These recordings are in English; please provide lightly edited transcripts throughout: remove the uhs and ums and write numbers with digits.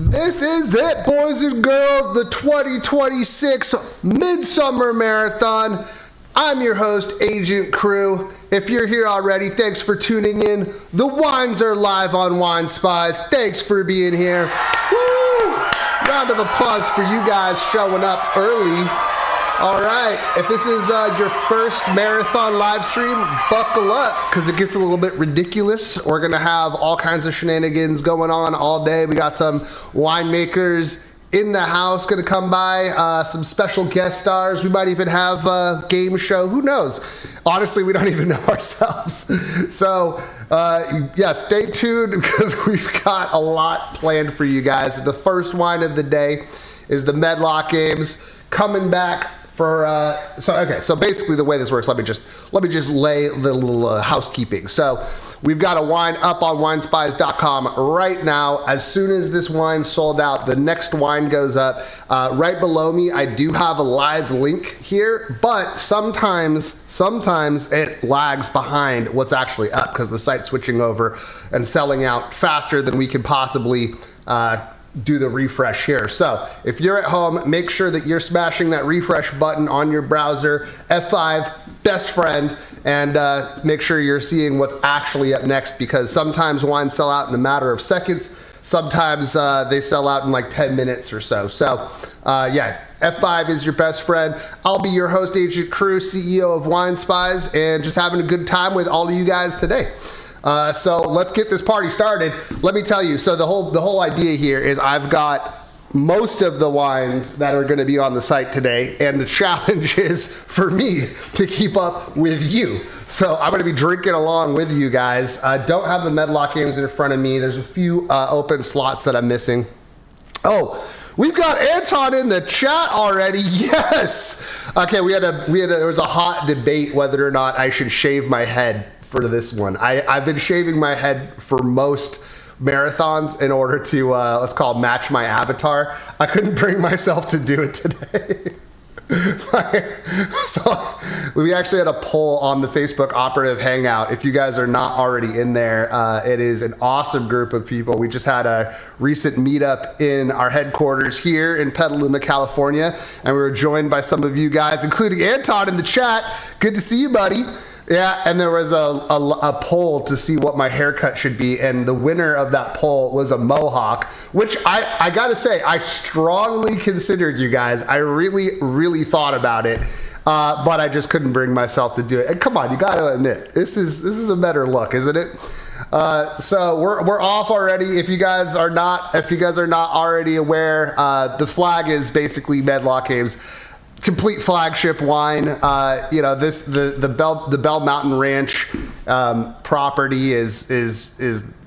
This is it, boys and girls, the 2026 Midsummer Marathon. I'm your host, Agent Crew. If you're here already, thanks for tuning in. The wines are live on Wine Spies. Thanks for being here. Woo! Round of applause for you guys showing up early. All right, if this is your first marathon live stream, buckle up because it gets a little bit ridiculous. We're going to have all kinds of shenanigans going on all day. We got some winemakers in the house going to come by, some special guest stars. We might even have a game show. Who knows? Honestly, we don't even know ourselves. So, yeah, stay tuned because we've got a lot planned for you guys. The first wine of the day is the Medlock Games coming back. So basically the way this works, let me just lay the little housekeeping. So we've got a wine up on winespies.com right now. As soon as this wine sold out, the next wine goes up. Right below me, I do have a live link here, but sometimes it lags behind what's actually up because the site's switching over and selling out faster than we can possibly do the refresh here. So if you're at home, make sure that you're smashing that refresh button on your browser, F5, best friend, and make sure you're seeing what's actually up next because sometimes wines sell out in a matter of seconds. Sometimes they sell out in like 10 minutes or so. So yeah, F5 is your best friend. I'll be your host, Agent Crew, CEO of Wine Spies, and just having a good time with all of you guys today. So let's get this party started. Let me tell you, so the whole idea here is I've got most of the wines that are going to be on the site today, and the challenge is for me to keep up with you. So I'm going to be drinking along with you guys. Don't have the Medlock Games in front of me. There's a few open slots that I'm missing. Oh, we've got Anton in the chat already. Yes. Okay, there was a hot debate whether or not I should shave my head for this one. I've been shaving my head for most marathons in order to, let's call it match my avatar. I couldn't bring myself to do it today. So we actually had a poll on the Facebook Operative Hangout. If you guys are not already in there, it is an awesome group of people. We just had a recent meetup in our headquarters here in Petaluma, California, and we were joined by some of you guys, including Anton in the chat. Good to see you, buddy. Yeah, and there was a poll to see what my haircut should be, and the winner of that poll was a mohawk, which I gotta say, I strongly considered, you guys. I really, really thought about it, but I just couldn't bring myself to do it. And come on, you gotta admit, this is a better look, isn't it? So we're off already. If you guys are not already aware, the flag is basically Medlock Games. Complete flagship wine. The Bell Mountain Ranch property is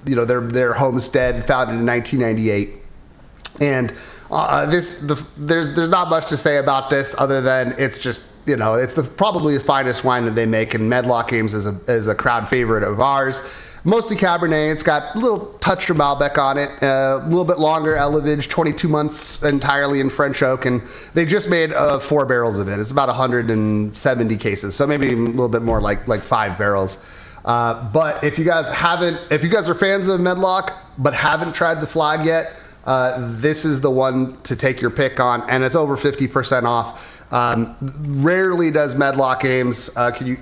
their homestead, founded in 1998, and there's not much to say about this other than it's just it's probably the finest wine that they make, and Medlock Games is a crowd favorite of ours. Mostly Cabernet. It's got a little touch of Malbec on it, a little bit longer elevage, 22 months entirely in French oak, and they just made 4 barrels of it. It's about 170 cases, so maybe a little bit more like 5 barrels. But if you guys are fans of Medlock but haven't tried the flag yet, this is the one to take your pick on, and it's over 50% off. Rarely does Medlock Games can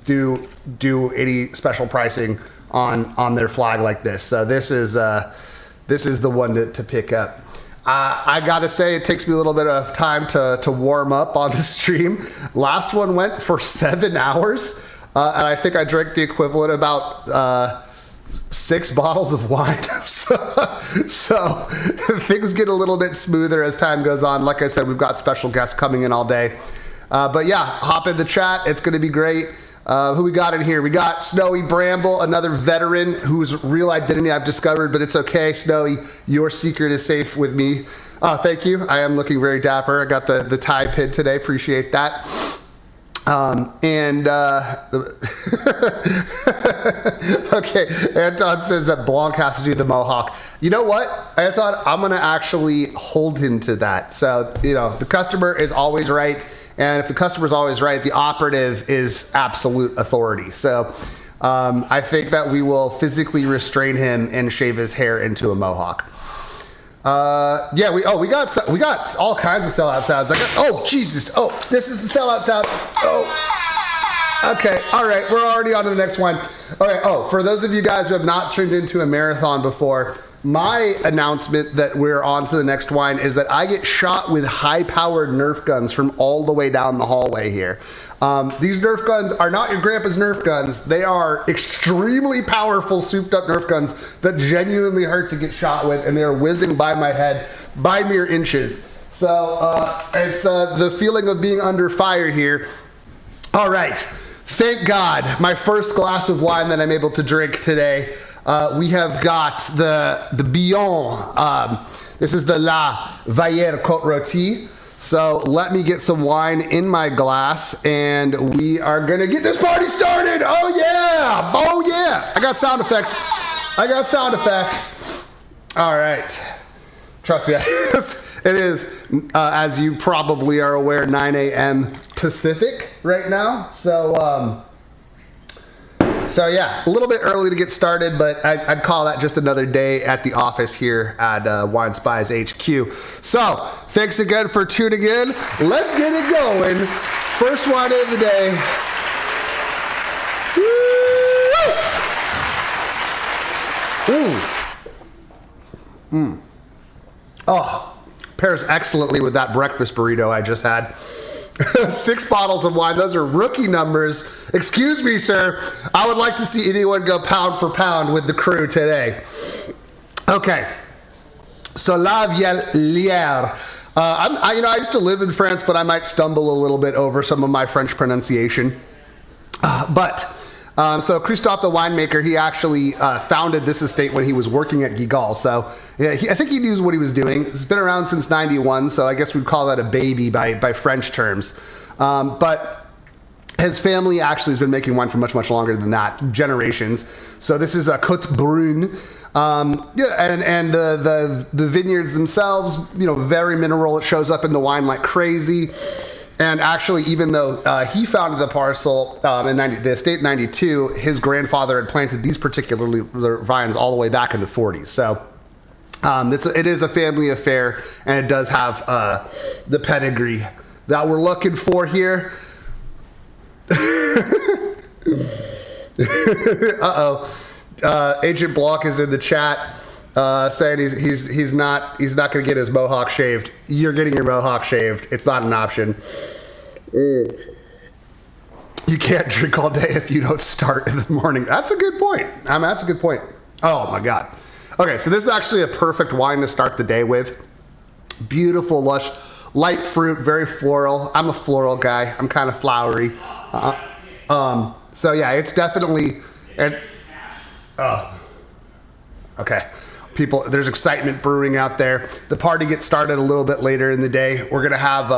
you do any special pricing on their flag like this. So this is the one to pick up. I gotta say, it takes me a little bit of time to warm up on the stream. Last one went for 7 hours, and I think I drank the equivalent about 6 bottles of wine. so things get a little bit smoother as time goes on. Like I said, we've got special guests coming in all day. But yeah, hop in the chat. It's going to be great. Who we got in here? We got Snowy Bramble, another veteran whose real identity I've discovered, but it's okay, Snowy. Your secret is safe with me. Thank you. I am looking very dapper. I got the tie pin today. Appreciate that. Okay, Anton says that Blanc has to do the mohawk. You know what, Anton? I'm going to actually hold him to that. So, the customer is always right. And if the customer's always right, the operative is absolute authority. So I think that we will physically restrain him and shave his hair into a mohawk. Yeah, we got all kinds of sellout sounds. Oh Jesus! Oh, this is the sellout sound. Oh, okay, all right, we're already on to the next one. Okay. Oh, for those of you guys who have not tuned into a marathon before, my announcement that we're on to the next wine is that I get shot with high-powered Nerf guns from all the way down the hallway here. These Nerf guns are not your grandpa's Nerf guns. They are extremely powerful, souped-up Nerf guns that genuinely hurt to get shot with, and they're whizzing by my head by mere inches. So it's the feeling of being under fire here. All right. Thank God, my first glass of wine that I'm able to drink today. We have got the Billon. This is the La Valliere Côte Rôtie. So let me get some wine in my glass, and we are gonna get this party started. Oh yeah! Oh yeah! I got sound effects. All right. Trust me, it is, as you probably are aware, 9 a.m. Pacific right now. So yeah, a little bit early to get started, but I'd call that just another day at the office here at Wine Spies HQ. So thanks again for tuning in. Let's get it going. First wine of the day. Woo! Oh, pairs excellently with that breakfast burrito I just had. 6 bottles of wine. Those are rookie numbers. Excuse me, sir. I would like to see anyone go pound for pound with the crew today. Okay. So La Valliere. I used to live in France, but I might stumble a little bit over some of my French pronunciation. So Christophe, the winemaker, he actually founded this estate when he was working at Gigal. So yeah, I think he knew what he was doing. It's been around since 91, so I guess we'd call that a baby by French terms. But his family actually has been making wine for much, much longer than that, generations. So this is a Côte Brune. And the vineyards themselves, very mineral. It shows up in the wine like crazy. And actually, even though he founded the parcel in the estate in 92, his grandfather had planted these particular vines all the way back in the 40s. So it is a family affair, and it does have the pedigree that we're looking for here. Agent Block is in the chat saying he's not going to get his mohawk shaved. You're getting your mohawk shaved. It's not an option. You can't drink all day if you don't start in the morning. That's a good point. That's a good point. Oh my God. Okay, so this is actually a perfect wine to start the day with. Beautiful, lush, light fruit, very floral. I'm a floral guy. I'm kind of flowery. So yeah, it's definitely. Okay. People, there's excitement brewing out there. The party gets started a little bit later in the day. We're gonna have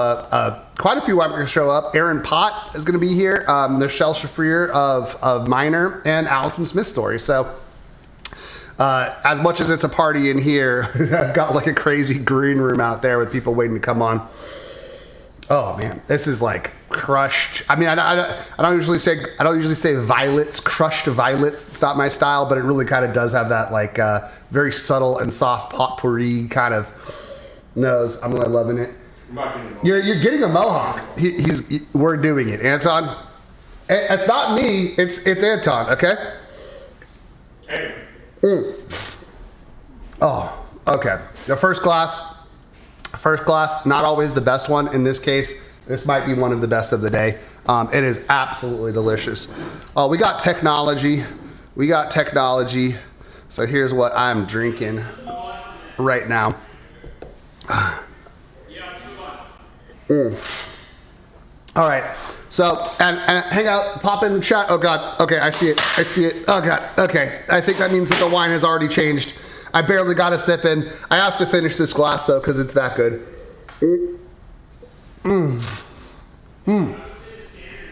quite a few winemakers show up. Aaron Pott is gonna be here. Michelle Chaffrier of Minor, and Allison Smith Story. So as much as it's a party in here, I've got like a crazy green room out there with people waiting to come on. Oh man, this is like crushed. I mean, I don't usually say violets, crushed violets. It's not my style, but it really kind of does have that like very subtle and soft potpourri kind of nose. I'm really loving it. You're getting a mohawk. We're doing it, Anton. It's not me. It's Anton. Okay. Hey. Oh, okay. The first glass. Not always the best one. In this case, this might be one of the best of the day. It is absolutely delicious. We got technology. So here's what I'm drinking right now. All right. So, and hang out, pop in the chat. Oh God. Okay, I see it. Oh God. Okay. I think that means that the wine has already changed. I barely got a sip in. I have to finish this glass though because it's that good.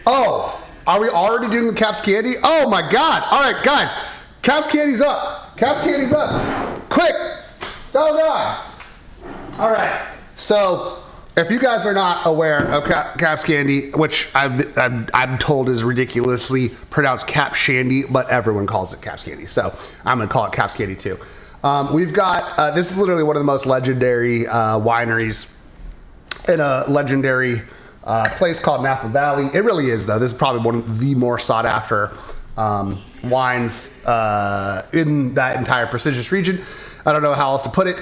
Oh, are we already doing the Kapcsándy? Oh my God. All right, guys. Kapcsándy's up. Quick. Oh God. All right. So if you guys are not aware of Kapcsándy, which I'm told is ridiculously pronounced Kapcsándy, but everyone calls it Kapcsándy. So I'm going to call it Kapcsándy too. We've got, this is literally one of the most legendary wineries in a legendary place called Napa Valley. It really is, though. This is probably one of the more sought after wines in that entire prestigious region. I don't know how else to put it.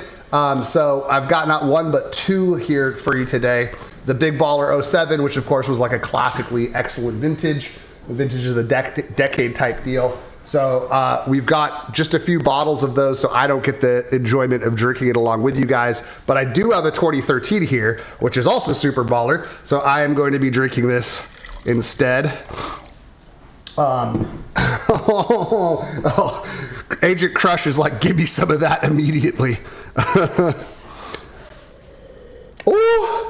So I've got not one, but two here for you today. The Big Baller 07, which of course was like a classically excellent vintage. The vintage is the decade type deal. So we've got just a few bottles of those, so I don't get the enjoyment of drinking it along with you guys. But I do have a 2013 here, which is also super baller. So I am going to be drinking this instead. Agent Crush is like, give me some of that immediately. Ooh.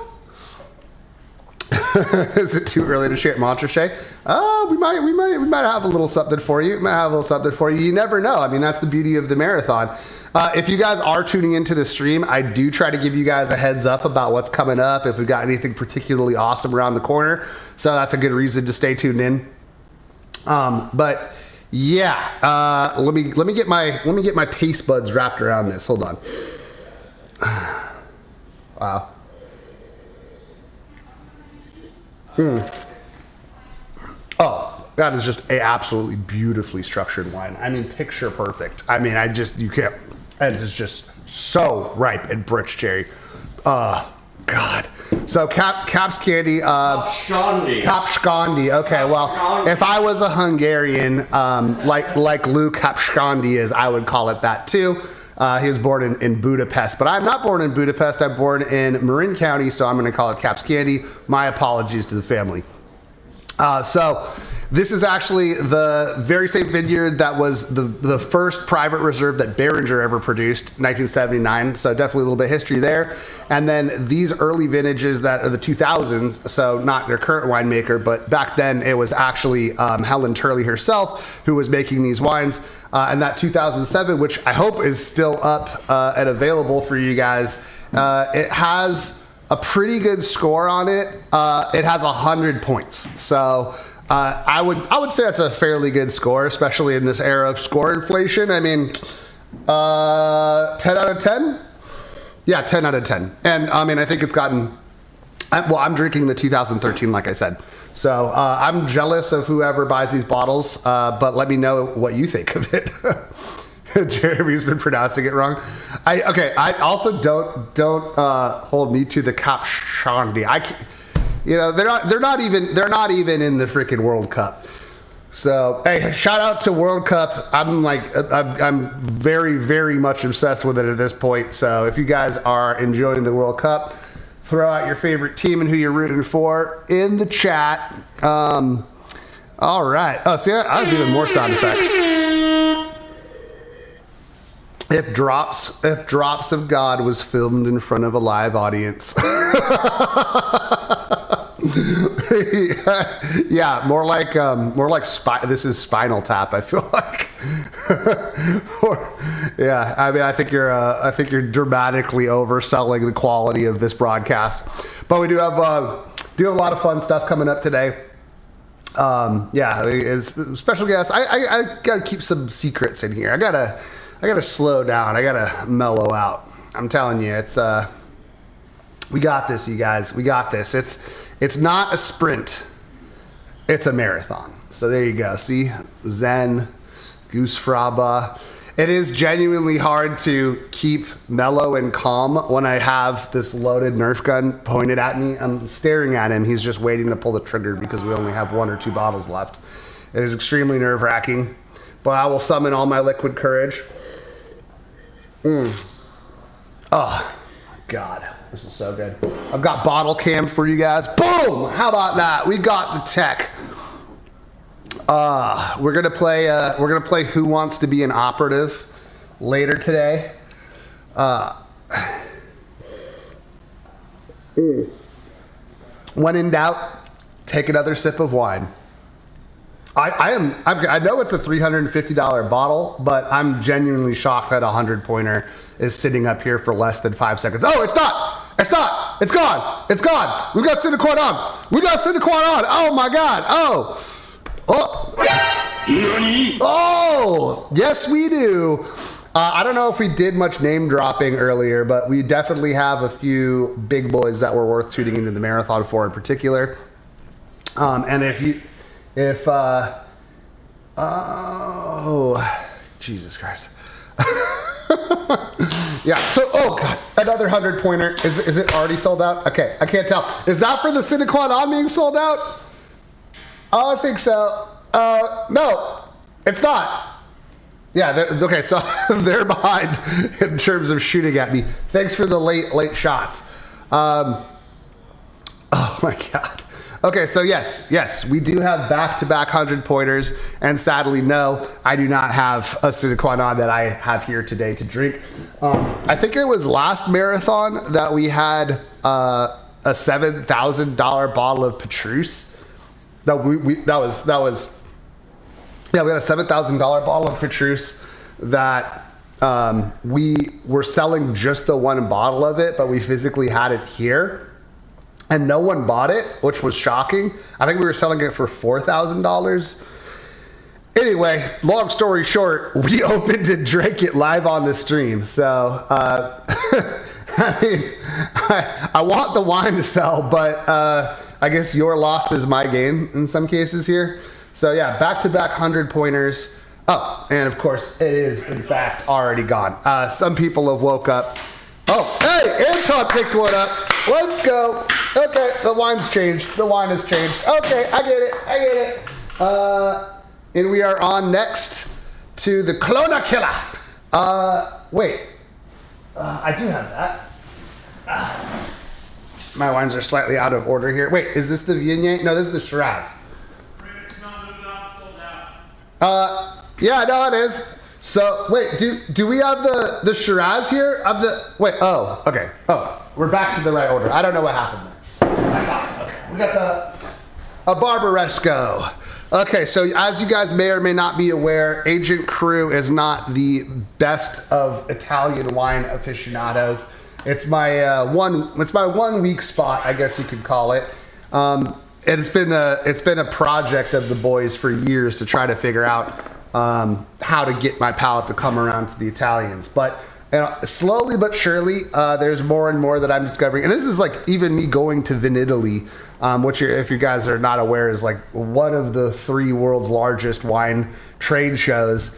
Is it too early to share Montrachet? Oh, we might have a little something for you. You never know. I mean, that's the beauty of the marathon. If you guys are tuning into the stream, I do try to give you guys a heads up about what's coming up, if we've got anything particularly awesome around the corner. So that's a good reason to stay tuned in. But yeah, let me get my taste buds wrapped around this. Hold on. Wow. Oh, that is just a absolutely beautifully structured wine. I mean, picture perfect. I mean, you can't, and it's just so ripe and rich cherry. God. So Kapcsándy, Kapcsándy. Okay, well, if I was a Hungarian, like Lou Kapcsándy is, I would call it that too. He was born in Budapest, but I'm not born in Budapest. I'm born in Marin County, so I'm going to call it Kapcsándy. My apologies to the family. So this is actually the very same vineyard that was the first private reserve that Beringer ever produced, 1979. So definitely a little bit of history there. And then these early vintages that are the 2000s, so not their current winemaker, but back then it was actually Helen Turley herself who was making these wines. And that 2007, which I hope is still up and available for you guys, it has a pretty good score on it. It has 100 points. So I would say that's a fairly good score, especially in this era of score inflation. I mean, 10 out of 10? Yeah, 10 out of 10. And I mean, I think it's gotten, I'm drinking the 2013, like I said. So I'm jealous of whoever buys these bottles, but let me know what you think of it. Jeremy's been pronouncing it wrong. I also don't hold me to the Kapcsándy. They're not even in the freaking World Cup. So hey, shout out to World Cup. I'm very, very much obsessed with it at this point. So if you guys are enjoying the World Cup, throw out your favorite team and who you're rooting for in the chat. All right. Oh, see, I was doing more sound effects. If Drops of God was filmed in front of a live audience. Yeah, more like this is Spinal Tap, I feel like. Yeah, I mean, I think you're dramatically overselling the quality of this broadcast. But we do have a lot of fun stuff coming up today. Yeah, it's special guests. I gotta keep some secrets in here. I gotta slow down. I gotta mellow out. I'm telling you, it's we got this, you guys. We got this. It's not a sprint. It's a marathon. So there you go. See, Zen, Goose Fraba. It is genuinely hard to keep mellow and calm when I have this loaded Nerf gun pointed at me. I'm staring at him. He's just waiting to pull the trigger because we only have 1 or 2 bottles left. It is extremely nerve-wracking, but I will summon all my liquid courage. Oh, God. This is so good. I've got bottle cam for you guys. Boom! How about that? We got the tech. We're gonna play Who Wants to Be an Operative later today. When in doubt, take another sip of wine. I know it's a $350 bottle, but I'm genuinely shocked that a 100-pointer is sitting up here for less than 5 seconds. Oh, it's not. It's gone. We got Cinequan on. Oh my God. Oh, yes we do. I don't know if we did much name dropping earlier, but we definitely have a few big boys that were worth tuning into the marathon for in particular. And oh, Jesus Christ. Yeah, so, oh God, another 100-pointer. Is it already sold out? Okay, I can't tell. Is that for the sine qua non being sold out? Oh, I think so. No, it's not. Yeah, okay, so they're behind in terms of shooting at me. Thanks for the late shots. Oh my God. Okay, so yes, we do have back-to-back 100-pointers, and sadly, no, I do not have a sine qua non that I have here today to drink. I think it was last marathon that we had a $7,000 bottle of Petrus. We had a $7,000 bottle of Petrus that we were selling just the one bottle of it, but we physically had it here. And no one bought it, which was shocking. I think we were selling it for $4,000. Anyway, long story short, we opened and drank it live on the stream. So, I mean, I want the wine to sell, but I guess your loss is my gain in some cases here. So yeah, back-to-back 100-pointers. Oh, and of course, it is, in fact, already gone. Some people have woke up. Oh, hey, Anton picked one up. Let's go. Okay, the wine's changed. The wine has changed. Okay, I get it. And we are on next to the Clona Killer. Wait. I do have that. My wines are slightly out of order here. Wait, is this the Viognier? No, this is the Shiraz. Yeah, no, it is. So wait, do we have the Shiraz here? Okay. Oh, we're back to the right order. I don't know what happened there. I thought so. Okay. We got a Barbaresco. Okay, so as you guys may or may not be aware, Agent Crew is not the best of Italian wine aficionados. It's my one weak spot, I guess you could call it. And it's been a project of the boys for years to try to figure out how to get my palate to come around to the Italians. But slowly but surely, there's more and more that I'm discovering. And this is like even me going to Vinitaly, which if you guys are not aware is like one of the 3 world's largest wine trade shows.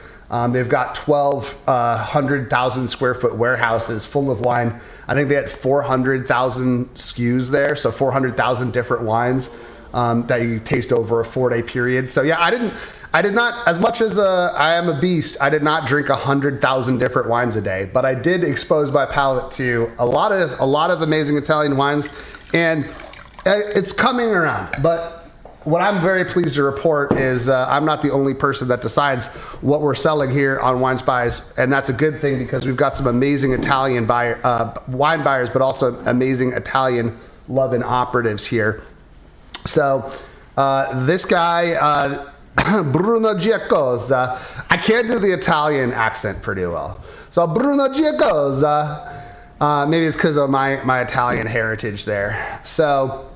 They've got 1,200,000 square foot warehouses full of wine. I think they had 400,000 SKUs there, so 400,000 different wines that you taste over a 4-day period. So yeah, I did not, as much as I am a beast, I did not drink 100,000 different wines a day, but I did expose my palate to a lot of amazing Italian wines, and it's coming around. But what I'm very pleased to report is I'm not the only person that decides what we're selling here on Wine Spies, and that's a good thing because we've got some amazing Italian wine buyers, but also amazing Italian loving operatives here. So this guy, Bruno Giacosa, I can't do the Italian accent pretty well. So Bruno Giacosa, maybe it's because of my Italian heritage there. So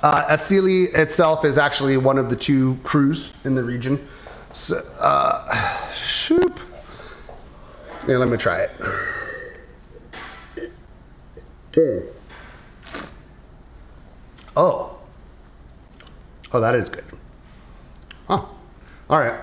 Asili itself is actually one of the 2 crews in the region. So, shoop. Here, let me try it. Oh, that is good. Huh. All right.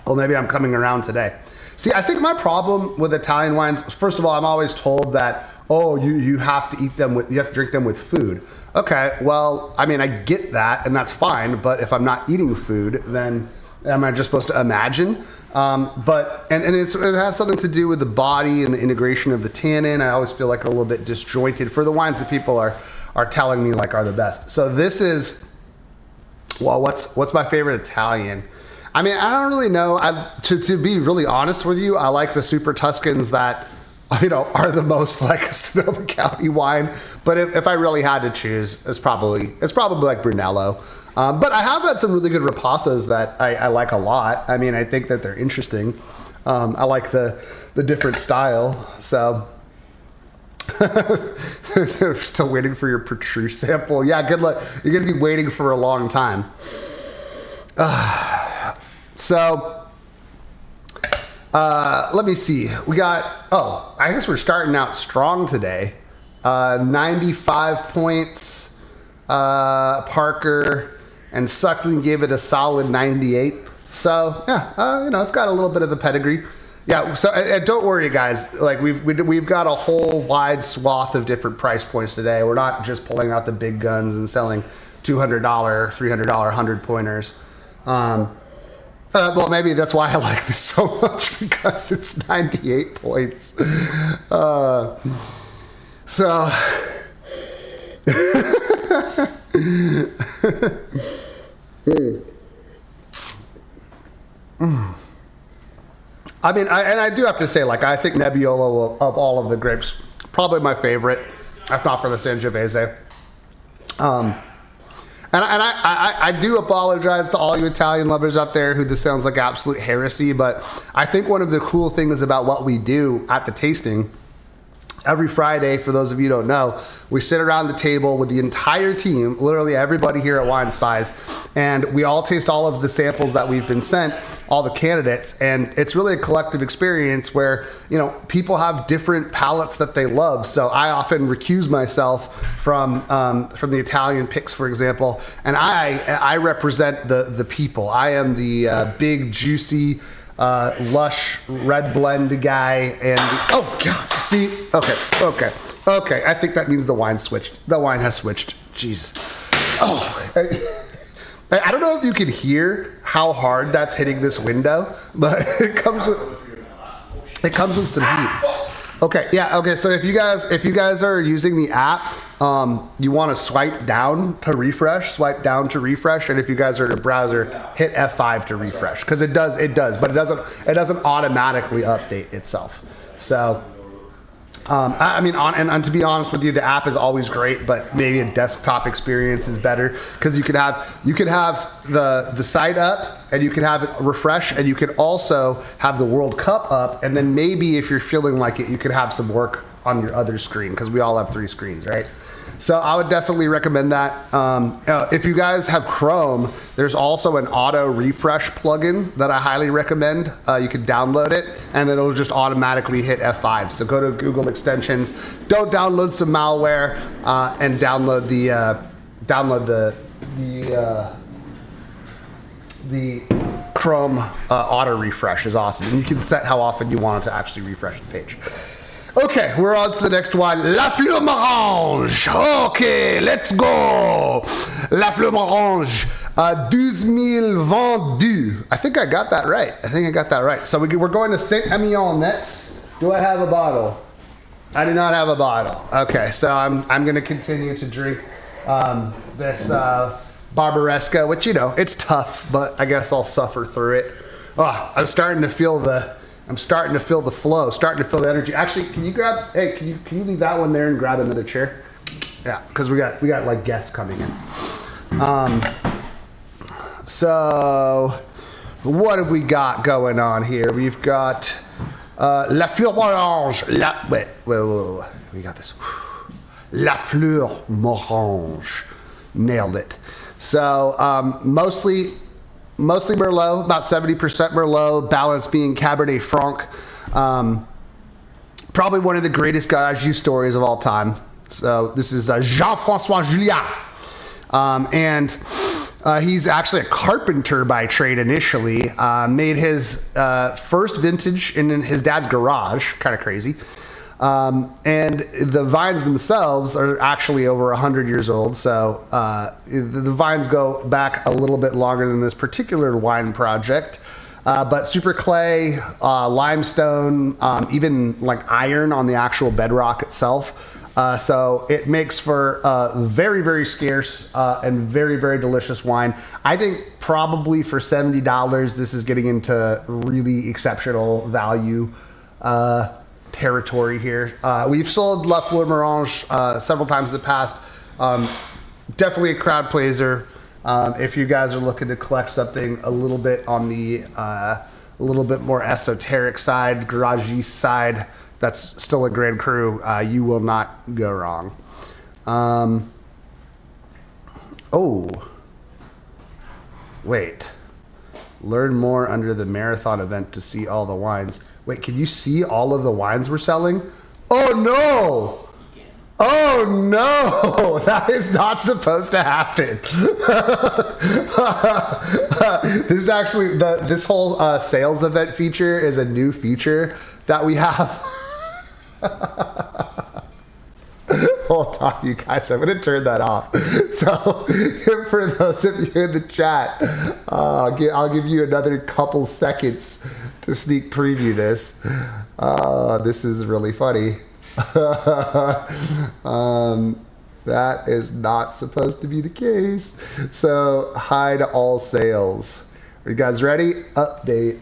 Well, maybe I'm coming around today. See, I think my problem with Italian wines, first of all, I'm always told that, you have to you have to drink them with food. Okay, well, I mean, I get that, and that's fine, but if I'm not eating food, then am I just supposed to imagine? But it has something to do with the body and the integration of the tannin. I always feel like a little bit disjointed for the wines that people are telling me like are the best. So this is, well, what's my favorite Italian? I mean, I don't really know. To be really honest with you, I like the Super Tuscans that, are the most like a Sonoma County wine. But if I really had to choose, it's probably like Brunello. But I have had some really good Ripassos that I like a lot. I mean, I think that they're interesting. I like the different style. So still waiting for your Petrus sample. Yeah, good luck. You're gonna be waiting for a long time. Let me see. I guess we're starting out strong today. 95 points. Parker and Suckling gave it a solid 98. So yeah, it's got a little bit of a pedigree. Yeah. So don't worry, guys. Like we've got a whole wide swath of different price points today. We're not just pulling out the big guns and selling $200, $300, 100-pointers. Well, maybe that's why I like this so much, because it's 98 points. So. I mean, I do have to say, like, I think Nebbiolo of all of the grapes, probably my favorite, if not for the Sangiovese. And I do apologize to all you Italian lovers out there who this sounds like absolute heresy, but I think one of the cool things about what we do at the tasting, every Friday, for those of you who don't know, we sit around the table with the entire team, literally everybody here at Wine Spies, and we all taste all of the samples that we've been sent, all the candidates, and it's really a collective experience where, people have different palates that they love. So I often recuse myself from the Italian picks, for example, and I represent the people. I am the big, juicy, lush red blend guy, and oh god, Steve. Okay. I think that means the wine switched. The wine has switched. Jeez. I don't know if you can hear how hard that's hitting this window, but it comes with some heat. Okay, yeah, okay. So if you guys are using the app, you want to swipe down to refresh, and if you guys are in a browser, hit F5 to refresh, because it does, but it doesn't automatically update itself. So, and to be honest with you, the app is always great, but maybe a desktop experience is better, because you could have the site up, and you can have it refresh, and you could also have the World Cup up, and then maybe if you're feeling like it, you could have some work on your other screen, because we all have 3 screens, right? So I would definitely recommend that. If you guys have Chrome, there's also an auto refresh plugin that I highly recommend. You can download it, and it'll just automatically hit F5. So go to Google extensions, don't download some malware, and download the Chrome auto refresh is awesome. And you can set how often you want it to actually refresh the page. Okay, we're on to the next one. La Fleur Marange. Okay, let's go. La Fleur Marange. 12 000 vendus. I think I got that right. So we're going to Saint-Emilion next. Do I have a bottle? I do not have a bottle. Okay, so I'm going to continue to drink this Barbaresco, which, it's tough, but I guess I'll suffer through it. Oh, I'm starting to feel the flow, starting to feel the energy. Actually, can you leave that one there and grab another chair? Yeah, because we got like guests coming in. So what have we got going on here? We've got La Fleur Morange. Wait. We got this. La Fleur Morange. Nailed it. So mostly Merlot, about 70% Merlot, balance being Cabernet Franc. Probably one of the greatest garage use stories of all time. So this is Jean-François Julian. And he's actually a carpenter by trade initially. Made his first vintage in his dad's garage, kind of crazy. And the vines themselves are actually over 100 years old. So the vines go back a little bit longer than this particular wine project. But super clay, limestone, even like iron on the actual bedrock itself. So it makes for very, very scarce and very, very delicious wine. I think probably for $70, this is getting into really exceptional value territory here. We've sold La Fleur Morange several times in the past. Definitely a crowd pleaser. If you guys are looking to collect something a little bit on the a little bit more esoteric side, garagey side, that's still a Grand Cru, you will not go wrong. Oh, wait. Learn more under the marathon event to see all the wines. Wait, can you see all of the wines we're selling? Oh no! Oh no! That is not supposed to happen. This is actually this whole sales event feature is a new feature that we have. Hold on, you guys. I'm going to turn that off. So, for those of you in the chat, I'll give you another couple seconds to sneak preview this. This is really funny. That is not supposed to be the case. So, hide all sales. Are you guys ready? Update.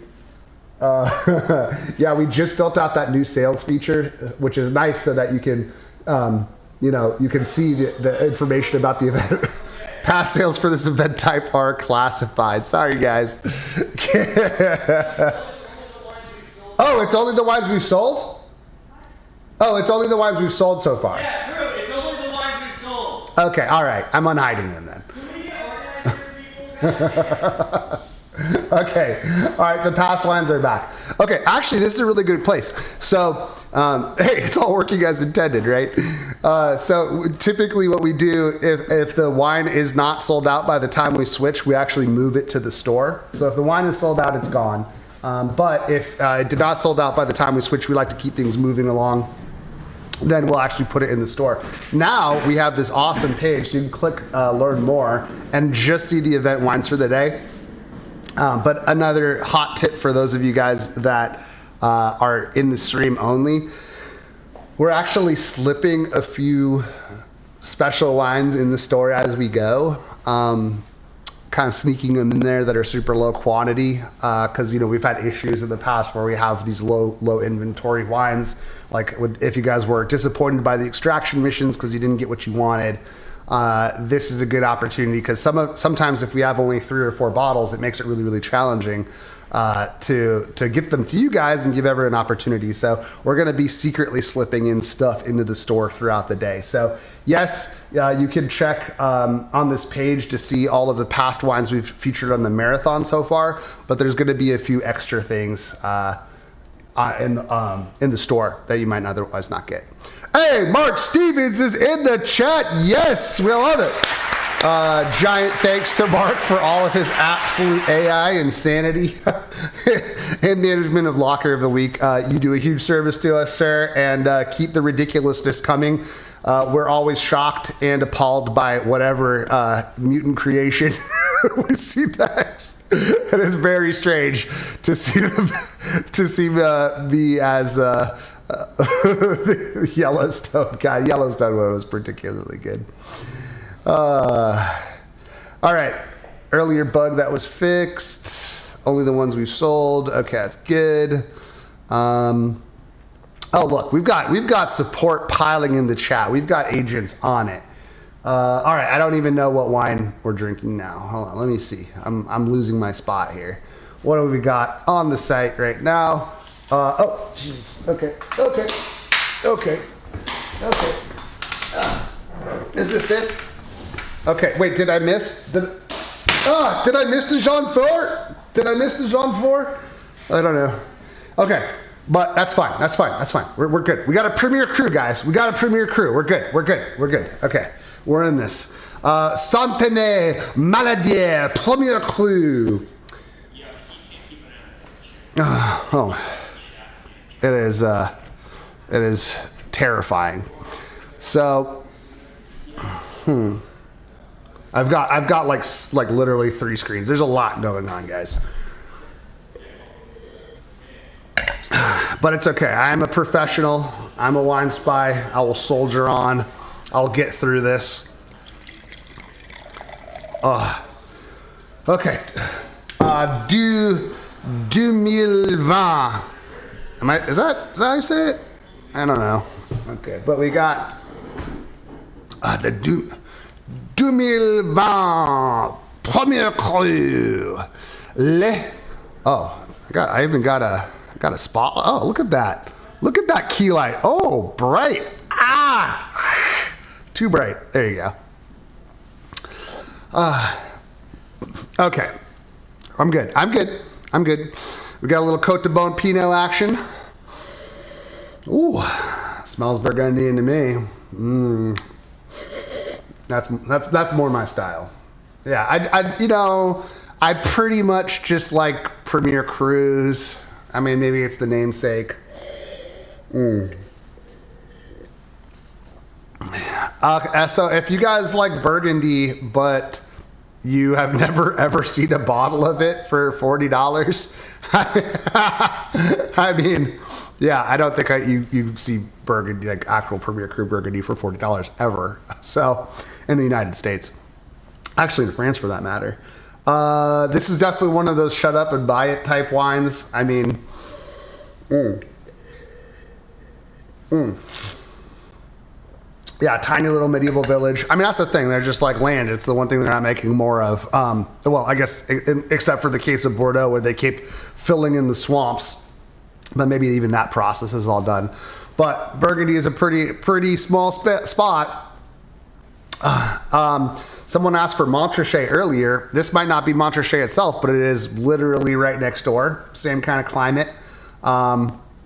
Yeah, we just built out that new sales feature, which is nice so that you can, you can see the information about the event. Past sales for this event type are classified. Sorry, guys. Oh, it's only the wines we've sold? Oh, it's only the wines we've sold so far. Yeah, Drew, it's only the wines we've sold. Okay, all right. I'm unhiding them then. Okay, all right, the past wines are back. Okay, actually, this is a really good place. So, hey, it's all working as intended, right? So typically what we do, if the wine is not sold out by the time we switch, we actually move it to the store. So if the wine is sold out, it's gone. But if it did not sold out by the time we switch, we like to keep things moving along. Then we'll actually put it in the store. Now we have this awesome page. So you can click learn more and just see the event wines for the day. But another hot tip for those of you guys that are in the stream only, we're actually slipping a few special wines in the store as we go, kind of sneaking them in there that are super low quantity, because we've had issues in the past where we have these low inventory wines, like if you guys were disappointed by the extraction missions because you didn't get what you wanted. This is a good opportunity because sometimes if we have only 3 or 4 bottles, it makes it really, really challenging to get them to you guys and give everyone an opportunity. So we're going to be secretly slipping in stuff into the store throughout the day. So yes, you can check on this page to see all of the past wines we've featured on the marathon so far, but there's going to be a few extra things in the store that you might otherwise not get. Hey, Mark Stevens is in the chat. Yes, we love it. Giant thanks to Mark for all of his absolute AI insanity and management of Locker of the Week. You do a huge service to us, sir, and keep the ridiculousness coming. We're always shocked and appalled by whatever mutant creation we see next. It is very strange to see me as the Yellowstone guy. Yellowstone one was particularly good. All right, earlier bug that was fixed. Only the ones we've sold. Okay, that's good. Oh look, we've got support piling in the chat. We've got agents on it. All right, I don't even know what wine we're drinking now. Hold on, let me see. I'm losing my spot here. What do we got on the site right now? Oh, Jesus. Okay. Is this it? Okay, wait, did I miss? Did I miss the Jean Fort? Did I miss the Jean Fort? I don't know. Okay, but that's fine. We're good. We got a premier crew, guys. We're good. Okay, we're in this. Centenaire, Maladière, premier cru. It is terrifying. So, I've got like literally 3 screens. There's a lot going on, guys. But it's okay. I'm a professional. I'm a wine spy. I will soldier on. I'll get through this. Okay. 2020. Is that how you say it? I don't know. Okay, but we got the 2020 Premier Cru. I even got a spot. Oh, look at that. Look at that key light. Oh, bright. Too bright. There you go. Okay. I'm good. We got a little Côte de Bon Pinot action. Ooh, smells Burgundian to me. That's more my style. Yeah, I pretty much just like Premier Cru's. I mean, maybe it's the namesake. So if you guys like Burgundy, but you have never ever seen a bottle of it for $40, I mean, yeah, I don't think you see Burgundy, like actual Premier Cru Burgundy, for $40 ever. So in the United States, actually in France for that matter. This is definitely one of those shut up and buy it type wines. I mean, yeah, tiny little medieval village. I mean, that's the thing. They're just like land. It's the one thing they're not making more of. Well, I guess except for the case of Bordeaux, where they keep filling in the swamps. But maybe even that process is all done. But Burgundy is a pretty small spot. Someone asked for Montrachet earlier. This might not be Montrachet itself, but it is literally right next door. Same kind of climate.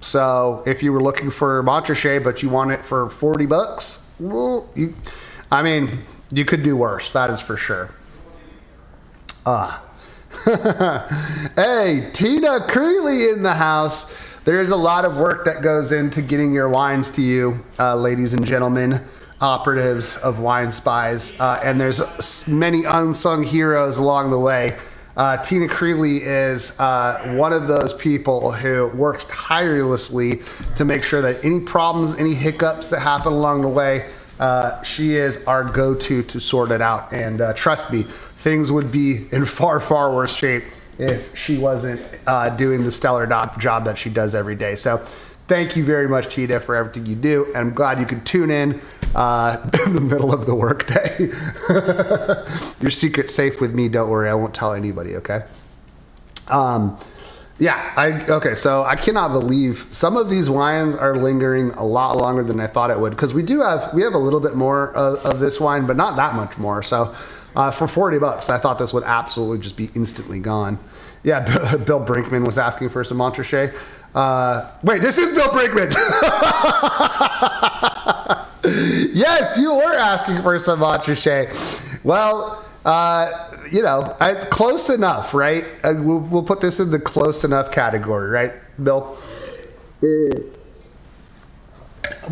So if you were looking for Montrachet, but you want it for $40, well, you could do worse. That is for sure. Hey, Tina Creeley in the house. There's a lot of work that goes into getting your wines to you, ladies and gentlemen, operatives of Wine Spies. And there's many unsung heroes along the way. Tina Creeley is one of those people who works tirelessly to make sure that any problems, any hiccups that happen along the way, she is our go-to to sort it out. And trust me, things would be in far, far worse shape if she wasn't doing the stellar job that she does every day. So thank you very much, Tina, for everything you do. And I'm glad you could tune in the middle of the workday. Your secret's safe with me. Don't worry. I won't tell anybody. Okay. Okay. So I cannot believe some of these wines are lingering a lot longer than I thought it would. Cause we have a little bit more of this wine, but not that much more. So, for $40, I thought this would absolutely just be instantly gone. Yeah. Bill Brinkman was asking for some Montrachet. Wait, this is Bill Brinkman. Yes, you were asking for some Montrachet. Well, close enough, right? We'll put this in the close enough category, right, Bill?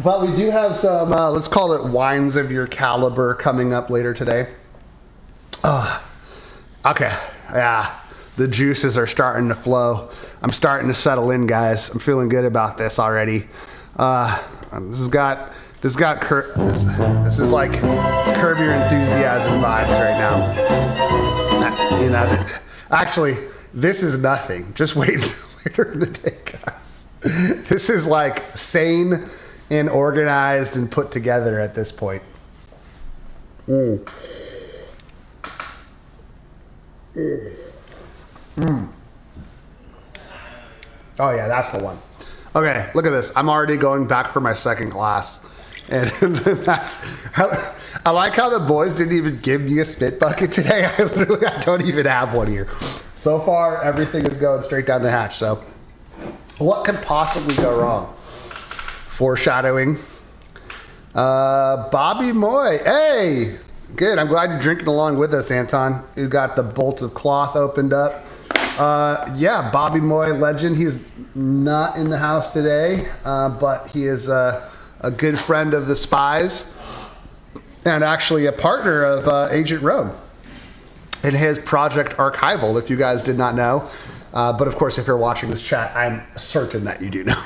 But we do have some, let's call it wines of your caliber coming up later today. Okay, yeah. The juices are starting to flow. I'm starting to settle in, guys. I'm feeling good about this already. This is like Curb Your Enthusiasm vibes right now. Actually, this is nothing. Just wait until later in the day, guys. This is like sane and organized and put together at this point. Oh yeah, that's the one. Okay, look at this. I'm already going back for my second glass. And I like how the boys didn't even give me a spit bucket today. I don't even have one here. So far, everything is going straight down the hatch. So what could possibly go wrong? Foreshadowing. Bobby Moy. Hey, good. I'm glad you're drinking along with us, Anton. You got the bolt of cloth opened up. Yeah, Bobby Moy, legend. He's not in the house today, but he is a good friend of the Spies and actually a partner of Agent Rhône in his project Archival, if you guys did not know. But of course, if you're watching this chat, I'm certain that you do know.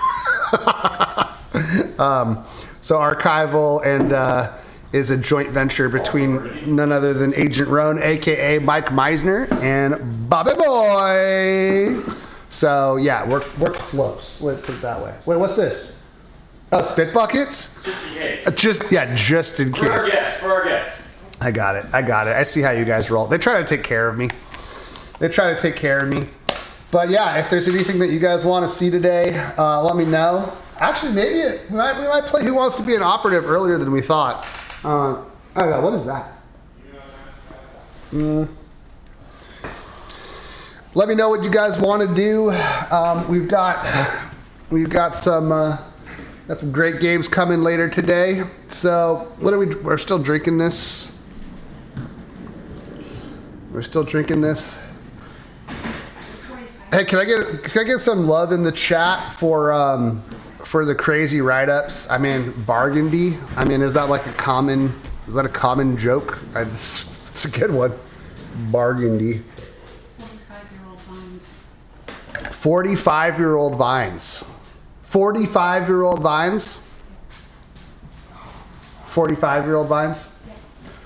So Archival and is a joint venture between none other than Agent Rhône, aka Mike Meisner, and Bobby Boy. So yeah, we're close. Let's put it that way. Wait, what's this? Oh, spit buckets? Just in case. Just in case. For our guests. I got it. I see how you guys roll. They try to take care of me. But yeah, if there's anything that you guys want to see today, let me know. Actually, maybe we might play Who Wants to Be an Operative earlier than we thought. What is that? Let me know what you guys want to do. We've got some great games coming later today. So we're still drinking this. We're still drinking this. Hey, can I get some love in the chat for the crazy write-ups? I mean, Burgundy. I mean, is that a common joke? It's a good one. Burgundy. 45-year-old vines. 45-year-old vines. 45-year-old vines.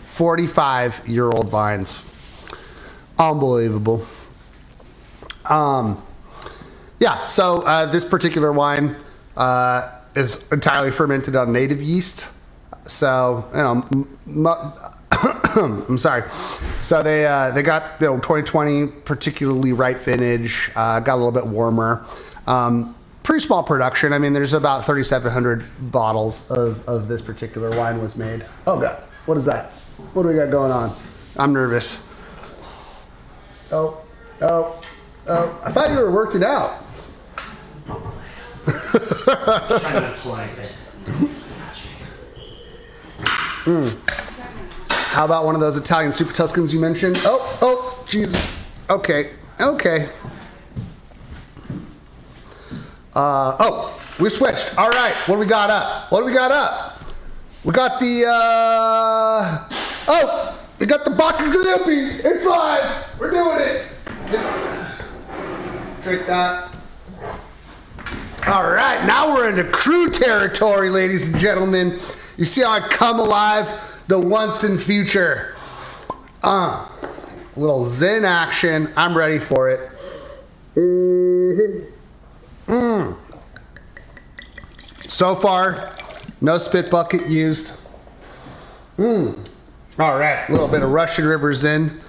45-year-old vines. Unbelievable. Yeah, so this particular wine is entirely fermented on native yeast. So, I'm sorry. So they got 2020 particularly ripe vintage, got a little bit warmer. Pretty small production. I mean, there's about 3,700 bottles of this particular wine was made. Oh God, what is that? What do we got going on? I'm nervous. Oh, I thought you were working out. How about one of those Italian Super Tuscans you mentioned? Oh, jeez. Okay. We switched. All right. What do we got up? We got the, we got the Bakaglupi. It's live. We're doing it. Drink that. All right. Now we're into crew territory, ladies and gentlemen. You see how I come alive? The once and future. A little Zen action. I'm ready for it. So far, no spit bucket used. All right, a little bit of Russian River Zen.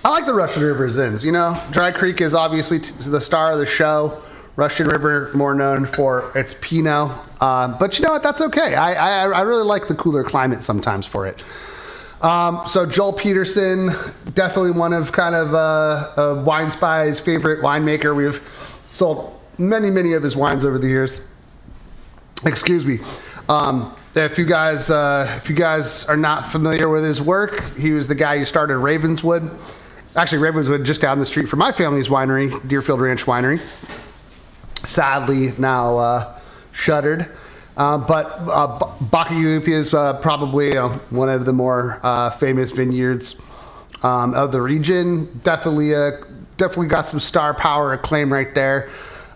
I like the Russian River Zens. Dry Creek is obviously the star of the show. Russian River, more known for its Pinot. But you know what? That's okay. I really like the cooler climate sometimes for it. So Joel Peterson, definitely one of Wine Spy's favorite winemaker. We've sold many of his wines over the years. Excuse me. If you guys are not familiar with his work, he was the guy who started Ravenswood. Actually, Ravenswood just down the street from my family's winery, Deerfield Ranch Winery. Sadly now shuttered. But Bakaglupi is probably one of the more famous vineyards of the region. Definitely got some star power acclaim right there.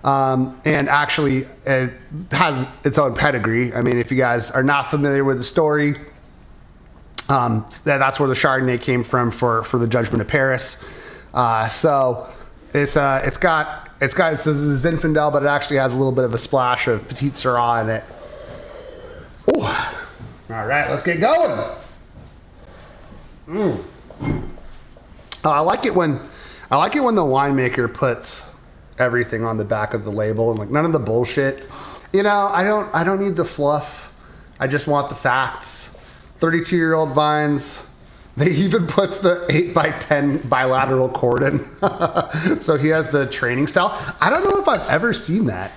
And actually it has its own pedigree. I mean, if you guys are not familiar with the story, that's where the Chardonnay came from for the Judgment of Paris. So it's a Zinfandel, but it actually has a little bit of a splash of Petit Syrah in it. Ooh. All right, let's get going. I like it when the winemaker puts everything on the back of the label and none of the bullshit. I don't need the fluff. I just want the facts. 32-year-old vines. They even puts the 8x10 bilateral cord in. So he has the training style. I don't know if I've ever seen that.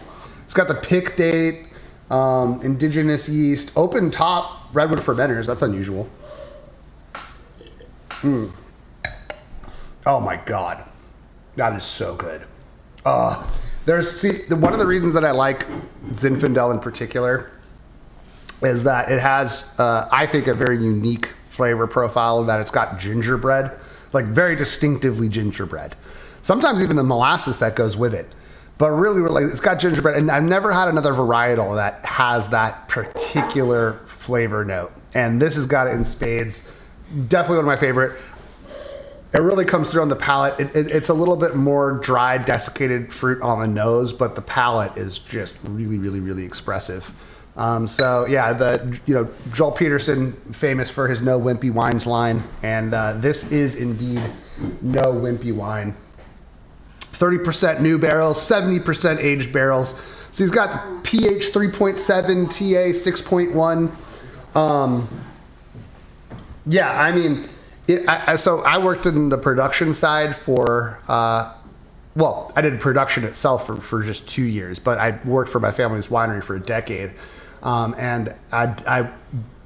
It's got the pick date, indigenous yeast, open top redwood fermenters. That's unusual. Oh my God. That is so good. One of the reasons that I like Zinfandel in particular is that it has, I think, a very unique flavor profile in that it's got gingerbread, very distinctively gingerbread. Sometimes even the molasses that goes with it. But really, it's got gingerbread, and I've never had another varietal that has that particular flavor note. And this has got it in spades. Definitely one of my favorite. It really comes through on the palate. It's a little bit more dry, desiccated fruit on the nose, but the palate is just really expressive. So yeah, Joel Peterson, famous for his No Wimpy Wines line, and this is indeed no wimpy wine. 30% new barrels, 70% aged barrels. So he's got the pH 3.7, TA 6.1. Yeah, I mean, So I worked in the production side for, well, I did production itself for just 2 years, but I worked for my family's winery for a decade. And I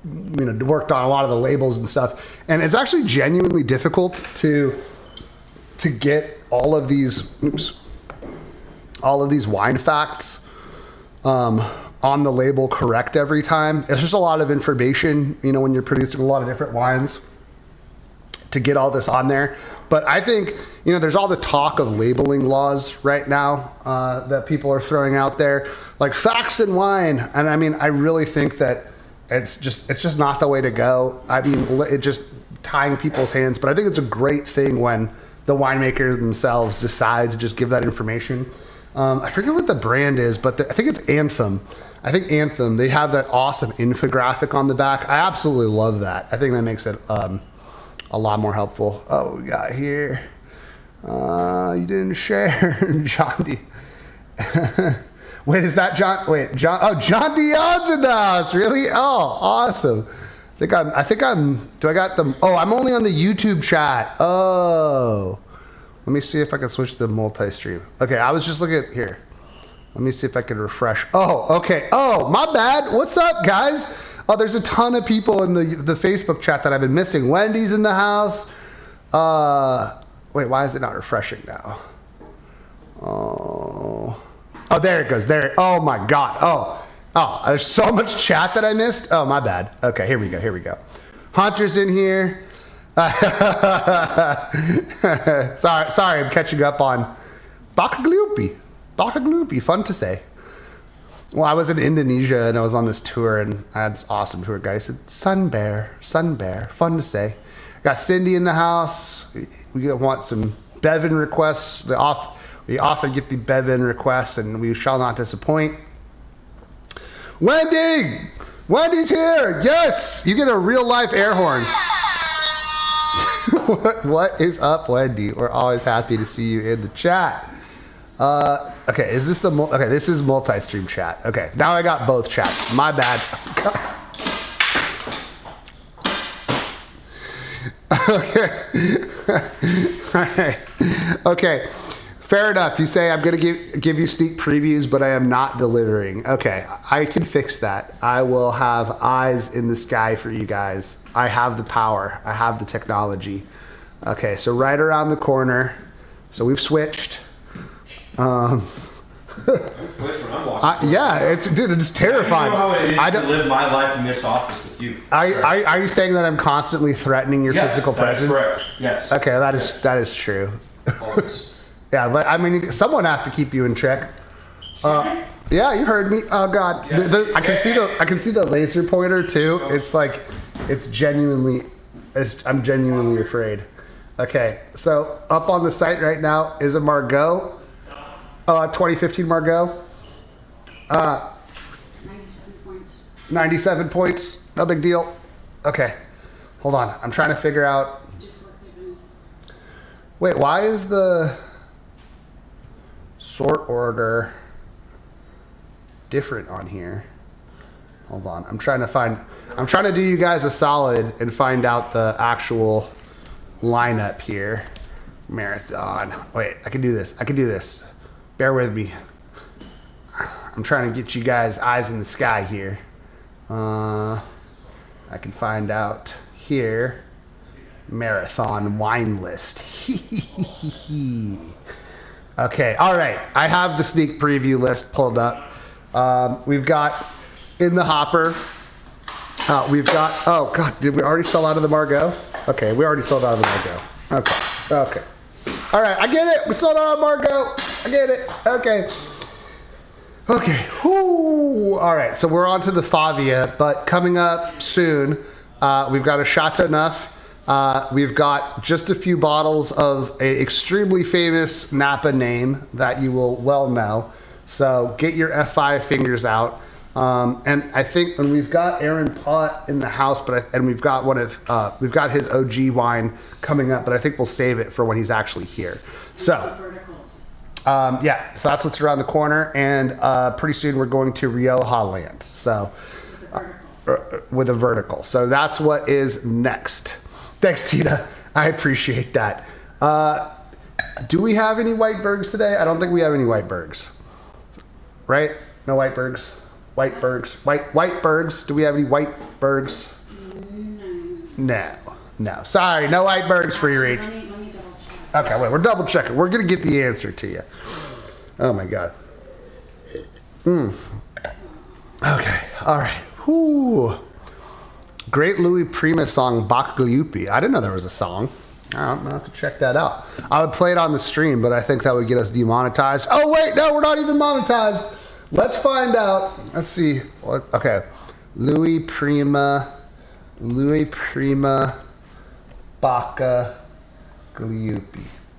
worked on a lot of the labels and stuff. And it's actually genuinely difficult to get all of these wine facts on the label correct every time. It's just a lot of information, when you're producing a lot of different wines, to get all this on there. But I think, there's all the talk of labeling laws right now that people are throwing out there, like facts in wine. And I mean, I really think that it's just not the way to go. I mean, it just tying people's hands. But I think it's a great thing when the winemakers themselves decide to just give that information. I forget what the brand is, but I think it's Anthem. I think Anthem, they have that awesome infographic on the back. I absolutely love that. I think that makes it a lot more helpful. Oh, we got here. You didn't share, John D. Wait, is that John? Wait, John. Oh, John Dion's in the house. Really? Oh, awesome. I think I'm. Do I got them? Oh, I'm only on the YouTube chat. Oh, let me see if I can switch to multi-stream. Okay, I was just looking at here. Let me see if I can refresh. Oh, okay. Oh, my bad. What's up, guys? Oh, there's a ton of people in the Facebook chat that I've been missing. Wendy's in the house. Wait, why is it not refreshing now? Oh, there it goes. There. Oh my God. Oh, there's so much chat that I missed. Oh, my bad. Okay, here we go. Hunter's in here. Sorry, I'm catching up on Bakaglupi. Bakaglupi, fun to say. Well, I was in Indonesia and I was on this tour and I had this awesome tour guy. He said, Sun Bear, fun to say. Got Cindy in the house. We want some Bevan requests. We often get the Bevan requests and we shall not disappoint. Wendy's here. Yes, you get a real life air horn. What is up, Wendy? We're always happy to see you in the chat. Okay, is this okay, this is multi-stream chat. Okay, now I got both chats. My bad. Okay. All right. Okay. Fair enough. You say I'm going to give you sneak previews, but I am not delivering. Okay, I can fix that. I will have eyes in the sky for you guys. I have the power. I have the technology. Okay, so right around the corner. So we've switched. Yeah, it's terrifying. I don't know how it is to live my life in this office with you. Are you saying that I'm constantly threatening your physical presence? Yes, correct. Yes. Okay, that is true. Always. Yeah, but I mean, someone has to keep you in check. Yeah, you heard me. Oh God, yes. I can see the laser pointer too. It's like, I'm genuinely afraid. Okay, so up on the site right now is a Margaux, 2015 Margaux. 97 points. 97 points, no big deal. Okay, hold on. I'm trying to figure out. Wait, why is the sort order different on here? Hold on. I'm trying to do you guys a solid and find out the actual lineup here. Marathon. Wait, I can do this. Bear with me. I'm trying to get you guys eyes in the sky here. I can find out here. Marathon wine list. Okay, all right. I have the sneak preview list pulled up. We've got in the hopper. We've got. Oh God, did we already sell out of the Margaux? Okay, we already sold out of the Margaux. Okay. All right, I get it. We sold out of Margaux. I get it. Okay. Whoo. All right, so we're on to the Favia, but coming up soon, we've got a Chateau Neuf. We've got just a few bottles of an extremely famous Napa name that you will well know. So get your F5 fingers out. And I think when we've got Aaron Pott in the house, and we've got we've got his OG wine coming up, but I think we'll save it for when he's actually here. So, yeah, so that's what's around the corner, and pretty soon we're going to Rioja land. So, with a vertical. So that's what is next. Thanks, Tina. I appreciate that. Do we have any white bergs today? I don't think we have any white bergs. Right? No white bergs? White bergs. White bergs. Do we have any white bergs? No. No. Sorry, no white bergs for your age. Let me double check. Okay, wait, we're double checking. We're going to get the answer to you. Oh, my God. Okay, all right. Whew. Great Louis Prima song, Bakgalupi. I didn't know there was a song. I'm going to have to check that out. I would play it on the stream, but I think that would get us demonetized. Oh, wait, no, we're not even monetized. Let's find out. Let's see. Okay. Louis Prima, Bakgalupi.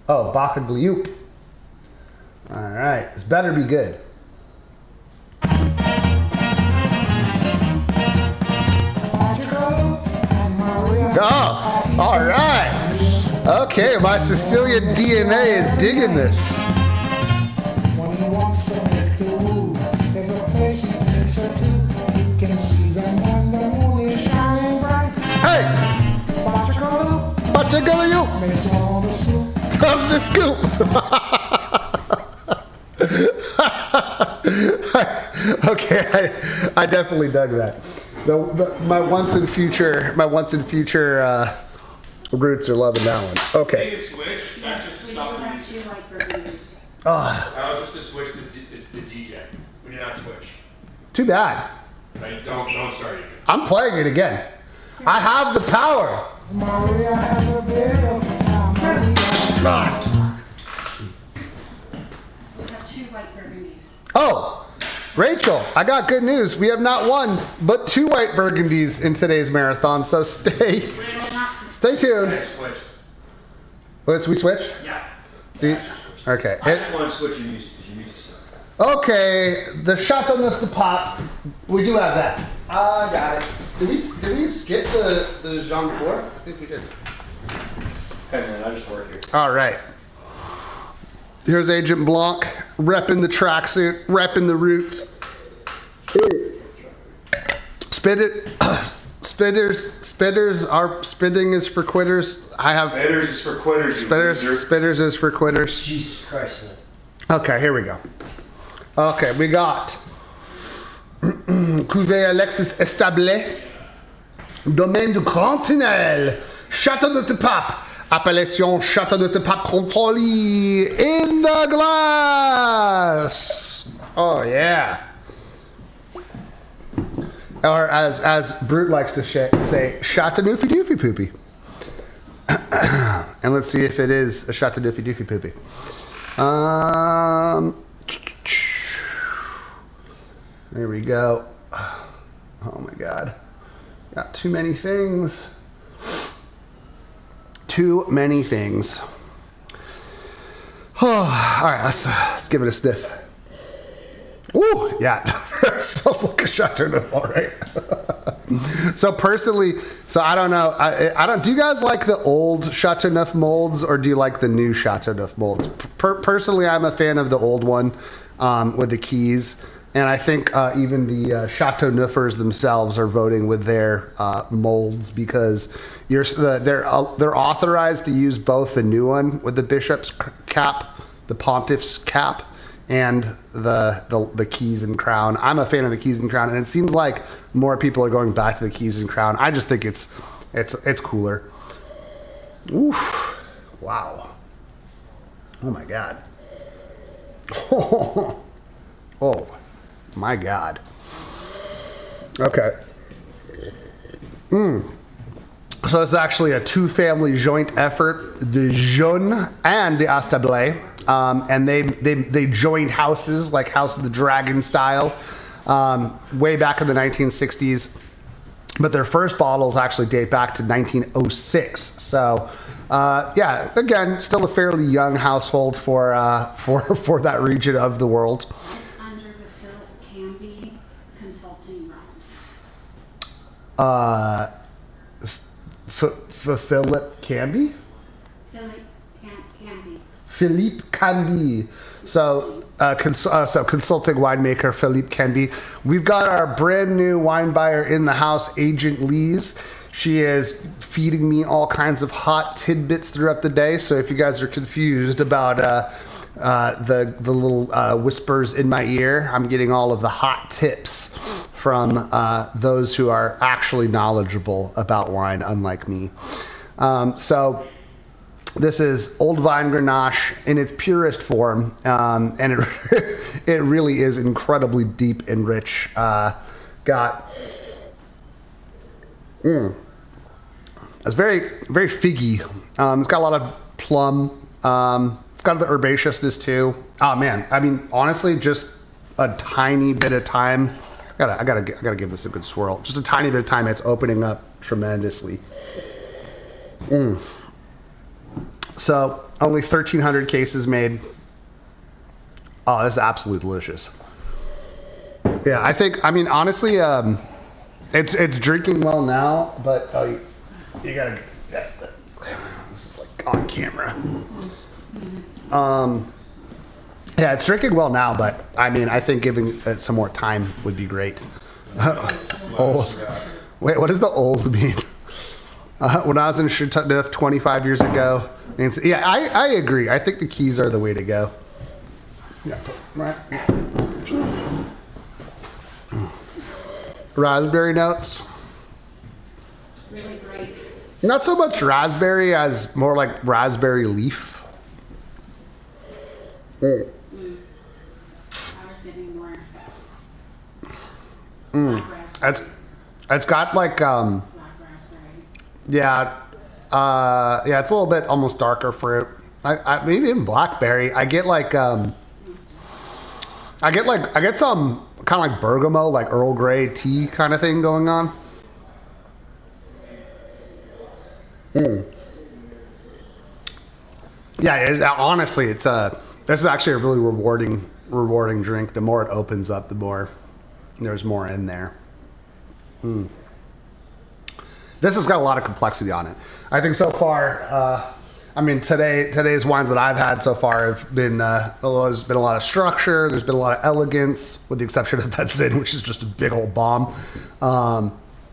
Oh, Bakgalupi. All right. This better be good. Oh, all right. Okay, my Sicilian DNA is digging this. When he wants to make the move, there's a place he takes her to. You can see them when the moon is shining bright. Hey, Bakgalupi. Makes all the soup. Time to scoop. Okay, I definitely dug that. My once in future roots are loving that one. Okay. Take a switch. That's just to We do stop the have music. 2 white burgundies. That was just to switch the DJ. We did not switch. Too bad. Right? Don't start it. I'm playing it again. I have the power. Maria has a bit of fun. We have 2 white burgundies. Oh, Rachel, I got good news. We have not one, but 2 white burgundies in today's marathon. So stay tuned. I switched. Let's we switch. Yeah. See, okay. I just want to switch your music because your music sucks. Okay, the shotgun lift to pop. We do have that. I got it. Did we skip the Jean 4? I think we did. Hey man, I just work here. All right. Here's Agent Blanc, repping the tracksuit, repping the roots. Spit it. Spitters are spitting is for quitters. I have Spitters is for quitters. spitters is for quitters. Jesus Christ. Okay, here we go. Okay, we got Cuvée Alexis Establé, Domaine du Grand Tunnel, Châteauneuf de Pape, Appellation Châteauneuf de Pape Contrôle in the glass. Oh yeah. Or as Brute likes to say, Châteauneuf doofy poopy. And let's see if it is a Châteauneuf doofy poopy. There we go. Oh my God. Got too many things. Too many things. Oh, all right, let's give it a sniff. Ooh, yeah, it smells like a Châteauneuf, all right. So personally, I don't know. I don't. Do you guys like the old Châteauneuf molds or do you like the new Châteauneuf molds? Personally, I'm a fan of the old one with the keys, and I think even the Châteauneufers themselves are voting with their molds because they're authorized to use both the new one with the bishop's cap, the pontiff's cap, and the keys and crown. I'm a fan of the keys and crown, and it seems like more people are going back to the keys and crown. I just think it's cooler. Oof! Wow! Oh my God! Oh my God! Okay. So it's actually a 2-family joint effort, the Jeune and the Astablé. And they joined houses like House of the Dragon style way back in the 1960s. But their first bottles actually date back to 1906. So yeah, again, still a fairly young household for that region of the world. It's under the Philip Canby Consulting realm. Philip Canby? Philippe Canby. Philippe Canby. So consulting winemaker Philippe Canby. We've got our brand new wine buyer in the house, Agent Lees. She is feeding me all kinds of hot tidbits throughout the day. So if you guys are confused about the little whispers in my ear, I'm getting all of the hot tips from those who are actually knowledgeable about wine, unlike me. So this is Old Vine Grenache in its purest form, and it really is incredibly deep and rich. It's very, very figgy. It's got a lot of plum. It's got the herbaceousness too. Oh man, I mean, honestly, just a tiny bit of time. I gotta give this a good swirl. Just a tiny bit of time. It's opening up tremendously. So only 1,300 cases made. Oh, this is absolutely delicious. Yeah, I mean, honestly, it's drinking well now, but you gotta. This is like on camera. Yeah, it's drinking well now, but I mean, I think giving it some more time would be great. Old. Wait, what does the old mean? When I was in Chateauneuf 25 years ago, yeah, I agree. I think the keys are the way to go. Yeah, right. Raspberry notes. Really great. Not so much raspberry as more like raspberry leaf. I was getting more. Black raspberry. It's got like Black raspberry. yeah, it's a little bit almost darker fruit. I maybe even blackberry. I get some kind of like bergamot, like Earl Grey tea kind of thing going on. Yeah, honestly, this is actually a really rewarding drink. The more it opens up, the more there's more in there. This has got a lot of complexity on it. I think so far, I mean, today's wines that I've had so far have been, there's been a lot of structure, there's been a lot of elegance, with the exception of that Zin, which is just a big old bomb.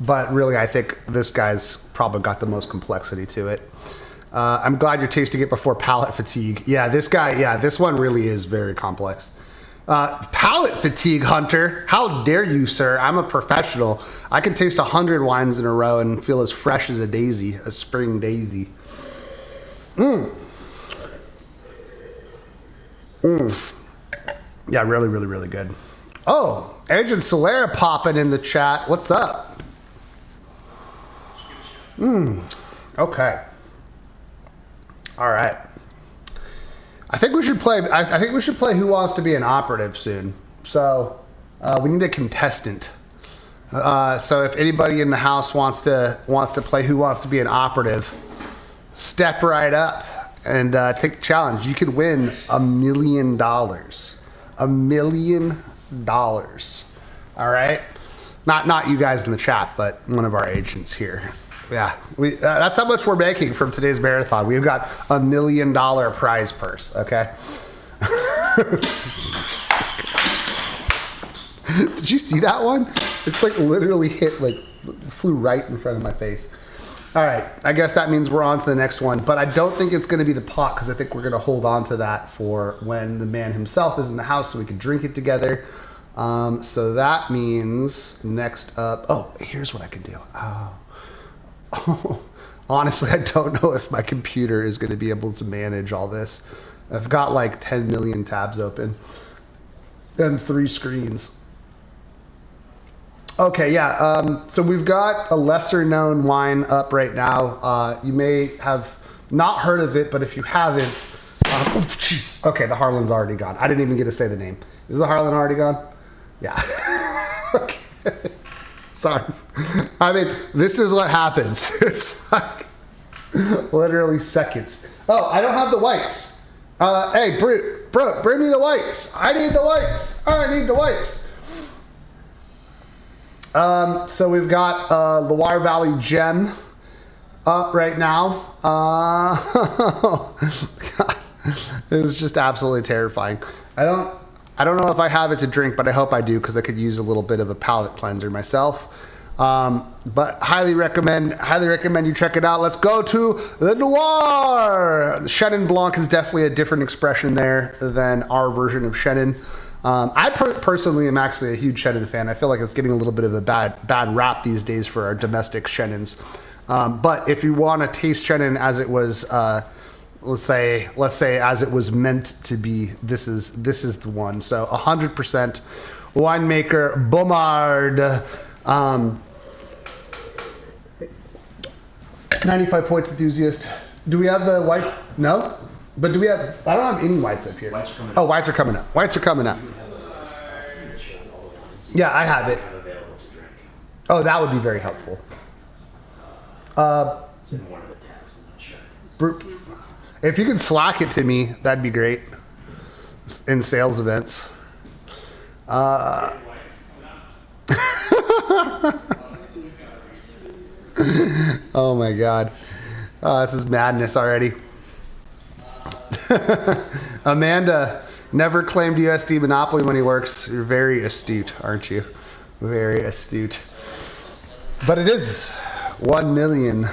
But really, I think this guy's probably got the most complexity to it. I'm glad you're tasting it before palate fatigue. Yeah, this one really is very complex. Palate fatigue, Hunter. How dare you, sir? I'm a professional. I can taste 100 wines in a row and feel as fresh as a spring daisy. Yeah, really, really, really good. Oh, Agent Solera popping in the chat. What's up? Okay. All right. I think we should play Who Wants to Be an Operative soon. So we need a contestant. So if anybody in the house wants to play Who Wants to Be an Operative, step right up and take the challenge. You could win $1 million. $1 million. All right. Not you guys in the chat, but one of our agents here. Yeah, that's how much we're making from today's marathon. We've got $1 million prize purse. Okay. Did you see that one? It's like literally flew right in front of my face. All right, I guess that means we're on to the next one, but I don't think it's going to be the pot because I think we're going to hold on to that for when the man himself is in the house so we can drink it together. So that means next up. Oh, here's what I can do. Honestly, I don't know if my computer is going to be able to manage all this. I've got like 10 million tabs open and 3 screens. Okay, yeah. So we've got a lesser known wine up right now. You may have not heard of it, but if you haven't, oh, jeez. Okay, the Harlan's already gone. I didn't even get to say the name. Is the Harlan already gone? Yeah. Okay. Sorry. I mean, this is what happens. It's like literally seconds. Oh, I don't have the whites. Hey, bro, bring me the whites. I need the whites. I need the whites. So we've got Loire Valley Gem up right now. God, it was just absolutely terrifying. I don't know if I have it to drink, but I hope I do because I could use a little bit of a palate cleanser myself. But highly recommend you check it out. Let's go to the Noir. Chenin Blanc is definitely a different expression there than our version of Chenin. I personally am actually a huge Chenin fan. I feel like it's getting a little bit of a bad rap these days for our domestic Chenins. But if you want to taste Chenin as it was, let's say as it was meant to be, this is the one. So 100% winemaker Beaumard. 95 points enthusiast. Do we have the whites? No? But do we have... I don't have any whites up here. Whites are coming up. Whites are coming up. Yeah, I have it. Oh, that would be very helpful. If you could Slack it to me, that'd be great. In sales events. Oh my God. This is madness already. Amanda, never claimed USD Monopoly when he works. You're very astute, aren't you? Very astute. But it is $1 million.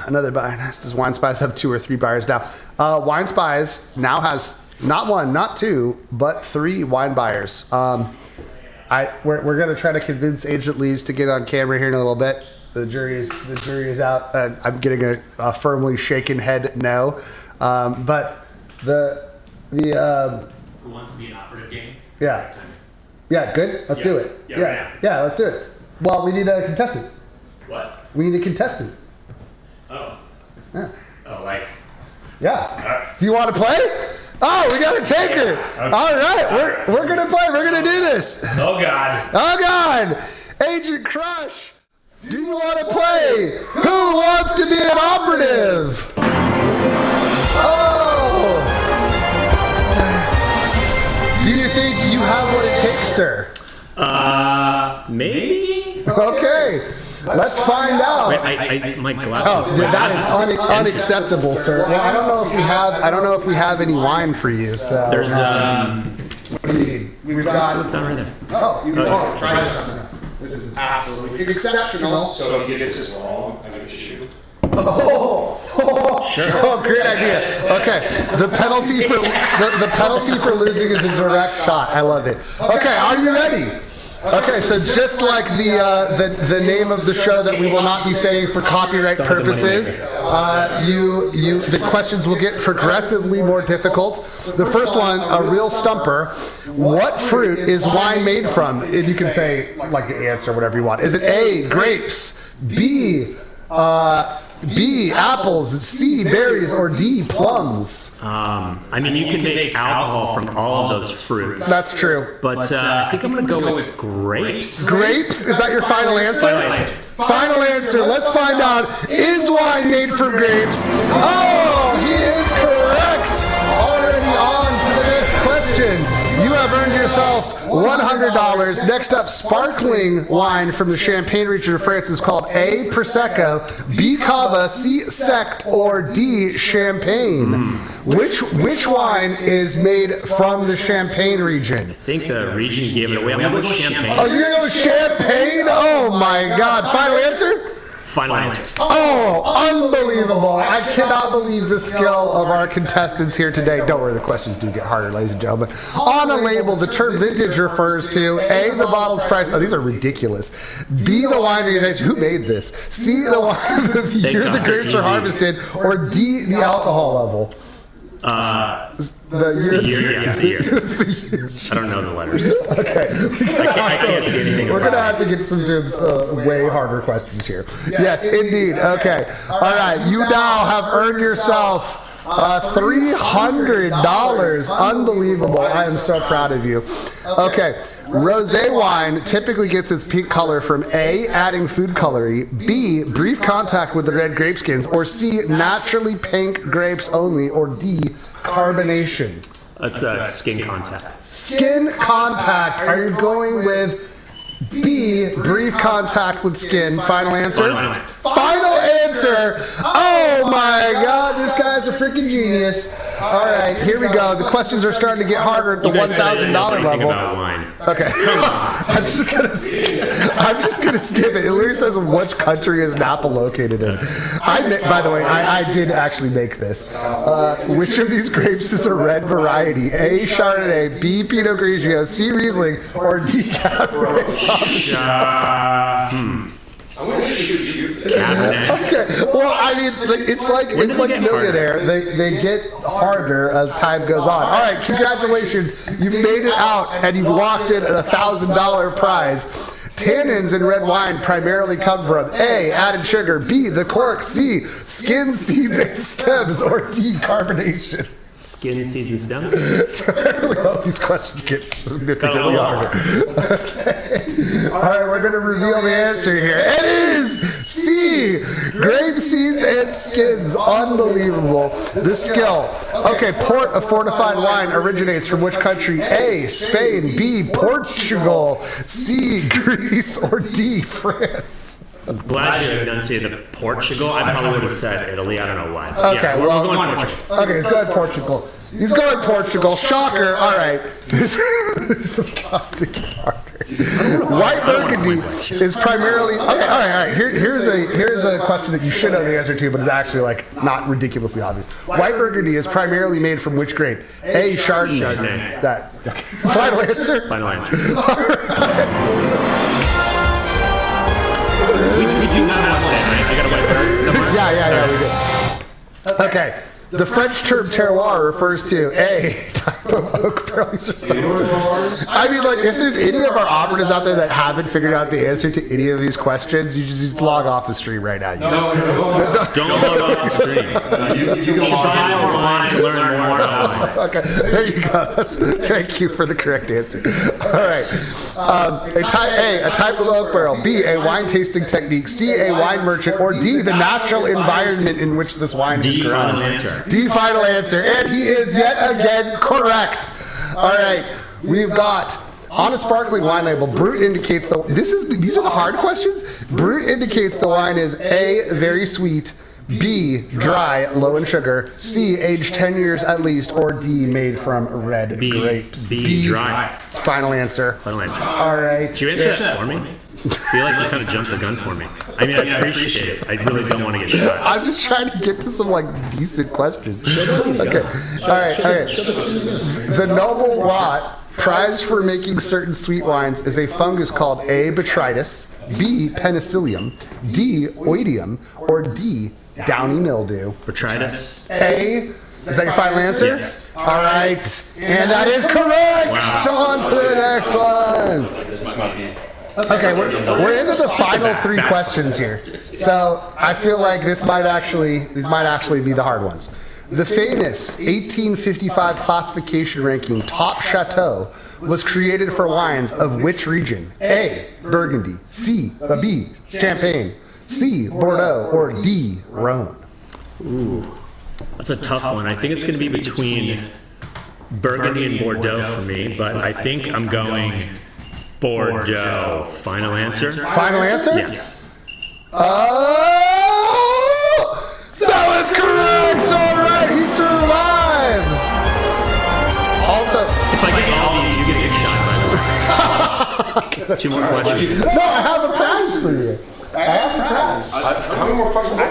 Another buyer. Does Wine Spies have 2 or 3 buyers now? Wine Spies now has not 1, not 2, but 3 wine buyers. We're going to try to convince Agent Lees to get on camera here in a little bit. The jury is out. I'm getting a firmly shaken head no. But who wants to be an operative game? Yeah. Yeah, good. Let's do it. Yeah, let's do it. Well, we need a contestant. What? We need a contestant. Oh. Yeah. Oh, like. Yeah. Right. Do you want to play? Oh, we got a taker. Okay. All right, we're gonna play. We're gonna do this. Oh God. Oh God. Agent Crush. Do you want to play? Who wants to be an operative? Oh. Do you think you have what it takes, sir? Maybe. Okay. Let's find out. Wait, my glasses. Oh, that is unacceptable, sir. Well, I don't know if we have any wine for you. So There's let's see. We've got. it's not right there. Oh, try this. This is absolutely exceptional. So if you get this wrong, I get to shoot. Sure. Oh, great idea. Okay, the penalty for losing is a direct shot. I love it. Okay, are you ready? Okay, so just like the name of the show that we will not be saying for copyright purposes, the questions will get progressively more difficult. The first one, a real stumper. What fruit is wine made from? And you can say like the answer, whatever you want. Is it A, grapes, B, apples, C, berries, or D, plums? I mean, you can make alcohol from all of those fruits. That's true. But I think I'm going to go with grapes. Grapes? Is that your final answer? Final answer. Final answer. Let's find out. Is wine made from grapes? Oh, he is correct. Already on to the next question. You have earned yourself $100. Next up, sparkling wine from the Champagne region of France is called A, Prosecco, B, Cava, C, Sec, or D, Champagne. Which wine is made from the Champagne region? I think the region gave it away. I'm going to go champagne. Oh, you're going to go Champagne? Oh my God. Final answer? Final answer. Oh, unbelievable. I cannot believe the skill of our contestants here today. Don't worry, the questions do get harder, ladies and gentlemen. On a label, the term vintage refers to A, the bottle's price. Oh, these are ridiculous. B, the winery's age. Who made this? C, the wine, the year the grapes are harvested. Or D, the alcohol level. The year. I don't know the letters. Okay. I can't see anything. We're going to have to get some way harder questions here. Yes, indeed. Okay. All right. You now have earned yourself $300. Unbelievable. I am so proud of you. Okay. Rosé wine typically gets its pink color from A, adding food coloring, B, brief contact with the red grape skins, or C, naturally pink grapes only, or D, carbonation. That's skin contact. Skin contact. Are you going with B, brief contact with skin? Final answer? Final answer. Final answer. Oh my God, this guy's a freaking genius. All right, here we go. The questions are starting to get harder at the $1,000 level. About wine. Okay. I'm just gonna skip it. It literally says which country is Napa located in. By the way, I did actually make this. Which of these grapes is a red variety? A. Chardonnay, B. Pinot Grigio, C. Riesling, or D. Cabernet Sauvignon? Okay. Well, I mean, it's like Millionaire. They get harder as time goes on. All right, congratulations. You've made it out, and you've locked in a $1,000 prize. Tannins in red wine primarily come from A, added sugar, B, the cork, C, skin, seeds, and stems, or D, carbonation. Skin, seeds, and stems? I really hope these questions get significantly harder. Okay. All right, we're going to reveal the answer here. It is C, grape seeds and skins. Unbelievable. The skill. Okay, port of fortified wine originates from which country? A, Spain, B, Portugal, C, Greece, or D, France? I'm glad you enunciated Portugal. I probably would have said Italy. I don't know why. Okay, yeah, we're going Portugal. Okay, he's going Portugal. He's going Portugal. Shocker. All right. This is about to get harder. White Burgundy is primarily okay. All right. Here's a question that you should know the answer to, but is actually like not ridiculously obvious. White Burgundy is primarily made from which grape? A. Chardonnay. That. Okay. Final answer. Final answer. All right. We do not have that, right? I got a white bird somewhere? Yeah, we do. Okay. The French term terroir refers to A, type of oak barrels or something. I mean, like, if there's any of our operatives out there that haven't figured out the answer to any of these questions, you just log off the stream right now. Don't log off the stream. You should buy more wine to learn more about wine. Okay, there you go. Thank you for the correct answer. All right. A type of oak barrel. B, a wine tasting technique. C, a wine merchant. Or D, the natural environment in which this wine is grown. Final answer. D, final answer. And he is yet again correct. All right. We've got on a sparkling wine label, Brut indicates these are the hard questions. Brut indicates the wine is A, very sweet, B, dry, low in sugar, C, aged 10 years at least, or D, made from red grapes. B, dry. Final answer. Final answer. All right. Did you answer that for me? I feel like you kind of jumped the gun for me. I mean, I appreciate it. I really don't want to get shot. I'm just trying to get to some like decent questions. Okay. All right. The noble rot prized for making certain sweet wines is a fungus called A, botrytis, B, penicillium, D, oidium, or D, downy mildew. Botrytis. A. Is that your final answer? Yes. All right. And that is correct. Wow. So on to the next one. Okay, we're into the final three questions here. So I feel like these might actually be the hard ones. The famous 1855 classification ranking Top Chateau was created for wines of which region? A, Burgundy, B, Champagne, C, Bordeaux, or D, Rhône? Ooh, that's a tough one. I think it's going to be between Burgundy and Bordeaux for me, but I think I'm going Bordeaux. Final answer? Final answer? Yes. Oh! That was correct! All right, he survives! Also, If I get all these, you get a shot, by the way. 2 more questions. no, I have a prize for you. I have a prize. How many more questions? We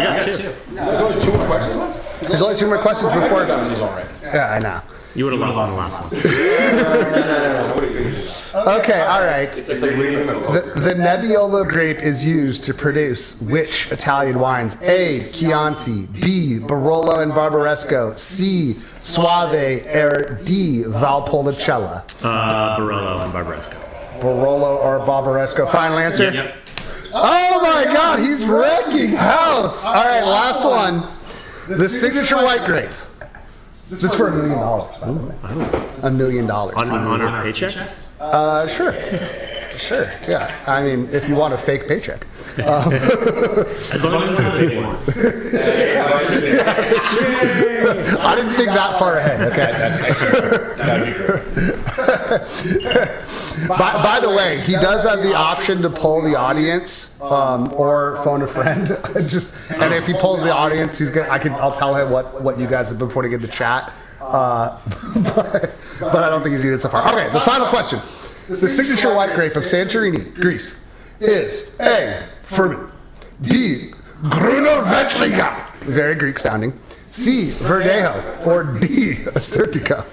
got 2. There's only 2 more questions left? There's only 2 more questions before. These already. Yeah, I know. You would have lost on the last one. No. Nobody figured it out. Okay, all right. It's like reading them. The Nebbiolo grape is used to produce which Italian wines? A, Chianti, B, Barolo and Barbaresco, C, Soave, or D, Valpolicella. Barolo and Barbaresco. Barolo or Barbaresco. Final answer? Yep. Oh my God, he's wrecking house. All right, last one. The signature white grape. This is for $1 million, by the way. $1 million. On our paychecks? Sure. sure. Yeah. I mean, if you want a fake paycheck. As long as it's the big ones. I didn't think that far ahead. Okay. That'd be great. By the way, he does have the option to poll the audience or phone a friend. And if he polls the audience, I'll tell him what you guys have been putting in the chat. But I don't think he's eaten it so far. Okay, the final question. The signature white grape of Santorini, Greece, is A. Ferment, B. Gruner Veltliner, very Greek sounding, C. Verdejo, or D. Acertico.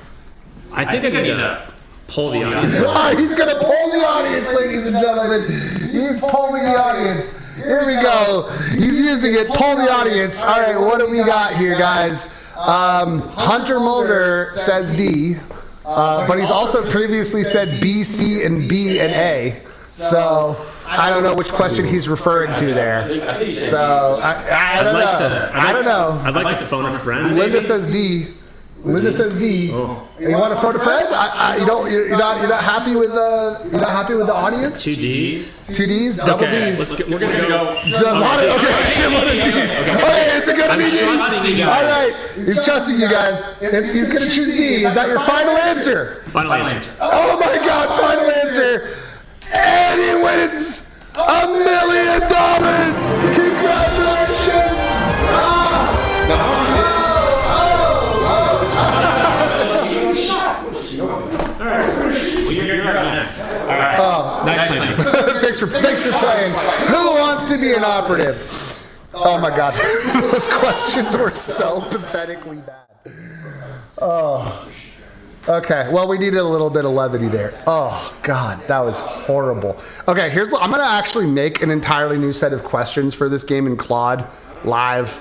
I think I need to pull the audience. He's going to poll the audience, ladies and gentlemen. He's polling the audience. Here we go. He's using it. Poll the audience. All right, what do we got here, guys? Hunter Mulder says D, but he's also previously said B, C, and B, and A. So I don't know which question he's referring to there. So I don't know. I don't know. I'd like to phone a friend. Linda says D. Linda says D. Oh. You want to phone a friend? You're not happy with the audience? 2 Ds. 2 Ds, double Okay, Ds. we're gonna go. A lot of Ds. Okay, is it gonna be D? trusting you All guys. right, he's trusting you guys. He's gonna choose D. Is that your final answer? Final answer. Oh my God! Final answer. And he wins $1 million. Congratulations! Nice playing. Thanks for playing. Who wants to be an operative? Oh my God, those questions were so pathetically bad. Oh. Okay, well, we needed a little bit of levity there. Oh God, that was horrible. Okay, I'm gonna actually make an entirely new set of questions for this game in Claude live.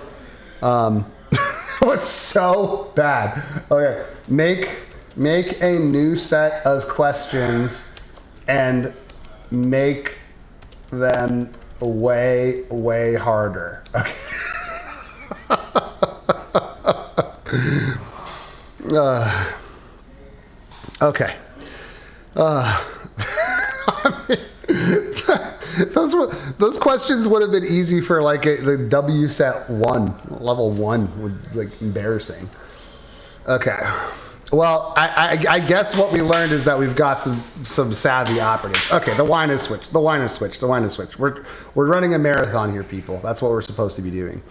It's so bad. Okay, make a new set of questions and make them way harder. Okay. Okay. Those questions would have been easy for like the WSET 1, level 1 was like embarrassing. Okay. Well, I guess what we learned is that we've got some savvy operatives. Okay, the wine is switched. We're running a marathon here, people. That's what we're supposed to be doing.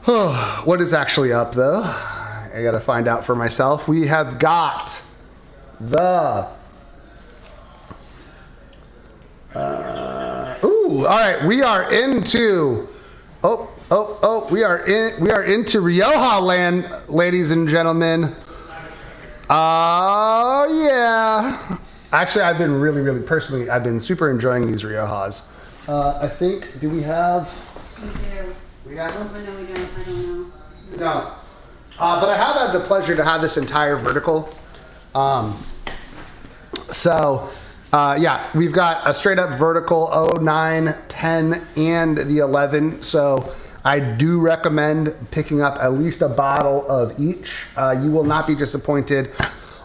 What is actually up, though? I got to find out for myself. We have got the... all right, we are into... we are into Rioja land, ladies and gentlemen. Oh, yeah. Actually, I've been personally, I've been super enjoying these Riojas. I think, do we have... We do. We have them? Oh, no, we don't. I don't know. No. But I have had the pleasure to have this entire vertical. Yeah, we've got a straight up vertical 09, 10, and the 11. So I do recommend picking up at least a bottle of each. You will not be disappointed.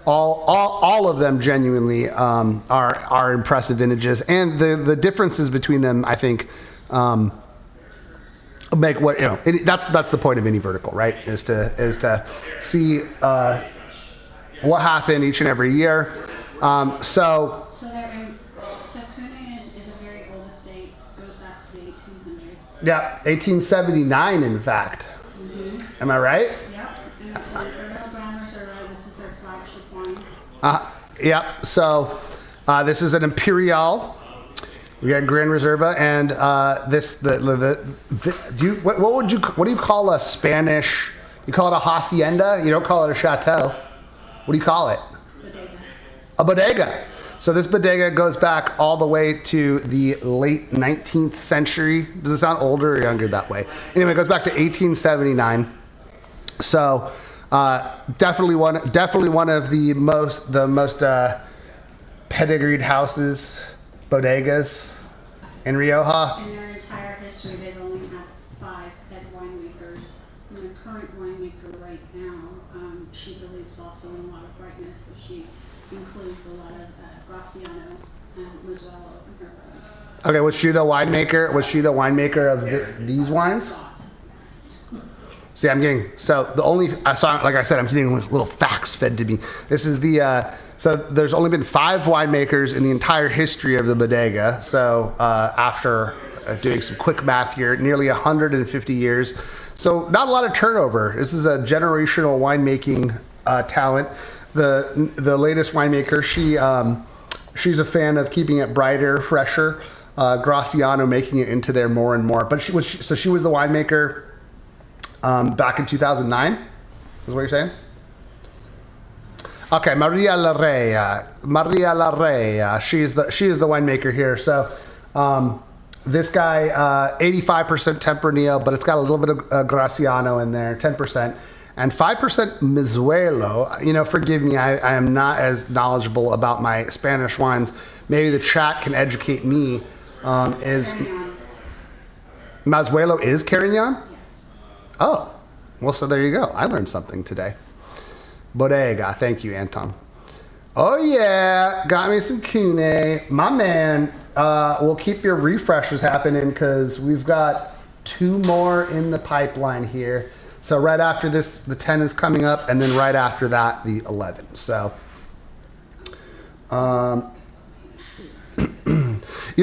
All of them genuinely are impressive vintages, and the differences between them, I think, make what that's the point of any vertical, right? Is to see what happened each and every year. So Pune is a very old estate. Goes back to the 1800s. yeah, 1879, in fact. Mm-hmm. Am I right? Yep. And it's an Imperial Brown Reserve. This is their flagship wine. Yep. So this is an Imperial. We got Grand Reserva, and what do you call a Spanish? You call it a hacienda. You don't call it a chateau. What do you call it? Bodega. A bodega. So this bodega goes back all the way to the late 19th century. Does it sound older or younger that way? Anyway, it goes back to 1879. So definitely one of the most pedigreed houses, bodegas in Rioja. In their entire history, they've only had 5 head winemakers. And the current winemaker right now, she believes also in a lot of brightness, so she includes a lot of Graciano Moselle in her brand. Okay, was she the winemaker? Was she the winemaker of these wines? See, I'm getting like I said, I'm getting little facts fed to me. This is so there's only been 5 winemakers in the entire history of the bodega. So after doing some quick math here, nearly 150 years. So not a lot of turnover. This is a generational winemaking talent. The latest winemaker, she's a fan of keeping it brighter, fresher. Graciano making it into there more and more. But she was the winemaker back in 2009. Is what you're saying? Okay, Maria Larrea. She is the winemaker here. So this guy, 85% Tempranillo, but it's got a little bit of Graciano in there, 10%. And 5% Mizuelo. Forgive me, I am not as knowledgeable about my Spanish wines. Maybe the chat can educate me. Is Mizuelo is Carignan? Yes. Oh, well, so there you go. I learned something today. Bodega. Thank you, Anton. Oh, yeah. Got me some Cune. My man, we'll keep your refreshers happening because we've got 2 more in the pipeline here. So right after this, the 10 is coming up, and then right after that, the 11. So,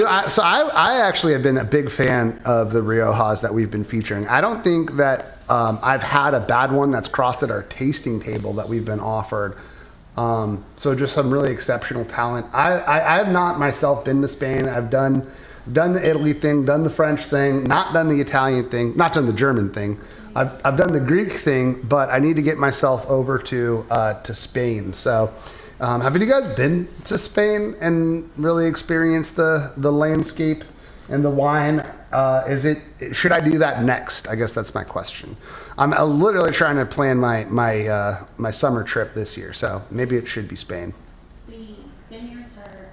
I actually have been a big fan of the Riojas that we've been featuring. I don't think that I've had a bad one that's crossed at our tasting table that we've been offered. So just some really exceptional talent. I have not myself been to Spain. I've done the Italy thing, done the French thing, not done the Italian thing, not done the German thing. I've done the Greek thing, but I need to get myself over to Spain. So. Have you guys been to Spain and really experienced the landscape and the wine? Should I do that next? I guess that's my question. I'm literally trying to plan my summer trip this year, so maybe it should be Spain. The vineyards are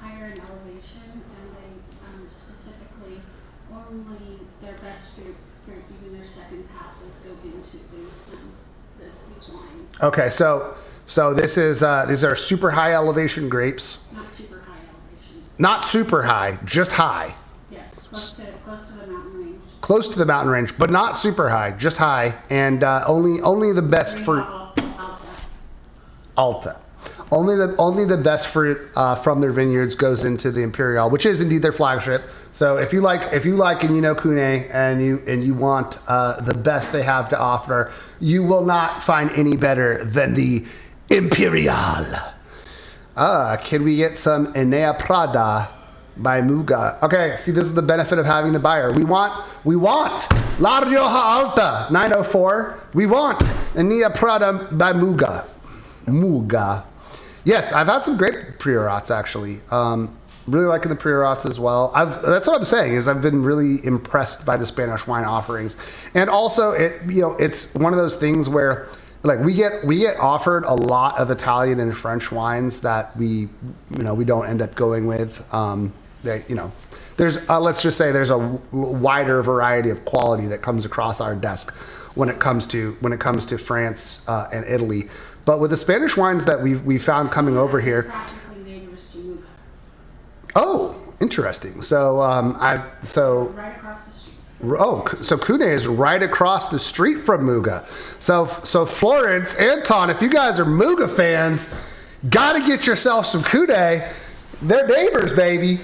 higher in elevation, and they specifically only their best fruit, even their second passes, go into these wines. Okay, so this is these are super high elevation grapes. Not super high elevation. Not super high, just high. Yes, close to the mountain range. Close to the mountain range, but not super high, just high, and only the best fruit. Alta. Only the best fruit from their vineyards goes into the Imperial, which is indeed their flagship. So if you like and Cune and you want the best they have to offer, you will not find any better than the Imperial. Can we get some Enea Prada by Muga? Okay, see, this is the benefit of having the buyer. We want La Rioja Alta 904. We want Enea Prada by Muga. Yes, I've had some great Priorats actually. Really liking the Priorats as well. That's what I'm saying is I've been really impressed by the Spanish wine offerings, and also it's one of those things where like we get offered a lot of Italian and French wines that we don't end up going with. There's let's just say there's a wider variety of quality that comes across our desk when it comes to France and Italy. But with the Spanish wines that we found coming over here, oh, interesting. So right across the street. Oh, so Cune is right across the street from Muga. So Florence, Anton, if you guys are Muga fans, gotta get yourself some Cune. They're neighbors, baby.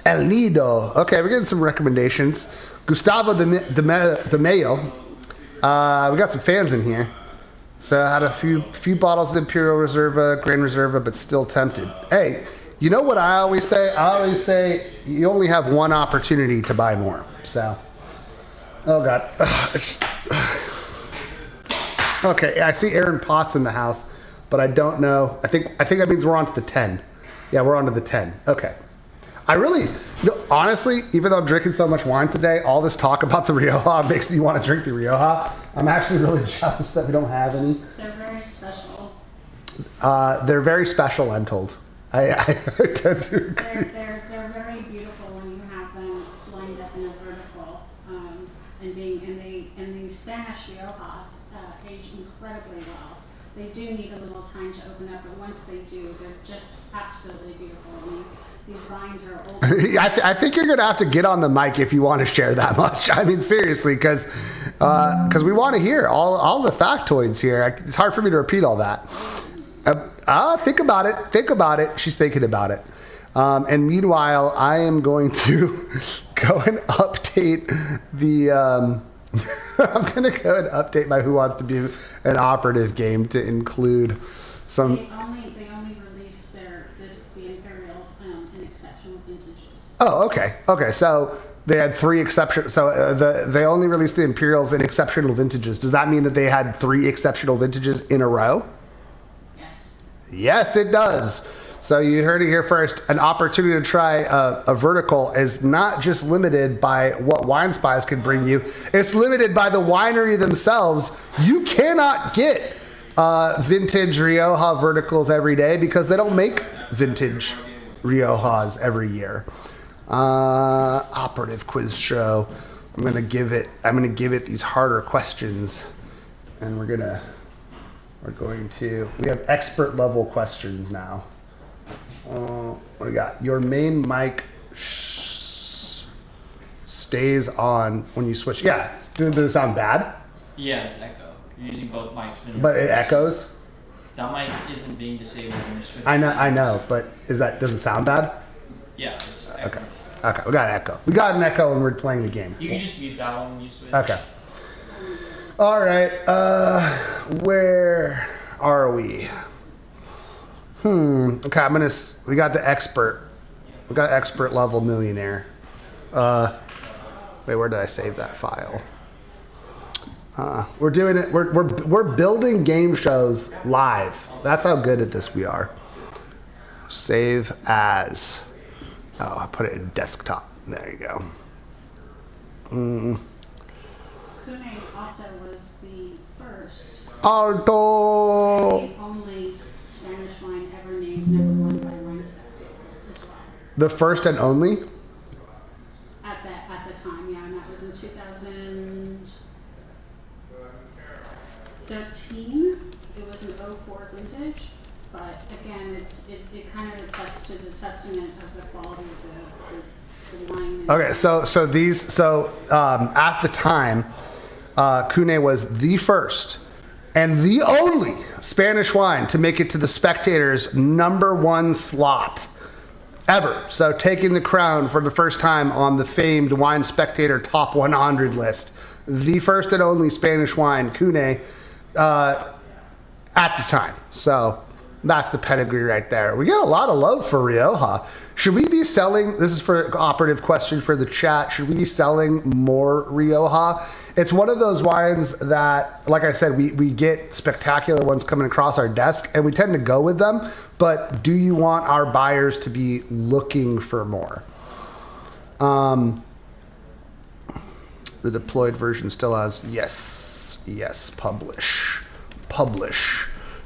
El Nido. Okay, we're getting some recommendations. Gustavo de Mayo. We got some fans in here. So I had a few bottles of the Imperial Reserva, Grand Reserva, but still tempted. Hey, you know what I always say? I always say you only have one opportunity to buy more. So, oh God. Okay, I see Aaron Potts in the house, but I don't know. I think that means we're on to the 10. Yeah, we're on to the 10. Okay. I really, honestly, even though I'm drinking so much wine today, all this talk about the Rioja makes me want to drink the Rioja. I'm actually really jealous that we don't have any. They're very special. They're very special, I'm told. I tend to agree. They're very beautiful when you have them lined up in a vertical, and the Spanish Riojas age incredibly well. they do need a little time to open up, but once they do, they're just absolutely beautiful. I mean, these vines are old. I think you're going to have to get on the mic if you want to share that much. I mean, seriously, because we want to hear all the factoids here. It's hard for me to repeat all that. Think about it. Think about it. She's thinking about it. And meanwhile, I am going to go and update the... I'm going to go and update my Who Wants to Be an Operative game to include some... They only release the Imperials in exceptional vintages. Oh, okay. Okay, so they had 3 exception. So they only released the Imperials in exceptional vintages. Does that mean that they had 3 exceptional vintages in a row? Yes. Yes, it does. So you heard it here first. An opportunity to try a vertical is not just limited by what Wine Spies can bring you. It's limited by the winery themselves. You cannot get vintage Rioja verticals every day because they don't make vintage Riojas every year. Operative quiz show. I'm gonna give it these harder questions, and we have expert level questions now. What do we got? Your main mic stays on when you switch. Yeah. Does it sound bad? Yeah, it's echo. You're using both mics. But it echoes? That mic isn't being disabled when you switch. I know, but does it sound bad? Yeah, it's echo. Okay, we got an echo. We got an echo when we're playing the game. You can just mute that one when you switch. Okay. All right. Where are we? Okay, we got the expert. We got expert level millionaire. Wait, where did I save that file? We're doing it. We're building game shows live. That's how good at this we are. Save as. Oh, I put it in desktop. There you go. Kune also was the first. Alto. The only Spanish wine ever named #1 by Wine Spectator as well. The first and only. At the time, yeah, and that was in 2013. It was an 04 vintage, but again, it kind of attests to the testament of the quality of the wine. Okay, so at the time, Kune was the first and the only Spanish wine to make it to the Spectator's #1 slot ever. So taking the crown for the first time on the famed Wine Spectator Top 100 list. The first and only Spanish wine, Kune, at the time. So that's the pedigree right there. We get a lot of love for Rioja. Should we be selling, this is for operative question for the chat, should we be selling more Rioja? It's one of those wines that, like I said, we get spectacular ones coming across our desk and we tend to go with them, but do you want our buyers to be looking for more? The deployed version still has yes, publish.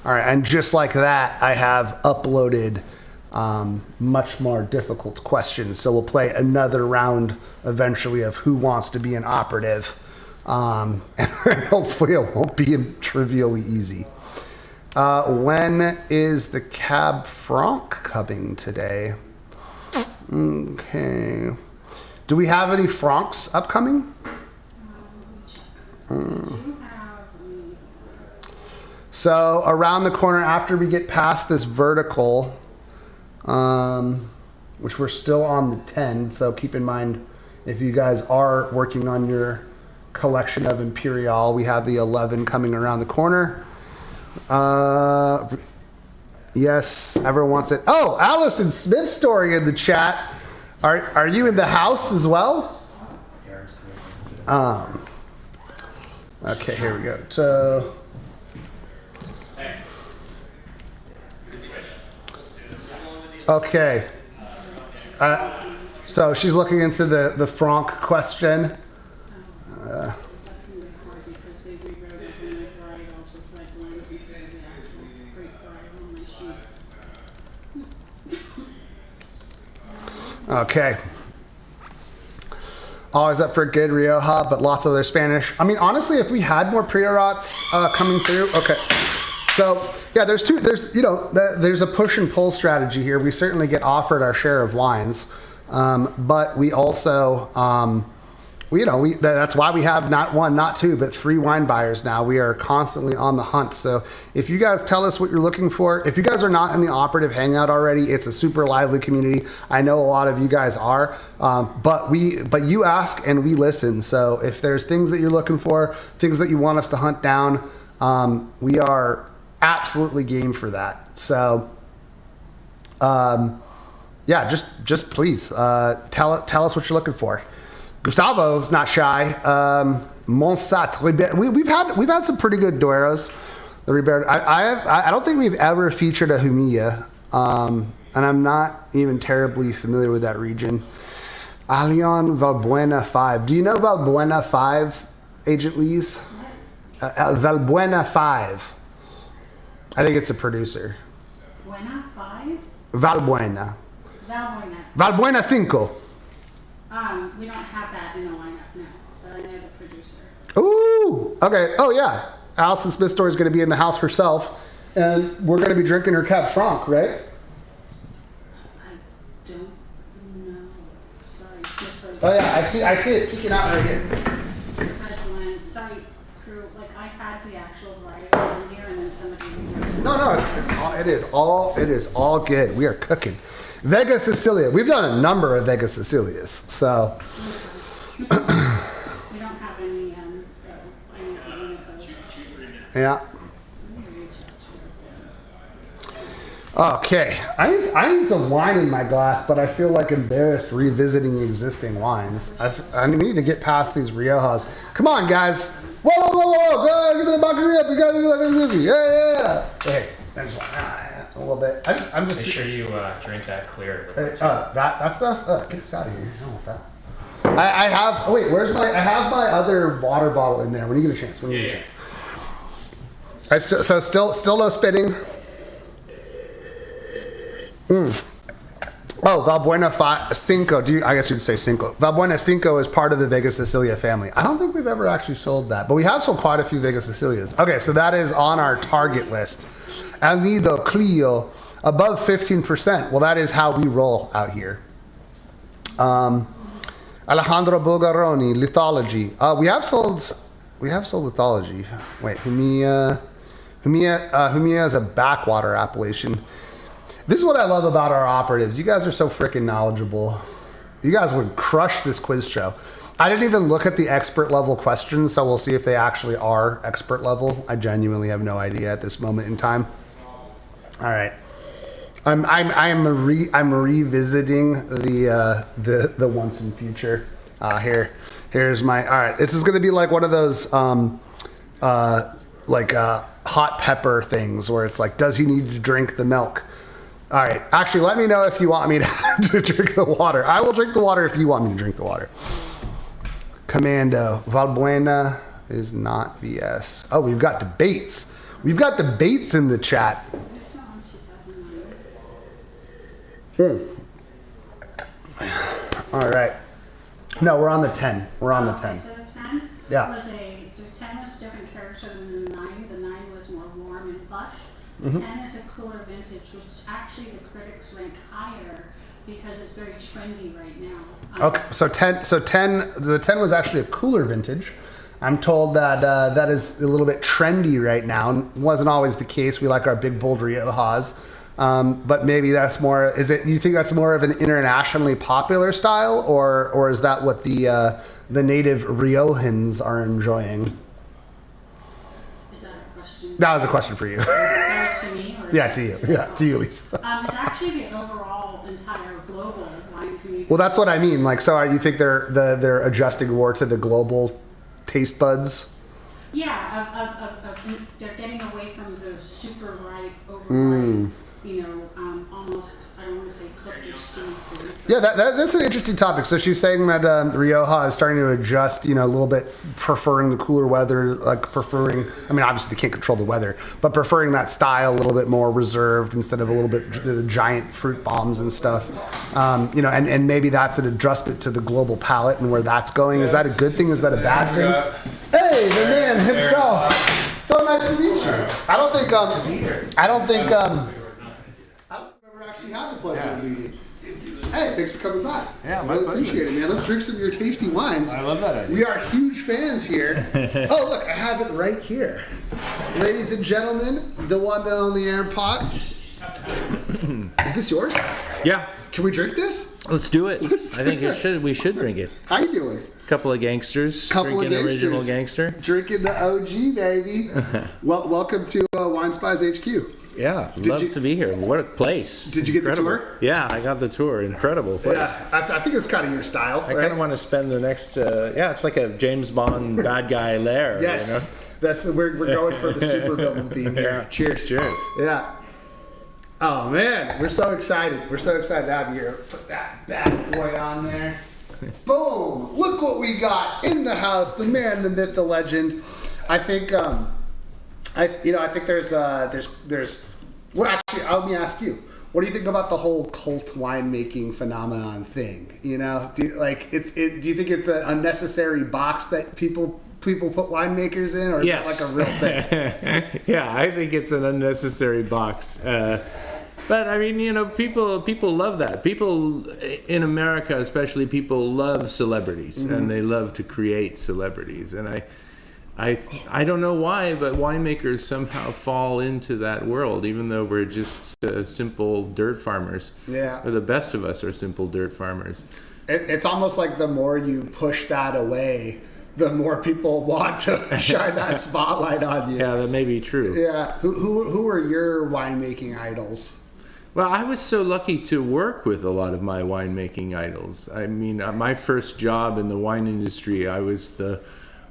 All right, and just like that, I have uploaded much more difficult questions. So we'll play another round eventually of Who Wants to Be an Operative. And hopefully it won't be trivially easy. When is the Cab Franc coming today? Okay. Do we have any Francs upcoming? So around the corner after we get past this vertical, which we're still on the 10, so keep in mind if you guys are working on your collection of Imperial, we have the 11 coming around the corner. Yes, everyone wants it. Oh, Allison Smith story in the chat. Are you in the house as well? Okay, here we go. So. Okay. So she's looking into the Franc question. Okay. Always up for a good Rioja, but lots of other Spanish. I mean, honestly, if we had more Priorates coming through, okay. So yeah, there's there's a push and pull strategy here. We certainly get offered our share of wines, but we also that's why we have not one, not two, but 3 wine buyers now. We are constantly on the hunt. So if you guys tell us what you're looking for, if you guys are not in the Operative Hangout already, it's a super lively community. I know a lot of you guys are, but you ask and we listen. So if there's things that you're looking for, things that you want us to hunt down, we are absolutely game for that. So yeah, just please tell us what you're looking for. Gustavo's not shy. Monsat, we've had some pretty good Dueros. The Ribeiro. I don't think we've ever featured a Humilla, and I'm not even terribly familiar with that region. Alion Valbuena 5. Do you know Valbuena 5, Agent Lees? Valbuena 5. I think it's a producer. Buena 5? Valbuena. Valbuena. Valbuena 5. We don't have that in the lineup now, but I know the producer. Ooh, okay. Oh yeah, Alison Smith Story is going to be in the house herself, and we're going to be drinking her Cab Franc, right? I don't know. Sorry, Smith Story. Oh yeah, I see it peeking out right here. Sorry, crew. Like I had the actual variety in here, and then somebody. No, it is all good. We are cooking. Vega Sicilia. We've done a number of Vega Sicilias, so. We don't have any. Yeah. Okay, I need some wine in my glass, but I feel like embarrassed revisiting existing wines. I need to get past these Riojas. Come on, guys. Whoa, go get the balcony up. You gotta do like a movie. Yeah. Hey, there's one. A little bit. I'm just. Make sure you drink that clear. That stuff. Get this out of here. I don't want that. I have. Oh wait, where's my? I have my other water bottle in there. When you get a chance. When you get a chance. So still no spitting. Oh, Valbuena 5. I guess you'd say Cinco. Valbuena 5 is part of the Vega Sicilia family. I don't think we've ever actually sold that, but we have sold quite a few Vega Sicilias. Okay, so that is on our target list. El Nido Clio, above 15%. Well, that is how we roll out here. Alejandro Bulgaroni, Lithology. We have sold Lithology. Wait, Humilla is a backwater appellation. This is what I love about our operatives. You guys are so freaking knowledgeable. You guys would crush this quiz show. I didn't even look at the expert level questions, so we'll see if they actually are expert level. I genuinely have no idea at this moment in time. All right, I'm revisiting the once in future. Here's my. All right, this is gonna be like one of those hot pepper things where it's like, does he need to drink the milk? All right, actually, let me know if you want me to drink the water. I will drink the water if you want me to drink the water. Commando, Valbuena is not VS. Oh, we've got debates. We've got debates in the chat. All right. No, we're on the 10. We're on the 10. So the 10 Yeah. was the 10 was a different character than the 9. The 9 was more warm and plush. The 10 is a cooler vintage, which actually the critics rank higher because it's very trendy right now. Okay, so 10. The 10 was actually a cooler vintage. I'm told that that is a little bit trendy right now. Wasn't always the case. We like our big bold Riojas, but maybe that's more. Is it? You think that's more of an internationally popular style, or is that what the native Riojans are enjoying? Is that a question? That was a question for you. That was to me? Or Yeah, to you. Yeah, to you, Lisa. It's actually the overall entire global wine community. Well, that's what I mean. Like, so you think they're adjusting more to the global taste buds? Yeah, they're getting away from those super ripe, overripe, almost, I don't want to say cooked or stewed food. Yeah, that's an interesting topic. So she's saying that Rioja is starting to adjust, a little bit, preferring the cooler weather, obviously they can't control the weather, but preferring that style a little bit more reserved instead of a little bit the giant fruit bombs and stuff. And maybe that's an adjustment to the global palate and where that's going. Is that a good thing? Is that a bad thing? Hey, the man himself. So nice to meet you. I don't think I've ever actually had the pleasure of meeting you. Hey, thanks for coming by. Yeah, my really pleasure. Appreciate it, man. Let's drink some of your tasty wines. I love that idea. We are huge fans here. Oh, look, I have it right here. Ladies and gentlemen, the one, the only Aaron Pot. Is this yours? Yeah, Can we drink this? let's do it. Let's do I think it. we should drink it. How you doing? Couple of gangsters. Couple of drinking original gangsters. gangster. Drinking the OG, baby. Well, welcome to Wine Spies HQ. Yeah, Did love you- to be here. What a place. Did you get the Incredible. tour? Yeah, I got the tour. Incredible place. Yeah, I think it's kind of your style, I right? kind of want to spend the next, it's like a James Bond bad guy lair. Yes, we're going for the super villain theme here. Yeah. Cheers. Cheers. Yeah. Oh man, we're so excited. We're so excited to have you here. Put that bad boy on there. Boom! Look what we got in the house. The man, the myth, the legend. I think, I think there's. Well, actually, let me ask you. What do you think about the whole cult winemaking phenomenon thing? You know, do you think it's an unnecessary box that people put winemakers in, or is it like a real thing? Yeah, I think it's an unnecessary box. But I mean, people love that. People in America, especially, people love celebrities, and they love to create celebrities. And I don't know why, but winemakers somehow fall into that world, even though we're just simple dirt farmers. Yeah. Or the best of us are simple dirt farmers. It's almost like the more you push that away, the more people want to shine that spotlight on you. Yeah, that may be true. Yeah. Who are your winemaking idols? Well, I was so lucky to work with a lot of my winemaking idols. I mean, my first job in the wine industry, I was the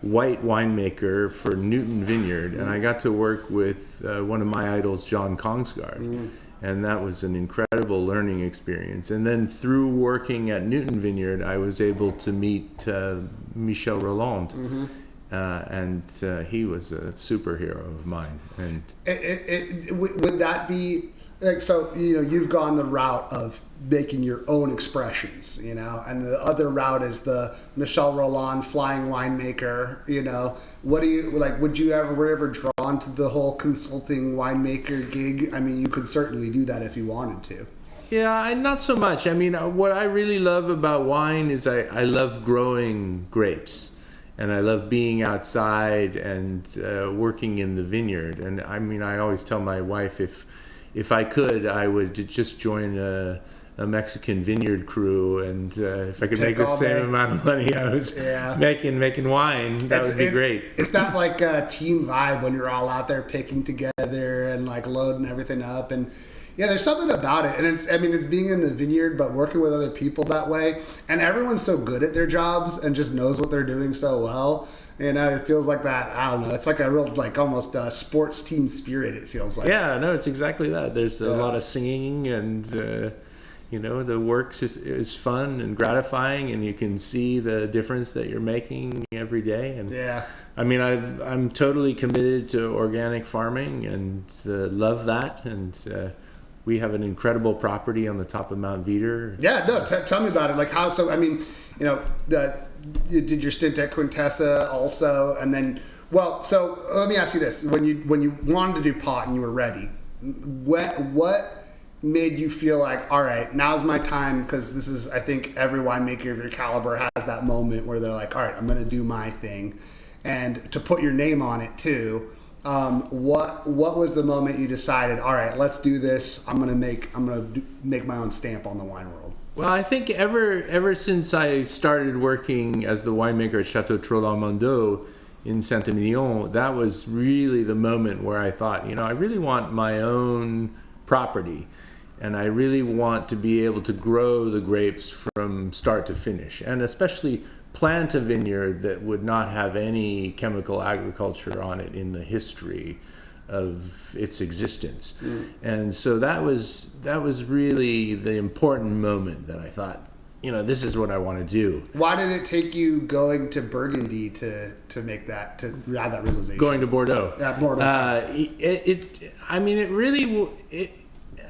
white winemaker for Newton Vineyard, and I got to work with one of my idols, John Kongsgaard. And that was an incredible learning experience. And then through working at Newton Vineyard, I was able to meet Michel Rolland. And he was a superhero of mine. And Would that be like, so, you've gone the route of making your own expressions, and the other route is the Michel Rolland flying winemaker, what do you, like, were you ever drawn to the whole consulting winemaker gig? I mean, you could certainly do that if you wanted to. yeah, not so much. I mean, what I really love about wine is I love growing grapes. And I love being outside and working in the vineyard. And I mean, I always tell my wife, if I could, I would just join a Mexican vineyard crew, and if I could make the same amount of money I was making wine, that would be great. It's not like a team vibe when you're all out there picking together and like loading everything up, and yeah, there's something about it, and it's being in the vineyard but working with other people that way, and everyone's so good at their jobs and just knows what they're doing so well. It feels like that. I don't know. It's like a real, like, almost sports team spirit. It feels like. Yeah, no, it's exactly that. There's a lot of singing, and the work is fun and gratifying, and you can see the difference that you're making every day. And yeah, I mean, I'm totally committed to organic farming and love that. And we have an incredible property on the top of Mount Veeder. Yeah, no. Tell me about it. Like how? So I mean, you did your stint at Quintessa also, and then so let me ask you this: when you wanted to do pot and you were ready, what made you feel like, all right, now's my time? Because this is, I think, every winemaker of your caliber has that moment where they're like, all right, I'm going to do my thing, and to put your name on it too. What was the moment you decided, all right, let's do this? I'm gonna make my own stamp on the wine world. Well, I think ever since I started working as the winemaker at Chateau Trollard-Mondeau in Saint-Emilion, that was really the moment where I thought, I really want my own property, and I really want to be able to grow the grapes from start to finish, and especially plant a vineyard that would not have any chemical agriculture on it in the history of its existence. And so that was really the important moment that I thought, this is what I want to do. Why did it take you going to Burgundy to make that, to have that realization? Going to Bordeaux. Yeah, Bordeaux.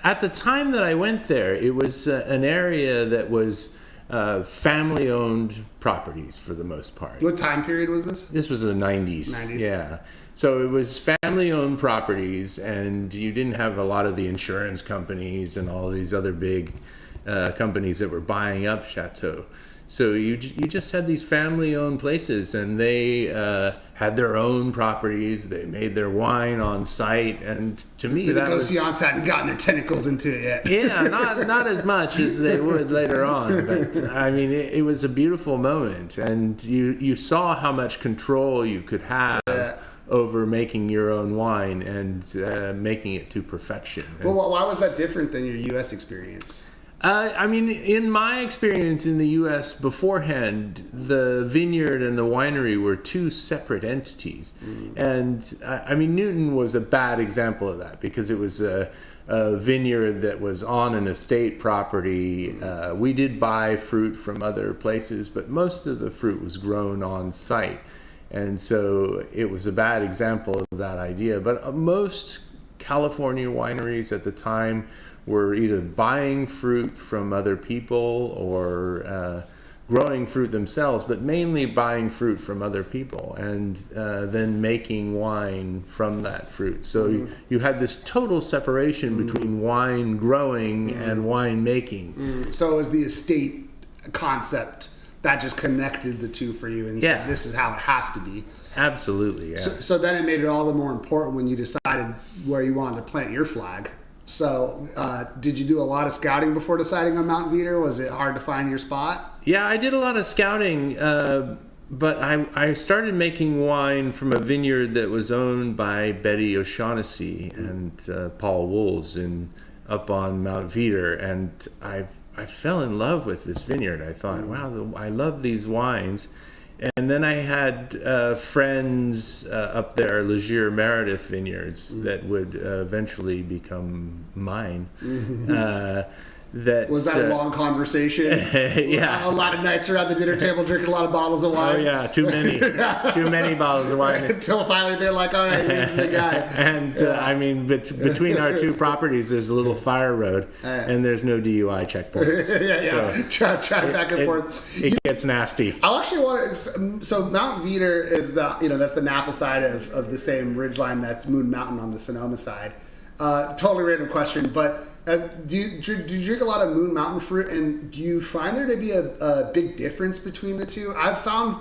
At the time that I went there, it was an area that was family owned properties for the most part. What time period was this? This was the 90s. 90s. Yeah. So it was family-owned properties, and you didn't have a lot of the insurance companies and all these other big companies that were buying up chateaux. So you just had these family-owned places, and they had their own properties. They made their wine on site, and to me The that was negociants hadn't gotten their tentacles into it yet. yeah, not as much as they would later on, but I mean it was a beautiful moment, and you saw how much control you could have over making your own wine and making it to perfection. Well, why was that different than your U.S. experience? I mean, in my experience in the U.S. beforehand, the vineyard and the winery were two separate entities. And I mean, Newton was a bad example of that because it was a vineyard that was on an estate property. We did buy fruit from other places, but most of the fruit was grown on site. And so it was a bad example of that idea. But most California wineries at the time were either buying fruit from other people or growing fruit themselves, but mainly buying fruit from other people and then making wine from that fruit. So you had this total separation between wine growing and wine making. So it was the estate concept that just connected the two for you and said, this is how it has to be. Absolutely, yeah. So then it made it all the more important when you decided where you wanted to plant your flag. So did you do a lot of scouting before deciding on Mount Veeder? Was it hard to find your spot? Yeah, I did a lot of scouting, but I started making wine from a vineyard that was owned by Betty O'Shaughnessy and Paul Wools up on Mount Veeder, and I fell in love with this vineyard. I thought, wow, I love these wines. And then I had friends up there, Legere Meredith vineyards, that would eventually become mine. Was that a long conversation? Yeah. A lot of nights around the dinner table drinking a lot of bottles of wine. Oh yeah, too many bottles of wine. Until finally they're like, all right, here's the guy. And I mean, between our two properties, there's a little fire road, and there's no DUI checkpoints. So try back and forth. It gets nasty. I actually want to. So Mount Veeder is that's the Napa side of the same ridgeline that's Moon Mountain on the Sonoma side. Totally random question, but do you drink a lot of Moon Mountain fruit, and do you find there to be a big difference between the two? I found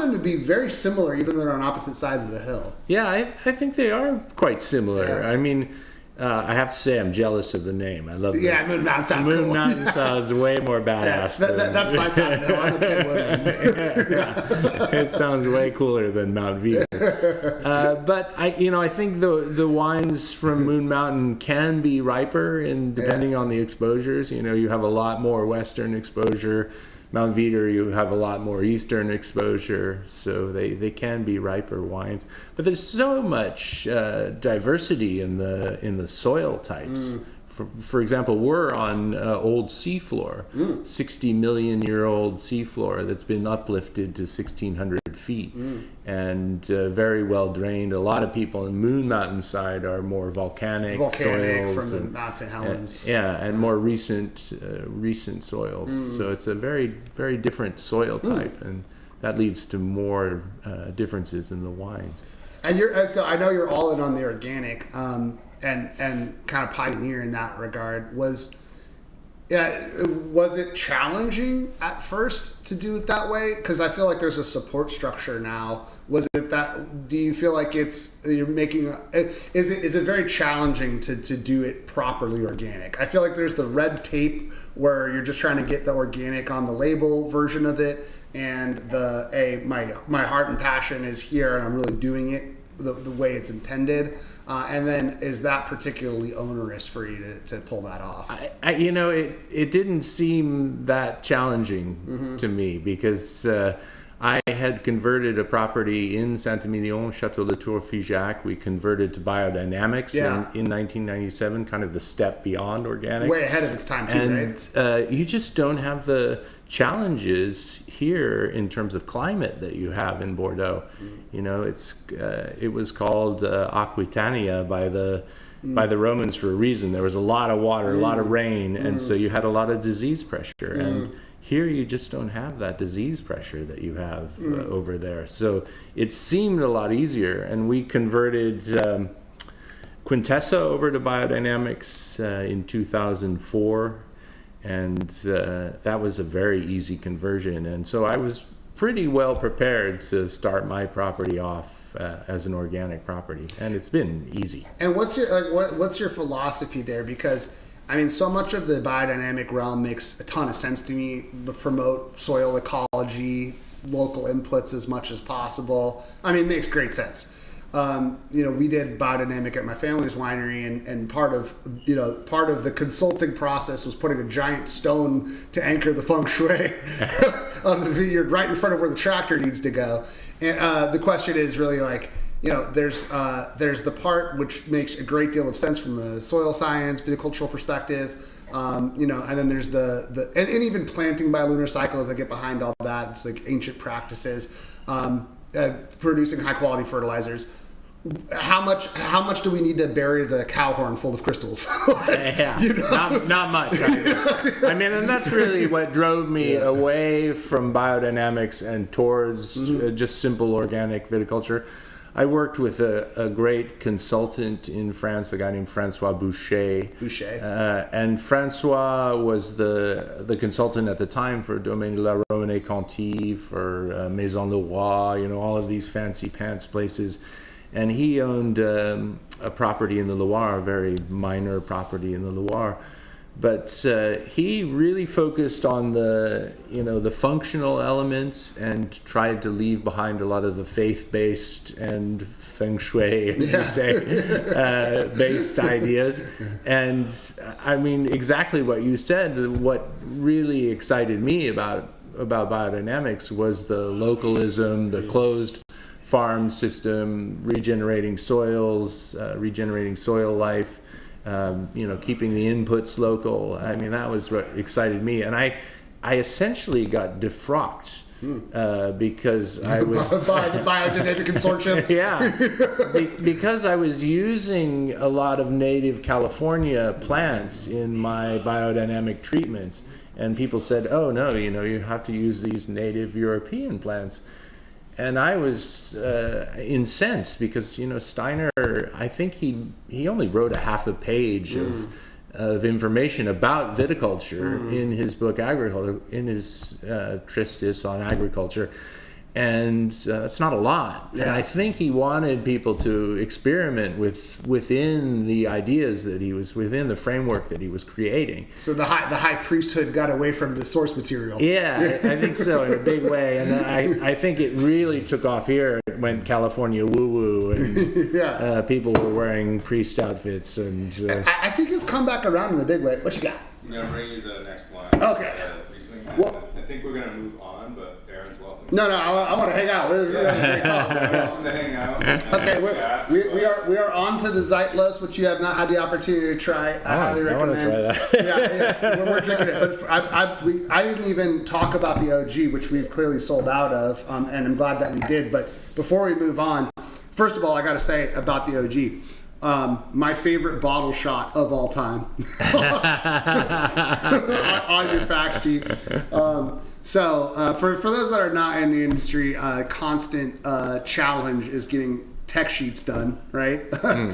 them to be very similar, even though they're on opposite sides of the hill. Yeah, I think they are quite similar. Yeah. I mean, I have to say I'm jealous of the name. I love it. Yeah, Moon Mountain sounds cool. Moon Mountain sounds way more badass. That's my side, though. I'm a Kenwood. It sounds way cooler than Mount Veeder. But I think the wines from Moon Mountain can be riper, depending on the exposures. You have a lot more western exposure. Mount Veeder, you have a lot more eastern exposure, so they can be riper wines. But there's so much diversity in the soil types. For example, we're on old seafloor, 60 million year old seafloor that's been uplifted to 1,600 feet and very well drained. A lot of people in Moon Mountain side are more volcanic soils from the Mount St. Helens. And more recent soils. So it's a very, very different soil type, and that leads to more differenes in the wines. And so I know you're all in on the organic. And kind of pioneer in that regard. Was it challenging at first to do it that way? Because I feel like there's a support structure now. Was it that? Do you feel like is it very challenging to do it properly organic? I feel like there's the red tape where you're just trying to get the organic on the label version of it, and my heart and passion is here, and I'm really doing it the way it's intended. And then is that particularly onerous for you to pull that off? It didn't seem that challenging to me because I had converted a property in Saint-Emilion, Château Latour Figeac. We converted to biodynamics in 1997, kind of the step beyond organics. Way ahead of its time, too, right? You just don't have the challenges here in terms of climate that you have in Bordeaux. It was called Aquitania by the Romans for a reason. There was a lot of water, a lot of rain, and so you had a lot of disease pressure. And Here you just don't have that disease pressure that you have over there. So it seemed a lot easier, and we converted Quintessa over to biodynamics in 2004, and that was a very easy conversion. And so I was pretty well prepared to start my property off as an organic property, and it's been easy. And what's your philosophy there? Because I mean, so much of the biodynamic realm makes a ton of sense to me. To promote soil ecology, local inputs as much as possible. I mean, it makes great sense. We did biodynamic at my family's winery, and part of the consulting process was putting a giant stone to anchor the feng shui of the vineyard right in front of where the tractor needs to go. And the question is really like, there's the part which makes a great deal of sense from a soil science, viticultural perspective, and then there's the and even planting by lunar cycles. I get behind all that. It's like ancient practices, producing high quality fertilizers. How much do we need to bury the cow horn full of crystals? Not much. I mean, and that's really what drove me away from biodynamics and towards just simple organic viticulture. I worked with a great consultant in France, a guy named Francois Boucher. And Francois was the consultant at the time for Domaine de la Romanée-Conti, for Maison Le Roi, all of these fancy pants places. And he owned a property in the Loire, a very minor property in the Loire. But he really focused on the functional elements and tried to leave behind a lot of the faith-based and feng shui, as you say, based ideas. And I mean, exactly what you said. What really excited me about biodynamics was the localism, the closed farm system, regenerating soils, regenerating soil life. Keeping the inputs local. I mean, that was what excited me, and I essentially got defrocked because I was by the biodynamic consortium. Because I was using a lot of native California plants in my biodynamic treatments, and people said, "Oh no, you have to use these native European plants." And I was incensed because, Steiner, I think he only wrote a half a page of information about viticulture in his book Agriculture, in his treatise on agriculture. And that's not a lot. Yeah. And I think he wanted people to experiment within the ideas that he was, within the framework that he was creating. So the high priesthood got away from the source material. Yeah, I think so, in a big way. And I think it really took off here. It went California woo-woo, and people were wearing priest outfits. And I think it's come back around in a big way. What you got? I'm going to bring you the next line. Okay. Well, I think we're going to move on, but Aaron's welcome. No, I want to hang out. We're welcome to hang out. Okay, we are on to the Zeitlos, which you have not had the opportunity to try. I highly recommend. I want to try that. We're drinking it, but I didn't even talk about the OG, which we've clearly sold out of, and I'm glad that we did. But before we move on, first of all, I got to say about the OG. My favorite bottle shot of all time on your fact sheet. So for those that are not in the industry, constant challenge is getting tech sheets done, right?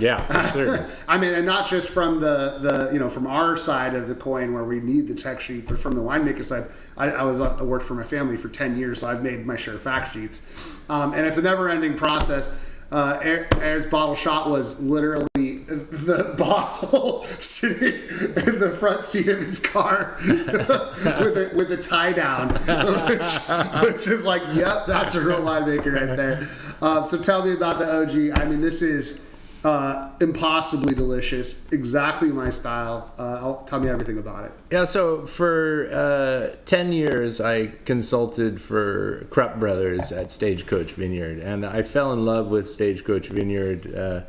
Yeah, for sure. I mean, and not just from the from our side of the coin where we need the tech sheet, but from the winemaker side. I worked for my family for 10 years, so I've made my share of fact sheets, and it's a never-ending process. Aaron's bottle shot was literally the bottle sitting in the front seat of his car with a tie down, which is like, yep, that's a real winemaker right there. So tell me about the OG. I mean, this is impossibly delicious, exactly my style. Tell me everything about it. Yeah, so for 10 years I consulted for Krupp Brothers at Stagecoach Vineyard, and I fell in love with Stagecoach Vineyard.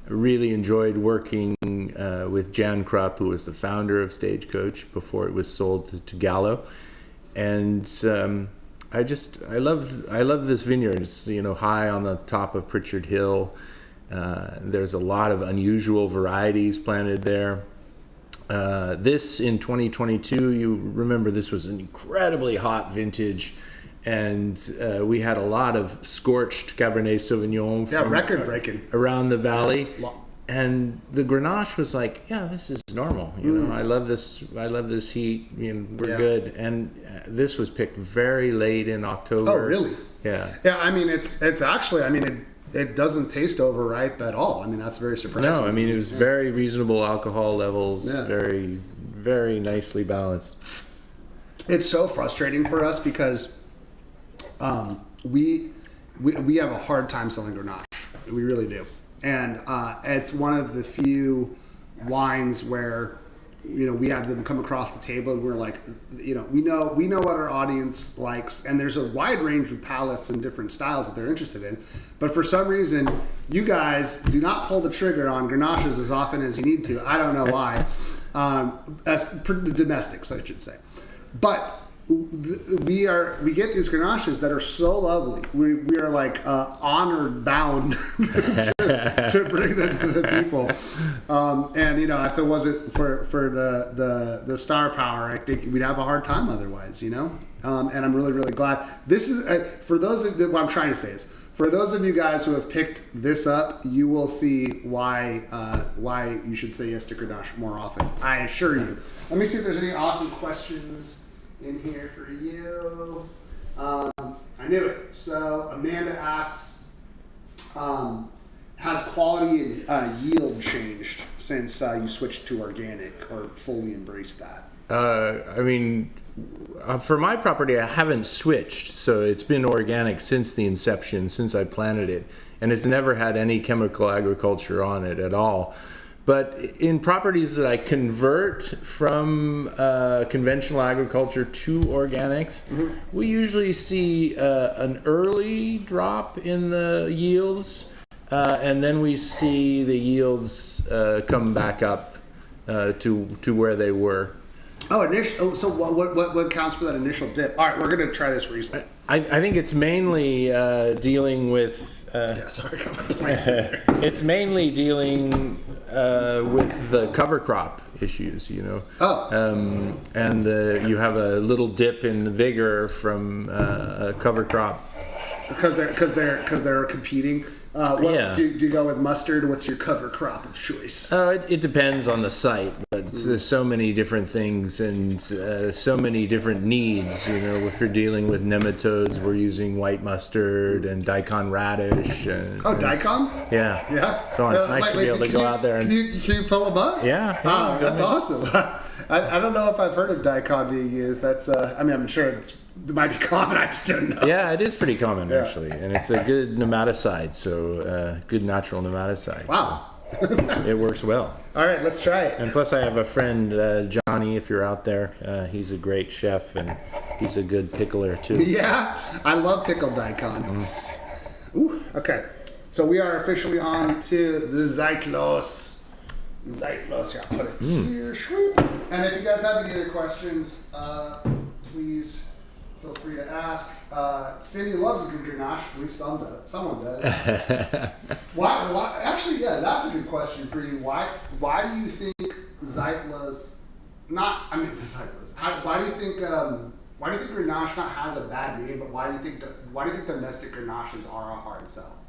Really enjoyed working with Jan Krupp, who was the founder of Stagecoach before it was sold to Gallo. And I love this vineyard. It's high on the top of Pritchard Hill. There's a lot of unusual varieties planted there. This in 2022, you remember this was an incredibly hot vintage, and we had a lot of scorched Cabernet Sauvignon from record breaking around the valley. And the Grenache was like, yeah, this is normal. You know, I love this. I love this heat. You know, we're good. And this was picked very late in October. Oh, really? Yeah. Yeah, I mean, it's actually, I mean, it doesn't taste overripe at all. I mean, that's very surprising. No, I mean, it was very reasonable alcohol levels. Yeah. Very, very nicely balanced. It's so frustrating for us because we have a hard time selling Grenache. We really do. And it's one of the few wines where, you know, we have them come across the table and we're like, you know, we know what our audience likes, and there's a wide range of palates and different styles that they're interested in. But for some reason, you guys do not pull the trigger on Grenaches as often as you need to. I don't know why. As domestics, I should say. But we get these Grenaches that are so lovely. We are like honored bound to bring them to the people. And you know, if it wasn't for the star power, I think we'd have a hard time otherwise. You know, and I'm really, really glad. This is for those of what I'm trying to say is, for those of you guys who have picked this up, you will see why you should say yes to Grenache more often. I assure you. Let me see if there's any awesome questions in here for you. I knew it. So Amanda asks, has quality and yield changed since you switched to organic or fully embraced that? I mean, for my property, I haven't switched, so it's been organic since the inception, since I planted it, and it's never had any chemical agriculture on it at all. But in properties that I convert from conventional agriculture to organics, we usually see an early drop in the yields, and then we see the yields come back up to where they were. So what counts for that initial dip? All right, we're going to try this recently. I think it's mainly dealing with... sorry. It's mainly dealing with the cover crop issues, you know. And you have a little dip in vigor from a cover crop because they're competing. Do you go with mustard? What's your cover crop of choice? It depends on the site, but there's so many different things and so many different needs. You know, if you're dealing with nematodes, we're using white mustard and daikon radish. Daikon? Yeah. Yeah. So it's nice to be able to go out there and... Can you pull them up? Yeah. That's awesome. I don't know if I've heard of daikon being used. That's I mean, I'm sure it might be common. I just don't know. Yeah, it is pretty common actually, and it's a good nematicide. So good natural nematicide. Wow. So it works well. All right, let's try it. And plus, I have a friend, Johnny. If you're out there, he's a great chef and he's a good pickler too. Yeah, I love pickled daikon. Ooh, okay. So we are officially on to the Zeitlos. Here, I'll put it here. Shweep. And if you guys have any other questions, please feel free to ask. Cindy loves a good Grenache. At least someone does. Why? Actually, yeah, that's a good question for you. Why do you think Zeitlos? Why do you think Grenache not has a bad name? But why do you think domestic Grenaches are a hard sell?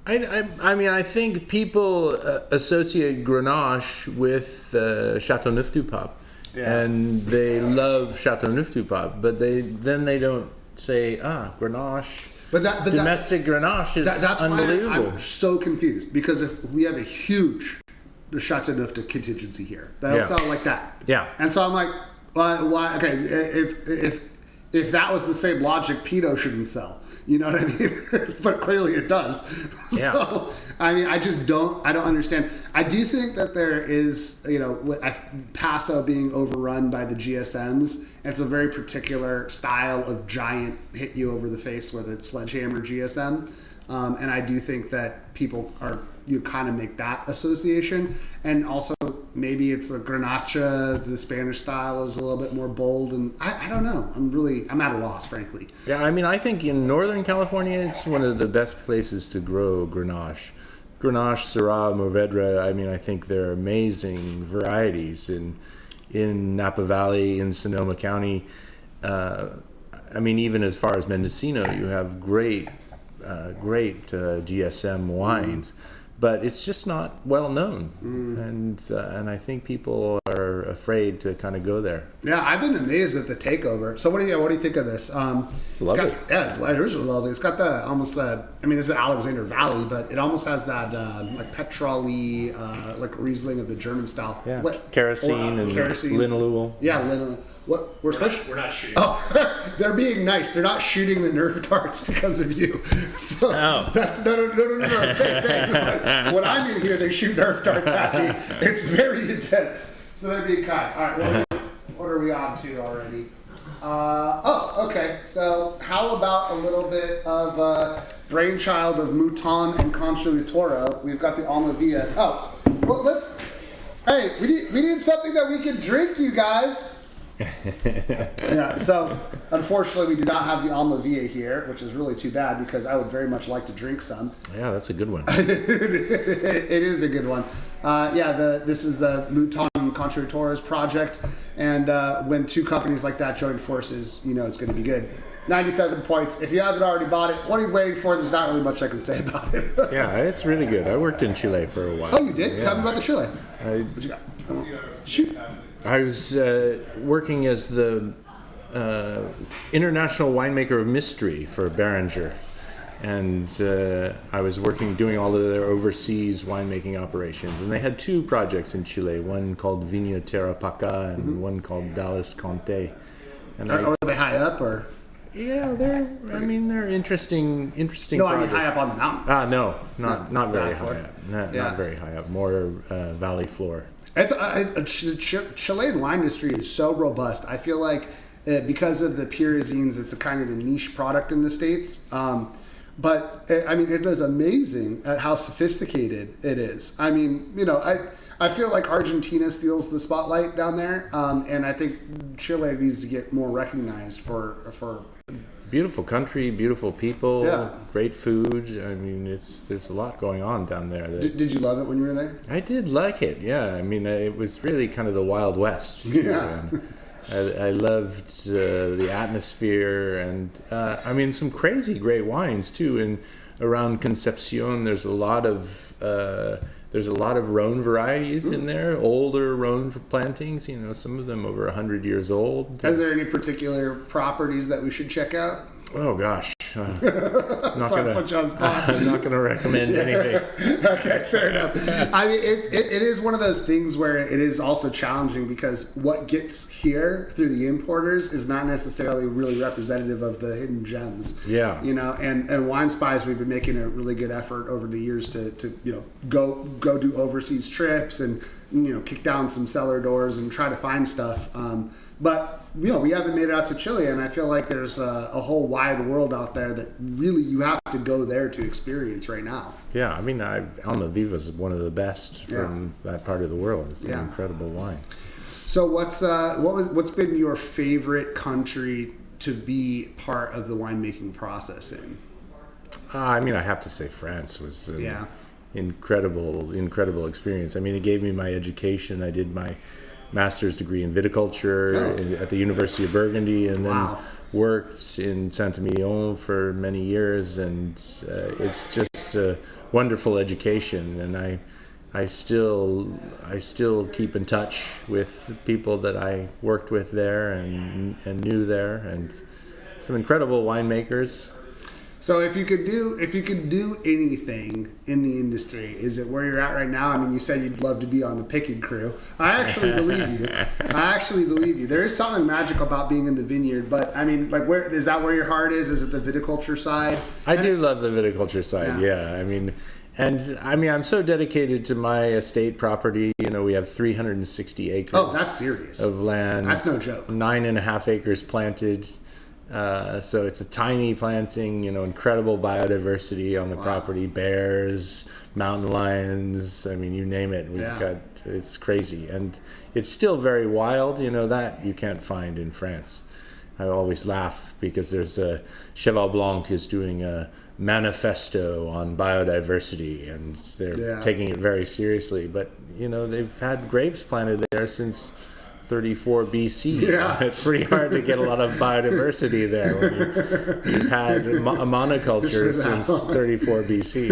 I mean, I think people associate Grenache with Châteauneuf-du-Pape, and they love Châteauneuf-du-Pape, but they don't say Grenache. But domestic Grenache is that's unbelievable. Why I'm so confused, because if we have a huge Châteauneuf contingency here, they'll sell like that. Yeah, and so I'm like, why? Okay, if that was the same logic, Pinot shouldn't sell. You know what I mean? But clearly it does. Yeah. So, I mean, I don't understand. I do think that there is, you know, Paso being overrun by the GSMs. It's a very particular style of giant hit you over the face with a sledgehammer GSM. And I do think that people you kind of make that association. And also maybe it's the Grenache, the Spanish style is a little bit more bold. And I don't know. I'm at a loss, frankly. Yeah, I mean, I think in Northern California, it's one of the best places to grow Grenache. Grenache, Syrah, Mourvèdre, I mean, I think they're amazing varieties. And in Napa Valley, in Sonoma County. I mean, even as far as Mendocino, you have great GSM wines, but it's just not well known, and I think people are afraid to kind of go there. Yeah, I've been amazed at the takeover. So what do you think of this? It's Lovely. it's really lovely. It's got the almost the. I mean, it's Alexander Valley, but it almost has that like petrol-y, like Riesling of the German style. Yeah, What, kerosene and linalool. Yeah, linalool. What we're We're not shooting. Oh, they're being nice. They're not shooting the nerve darts because of you. So that's no. Stay. When I'm in here, they shoot nerve darts at me. It's very intense. So they're being kind. All right. What are we on to already? Okay. So how about a little bit of brainchild of Mouton and Concha di Toro? We've got the Almavia. Oh, well, let's. Hey, we need something that we can drink, you guys. Yeah, so unfortunately we do not have the Almavia here, which is really too bad because I would very much like to drink some. Yeah, that's a good one. It is a good one. This is the Mouton and Concha di Toro's project, and when two companies like that join forces, you know it's going to be good. 97 points. If you haven't already bought it, what are you waiting for? There's not really much I can say about it. Yeah, it's really good. I worked in Chile for a while. Oh, you did? Yeah. Tell me about the Chile. What you got? Shoot. I was working as the international winemaker of mystery for Beringer, and I was doing all of their overseas winemaking operations. And they had two projects in Chile, one called Viña Tarapaca and one called Dallas Conte. And Are they high up or? yeah, they're interesting No, projects. I mean high up on the mountain. No, not very Valley floor. high up. Yeah. Not very high up. More valley floor. It's Chilean wine industry is so robust. I feel like because of the pyrazines, it's a kind of a niche product in the States. But it is amazing at how sophisticated it is. I mean, I feel like Argentina steals the spotlight down there, and I think Chile needs to get more recognized for. Beautiful country, beautiful people, Yeah. great food. I mean, there's a lot going on down there. Did you love it when you were there? I did like it, yeah. I mean, it was really kind of the Wild West. Yeah. I loved the atmosphere and, some crazy great wines, too. And around Concepcion, there's a lot of Rhône varieties in there, older Rhône plantings, some of them over 100 years old. Is there any particular properties that we should check out? Oh, gosh. Sorry to put you on the spot. I'm not going to recommend anything. Okay, fair enough. I mean, it is one of those things where it is also challenging because what gets here through the importers is not necessarily really representative of the hidden gems. Yeah. And Wine Spies, we've been making a really good effort over the years to go do overseas trips and kick down some cellar doors and try to find stuff. But we haven't made it out to Chile, and I feel like there's a whole wide world out there that really you have to go there to experience right now. Yeah, I mean, Almaviva is one of the best from that part of the world. It's an incredible wine. So what's been your favorite country to be part of the winemaking process in? I have to say France was an incredible experience. I mean, it gave me my education. I did my master's degree in viticulture at the University of Burgundy, and then worked in Saint-Emilion for many years, and it's just a wonderful education. And I still keep in touch with people that I worked with there and knew there, and some incredible winemakers. So if you could do anything in the industry, is it where you're at right now? I mean, you said you'd love to be on the picking crew. I actually believe you. There is something magical about being in the vineyard, but I mean, like, where is that where your heart is? Is it the viticulture side? I do love the viticulture side. Yeah. I'm so dedicated to my estate property. We have 360 acres. Oh, that's serious. Of land. That's no joke. 9.5 acres planted. So it's a tiny planting, incredible biodiversity on the property, bears, mountain lions, I mean, you name it. It's crazy. And it's still very wild, that you can't find in France. I always laugh because there's a Cheval Blanc is doing a manifesto on biodiversity, and they're taking it very seriously. But, they've had grapes planted there since 34 BC. Yeah. It's pretty hard to get a lot of biodiversity there when you've had a monoculture since 34 BC.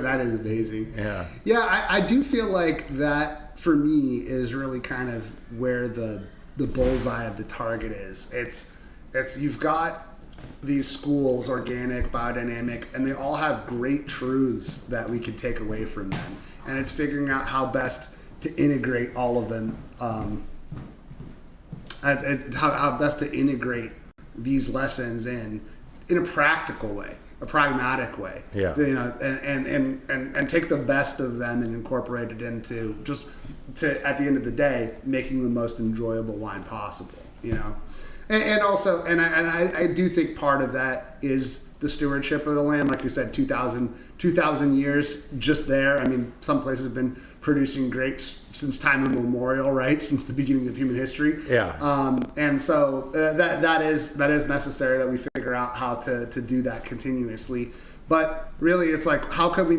That is amazing. Yeah. Yeah, I do feel like that for me is really kind of where the bullseye of the target is. It's you've got these schools, organic, biodynamic, and they all have great truths that we can take away from them. And it's figuring out how best to integrate all of them, how best to integrate these lessons in a practical way, a pragmatic way. Yeah. You know, and take the best of them and incorporate it into at the end of the day, making the most enjoyable wine possible. You know. And also, I do think part of that is the stewardship of the land. Like you said, 2,000 years just there. I mean, some places have been producing grapes since time immemorial, right? Since the beginning of human history. Yeah. And so that is necessary that we figure out how to do that continuously. But really, it's like how can we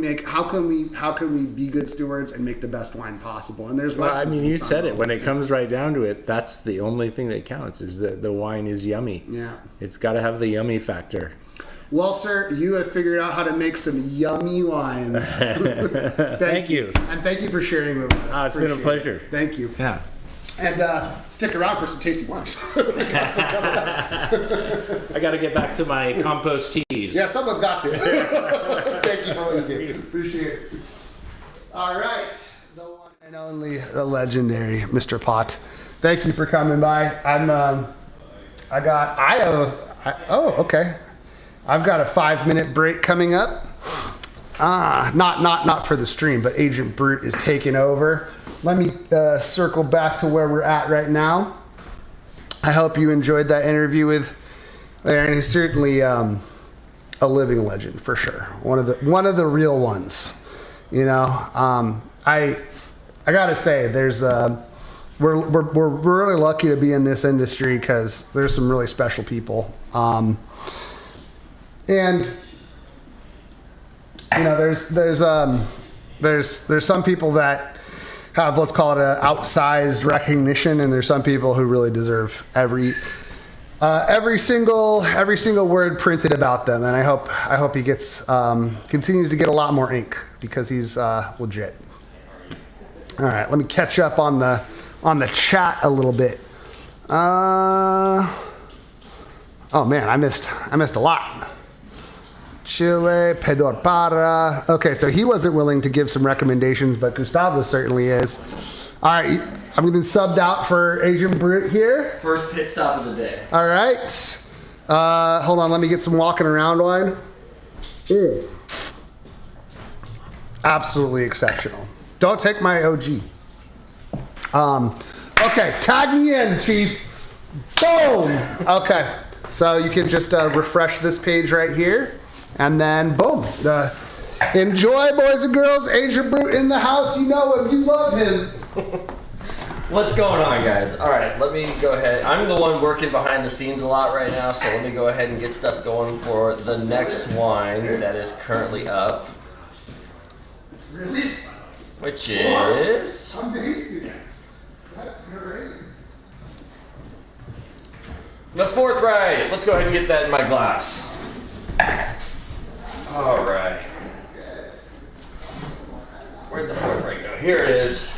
be good stewards and make the best wine possible? And there's lessons. Well, I mean, you said it. When it comes right down to it, that's the only thing that counts is that the wine is yummy. Yeah. It's got to have the yummy factor. Well, sir, you have figured out how to make some yummy wines. Thank you. And thank you for sharing with us. It's been a pleasure. Thank you. Yeah. And stick around for some tasty wines. I got to get back to my compost teas. Yeah, someone's got to. Thank you for what you did. Appreciate it. All right. The one and only, the legendary Mr. Pot. Thank you for coming by. Okay. I've got a 5-minute break coming up. Not for the stream, but Agent Brute is taking over. Let me circle back to where we're at right now. I hope you enjoyed that interview with, and he's certainly a living legend for sure. One of the real ones. You know, I gotta say, there's we're really lucky to be in this industry because there's some really special people. And you know, there's some people that have, let's call it, a outsized recognition, and there's some people who really deserve every single word printed about them. And I hope he gets continues to get a lot more ink because he's legit. All right, let me catch up on the chat a little bit. Oh man, I missed a lot. Chile, Pedor Para. Okay, so he wasn't willing to give some recommendations, but Gustavo certainly is. All right, I'm getting subbed out for Agent Brute here. First pit stop of the day. All right. Hold on, let me get some walking around wine. Absolutely exceptional. Don't take my OG. Okay, tag me in, Chief. Boom. Okay, so you can just refresh this page right here. And then, boom. Enjoy, boys and girls. Agent Brute in the house. You know him. You love him. What's going on, guys? All right, let me go ahead. I'm the one working behind the scenes a lot right now, so let me go ahead and get stuff going for the next wine that is currently up. Really? Which is... Amazing. That's great. The Forthright. Let's go ahead and get that in my glass. All right. Where'd the Forthright go? Here it is.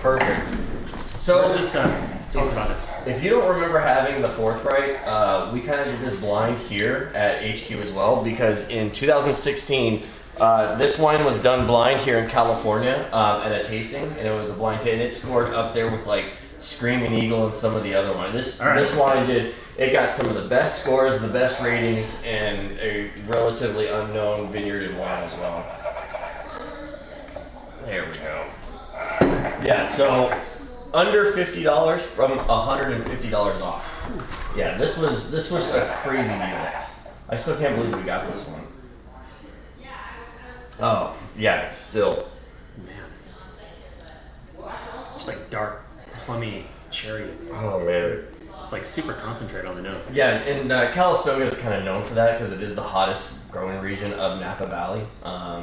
Perfect. So, Tell us about this. if you don't remember having the Forthright, we kind of did this blind here at HQ as well, because in 2016, this wine was done blind here in California at a tasting, and it was a blind taste, and it scored up there with like Screaming Eagle and some of the other ones. This wine it got some of the best scores, the best ratings, and a relatively unknown vineyard wine as well. There we go. Yeah, so under $50 from $150 off. Yeah, this was a crazy deal. I still can't believe we got this one. Oh, yeah, it's still. Man. Just like dark, plummy cherry. Oh man. It's like super concentrated on the nose. Yeah, and Calistoga is kind of known for that because it is the hottest growing region of Napa Valley.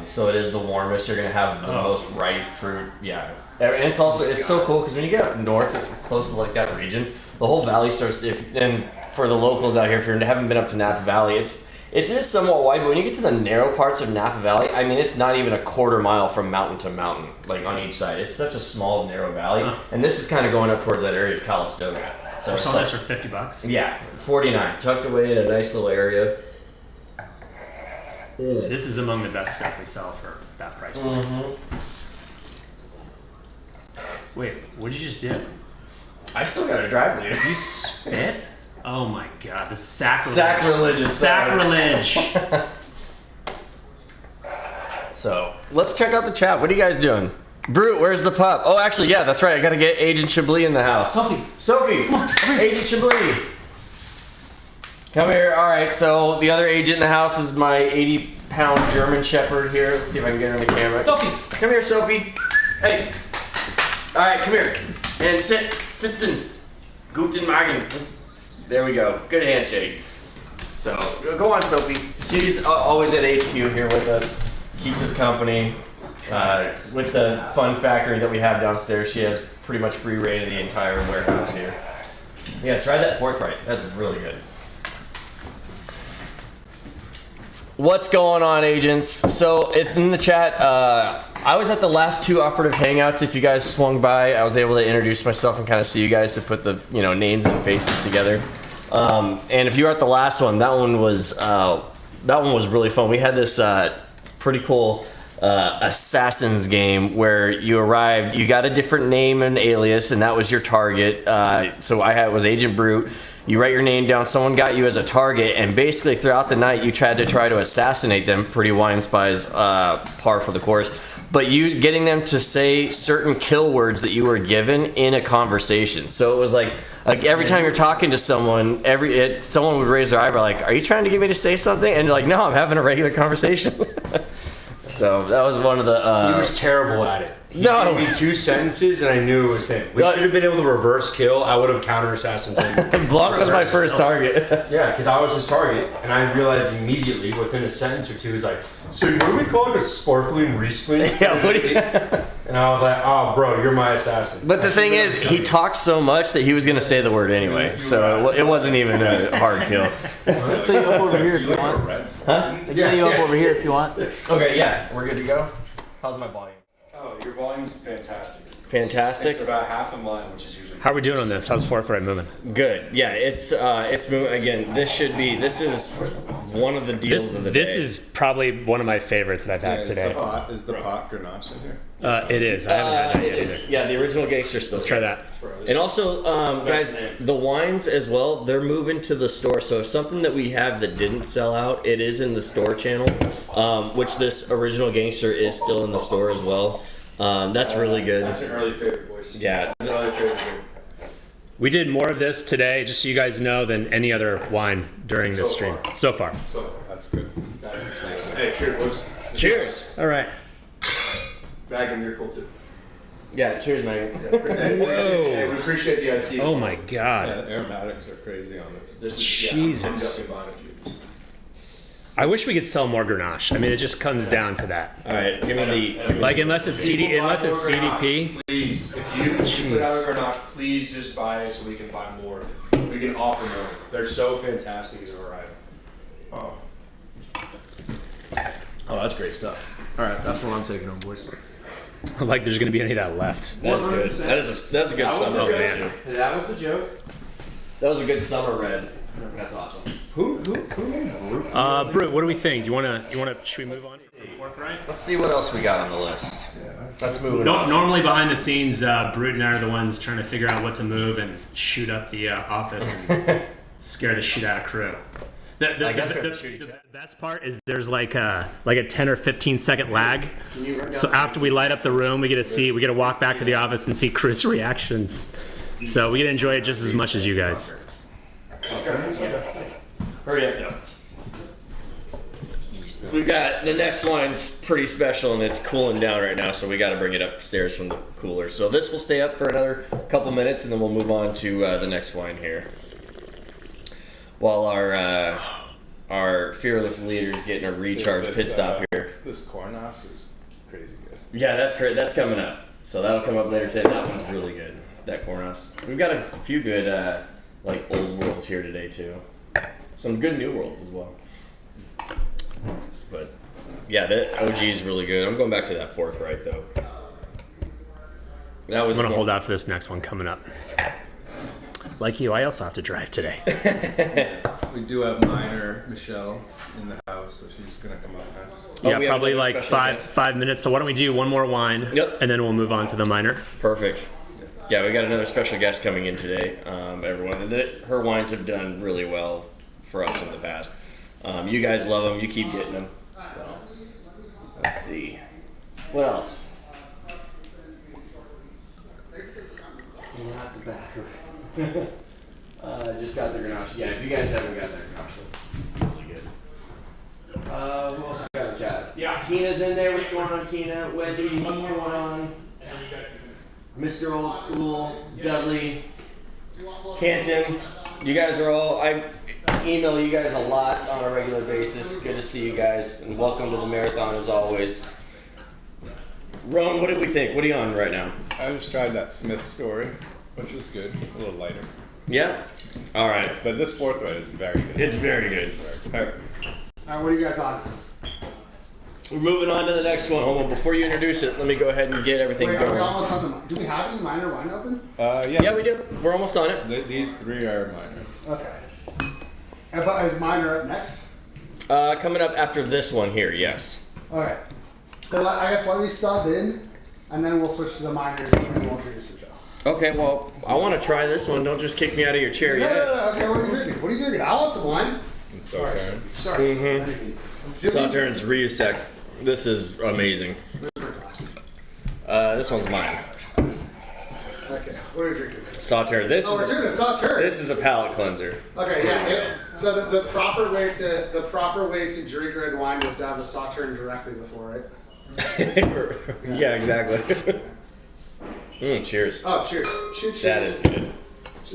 So it is the warmest. You're going to have the most ripe fruit. Yeah. And it's also, it's so cool because when you get up north, close to like that region, the whole valley starts to, and for the locals out here, if you haven't been up to Napa Valley, it is somewhat wide, but when you get to the narrow parts of Napa Valley, I mean, it's not even a quarter mile from mountain to mountain, like on each side. It's such a small, narrow valley, and this is kind of going up towards that area of Calistoga. So Some of this for $50. yeah, 49, tucked away in a nice little area. This is among the best stuff we sell for that price point. Wait, what did you just do? I still got a drive leader. You spit? Oh my god, the sacrilege. Sacrilege. So, let's check out the chat. What are you guys doing? Brute, where's the pup? Oh, actually, yeah, that's right. I gotta get Agent Chablis in the house. Sophie, come on, Agent Chablis. Come here. All right, so the other agent in the house is my 80-pound German Shepherd here. Let's see if I can get her on the camera. Sophie, come here, Sophie. Hey. All right, come here. And sitzen. Guten Morgen. There we go. Good handshake. So, go on, Sophie. She's always at HQ here with us. Keeps us company. With the fun factory that we have downstairs, she has pretty much free reign of the entire warehouse here. Yeah, try that forthright. That's really good. What's going on, agents? So in the chat, I was at the last two Operative hangouts. If you guys swung by, I was able to introduce myself and kind of see you guys to put the names and faces together. And if you were at the last one, that one was really fun. We had this pretty cool Assassins game where you arrived, you got a different name and alias, and that was your target. So was Agent Brute. You write your name down, someone got you as a target, and basically throughout the night you tried to assassinate them. Pretty Wine Spies par for the course. But you getting them to say certain kill words that you were given in a conversation. So it was like every time you're talking to someone, someone would raise their eyebrow like, "Are you trying to get me to say something?" And you're like, "No, I'm having a regular conversation." So that was one of the... he was terrible at it. He gave me two sentences and I knew it was him. We should have been able to reverse kill. I would have counter-assassinated him. Blanc was my first target. Yeah, because I was his target. And I realized immediately, within a sentence or two, he's like, "So what do we call it, a sparkling Riesling?" Yeah, what do you... And I was like, "Oh, bro, you're my assassin." But the thing is, he talked so much that he was going to say the word anyway. So it wasn't even a hard kill. I'll set you up over here if you want. Huh? I can set you up over here if you want. Okay, yeah, we're good to go. How's my volume? Oh, your volume's fantastic. Fantastic. It's about half a mile, which is usually. How are we doing on this? How's forthright moving? Good. Yeah, it's moving again. This is one of the deals of the day. This is probably one of my favorites that I've had today. Is the pot Grenache in here? It is. I haven't had that yet either. Yeah, the original gangster still. Let's try that. And also, guys, the wines as well, they're moving to the store. So if something that we have that didn't sell out, it is in the store channel, which this original gangster is still in the store as well. That's really good. That's an early favorite, boys. Yeah. That's an early favorite. We did more of this today, just so you guys know, than any other wine during this stream. So far. So that's good. That's excellent. Hey, cheers, boys. Cheers. All right. Megan, you're cool too. Yeah, cheers, Megan. Hey, we appreciate the IT. Oh my god. Yeah, aromatics are crazy on this. Jesus. I'm definitely buying a few. I wish we could sell more Grenache. I mean, it just comes down to that. All right, give me the Like, unless it's CDP. Please, if you put out a Grenache, please just buy it so we can buy more. We can offer more. They're so fantastic as a variety. Oh, that's great stuff. All right, that's what I'm taking on, boys. Like, there's gonna be any of that left. That's good. That's a good summer. Oh man. That was the joke. That was a good summer red. That's awesome. Who named Brute? Brute, what do we think? Should we move on? Forthright? Let's see what else we got on the list. Let's move on. Normally behind the scenes, Brute and I are the ones trying to figure out what to move and shoot up the office and scare the shit out of crew. The best part is there's like a 10 or 15 second lag. So after we light up the room, we get to walk back to the office and see crew's reactions. So we get to enjoy it just as much as you guys. Hurry up, though. We've got the next wine's pretty special and it's cooling down right now, so we got to bring it upstairs from the cooler. So this will stay up for another couple minutes and then we'll move on to the next wine here. while our fearless leader is getting a recharge pit stop here. This Cornas is crazy good. Yeah, that's great. That's coming up. So that'll come up later today. That one's really good. That Cornas. We've got a few good like old worlds here today too. Some good new worlds as well. But yeah, the OG is really good. I'm going back to that fourth right though. That was. I'm gonna hold out for this next one coming up. Like you, I also have to drive today. We do have minor Michelle in the house, so she's gonna come up next. Yeah, probably like 5 minutes. So why don't we do one more wine? Yep. And then we'll move on to the minor. Perfect. Yeah, we got another special guest coming in today. Everyone, her wines have done really well for us in the past. You guys love them. You keep getting them. So let's see. What else? Just got the Grenache. Yeah, if you guys haven't got their Grenache, that's really good. Who else we got in chat? Yeah, Tina's in there. What's going on, Tina? Wendy, what's going on? Mr. Old School, Dudley, Canton. You guys are all. I email you guys a lot on a regular basis. Good to see you guys, and welcome to the marathon as always. Rhône, what did we think? What are you on right now? I just tried that Smith story, which was good, a little lighter. Yeah? All right. But this fourth right is very good. It's very good. All right. All right, what are you guys on? We're moving on to the next one. Hold on, before you introduce it, let me go ahead and get everything Wait, going. are we almost on the? Do we have any minor wine open? Yeah, we do. We're almost on it. These three are minor. Okay. But is minor up next? Coming up after this one here, yes. All right. So I guess let me sub in, and then we'll switch to the minors, and then we'll introduce the show. Okay, well, I want to try this one. Don't just kick me out of your chair No, yet. okay, what are you drinking? What are you drinking? I want some wine. Sorry. Sorry. Mm-hmm. Sautern's Riesec. This is amazing. This one's mine. Okay, what are you drinking? Sauterne. We're doing a Sauterne. This is a palate cleanser. Okay, yeah. So the proper way to drink red wine is to have a Sauterne directly before, right? Yeah, exactly. Cheers. Oh, cheers! Cheers! That is good.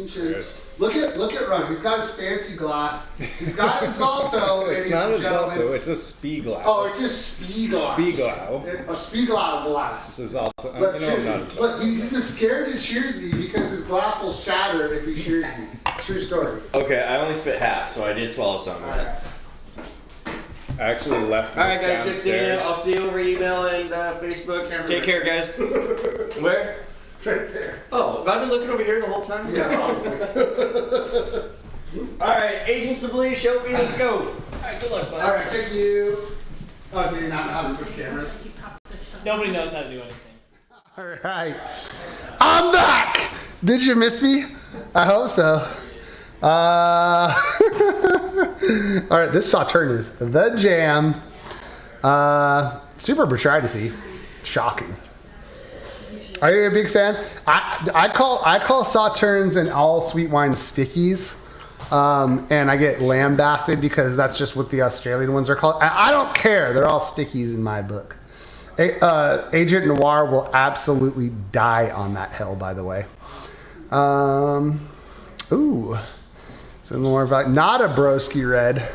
Cheers! Look at Ron. He's got his fancy glass. He's got his Salto. It's not a Salto. It's a Spiegel. Oh, it's just Spiegel. Spiegel. A Spiegel glass. It's a Salto. Look, You know I'm not a look, he's just scared to cheers me because his glass will shatter if he cheers me. True story. Okay, I only spit half, so I did swallow some. All right. I actually left. All right, guys. Good seeing you. I'll see you over email and Facebook. Take care, guys. Where? Right there. Oh, have I been looking over here the whole time? Yeah, probably. All right, Agents of Lee, show me. Let's go. All right, good luck, bud. All right, thank you. Oh, do you not know how to switch cameras? Nobody knows how to do anything. All right, I'm back. Did you miss me? I hope so. All right, this Sauterne is the jam. Super botrytis-y. Shocking. Are you a big fan? I call Sauternes and all sweet wines stickies, and I get lambasted because that's just what the Australian ones are called. I don't care; they're all stickies in my book. Agent Noir will absolutely die on that hill. By the way. Ooh, so more about not a broski red.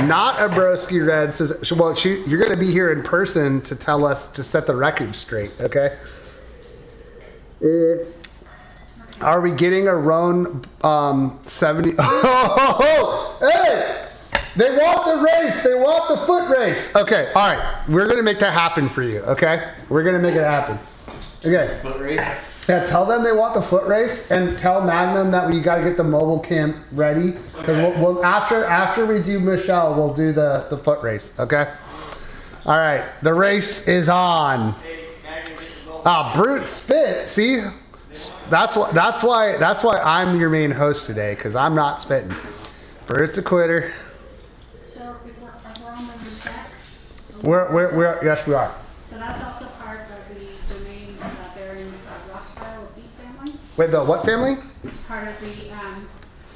Not a broski red says. Well, you're going to be here in person to tell us to set the record straight. Okay. Are we getting a Rhône 70? Oh, hey! They want the race. They want the foot race. Okay, all right. We're going to make that happen for you, okay? We're going to make it happen. Okay. Foot race? Yeah, tell them they want the foot race and tell Magnum that we got to get the mobile camp ready. Because we'll after we do Michelle, we'll do the foot race, okay? All right, the race is on. Brute spit. See, that's why I'm your main host today, because I'm not spitting. Brute's a quitter. So if we're on the reset, We're yes we are. so that's also part of the domains that they're in Rothschild Lafitte family. Wait, the what family? It's part of the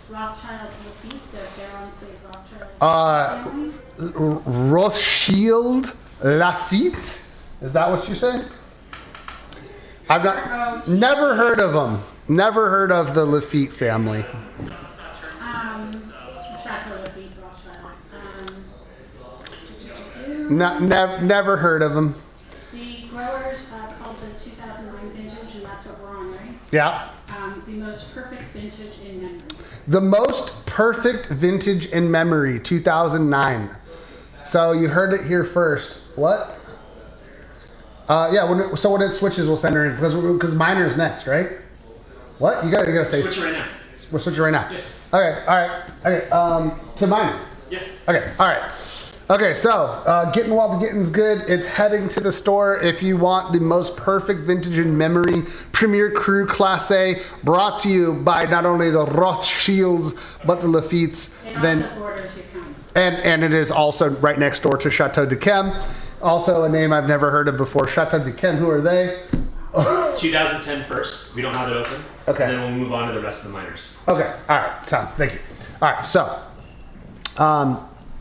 Rothschild Lafitte, the Baron Slave Rothschild family. Rothschild Lafitte. Is that what you're saying? I've never heard of them. Never heard of the Lafitte family. Never heard of them. The growers called the 2009 vintage, and that's what we're on, right? Yeah. The most perfect vintage in memory. The most perfect vintage in memory, 2009. So you heard it here first. What? Yeah. When it switches, we'll send her in because minor is next, right? What? You gotta say. Switch right now. We're switching right now. Yeah. Okay. All right. Okay. To minor. Yes. Okay. All right. Okay, so getting while the getting's good. It's heading to the store if you want the most perfect vintage in memory Premier Cru Class A, brought to you by not only the Rothschilds but the Lafitte's. It also borders your county. And it is also right next door to Chateau de Chem. Also a name I've never heard of before. Chateau de Chem. Who are they? 2010 first. We don't have it open. Okay. And then we'll move on to the rest of the minors. Okay. All right. Thank you. All right. So,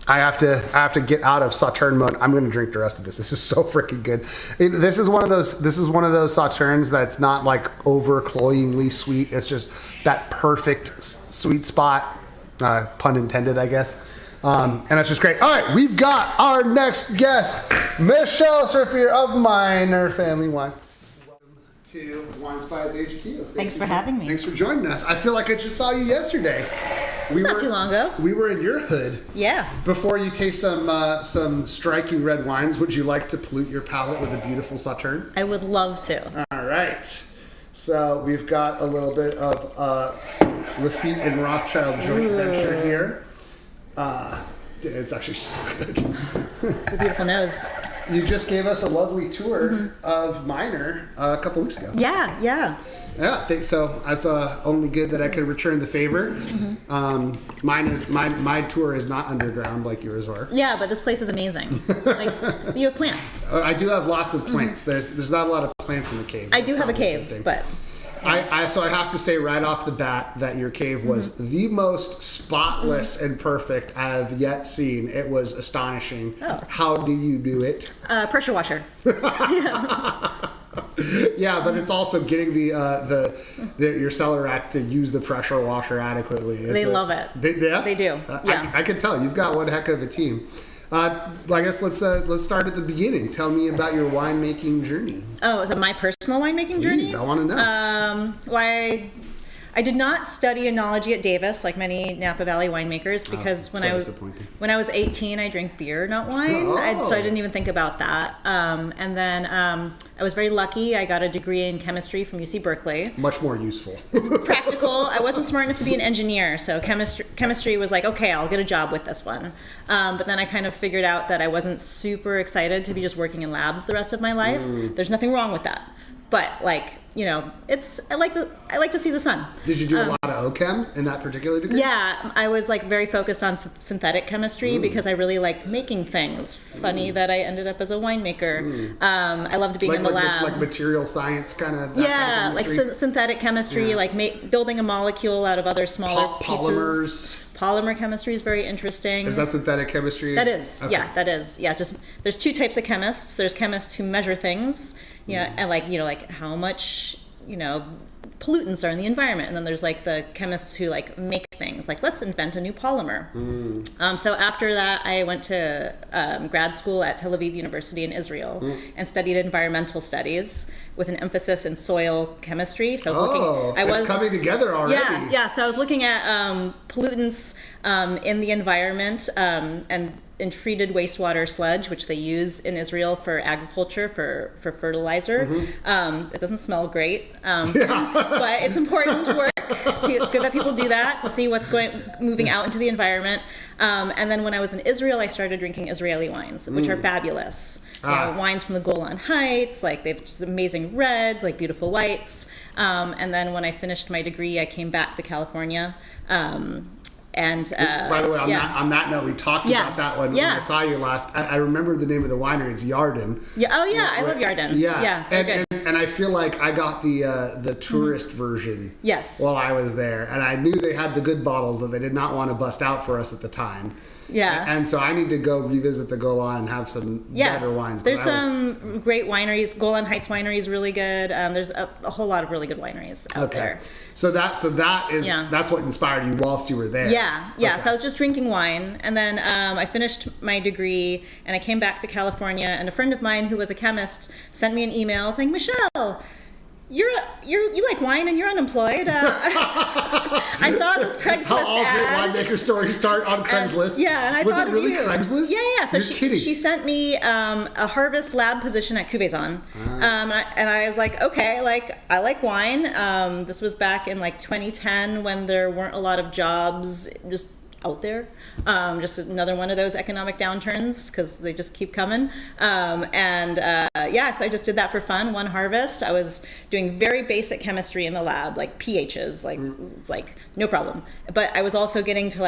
I have to get out of Sauterne mode. I'm going to drink the rest of this. This is so freaking good. This is one of those Sauternes that's not like over cloyingly sweet. It's just that perfect sweet spot, pun intended, I guess. And it's just great. All right, we've got our next guest, Michelle Surfier of Minor Family Wine. To Wine Spies HQ. Thanks for having me. Thanks for joining us. I feel like I just saw you yesterday. Not too long ago. We were in your hood. Yeah. Before you taste some striking red wines, would you like to pollute your palate with a beautiful Sauterne? I would love to. All right. So we've got a little bit of Lafitte and Rothschild joint venture here. It's actually so good. It's a beautiful nose. You just gave us a lovely tour of Minor a couple weeks ago. Yeah. Yeah, I think so. That's only good that I could return the favor. My tour is not underground like yours were. Yeah, but this place is amazing. Like, you have plants. I do have lots of plants. There's not a lot of plants in the cave. I do have a cave, but... So I have to say right off the bat that your cave was the most spotless and perfect I've yet seen. It was astonishing. Oh. How do you do it? Pressure washer. Yeah, but it's also getting your cellar rats to use the pressure washer adequately. They love it. They do. Yeah. I can tell you've got one heck of a team. I guess let's start at the beginning. Tell me about your winemaking journey. Oh, so my personal winemaking journey? Please, I want to know. Why? I did not study enology at Davis like many Napa Valley winemakers because when I was 18, I drank beer, not wine. So I didn't even think about that. And then I was very lucky. I got a degree in chemistry from UC Berkeley. Much more useful. Practical. I wasn't smart enough to be an engineer, so chemistry was like, okay, I'll get a job with this one. But then I kind of figured out that I wasn't super excited to be just working in labs the rest of my life. There's nothing wrong with that. But I like to see the sun. Did you do a lot of OChem in that particular degree? Yeah, I was like very focused on synthetic chemistry because I really liked making things. Funny that I ended up as a winemaker. I loved being in the lab. Like material science kind of. Yeah, like synthetic chemistry, like building a molecule out of other smaller polymers. pieces. Polymer chemistry is very interesting. Is that synthetic chemistry? That is, okay. Yeah, that is. Yeah, just there's two types of chemists. There's chemists who measure things, and like how much, pollutants are in the environment. And then there's like the chemists who like make things, like let's invent a new polymer. So after that, I went to grad school at Tel Aviv University in Israel and studied environmental studies with an emphasis in soil chemistry. So I was it's coming together already. Yeah. So I was looking at pollutants in the environment and in treated wastewater sludge, which they use in Israel for agriculture, for fertilizer. It doesn't smell great, but it's important work. It's good that people do that to see what's moving out into the environment. And then when I was in Israel, I started drinking Israeli wines, which are fabulous. Wines from the Golan Heights, like they've just amazing reds, like beautiful whites. And then when I finished my degree, I came back to California. And by the way, on that note, we talked about that one when I saw you last. I remember the name of the winery. It's Yarden. Yeah. Oh yeah, I love Yarden. Yeah. And I feel like I got the tourist version. Yes. While I was there, and I knew they had the good bottles that they did not want to bust out for us at the time. Yeah. And so I need to go revisit the Golan and have some better wines. There's some great wineries. Golan Heights Winery is really good. There's a whole lot of really good wineries out there. So that's what inspired you whilst you were there. Yeah. So I was just drinking wine, and then I finished my degree, and I came back to California, and a friend of mine who was a chemist sent me an email saying, Michelle, you like wine and you're unemployed. I saw this Craigslist How all ad. great winemaker stories start on Craigslist. And I was thought it really of you. Craigslist? Yeah. So You're kidding. she sent me a harvest lab position at Cuvée. And I was like, okay, I like wine. This was back in 2010 when there weren't a lot of jobs just out there. Just another one of those economic downturns because they just keep coming. So I just did that for fun, one harvest. I was doing very basic chemistry in the lab, like pHs, it's no problem. But I was also getting to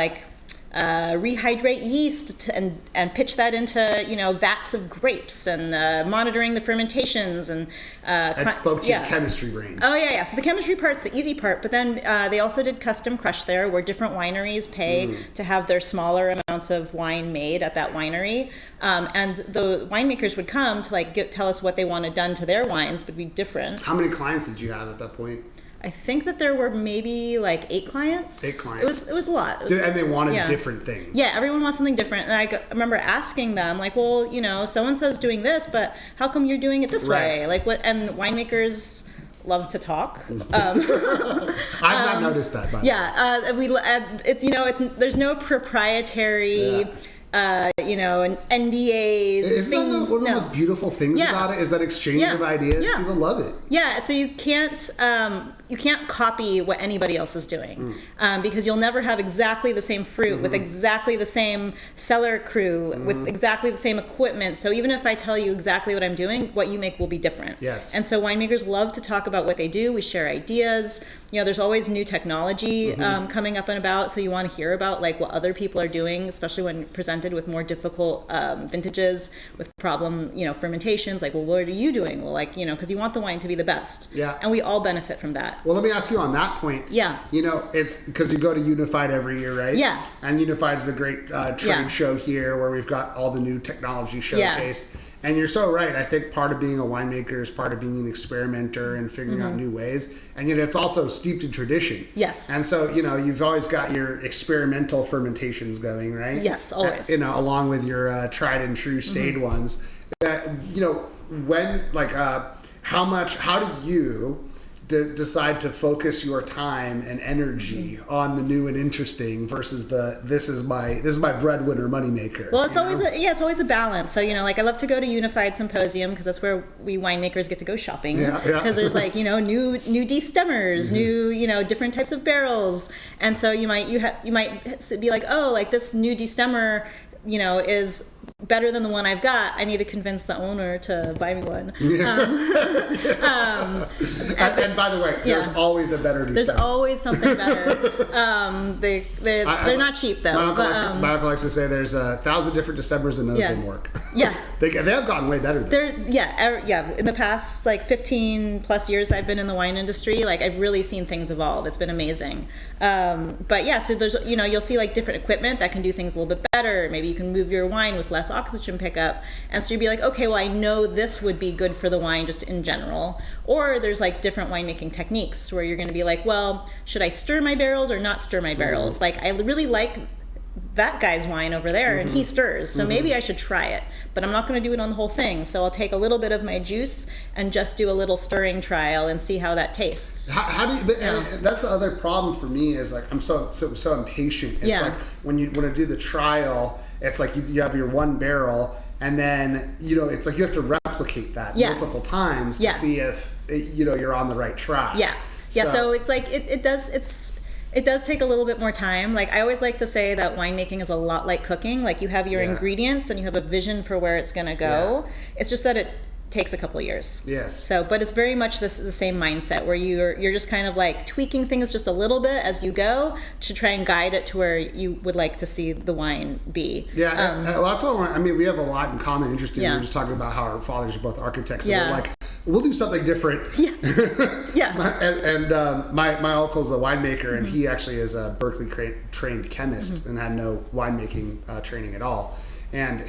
rehydrate yeast and pitch that into vats of grapes and monitoring the fermentations and that spoke to your chemistry brain. So the chemistry part's the easy part, but then they also did custom crush there, where different wineries pay to have their smaller amounts of wine made at that winery, and the winemakers would come to tell us what they wanted done to their wines, but be different. How many clients did you have at that point? I think that there were maybe 8 clients. 8 clients. It was a lot. And they wanted different things. Yeah, everyone wants something different. And I remember asking them, so and so's doing this, but how come you're doing it this way? What? And winemakers love to talk. I've not noticed that. By there's no proprietary. And NDAs. Isn't that one of the most beautiful things about it? Is that exchange of ideas? Yeah. People love it. Yeah. So you can't copy what anybody else is doing because you'll never have exactly the same fruit with exactly the same cellar crew with exactly the same equipment. So even if I tell you exactly what I'm doing, what you make will be different. Yes. And so winemakers love to talk about what they do. We share ideas. There's always new technology coming up and about. So you want to hear about what other people are doing, especially when presented with more difficult vintages with problem, fermentations. What are you doing? Well, because you want the wine to be the best. Yeah. And we all benefit from that. Well, let me ask you on that point. Yeah. It's because you go to Unified every year, right? Yeah. And Unified's the great trade show here where we've got all the new technology showcased. And you're so right. I think part of being a winemaker is part of being an experimenter and figuring out new ways. And yet it's also steeped in tradition. Yes. And so, you've always got your experimental fermentations going, right? Yes, always. Along with your tried and true stayed ones. How do you decide to focus your time and energy on the new and interesting versus this is my breadwinner moneymaker? Well, it's always a balance. So I love to go to Unified Symposium because that's where we winemakers get to go shopping. Because there's new destemmers, new different types of barrels, and so you might be this new destemmer is better than the one I've got. I need to convince the owner to buy me one. And by the way, there's always a better destemmer. There's always something better. They're not cheap though. My uncle likes to say there's 1,000 different destemmers and none of them work. Yeah. They have gotten way better. In the past 15 plus years I've been in the wine industry, I've really seen things evolve. It's been amazing. So there's you'll see different equipment that can do things a little bit better. Maybe you can move your wine with less oxygen pickup, and so you'd be okay, well, I know this would be good for the wine just in general. Or there's different winemaking techniques where you're going to be well, should I stir my barrels or not stir my barrels? I really like that guy's wine over there and he stirs, so maybe I should try it, but I'm not going to do it on the whole thing. So I'll take a little bit of my juice and just do a little stirring trial and see how that tastes. How do you? That's the other problem for me is I'm so impatient. It's when you want to do the trial, it's you have your one barrel and then it's you have to replicate that multiple times to see if you're on the right track. So it's it does take a little bit more time. I always like to say that winemaking is a lot like cooking. You have your ingredients and you have a vision for where it's going to go. It's just that it takes a couple of years. Yes. But it's very much the same mindset where you're just kind of tweaking things just a little bit as you go to try and guide it to where you would like to see the wine be. Yeah. That's what we have a lot in common interest in. We were just talking about how our fathers are both architects. So we'll do something different. Yeah. My uncle's a winemaker, and he actually is a Berkeley trained chemist and had no winemaking training at all. And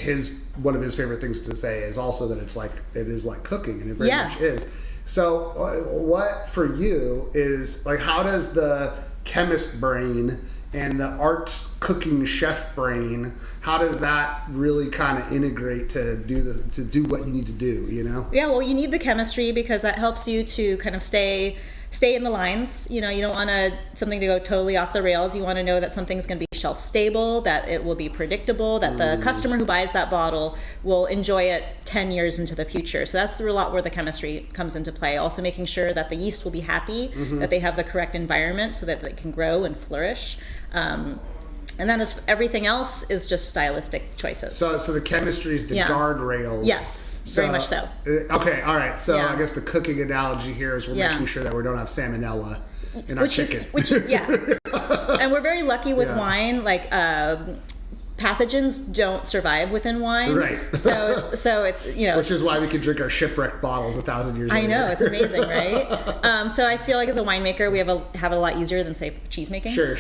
one of his favorite things to say is also that it is like cooking, and it very much is. So what for you is like, how does the chemist brain and the art cooking chef brain, how does that really kind of integrate to do what you need to do, you know? Yeah, well, you need the chemistry because that helps you to kind of stay in the lines. You know, you don't want something to go totally off the rails. You want to know that something's going to be shelf stable, that it will be predictable, that the customer who buys that bottle will enjoy it 10 years into the future. So that's a lot where the chemistry comes into play. Also making sure that the yeast will be happy, that they have the correct environment so that they can grow and flourish. And then everything else is just stylistic choices. So the chemistry is the guardrails. Yes, very much so. Okay, all right. So I guess the cooking analogy here is we're making sure that we don't have salmonella in our chicken. And we're very lucky with wine. Like pathogens don't survive within wine. Right. So it, you know, which is why we can drink our shipwrecked bottles 1,000 years later. I know, it's amazing, right? So I feel like as a winemaker, we have it a lot easier than say cheese making. Sure.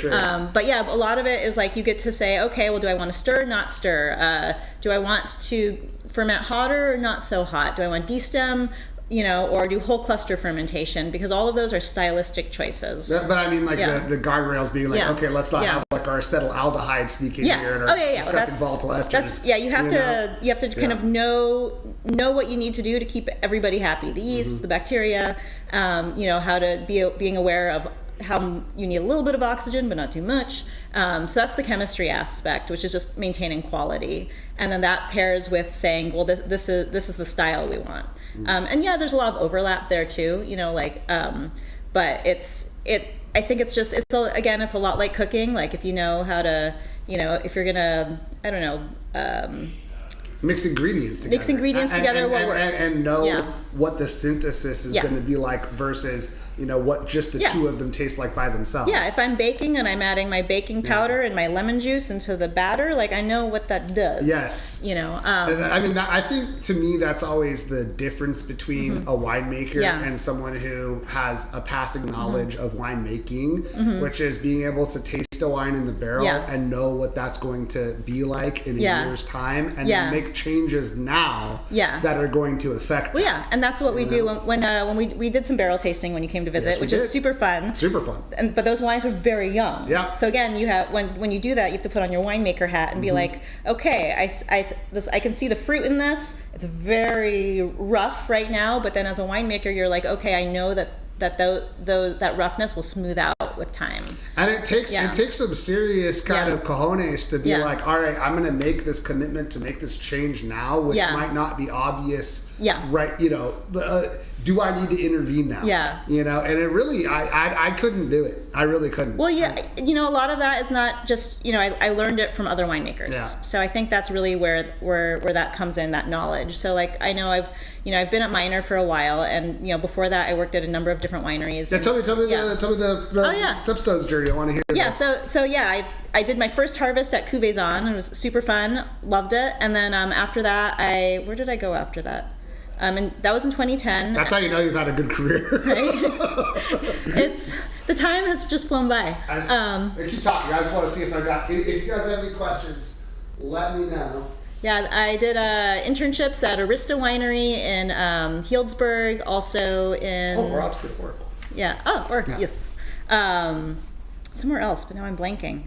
But yeah, a lot of it is like you get to say, okay, well, do I want to stir, not stir? Do I want to ferment hotter or not so hot? Do I want destem? You know, or do whole cluster fermentation, because all of those are stylistic choices. But I mean, like the guardrails being like, okay, let's not have like our acetaldehyde sneaking here and our discussing volatile esters. You have to kind of know what you need to do to keep everybody happy. The yeast, the bacteria, you know, how to being aware of how you need a little bit of oxygen but not too much. So that's the chemistry aspect, which is just maintaining quality, and then that pairs with saying, well, this is the style we want. And yeah, there's a lot of overlap there too, you know, like, but I think it's a lot like cooking. Like if you know how to, you know, if you're gonna, I don't know, mix ingredients together. What works. And know what the synthesis is going to be like versus, you know, what just the two of them taste like by themselves. Yeah, if I'm baking and I'm adding my baking powder and my lemon juice into the batter, like I know what that does. Yes. You know. I mean, I think to me that's always the difference between a winemaker and someone who has a passing knowledge of winemaking, which is being able to taste a wine in the barrel and know what that's going to be like in a year's time, and then make changes now that are going to affect well, yeah, and that's what we do when we did some barrel tasting when you came to visit, which is super fun. But those wines were very young. Yeah. So again, you have when you do that, you have to put on your winemaker hat and be like, okay, I can see the fruit in this. It's very rough right now, but then as a winemaker, you're like, okay, I know that roughness will smooth out with time. And it takes some serious kind of cojones to be like, all right, I'm going to make this commitment to make this change now, which might not be obvious. Right. You know, do I need to intervene now? Yeah. You know, and it really, I couldn't do it. I really couldn't. Well, yeah, you know, a lot of that is not just, you know, I learned it from other winemakers. Yeah. So I think that's really where that comes in, that knowledge. So like, I know I've been at Minor for a while, and you know, before that I worked at a number of different wineries. Yeah, tell me the Stepstones journey. I want to hear. Yeah, so I did my first harvest at Cuvée. It was super fun, loved it, and then after that, where did I go after that? And that was in 2010. That's how you know you've had a good career. Right? The time has just flown by. I keep talking. I just want to see if you guys have any questions, let me know. Yeah, I did internships at Arista Winery in Healdsburg, also in... Oh, we're out to the Oracle. Yeah. Oh, Oracle, yes. Somewhere else, but now I'm blanking.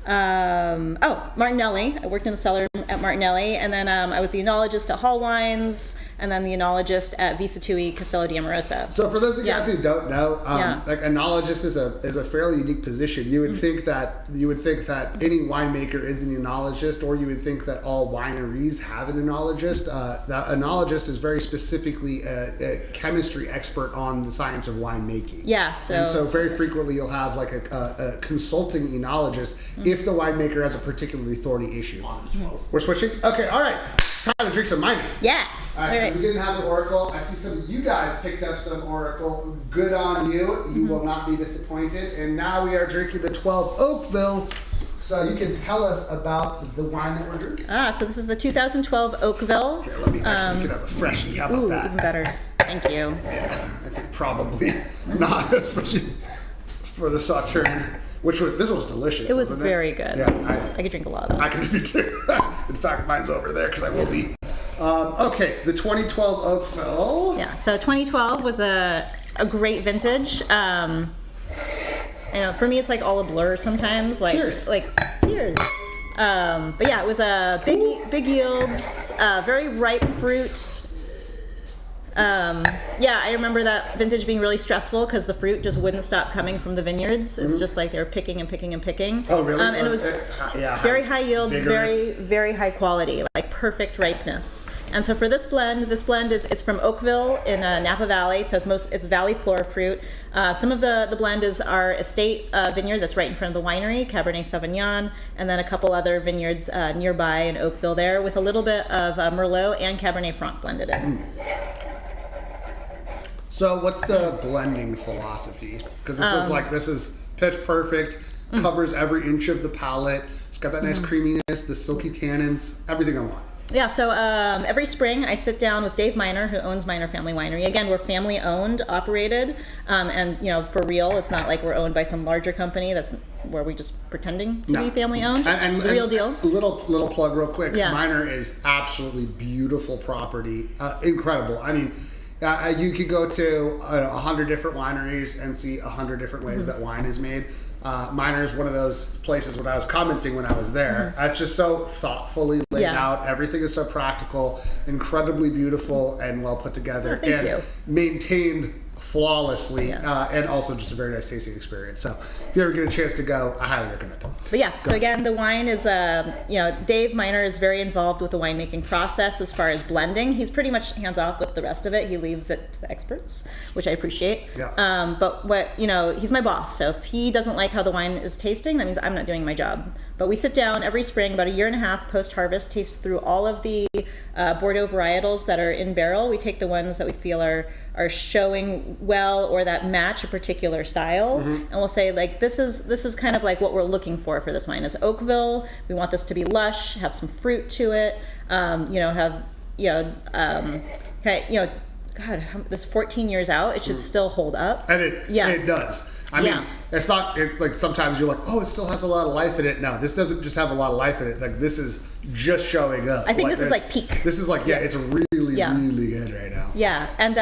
Martinelli. I worked in the cellar at Martinelli, and then I was the enologist at Hall Wines, and then the enologist at Visa Tui Castello di Amorosa. So for those of you guys who don't know, like enologist is a fairly unique position. You would think that any winemaker is an enologist, or you would think that all wineries have an enologist. The enologist is very specifically a chemistry expert on the science of winemaking. Yeah. And so very frequently you'll have like a consulting enologist if the winemaker has a particularly thorny issue. We're switching? Okay, all right. It's time to drink some Minor. Yeah. All right. We didn't have an Oracle. I see some of you guys picked up some Oracle. Good on you. You will not be disappointed. And now we are drinking the 12 Oakville. So you can tell us about the wine that we're drinking. So this is the 2012 Oakville. Here, let me actually get up a freshie. How about that? Even better. Thank you. I think probably not, especially for the Sauterne, this was delicious. It was wasn't very good. Yeah, I could drink a lot of I that. could be too. In fact, mine's over there because I will be. Okay, so the 2012 Oakville. Yeah, so 2012 was a great vintage. For me, it's like all a blur sometimes. Like, Cheers. Cheers. But yeah, it was a big yields, very ripe fruit. I remember that vintage being really stressful because the fruit just wouldn't stop coming from the vineyards. It's just like they were picking and picking and picking. Oh, really? And it was very high yields, vigorous. very high quality, like perfect ripeness. And so for this blend it's from Oakville in Napa Valley, so it's valley floor fruit. Some of the blend is our estate vineyard that's right in front of the winery, Cabernet Sauvignon, and then a couple other vineyards nearby in Oakville there with a little bit of Merlot and Cabernet Franc blended in. So what's the blending philosophy? Because this is pitch perfect, covers every inch of the palate. It's got that nice creaminess, the silky tannins, everything I want. Yeah, so every spring I sit down with Dave Miner, who owns Miner Family Winery. Again, we're family owned, operated, and for real, it's not like we're owned by some larger company that's where we just pretending to be family owned. And the real deal. Little plug real quick. Yeah. Miner is absolutely beautiful property, incredible. I mean, you could go to 100 different wineries and see 100 different ways that wine is made. Miner is one of those places when I was commenting when I was there. It's just so thoughtfully laid out. Everything is so practical, incredibly beautiful, and well put together. Thank you. Maintained flawlessly, and also just a very nice tasting experience. So if you ever get a chance to go, I highly recommend it. But yeah, so again, the wine is, Dave Miner is very involved with the winemaking process as far as blending. He's pretty much hands off with the rest of it. He leaves it to the experts, which I appreciate. Yeah. But he's my boss. So if he doesn't like how the wine is tasting, that means I'm not doing my job. But we sit down every spring, about a year and a half post-harvest, taste through all of the Bordeaux varietals that are in barrel. We take the ones that we feel are showing well or that match a particular style, and we'll say like this is kind of like what we're looking for this wine. Is Oakville. We want this to be lush, have some fruit to it. This 14 years out, it should still hold up. And it does. I mean, it's like sometimes you're like, oh, it still has a lot of life in it. No, this doesn't just have a lot of life in it. Like this is just showing up. I think this is like peak. This is like, it's really good right now. Yeah, and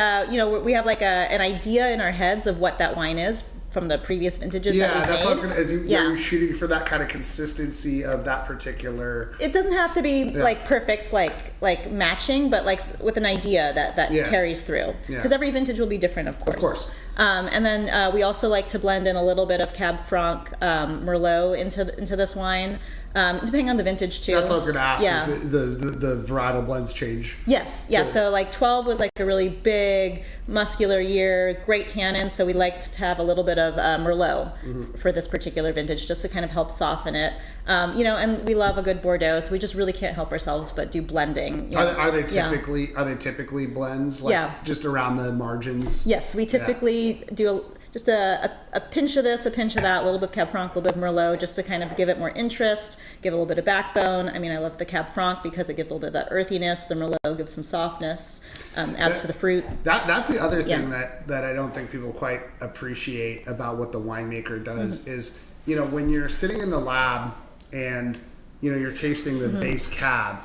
we have like an idea in our heads of what that wine is from the previous vintages that we've made. That's what I was going to. You're shooting for that kind of consistency of that particular. It doesn't have to be like perfect, like matching, but like with an idea that carries through. Because every vintage will be different, of course. Of course. And then we also like to blend in a little bit of Cab Franc Merlot into this wine, depending on the vintage too. That's what I was going to ask. Is the varietal blends change? Yes. Yeah. So like 12 was like a really big, muscular year, great tannins. So we liked to have a little bit of Merlot for this particular vintage, just to kind of help soften it. And we love a good Bordeaux, so we just really can't help ourselves but do blending. Are they typically blends? Just around the margins? Yes, we typically do just a pinch of this, a pinch of that, a little bit of Cab Franc, a little bit of Merlot, just to kind of give it more interest, give it a little bit of backbone. I mean, I love the Cab Franc because it gives a little bit of that earthiness. The Merlot gives some softness, adds to the fruit. That's the other thing that I don't think people quite appreciate about what the winemaker does is, when you're sitting in the lab and, you're tasting the base cab,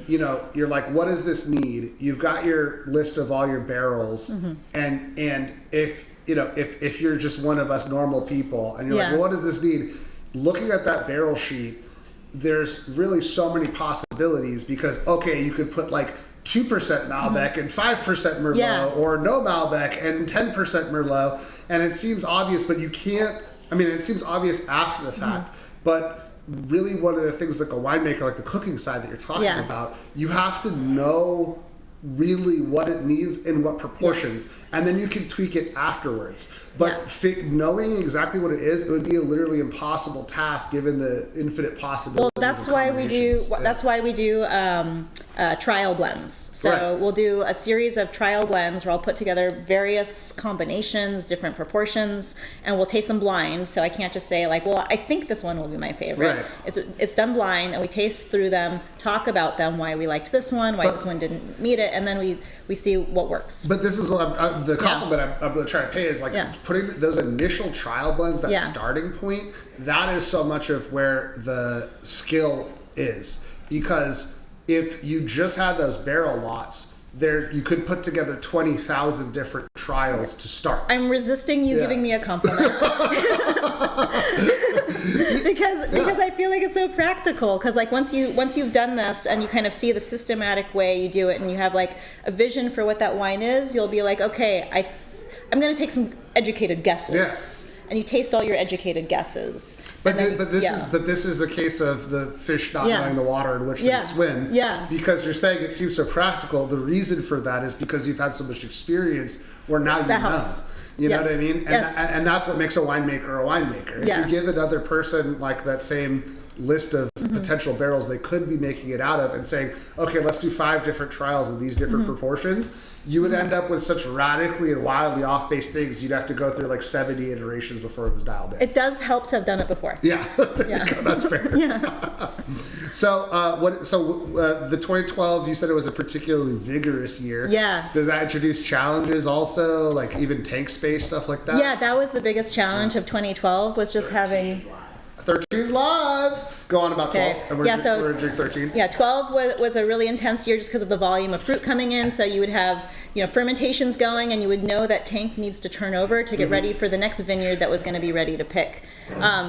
you're like, what does this need? You've got your list of all your barrels, and if you're just one of us normal people and you're like, well, what does this need? Looking at that barrel sheet, there's really so many possibilities because, you could put like 2% Malbec and 5% Merlot or no Malbec and 10% Merlot, and it seems obvious, but you can't, it seems obvious after the fact, but really one of the things like a winemaker, like the cooking side that you're talking about, you have to know really what it needs in what proportions, and then you can tweak it afterwards. But knowing exactly what it is, it would be a literally impossible task given the infinite possibilities. Well, that's why we do trial blends. So we'll do a series of trial blends where I'll put together various combinations, different proportions, and we'll taste them blind. So I can't just say like, well, I think this one will be my favorite. It's done blind, and we taste through them talk about them, why we liked this one, why this one didn't meet it, and then we see what works. But this is what the compliment I'm going to try to pay is like putting those initial trial blends, that starting point, that is so much of where the skill is. Because if you just had those barrel lots, you could put together 20,000 different trials to start. I'm resisting you giving me a compliment. because I feel like it's so practical. Because like once you've done this and you kind of see the systematic way you do it, and you have like a vision for what that wine is, you'll be like, okay, I'm going to take some educated guesses. Yeah. And you taste all your educated guesses. But this is a case of the fish not knowing the water in which to swim. Yeah. Because you're saying it seems so practical. The reason for that is because you've had so much experience where now you know. You know what I mean? And that's what makes a winemaker. If you give another person like that same list of potential barrels they could be making it out of and saying, okay, let's do 5 different trials in these different proportions, you would end up with such radically and wildly off base things. You'd have to go through like 70 iterations before it was dialed in. It does help to have done it before. Yeah, that's fair. So the 2012, you said it was a particularly vigorous year. Yeah. Does that introduce challenges also, like even tank space, stuff like that? Yeah, that was the biggest challenge of 2012 was just having... 13's live. Go on about 12. And we're drink 13. Yeah, 12 was a really intense year just because of the volume of fruit coming in. So you would have, fermentations going, and you would know that tank needs to turn over to get ready for the next vineyard that was going to be ready to pick.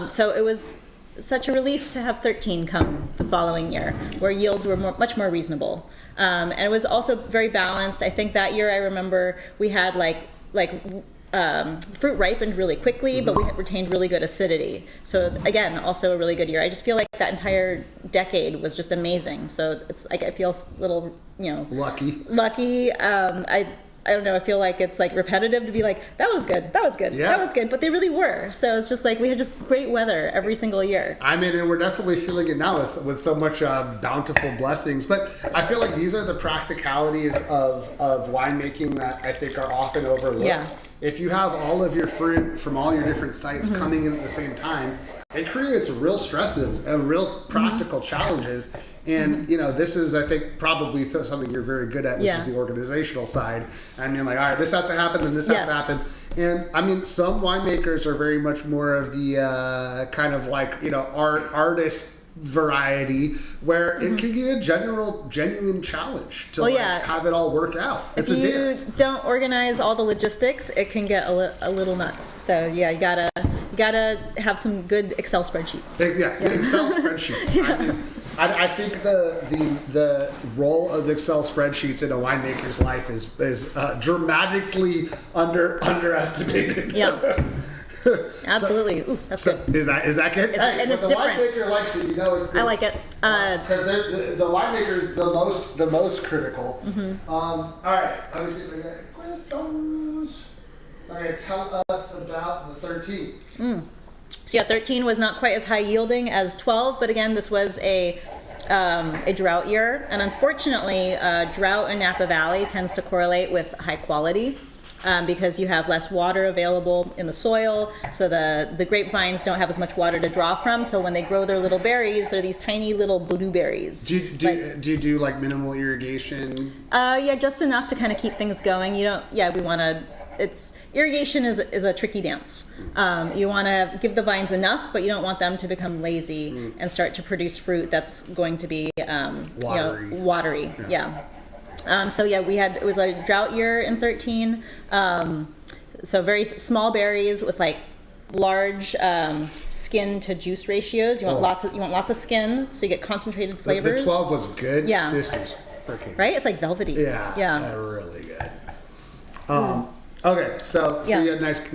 So it was such a relief to have 13 come the following year, where yields were much more reasonable. And it was also very balanced. I think that year I remember we had fruit ripened really quickly, but we retained really good acidity. So again, also a really good year. I just feel like that entire decade was just amazing. So it's like I feel a little, lucky. I don't know. I feel like it's like repetitive to be like, that was good, but they really were. So it's just like we had just great weather every single year. I mean, and we're definitely feeling it now with so much bountiful blessings. But I feel like these are the practicalities of winemaking that I think are often overlooked. Yeah. If you have all of your fruit from all your different sites coming in at the same time, it creates real stresses and real practical challenges. And, this is, I think, probably something you're very good at, which is the organizational side. I mean, like, all right, this has to happen and this has to happen. And, I mean, some winemakers are very much more of the kind of like, artist variety where it can be a genuine challenge to have it all work out. It's a dance. If you don't organize all the logistics, it can get a little nuts. So you gotta have some good Excel spreadsheets. Excel spreadsheets. I think the role of Excel spreadsheets in a winemaker's life is dramatically underestimated. Yeah. Absolutely. Ooh, that's good. Is that good? And it's different. The winemaker likes it, it's good. I like it. Because the winemaker's the most critical. All right, let me see if I got questions. Okay, tell us about the 13. Yeah, 13 was not quite as high yielding as 12, but again, this was a drought year, and unfortunately, drought in Napa Valley tends to correlate with high quality. Because you have less water available in the soil, so the grapevines don't have as much water to draw from. So when they grow their little berries, they're these tiny little blueberries. Do you do like minimal irrigation? Yeah, just enough to kind of keep things going. We want to. Irrigation is a tricky dance. You want to give the vines enough, but you don't want them to become lazy and start to produce fruit that's going to be watery. Yeah. It was a drought year in 13. So very small berries with like large skin to juice ratios. You want lots of skin, so you get concentrated flavors. The 12 was good. Yeah. This is freaking right. It's like velvety. Yeah. Really good. Okay, so you had nice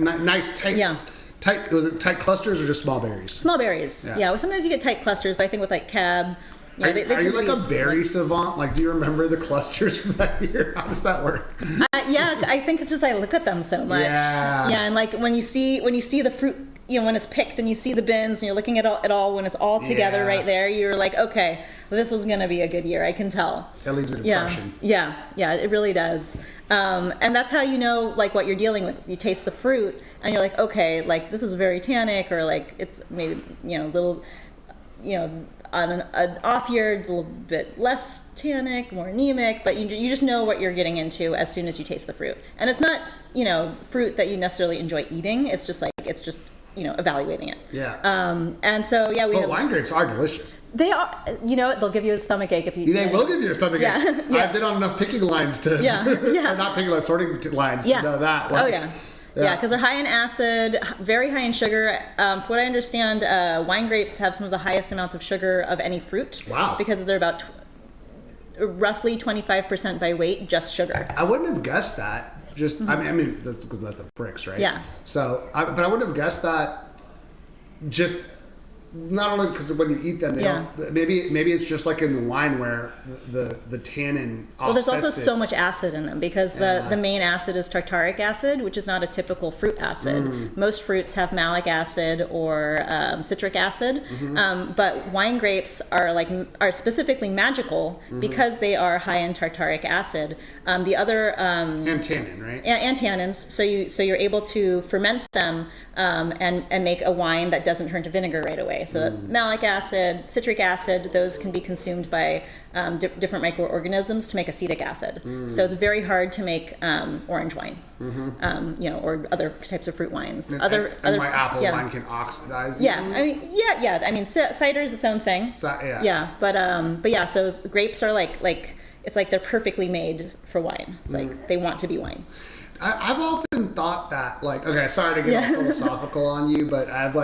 tight. Was it tight clusters or just small berries? Small berries. Yeah. Well, sometimes you get tight clusters, but I think with like cab. Are you like a berry savant? Like, do you remember the clusters from that year? How does that work? I think it's just I look at them so much. Yeah, and like when you see the fruit, when it's picked and you see the bins and you're looking at it all when it's all together right there, you're like, okay, this is gonna be a good year. I can tell. That leaves an impression. Yeah, it really does. And that's how you know like what you're dealing with. You taste the fruit and you're like, okay, like this is very tannic, or like it's maybe little. on an off year, it's a little bit less tannic, more anemic, but you just know what you're getting into as soon as you taste the fruit. And it's not, fruit that you necessarily enjoy eating. It's just evaluating it. Yeah. And so, yeah, But wine grapes are delicious. they are, they'll give you a stomach ache if you eat They it. will give you a stomach Yeah. ache. Yeah. I've been on enough picking lines to, or not picking lines, sorting lines to know that. Oh, yeah. Yeah, because they're high in acid, very high in sugar. From what I understand, wine grapes have some of the highest amounts of sugar of any fruit. Wow. Because they're about roughly 25% by weight, just sugar. I wouldn't have guessed that. I mean, that's because that's the bricks, right? Yeah. So, but I wouldn't have guessed that. Just not only because when you eat them, they don't. Maybe it's just like in the wine where the tannin. Well, there's also offsets it. so much acid in them because the main acid is tartaric acid, which is not a typical fruit acid. Most fruits have malic acid or citric acid, but wine grapes are specifically magical because they are high in tartaric acid. The other and tannin, right? And tannins, so you're able to ferment them and make a wine that doesn't turn to vinegar right away. So malic acid, citric acid, those can be consumed by different microorganisms to make acetic acid. So it's very hard to make orange wine, or other types of fruit wines. And other my apple wine can oxidize. Yeah, easily? I mean, cider is its own thing. But yeah. So grapes are like it's like they're perfectly made for wine. It's like they want to be wine. I've often thought that, okay, sorry to get all philosophical on you, but I have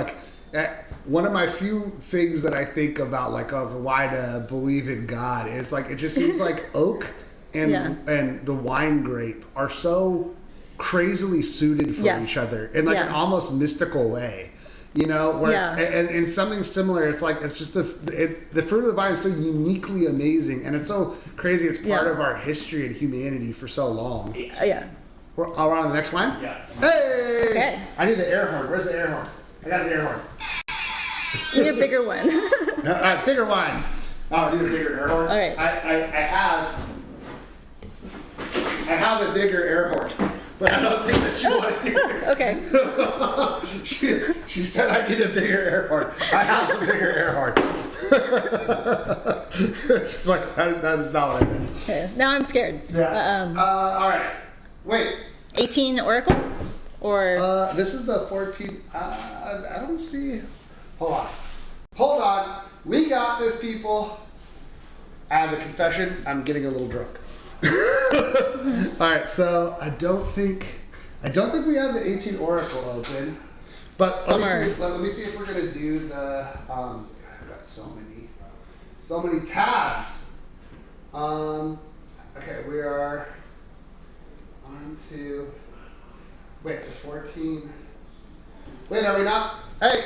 one of my few things that I think about, why to believe in God is it just seems like oak and the wine grape are so crazily suited for each other in an almost mystical way. And something similar, it's just the fruit of the vine is so uniquely amazing, and it's so crazy. It's part of our history and humanity for so long. We're on to the next one? Yeah. Hey! Okay. I need the air horn. Where's the air horn? I got an air horn. You need a bigger one. All right, bigger one. Oh, I need a bigger air horn? All right. I have a bigger air horn, but I don't think that she wanted to hear it. Okay. She said I need a bigger air horn. I have a bigger air horn. She's like, that is not what I meant. Okay. Now I'm scared. Yeah. All right. Wait. 18 Oracle? Or this is the 14. I don't see. Hold on. We got this, people. I have a confession. I'm getting a little drunk. All right. So I don't think we have the 18 Oracle open. But let me see if we're gonna do the. I've got so many tabs. Okay, we are. Wait, the 14. Wait, are we not? Hey,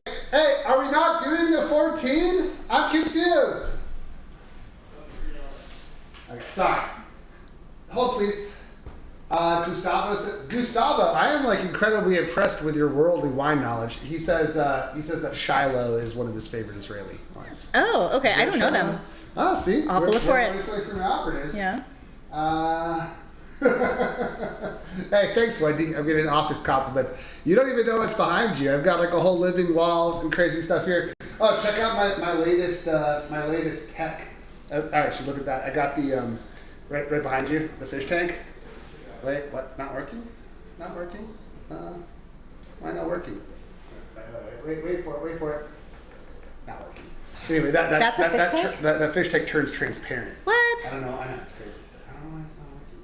are we not doing the 14? I'm confused. Okay, sorry. Hold, please. Gustavo, I am incredibly impressed with your worldly wine knowledge. He says that Shiloh is one of his favorite Israeli wines. Oh, okay. I don't know them. Oh, see, I'll have to look for it. Obviously from the Operatives. Yeah. Hey, thanks, Wendy. I'm getting office compliments. You don't even know what's behind you. I've got a whole living wall and crazy stuff here. Oh, check out my latest tech. All right, so look at that. I got the right behind you, the fish tank. Wait, what? Not working? Not working? Why not working? Wait for it. Not working. Anyway, That's a fish tank? That fish tank turns transparent. What? I don't know. I know it's crazy. I don't know why it's not working.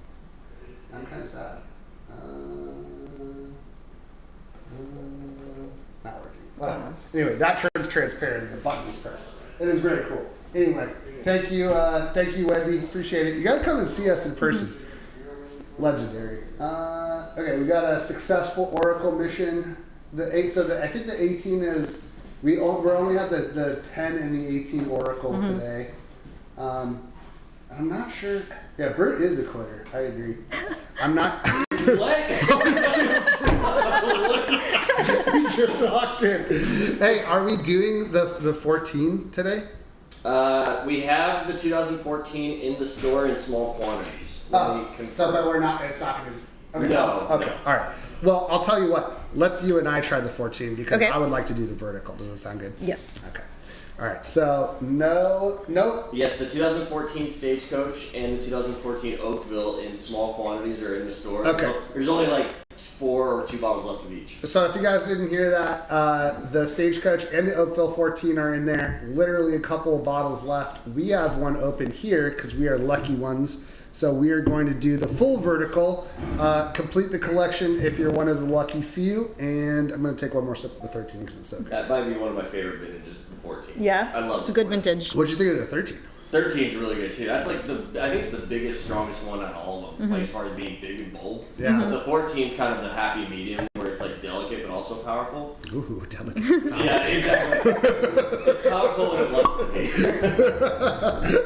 I'm kind of sad. Not working. Whatever. Anyway, that turns transparent and the button is pressed. It is very cool. Anyway, thank you, Wendy. Appreciate it. You gotta come and see us in person. Legendary. Okay, we got a successful Oracle mission. I think the 18 is we only have the 10 and the 18 Oracle today. I'm not sure. Yeah, Bert is a quitter. I agree. I'm not. What? We just walked in. Hey, are we doing the 14 today? We have the 2014 in the store in small quantities. So but we're not. It's not going to. No. Okay. All right. Well, I'll tell you what. Let's you and I try the 14 because Okay. I would like to do the vertical. Does that sound good? Yes. Okay. All right, so nope. Yes, the 2014 Stagecoach and the 2014 Oakville in small quantities are in the store. Okay. There's only like 4 or 2 bottles left of each. So if you guys didn't hear that, the Stagecoach and the Oakville 14 are in there. Literally a couple of bottles left. We have one open here because we are lucky ones. So we are going to do the full vertical, complete the collection if you're one of the lucky few, and I'm going to take one more sip of the 13 because it's so good. That might be one of my favorite vintages, the 14. Yeah, I love it's a good vintage. What did you think of the 13? 13 is really good too. That's like I think it's the biggest, strongest one out of all of them, like as far as being big and bold. Yeah. But the 14 is kind of the happy medium where it's like delicate but also powerful. Ooh, delicate. Yeah, exactly. It's powerful when it wants to be.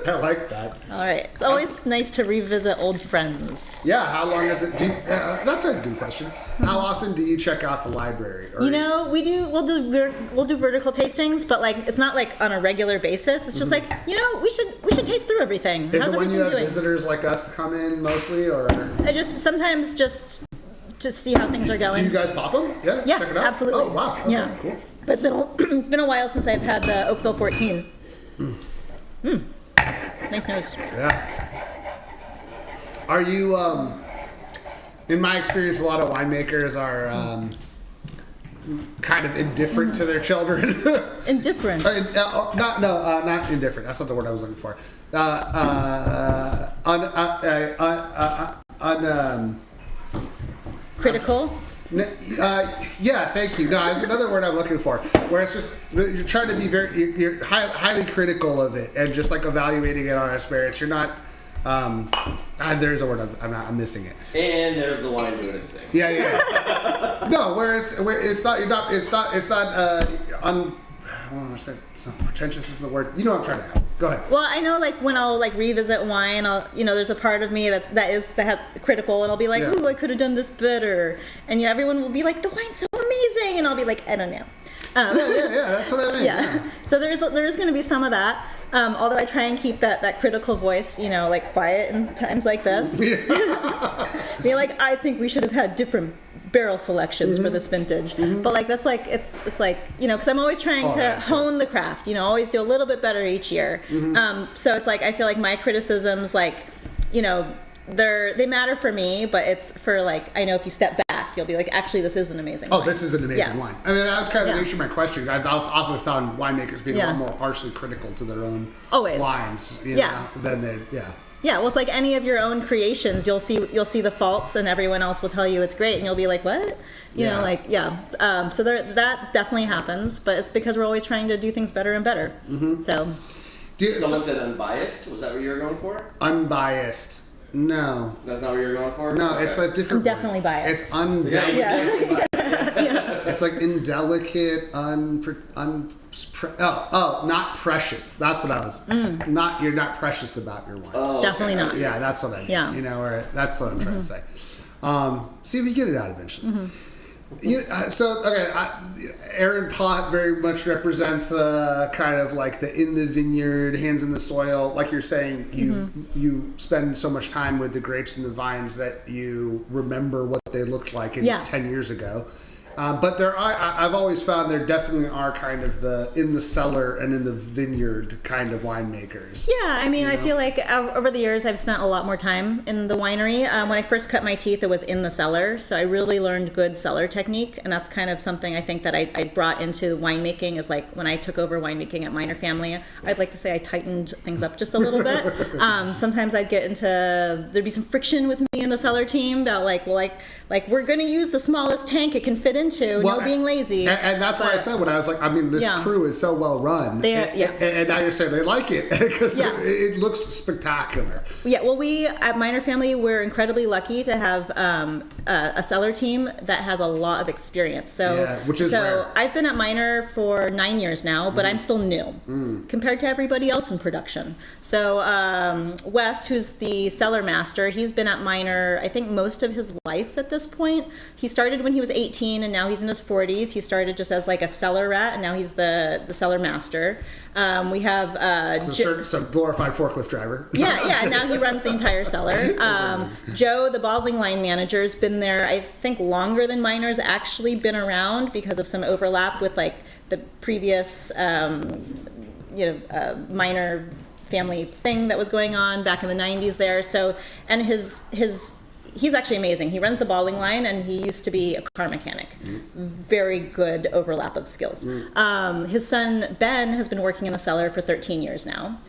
I like that. All right, it's always nice to revisit old friends. Yeah, how long does it do? That's a good question. How often do you check out the library? Or You know, we'll do vertical tastings, but like it's not like on a regular basis. It's just like, you know, we should taste through everything. Is How's it when you everything have doing? visitors like us to come in mostly, or I just sometimes just see how things are do going. you guys pop them? Yeah, Yeah, check it out. absolutely. Oh wow, okay, Yeah. cool. But it's been a while since I've had the Oakville 14. Nice nose. Yeah. Are you? In my experience, a lot of winemakers are kind of indifferent to their children. Indifferent. Not indifferent. That's not the word I was looking for. Critical. Yeah, thank you. No, there's another word I'm looking for, where it's just you're trying to be you're highly critical of it and just like evaluating it on its merits. You're not. There's a word I'm missing it. And there's the wine doing its thing. Yeah. No, where it's not. I don't want to say pretentious is the word. You know what I'm trying to ask. Go ahead. Well, I know like when I'll like revisit wine, there's a part of me that has critical, and I'll be like, Yeah. ooh, I could have done this better, and everyone will be like, the wine's so amazing, and I'll be like, I don't know. Yeah, that's what I mean. Yeah. So there is going to be some of that. Although I try and keep that critical voice, like quiet in times like this. Be like, I think we should have had different barrel selections for this vintage. But like that's like it's like because I'm always trying to hone the craft. Always do a little bit better each year. So it's like I feel like my criticisms they matter for me, but it's for like I know if you step back, you'll be like, actually, this is an amazing wine. This is an amazing wine. I mean, that's kind of the nature of my question. I've often found winemakers being a lot more harshly critical to their own wines. Than they Yeah, well, it's like any of your own creations. You'll see the faults, and everyone else will tell you it's great, and you'll be like, "What?" So that definitely happens, but it's because we're always trying to do things better and better. So, Someone said unbiased. Was that what you were going for? Unbiased. No. That's not what you were going for? No, it's a different. I'm definitely biased. It's undelicate. It's like indelicate, not precious. That's what I was. You're not precious about your wines. Oh, definitely not. Yeah, that's what I mean. Yeah. Or that's what I'm trying to say. See, we get it out eventually. Aaron Pott very much represents the kind of like the in the vineyard, hands in the soil. Like you're saying, you spend so much time with the grapes and the vines that you remember what they looked like 10 years ago. But I've always found there definitely are kind of the in the cellar and in the vineyard kind of winemakers. Yeah, I mean, I feel like over the years I've spent a lot more time in the winery. When I first cut my teeth, it was in the cellar, so I really learned good cellar technique, and that's kind of something I think that I brought into winemaking. Is like when I took over winemaking at Minor Family, I'd like to say I tightened things up just a little bit. Sometimes I'd get into there'd be some friction with me and the cellar team about like we're going to use the smallest tank it can fit into. No being lazy. And that's why I said when I was like, I mean, this crew is so well run. And now you're saying they like it because it looks spectacular. Yeah, well, we at Minor Family, we're incredibly lucky to have a cellar team that has a lot of experience. Which is rare. I've been at Minor for 9 years now, but I'm still new compared to everybody else in production. So Wes, who's the cellar master, he's been at Minor, I think, most of his life at this point. He started when he was 18, and now he's in his 40s. He started just as like a cellar rat, and now he's the cellar master. We have so glorified forklift driver. Yeah. Now he runs the entire cellar. Joe, the bottling line manager, has been there, I think, longer than Minor's actually been around because of some overlap with like the previous minor family thing that was going on back in the 90s there. So, and he's actually amazing. He runs the balling line, and he used to be a car mechanic. Very good overlap of skills. His son Ben has been working in the cellar for 13 years now.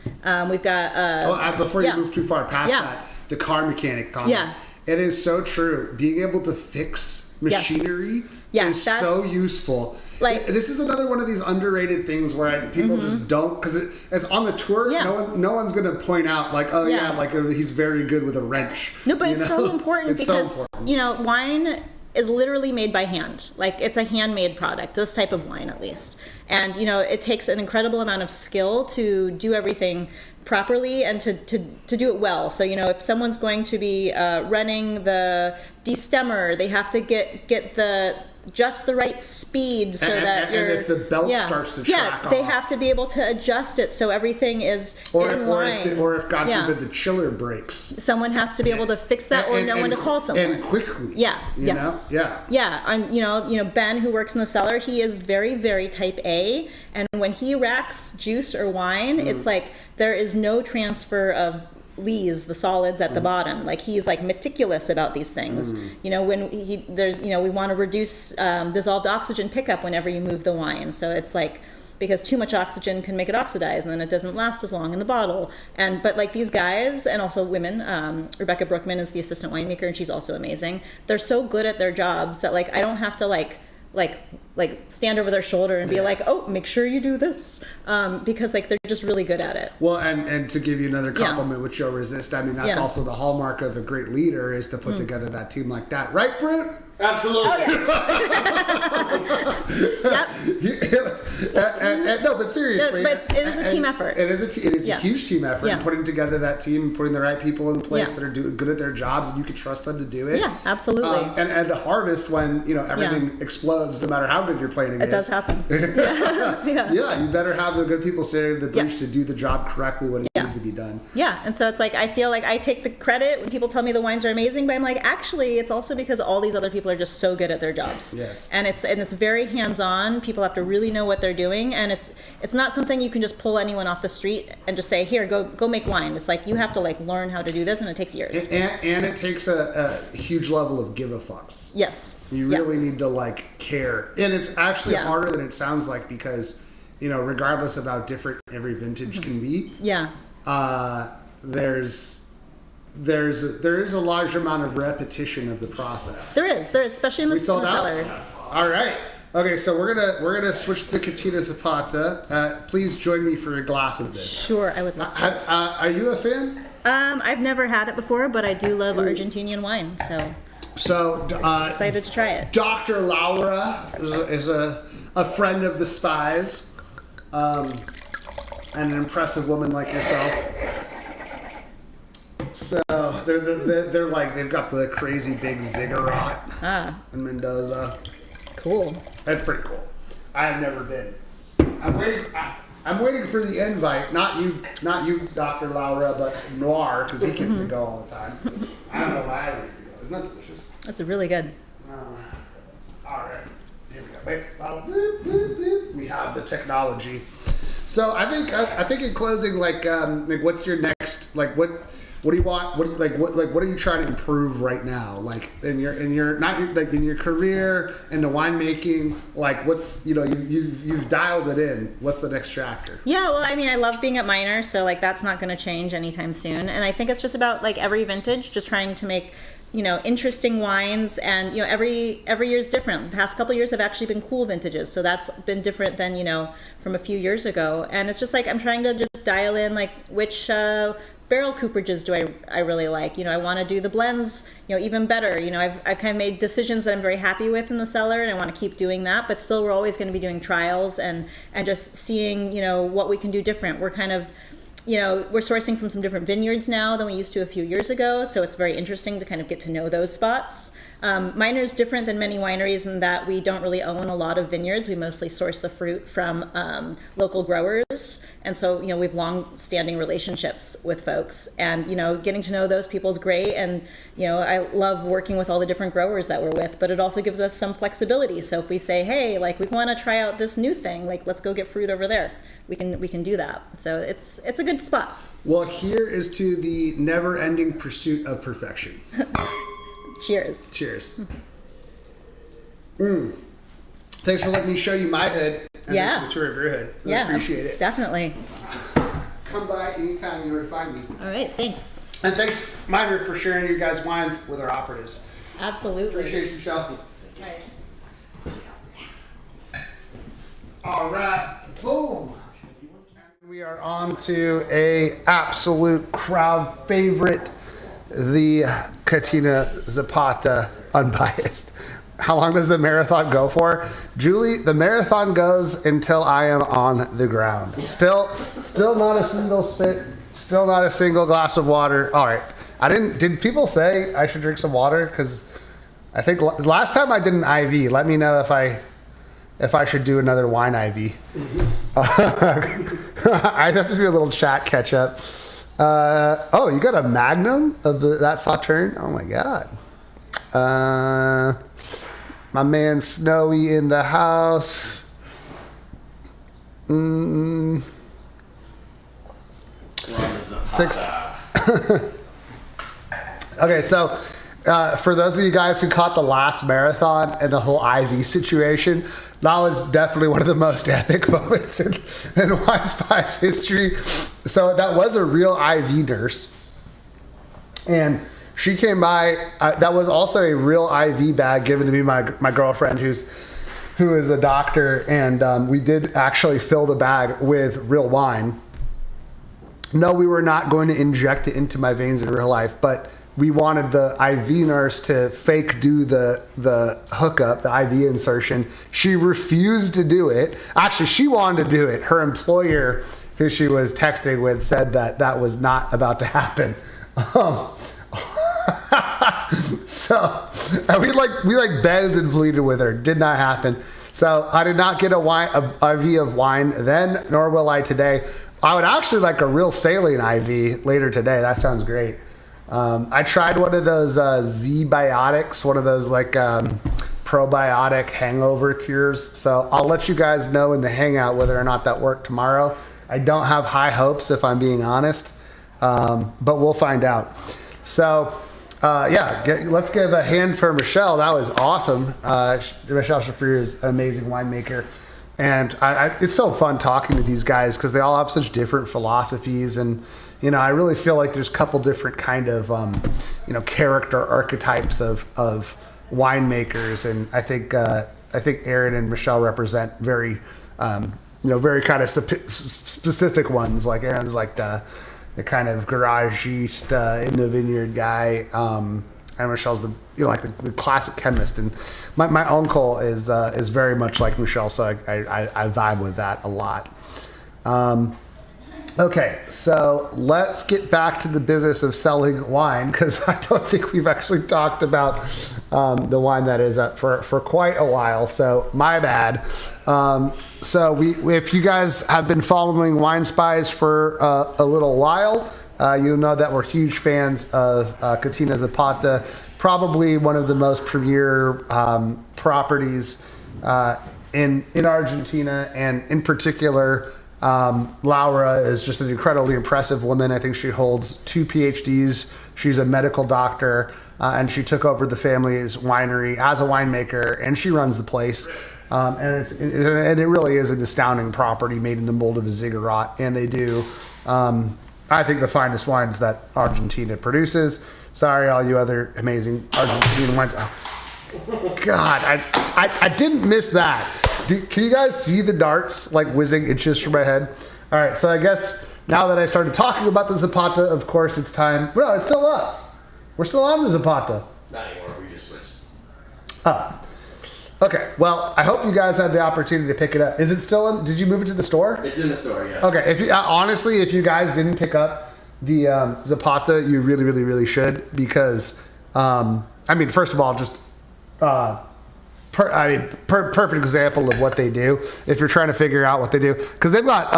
We've got before you move too far past that, the car mechanic comment. Yeah. It is so true. Being able to fix machinery is so useful. Like, this is another one of these underrated things where people just don't, because it's on the tour. No one's going to point out like, he's very good with a wrench. No, but it's so important it's because so important. Wine is literally made by hand. Like, it's a handmade product, this type of wine at least. And it takes an incredible amount of skill to do everything properly and to do it well. So if someone's going to be running the destemmer, they have to get just the right speed so that and if the belt starts to track they off, have to be able to adjust it so everything is in line. Or if God forbid the chiller breaks, someone has to be able to fix that or know when to call someone and quickly. And Ben, who works in the cellar, he is very, very type A, and when he racks juice or wine, it's like there is no transfer of lees, the solids at the bottom. Like, he's like meticulous about these things. When we want to reduce dissolved oxygen pickup whenever you move the wine. So it's like, because too much oxygen can make it oxidize, and then it doesn't last as long in the bottle. But like these guys, and also women, Rebecca Brookman is the assistant winemaker, and she's also amazing. They're so good at their jobs that like I don't have to like stand over their shoulder and be like, oh, make sure you do this, because like they're just really good at it. Well, and to give you another compliment, which you'll resist, I mean, that's also the hallmark of a great leader, is to put together that team like that, right, Brute? Absolutely. Oh, and no, but seriously, but it is a team effort. It is a huge team effort. And putting together that team, putting the right people in place that are good at their jobs, and you can trust them to do it. Yeah, absolutely. And to harvest when everything explodes, no matter how good your planning is. It does happen. You better have the good people standing at the breach to do the job correctly when it needs to be done. Yeah, and so it's like I feel like I take the credit when people tell me the wines are amazing, but I'm like, actually, it's also because all these other people are just so good at their jobs. Yes. And it's very hands-on. People have to really know what they're doing, and it's not something you can just pull anyone off the street and just say, here, go make wine. It's like you have to like learn how to do this, and it takes years. And it takes a huge level of give a fucks. Yes. You really need to like care, and it's actually harder than it sounds like, because regardless of how different every vintage can be, there is a large amount of repetition of the process. There is, especially in the cellar. All right. Okay, so we're gonna switch to the Cantina Zapata. Please join me for a glass of this. Sure, I would love to. Are you a fan? I've never had it before, but I do love Argentinian wine, so excited to try it. Dr. Laura is a friend of the Spies, and an impressive woman like yourself. So they're like, they've got the crazy big ziggurat in Mendoza. Cool. That's pretty cool. I have never been. I'm waiting for the invite. Not you, Dr. Laura, but Noir, because he gets to go all the time. I don't know why I want to go. Isn't that delicious? That's really good. All right. Here we go. Wait. We have the technology. So I think in closing, like what's your next, like what do you want? What are you trying to improve right now? Like in your career and the winemaking, like what's you've dialed it in. What's the next chapter? Yeah, well, I mean, I love being at Minor, so like that's not going to change anytime soon. And I think it's just about like every vintage, just trying to make interesting wines, and every year is different. The past couple of years have actually been cool vintages, so that's been different than from a few years ago. And it's just like I'm trying to just dial in like which barrel cooperages do I really like. I want to do the blends even better. I've kind of made decisions that I'm very happy with in the cellar, and I want to keep doing that, but still we're always going to be doing trials and just seeing what we can do different. We're kind of we're sourcing from some different vineyards now than we used to a few years ago, so it's very interesting to kind of get to know those spots. Minor is different than many wineries in that we don't really own a lot of vineyards. We mostly source the fruit from local growers. And so, we have long-standing relationships with folks. And, getting to know those people is great. And, I love working with all the different growers that we're with. But it also gives us some flexibility. So if we say, hey, we want to try out this new thing, let's go get fruit over there, we can do that. So it's a good spot. Well, here is to the never-ending pursuit of perfection. Cheers. Cheers. Thanks for letting me show you my hood. And Yeah. the tour of your hood. I appreciate it. Definitely. Come by anytime you know where to find me. All right. Thanks. And thanks, Minor, for sharing your guys' wines with our operatives. Absolutely. Appreciate you, Michelle. Right. All right. Boom. We are on to a absolute crowd favorite, the Katina Zapata Unbiased. How long does the marathon go for? Julie, the marathon goes until I am on the ground. Still not a single spit, still not a single glass of water. All right. Did people say I should drink some water? Because I think last time I did an IV, let me know if I should do another wine IV. I have to do a little chat catch up. You got a Magnum of that Sauterne? Oh my God. My man Snowy in the house. Six. Okay, so for those of you guys who caught the last marathon and the whole IV situation, that was definitely one of the most epic moments in Wine Spy's history. So that was a real IV nurse. And she came by. That was also a real IV bag given to me by my girlfriend who is a doctor. And we did actually fill the bag with real wine. No, we were not going to inject it into my veins in real life, but we wanted the IV nurse to fake do the hookup, the IV insertion. She refused to do it. Actually, she wanted to do it. Her employer, who she was texting with, said that was not about to happen. So and we begged and pleaded with her. Did not happen. So I did not get a IV of wine then, nor will I today. I would actually like a real saline IV later today. That sounds great. I tried one of those Z-biotics, one of those probiotic hangover cures. So I'll let you guys know in the hangout whether or not that worked tomorrow. I don't have high hopes if I'm being honest, but we'll find out. So let's give a hand for Michelle. That was awesome. Michelle Shafrir is an amazing winemaker. And it's so fun talking to these guys because they all have such different philosophies. And, I really feel like there's a couple different kind of, character archetypes of winemakers. And I think Aaron and Michelle represent very, very kind of specific ones. Like Aaron's like the kind of garagist in the vineyard guy. And Michelle's the classic chemist, and my uncle is very much like Michelle, so I vibe with that a lot. Okay, so let's get back to the business of selling wine because I don't think we've actually talked about the wine that is up for quite a while. So my bad. So if you guys have been following Wine Spies for a little while. You'll know that we're huge fans of Katina Zapata, probably one of the most premier properties in Argentina, and in particular, Laura is just an incredibly impressive woman. I think she holds 2 PhDs. She's a medical doctor, and she took over the family's winery as a winemaker, and she runs the place. And it really is an astounding property made in the mold of a ziggurat, and they do. I think the finest wines that Argentina produces. Sorry, all you other amazing Argentinian wines. Oh, God, I didn't miss that. Can you guys see the darts whizzing inches from my head? All right, so I guess now that I started talking about the Zapata, of course it's time. No, it's still up. We're still on the Zapata. Not anymore. We just switched. Oh. Okay, well, I hope you guys had the opportunity to pick it up. Is it still in? Did you move it to the store? It's in the store, yes. Okay, if you guys didn't pick up the Zapata, you really, really, really should because, first of all, just perfect example of what they do if you're trying to figure out what they do, because they've got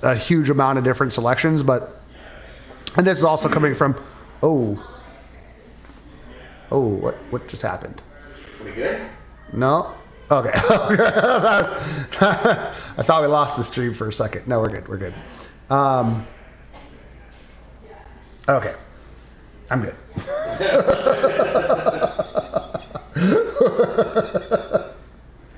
a huge amount of different selections. And this is also coming from what just happened? We good? No. Okay. I thought we lost the stream for a second. No, we're good. Okay. I'm good.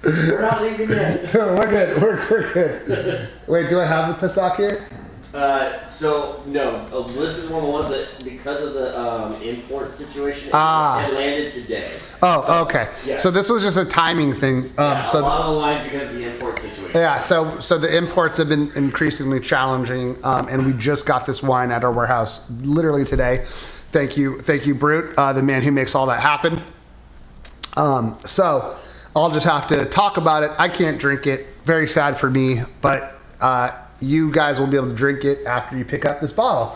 We're not leaving yet. We're good. We're good. Wait, do I have the Pesach here? So no, this is one of the ones that, because of the import situation, it landed today. Oh, okay. Yeah. So this was just a timing thing. A lot of the lines because of the import situation. Yeah. So the imports have been increasingly challenging, and we just got this wine at our warehouse literally today. Thank you, Brute, the man who makes all that happen. So I'll just have to talk about it. I can't drink it. Very sad for me, but you guys will be able to drink it after you pick up this bottle.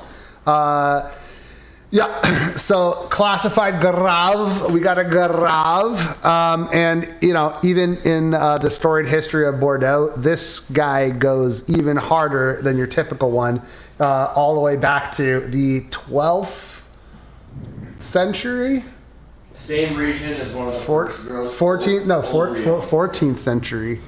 So classified Grave. We got a Grave. And, even in the storied history of Bordeaux, this guy goes even harder than your typical one, all the way back to the 12th century. Same region as one of the first girls. 14th century.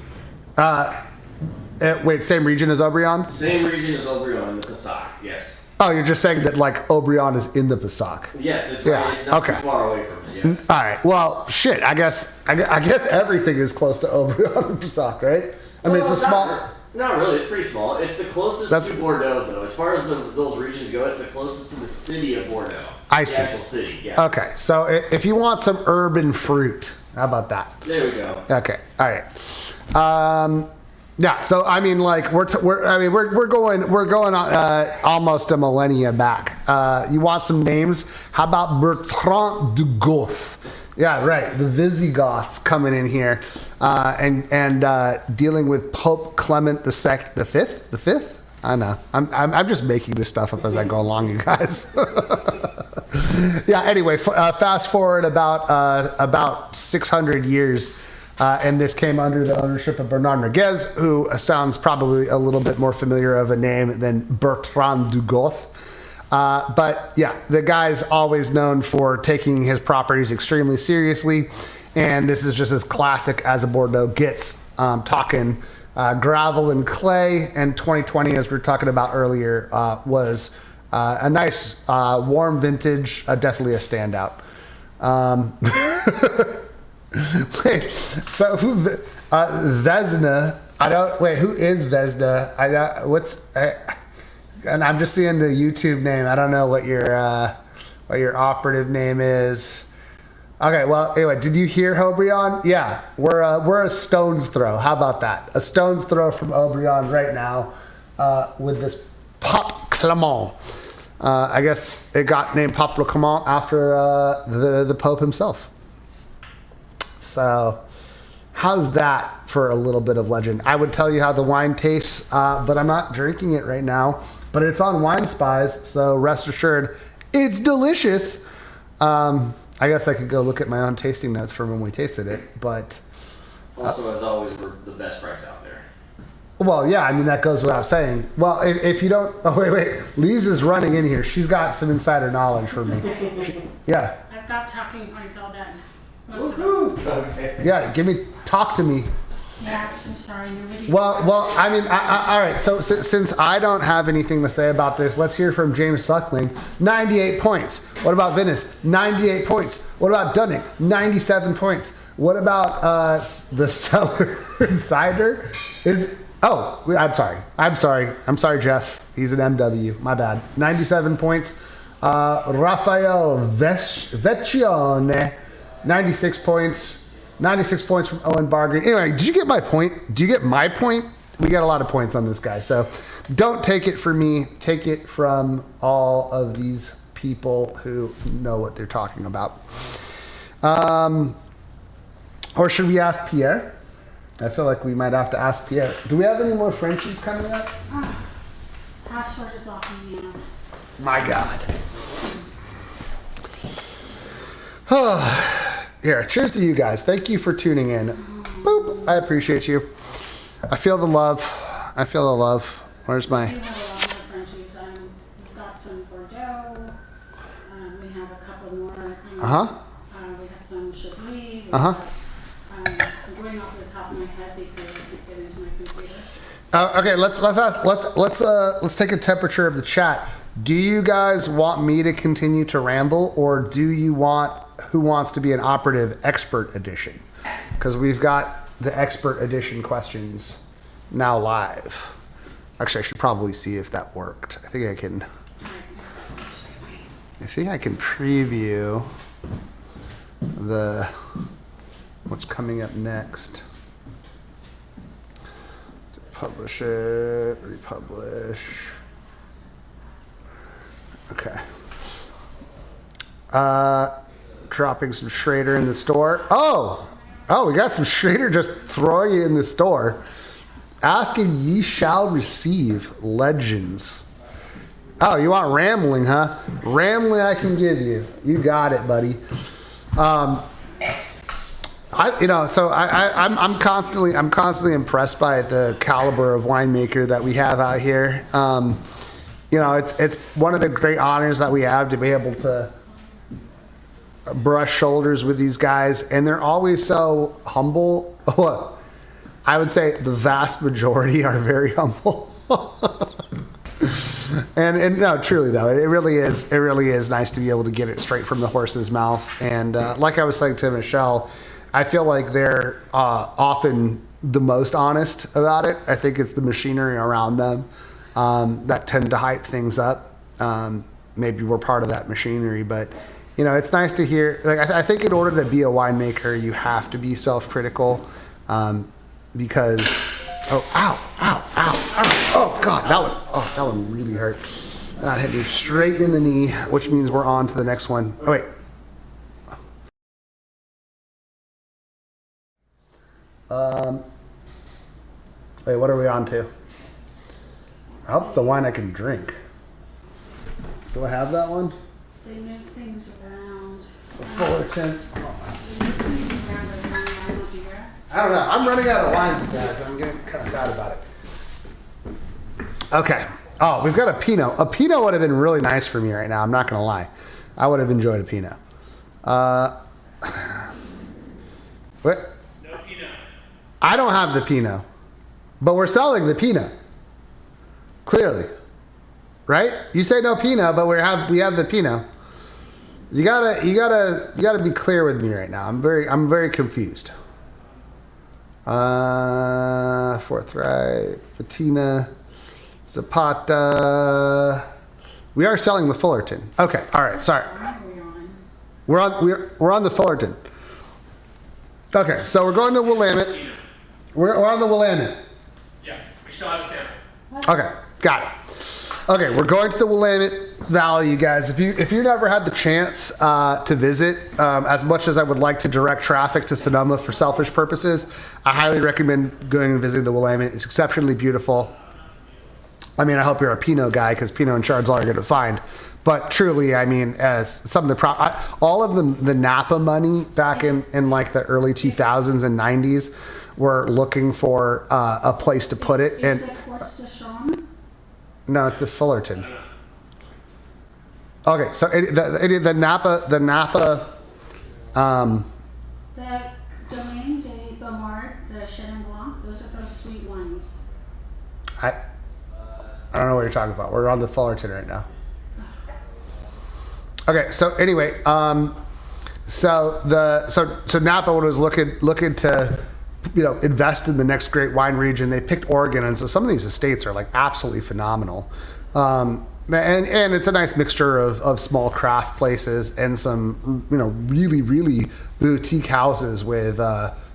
Wait, same region as Obrion? Same region as Obrion, the Passaic, yes. Oh, you're just saying that Obrion is in the Passaic. Yes, it's right. It's not too far away from it, yes. All right. Well, shit. I guess everything is close to Obrion and Passaic, right? I mean, it's a small. Not really. It's pretty small. It's the closest to Bordeaux, though. As far as those regions go, it's the closest to the city of Bordeaux. I see. The actual city, yeah. Okay. So if you want some urban fruit, how about that? There we go. Okay. All right. Yeah, so I mean, we're going almost a millennia back. You want some names? How about Bertrand du Goth? Yeah, right. The Visigoths coming in here, and dealing with Pope Clement the Fifth. The fifth? I know. I'm just making this stuff up as I go along, you guys. Yeah. Anyway, fast forward about 600 years. And this came under the ownership of Bernard Noguez, who sounds probably a little bit more familiar of a name than Bertrand du Goth. But yeah, the guy's always known for taking his properties extremely seriously. And this is just as classic as a Bordeaux gets, talking gravel and clay. And 2020, as we were talking about earlier, was a nice warm vintage, definitely a standout. Wait, so Vesna? Who is Vesna? And I'm just seeing the YouTube name. I don't know what your operative name is. Okay, well, anyway, did you hear Obrion? Yeah, we're a stone's throw. How about that? A stone's throw from Obrion right now, with this Pape Clement. I guess it got named Pape Clement after the Pope himself. So, how's that for a little bit of legend? I would tell you how the wine tastes, but I'm not drinking it right now. But it's on Wine Spies, so rest assured, it's delicious. I guess I could go look at my own tasting notes from when we tasted it, but... Also, as always, we're the best price out there. Well, yeah, I mean, that goes without saying. Well, if you don't... Oh, wait. Lise is running in here. She's got some insider knowledge for me. Yeah. I've got talking points all done. Okay. Yeah, talk to me. Yeah, I'm sorry. Well, I mean, all right. So since I don't have anything to say about this, let's hear from James Suckling. 98 points. What about Venice? 98 points. What about Dunning? 97 points. What about the Cellar Insider? I'm sorry, Jeff. He's an MW. My bad. 97 points. Raphael Vecchione. 96 points. 96 points from Owen Bargreen. Anyway, did you get my point? Do you get my point? We got a lot of points on this guy. So don't take it from me. Take it from all of these people who know what they're talking about. Or should we ask Pierre? I feel like we might have to ask Pierre. Do we have any more Frenchies coming up? Password is off in the end. My God. Here, cheers to you guys. Thank you for tuning in. Boop. I appreciate you. I feel the love. Where's my... We have a lot of Frenchies. We've got some Bordeaux. We have a couple more. We have some Chablis. I'm going off the top of my head because I can't get into my computer. Okay, let's take a temperature of the chat. Do you guys want me to continue to ramble, or do you want Who Wants to Be an Operative Expert Edition? Because we've got the Expert Edition questions now live. Actually, I should probably see if that worked. I think I can preview what's coming up next. Publish it, republish. Okay. Dropping some Schrader in the store. Oh, we got some Schrader just throwing it in the store. Asking ye shall receive legends. Oh, you want rambling, huh? Rambling I can give you. You got it, buddy. I'm constantly impressed by the caliber of winemaker that we have out here. It's one of the great honors that we have to be able to brush shoulders with these guys, and they're always so humble. I would say the vast majority are very humble. and no, truly though, it really is nice to be able to get it straight from the horse's mouth. And like I was saying to Michelle, I feel like they're often the most honest about it. I think it's the machinery around them that tend to hype things up. Maybe we're part of that machinery, but it's nice to hear. Like I think in order to be a winemaker, you have to be self-critical. Because, oh God, that one really hurt. That hit me straight in the knee, which means we're on to the next one. Oh wait. Wait, what are we on to? I hope it's a wine I can drink. Do I have that one? They move things around. The Fullerton. I don't know. I'm running out of wines, you guys. I'm getting kind of sad about it. Okay. Oh, we've got a Pinot. A Pinot would have been really nice for me right now. I'm not going to lie. I would have enjoyed a Pinot. What? No Pinot. I don't have the Pinot, but we're selling the Pinot. Clearly, right? You say no Pinot, but we have the Pinot. You gotta be clear with me right now. I'm very confused. Forthright, Patina, Zapata. We are selling the Fullerton. Okay, all right. Sorry, we're on the Fullerton. Okay, so we're going to Willamette. We're on the Willamette. Yeah, we still have a sample. Okay, got it. Okay, we're going to the Willamette Valley, you guys. If you never had the chance to visit, as much as I would like to direct traffic to Sonoma for selfish purposes, I highly recommend going and visiting the Willamette. It's exceptionally beautiful. I mean, I hope you're a Pinot guy, because Pinot and Chard's all you're going to find. But truly, I mean, as some of the all of the Napa money back in like the early 2000s and 90s were looking for a place to put it. And no, it's the Fullerton. Okay, so the Napa. The Domaine de Beaumont, the Chenin Blanc, those are those sweet wines. I don't know what you're talking about. We're on the Fullerton right now. Okay, so anyway, so Napa was looking to, invest in the next great wine region. They picked Oregon, and so some of these estates are like absolutely phenomenal. And it's a nice mixture of small craft places and some really, really boutique houses with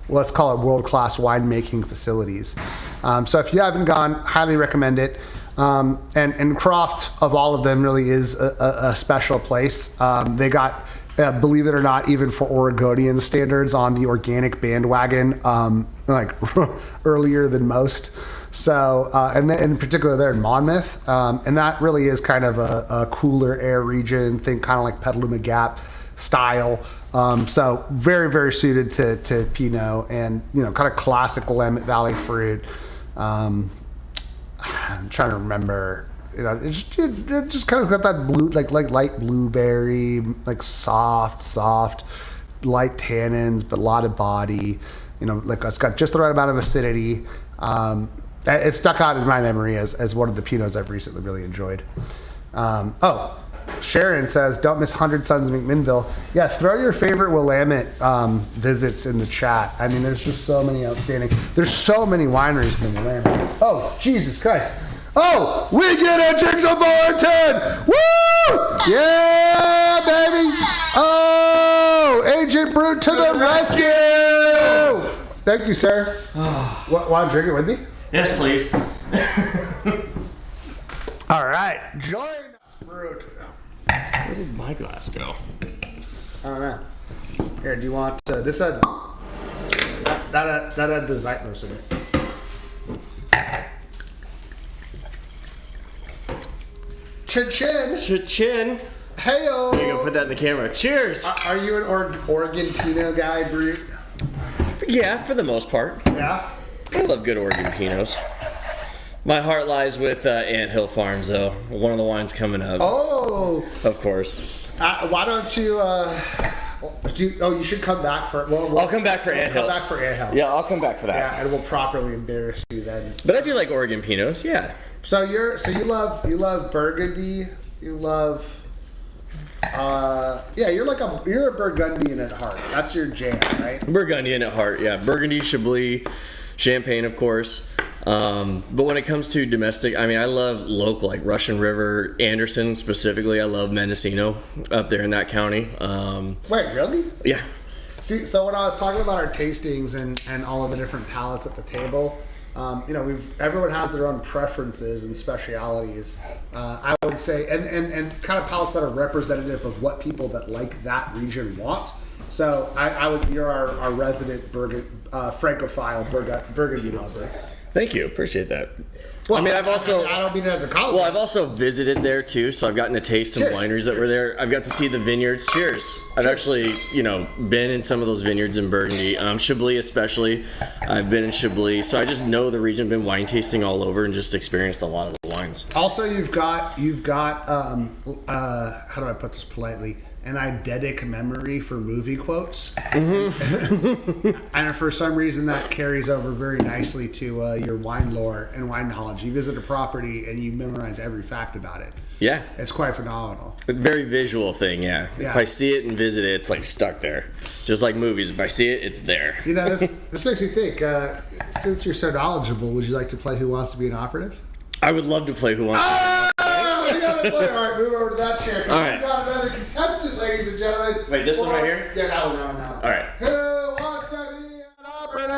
let's call it world-class winemaking facilities. So if you haven't gone, highly recommend it. And Croft, of all of them, really is a special place. They got, believe it or not, even for Oregonian standards, on the organic bandwagon, earlier than most. So, and in particular, they're in Monmouth, and that really is kind of a cooler air region. Think kind of like Petaluma Gap style. So very, very suited to Pinot and, kind of classic Willamette Valley fruit. I'm trying to remember, it just kind of got that blue, like light blueberry, like soft, light tannins, but a lot of body. Like it's got just the right amount of acidity. It stuck out in my memory as one of the Pinots I've recently really enjoyed. Sharon says, don't miss 100 Sons of McMinnville. Yeah, throw your favorite Willamette visits in the chat. I mean, there's just so many outstanding. There's so many wineries in the Willamette. Oh, Jesus Christ. Oh, we get a Jigsaw Fullerton! Woo! Yeah, baby! Oh, Agent Brute to the rescue! Thank you, sir. Want to drink it with me? Yes, please. All right, join us, Brute. Where did my glass go? I don't know. Here, do you want this? That had the Zeitlos in it. Chin. Cha-chin. Heyo. There you go. Put that in the camera. Cheers. Are you an Oregon Pinot guy, Brute? Yeah, for the most part. Yeah. I love good Oregon Pinots. My heart lies with Anthill Farms, though. One of the wines coming up. Oh. Of course. Why don't you? You should come back for. I'll come back for Anthill. Come back for Anthill. Yeah, I'll come back for that. Yeah, and we'll properly embarrass you then. But I do like Oregon Pinots. Yeah. So you love Burgundy. You love. You're a Burgundian at heart. That's your jam, right? Burgundian at heart. Yeah, Burgundy, Chablis, Champagne, of course. But when it comes to domestic, I mean, I love local, like Russian River, Anderson specifically. I love Mendocino up there in that county. Wait, really? Yeah. See, so when I was talking about our tastings and all of the different palates at the table, everyone has their own preferences and specialities. I would say, and kind of palates that are representative of what people that like that region want. So you're our resident Francophile Burgundy lover. Thank you. Appreciate that. Well, I mean, I don't mean it as a compliment. Well, I've also visited there too, so I've gotten to taste some wineries that were there. I've got to see the vineyards. Cheers. I've actually, been in some of those vineyards in Burgundy, Chablis especially. I've been in Chablis, so I just know the region. Been wine tasting all over and just experienced a lot of the wines. Also, you've got how do I put this politely? An eidetic memory for movie quotes. Mm-hmm. And for some reason that carries over very nicely to your wine lore and wine knowledge. You visit a property and you memorize every fact about it. Yeah. It's quite phenomenal. It's a very visual thing, yeah. If I see it and visit it, it's like stuck there. Just like movies. If I see it, it's there. This makes me think, since you're so knowledgeable, would you like to play Who Wants to Be an Operative? I would love to play Who Wants to Be an Operative. We gotta play. All right, move over to that chair. All right. We've got another contestant, ladies and gentlemen. Wait, this one right here? Yeah, that one. All right. Who wants to be an operative?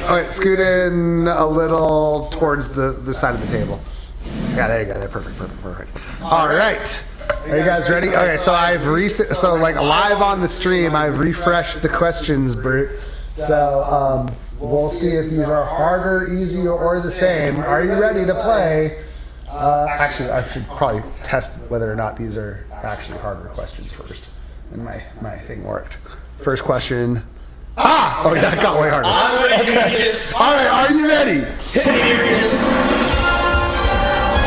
All right, scoot in a little towards the side of the table. Yeah, there you go. There, perfect. All right. Are you guys ready? Okay, so I've live on the stream, I've refreshed the questions, Brute. So we'll see if these are harder, easier, or the same. Are you ready to play? Actually, I should probably test whether or not these are actually harder questions first. And my thing worked. First question. Oh, that got way harder. Okay. All right, are you ready?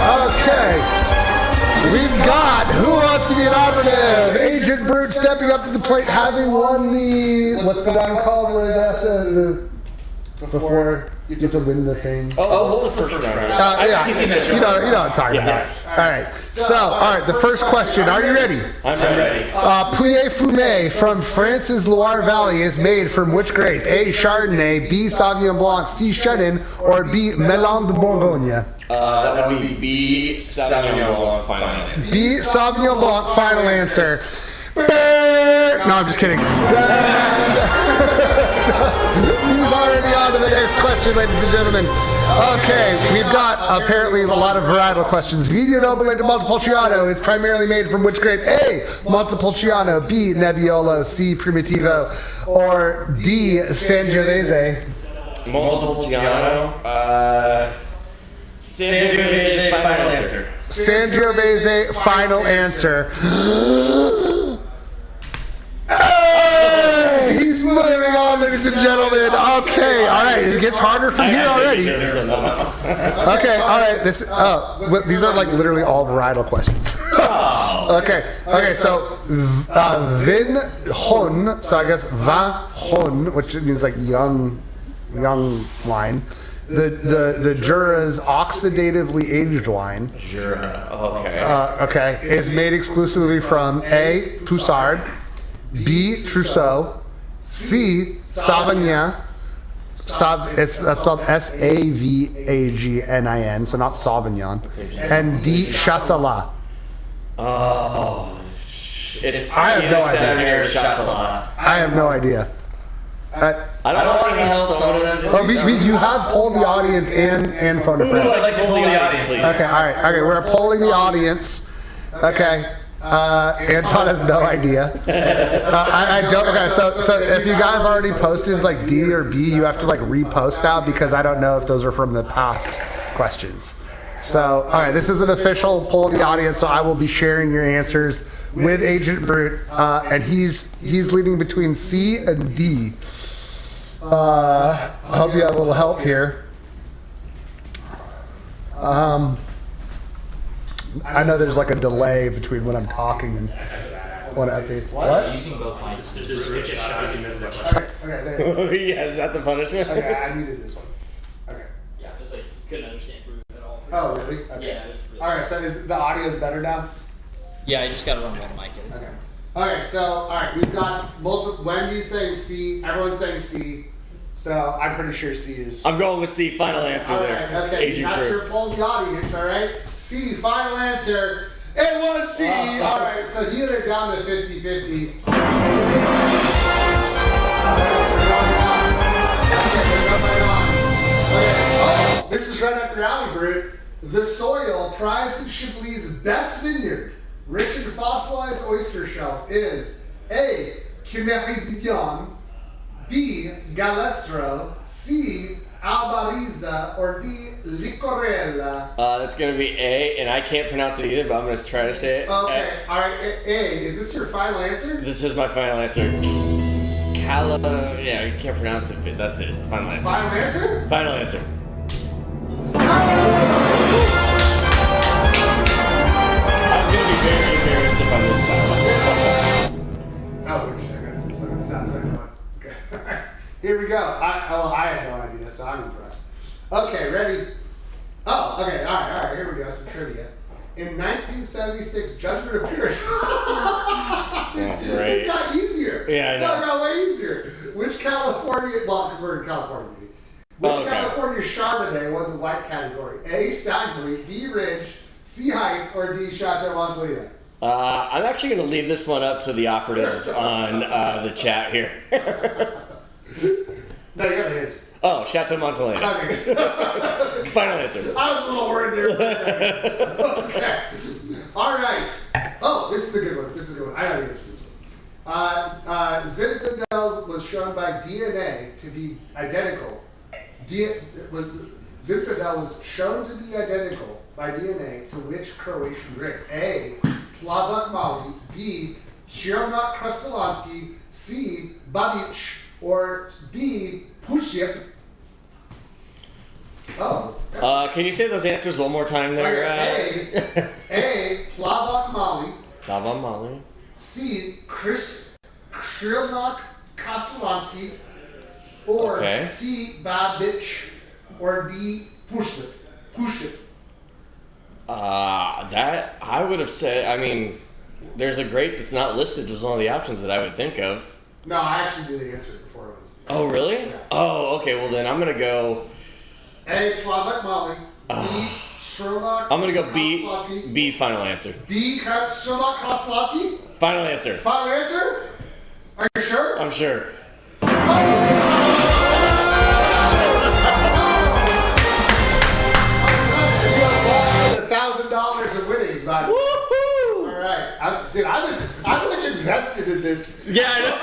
Okay. We've got Who Wants to Be an Operative? Agent Brute stepping up to the plate, having won the what's the one called where they have to before you get to win the thing. What was the first round? You know what I'm talking about. All right, the first question. Are you ready? I'm ready. Pouilly Fumé from France's Loire Valley is made from which grape? A. Chardonnay, B. Sauvignon Blanc, C. Chenin, or B. Melon de Bourgogne? That would be B. Sauvignon Blanc, final answer. B. Sauvignon Blanc, final answer. No, I'm just kidding. He's already on to the next question, ladies and gentlemen. Okay, we've got apparently a lot of varietal questions. Vino Nobile de Montepulciano is primarily made from which grape? A. Montepulciano, B. Nebbiolo, C. Primitivo, or D. Sangiovese? Montepulciano. Sangiovese, final answer. Sangiovese, final answer. ladies and gentlemen. Okay, all right. It gets harder from here already. Okay, all right. These are like literally all varietal questions. Okay. So vin hon. So I guess vin hon, which means like young wine. The Jura's oxidatively aged wine. Jura. Okay. Is made exclusively from A. Poussard, B. Trousseau, C. Sauvignon. That's spelled Savagnin, so not Sauvignon, and D. Chasselas. Oh, it's I have no idea. Sauvignon or Chasselas. I have no idea. I don't know what the hell You have polled the audience and phone a friend. I'd like to poll the audience, please. Okay, all right. Okay, we're polling the audience. Okay. Anton has no idea. I don't. Okay, so if you guys already posted like D or B, you have to like repost now because I don't know if those are from the past questions. So, all right, this is an official poll of the audience, so I will be sharing your answers with Agent Brute, and he's leading between C and D. I hope you have a little help here. I know there's like a delay between when I'm talking and when it updates. What? Using both mics. Okay, there. Yeah, is that the punishment? Okay, I needed this one. Okay. Yeah, it's like couldn't understand at all. Oh, really? Okay. Yeah. It was really All right, so is the audio's better now? Yeah, I just gotta run one mic at a time. Okay. All right, so we've got multiple. Wendy's saying C. Everyone's saying C. So I'm pretty sure C is. I'm going with C. Final answer there. Okay, Agent that's Crew. your poll of the audience. All right, C. Final answer. It was C. All right, so he had it down to 50-50. Oh, this is right up your alley, Brute. The soil prized in Chablis' best vineyard, rich in fossilized oyster shells, is A. Quiméridion, B. Galestro, C. Albariza, or D. Licorella. That's going to be A, and I can't pronounce it either, but I'm going to try to say it. Okay, all right, A. Is this your final answer? This is my final answer. Yeah, you can't pronounce it, but that's it. Final answer. Final answer? Final answer. I was going to be very embarrassed if I missed that one. Oh, it sounds like one. Okay. Here we go. I had no idea, so I'm impressed. Okay, ready? Oh, okay, all right, here we go, some trivia. In 1976, Judgment of Paris. Right. It got easier. Yeah, I know. It got way easier. Which California, well, because we're in California, maybe. Which California Chardonnay won the white category? A. Stagsley, B. Ridge, C. Heights, or D. Chateau Montalcino? I'm actually going to leave this one up to the operatives on the chat here. No, you got the answer. Oh, Chateau Montalcino. Okay. Final answer. I was a little worried there for a second. Okay. All right. Oh, this is a good one. I know the answer to this one. Zinfandel was shown by DNA to be identical. Zinfandel was shown to be identical by DNA to which Croatian drink? A. Plavak Mali, B. Černak Krasnolansky, C. Babic, or D. Puship. Oh. Can you say those answers one more time there? A. Plavak Mali. Plavak Mali. C. Černak Krasnolansky, or C. Babic, or D. Puship. That I would have said. I mean, there's a grape that's not listed was one of the options that I would think of. No, I actually knew the answer before it was. Oh, really? Yeah. Oh, okay. Well, then I'm gonna go. A. Plavak Mali. B. Černak. I'm gonna go B. B. Final answer. B. Černak Krasnolansky. Final answer. Final answer. Are you sure? I'm sure. $1,000 of winnings, man. Woohoo! All right, I'm like invested in this. Yeah, I know.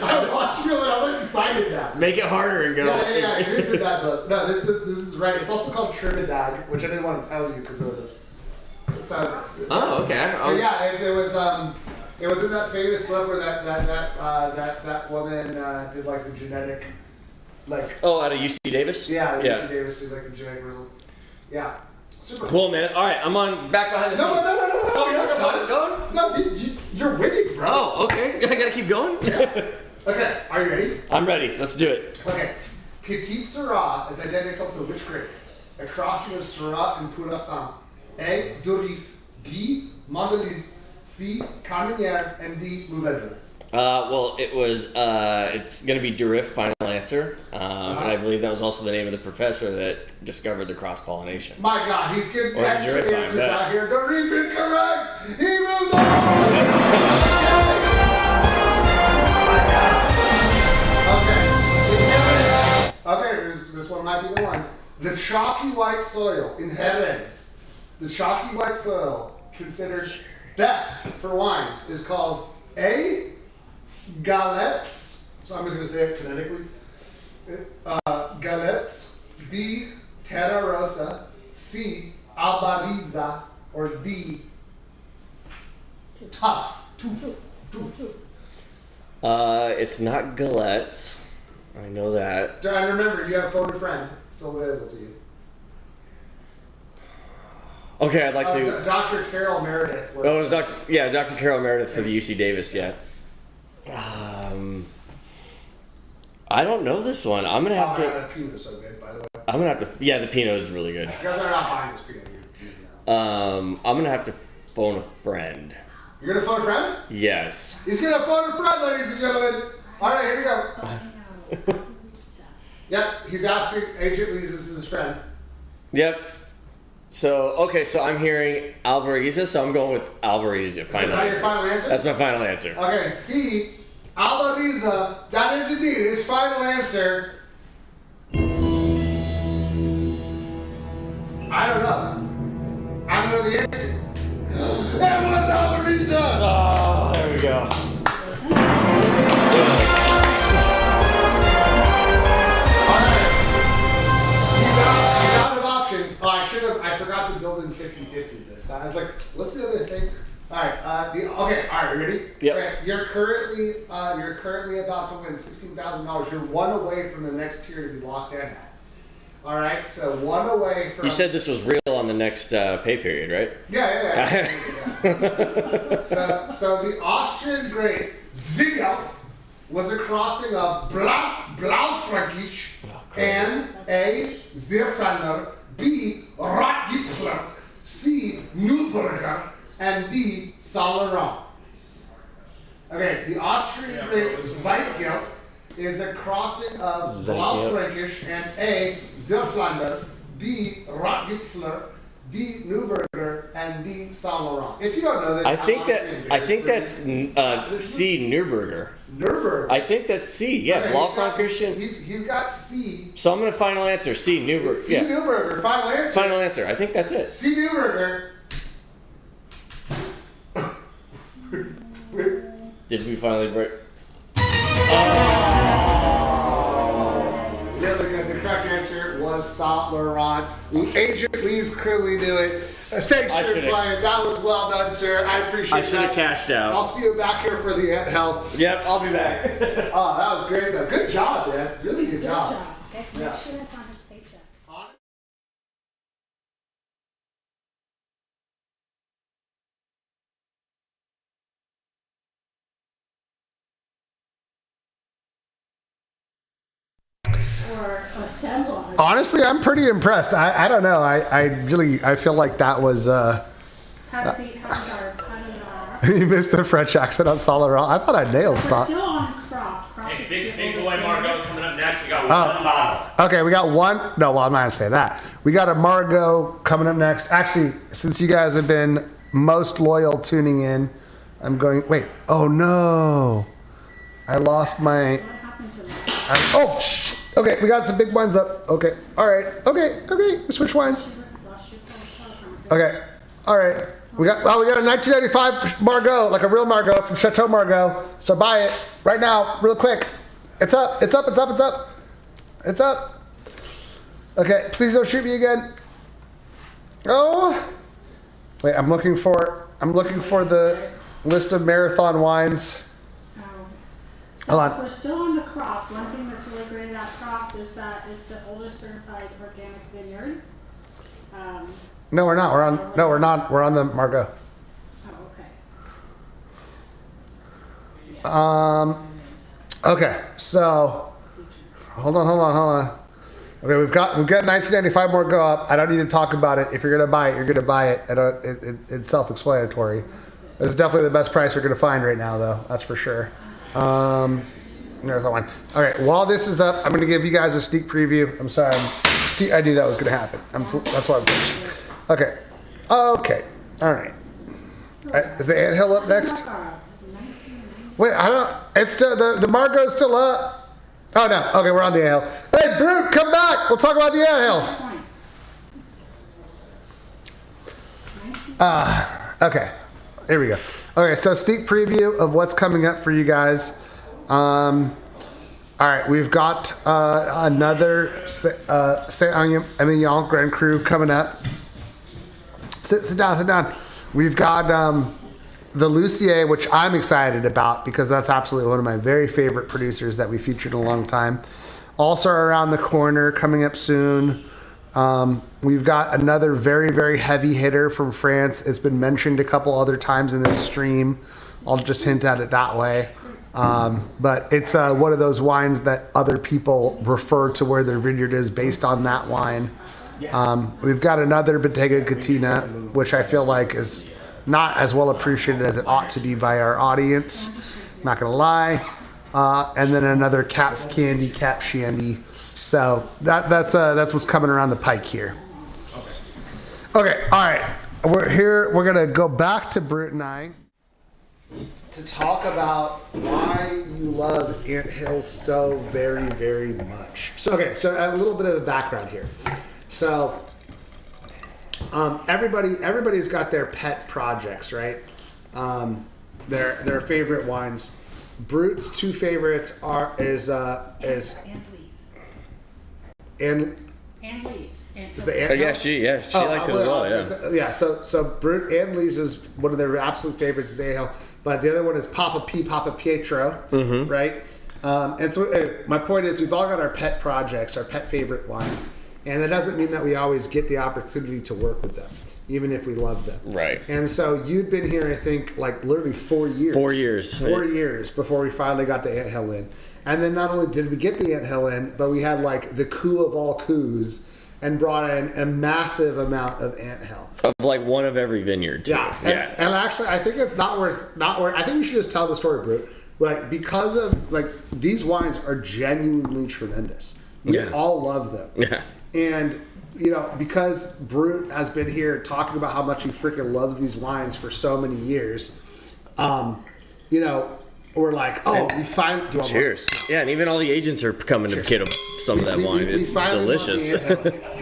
I'm watching it, and I'm like excited now. Make it harder and go. Yeah. It is in that book. No, this is right. It's also called Trinidad, which I didn't want to tell you because of the. Oh, okay. Yeah, if it was It was in that famous book where that woman did like the genetic, like. Oh, out of UC Davis. Yeah, UC Davis did like the genetic results. Yeah, super cool, man. All right, I'm on back behind the scenes. No. Oh, you're not going? No, you're winning, bro. Oh, okay. I gotta keep going. Yeah. Okay, are you ready? I'm ready. Let's do it. Okay, Petit Syrah is identical to which grape? A crossing of Syrah and Purassan. A. Durif. B. Mondelez. C. Carmenere. And D. Mourvedre. Well, it was. It's gonna be Durif. Final answer. And I believe that was also the name of the professor that discovered the cross pollination. My God, he's getting Or extra Durif, answers out here. Durif is correct. He moves on. Okay, this one might be the one. The chalky white soil in Jerez, the chalky white soil considered best for wines is called A. Galettes. So I'm just going to say it phonetically. Galettes. B. Terra Rosa. C. Albariza. Or D. Tough. It's not Galettes. I know that. And remember, you have phone a friend still available to you. Okay, I'd like to. Dr. Carol Meredith. Oh, it was Dr. Carol Meredith for the UC Davis. Yeah. I don't know this one. I'm gonna have to. The Pinot's so good, by the way. I'm gonna have to. Yeah, the Pinot is really good. You guys are not buying this Pinot. I'm gonna have to phone a friend. You're gonna phone a friend? Yes. He's gonna phone a friend, ladies and gentlemen. All right, here we go. Yep, he's asking. Agent Lees is his friend. Yep. So I'm hearing Albariza, so I'm going with Albariza. Is that your final answer? That's my final answer. Okay, C. Albariza. That is indeed his final answer. I don't know. I don't know the answer. That was Albariza! Oh, there we go. He's out of options. Oh, I forgot to build in 50-50 this. I was like, what's the other thing? Alright, okay, alright, ready? Yep. Okay, you're currently about to win $16,000. You're one away from the next tier to be locked in at. Alright, so one away from. You said this was real on the next pay period, right? Yeah. So the Austrian grape Zweigelt was a crossing of Blaufränkisch and A. Zierfender, B. Rotgipfler, C. Neuburger, and D. Saint Laurent. Okay, the Austrian grape Zweigelt is a crossing of Blaufränkisch and A. Zierflander, B. Rotgipfler, D. Neuburger, and D. Saint Laurent. If you don't know this, I think that's C. Neuburger. Neuburger. I think that's C. Yeah, Okay, Blaufränkisch. He's got C. So I'm gonna final answer C. Neuburger. C. Neuburger. Final answer. Final answer. I think that's it. C. Neuburger. Did we finally break? The correct answer was Saint Laurent. Agent Lees clearly knew it. Thanks for playing. That was well done, sir. I appreciate that. I should have cashed out. I'll see you back here for the ant help. Yep, I'll be back. Oh, that was great, though. Good job, man. Really good job. Okay, make sure that's on his paycheck. Or assemble. Honestly, I'm pretty impressed. I don't know. I feel like that was. You missed the French accent on Saint Laurent. I thought I nailed Saint. Still on Croft. Hey, big boy Margot coming up next. We got one bottle. Okay, we got one. No, well, I'm not going to say that. We got a Margot coming up next. Actually, since you guys have been most loyal tuning in, I'm going. Wait. Oh, no. I lost my. Okay, we got some big wines up. Okay, all right. Okay. Switch wines. Okay, all right. We got a 1995 Margot, like a real Margot from Chateau Margaux. So buy it right now, real quick. It's up. Okay, please don't shoot me again. Oh, wait. I'm looking for the. list of marathon wines. So Hold on. if we're still on the crop, one thing that's really great about crop is that it's the oldest certified organic vineyard. No, we're not. We're not. We're on the Margot. Oh, okay. Okay, so hold on. Okay, we've got 1995 more go up. I don't need to talk about it. If you're gonna buy it, you're gonna buy it. It's self-explanatory. It's definitely the best price you're gonna find right now, though. That's for sure. There's that one. All right, while this is up, I'm gonna give you guys a sneak preview. I'm sorry. See, I knew that was gonna happen. That's why I'm finishing. Okay. All right. Is the anthill up next? Wait, I don't. It's still the Margot's still up. Oh no. Okay, we're on the anthill. Hey, Brute, come back. We'll talk about the anthill. Okay. Here we go. Okay, so sneak preview of what's coming up for you guys. All right, we've got another Saint-Emilion Grand Cru coming up. Sit down. We've got the Lucier, which I'm excited about because that's absolutely one of my very favorite producers that we featured in a long time. Also around the corner, coming up soon. We've got another very, very heavy hitter from France. It's been mentioned a couple other times in this stream. I'll just hint at it that way. But it's one of those wines that other people refer to where their vineyard is based on that wine. We've got another Bottega Catena, which I feel like is not as well appreciated as it ought to be by our audience. Not gonna lie. And then another Kapcsándy. So that's what's coming around the pike here. Okay, all right. We're here. We're gonna go back to Brute and I to talk about why you love anthills so very, very much. So a little bit of a background here. So everybody's got their pet projects, right? Their favorite wines. Brute's two favorites is And leaves. She likes it as well. Yeah. So Brute and Lee's is one of their absolute favorites is ale, but the other one is Papa Pietro, right? And so my point is, we've all got our pet projects, our pet favorite wines, and that doesn't mean that we always get the opportunity to work with them, even if we love them. Right. And so you'd been here, I think, like literally 4 years. 4 years. 4 years before we finally got the anthill in. And then not only did we get the anthill in, but we had like the coup of all coups and brought in a massive amount of anthill. Of like one of every vineyard. Too. Yeah. And actually, I think it's not worth. I think we should just tell the story, Brute. Like, because of like these wines are genuinely tremendous. We all love them. Yeah. And because Brute has been here talking about how much he freaking loves these wines for so many years, we're like, we find. Cheers! Yeah, and even all the agents are coming to get some of that wine. It's delicious.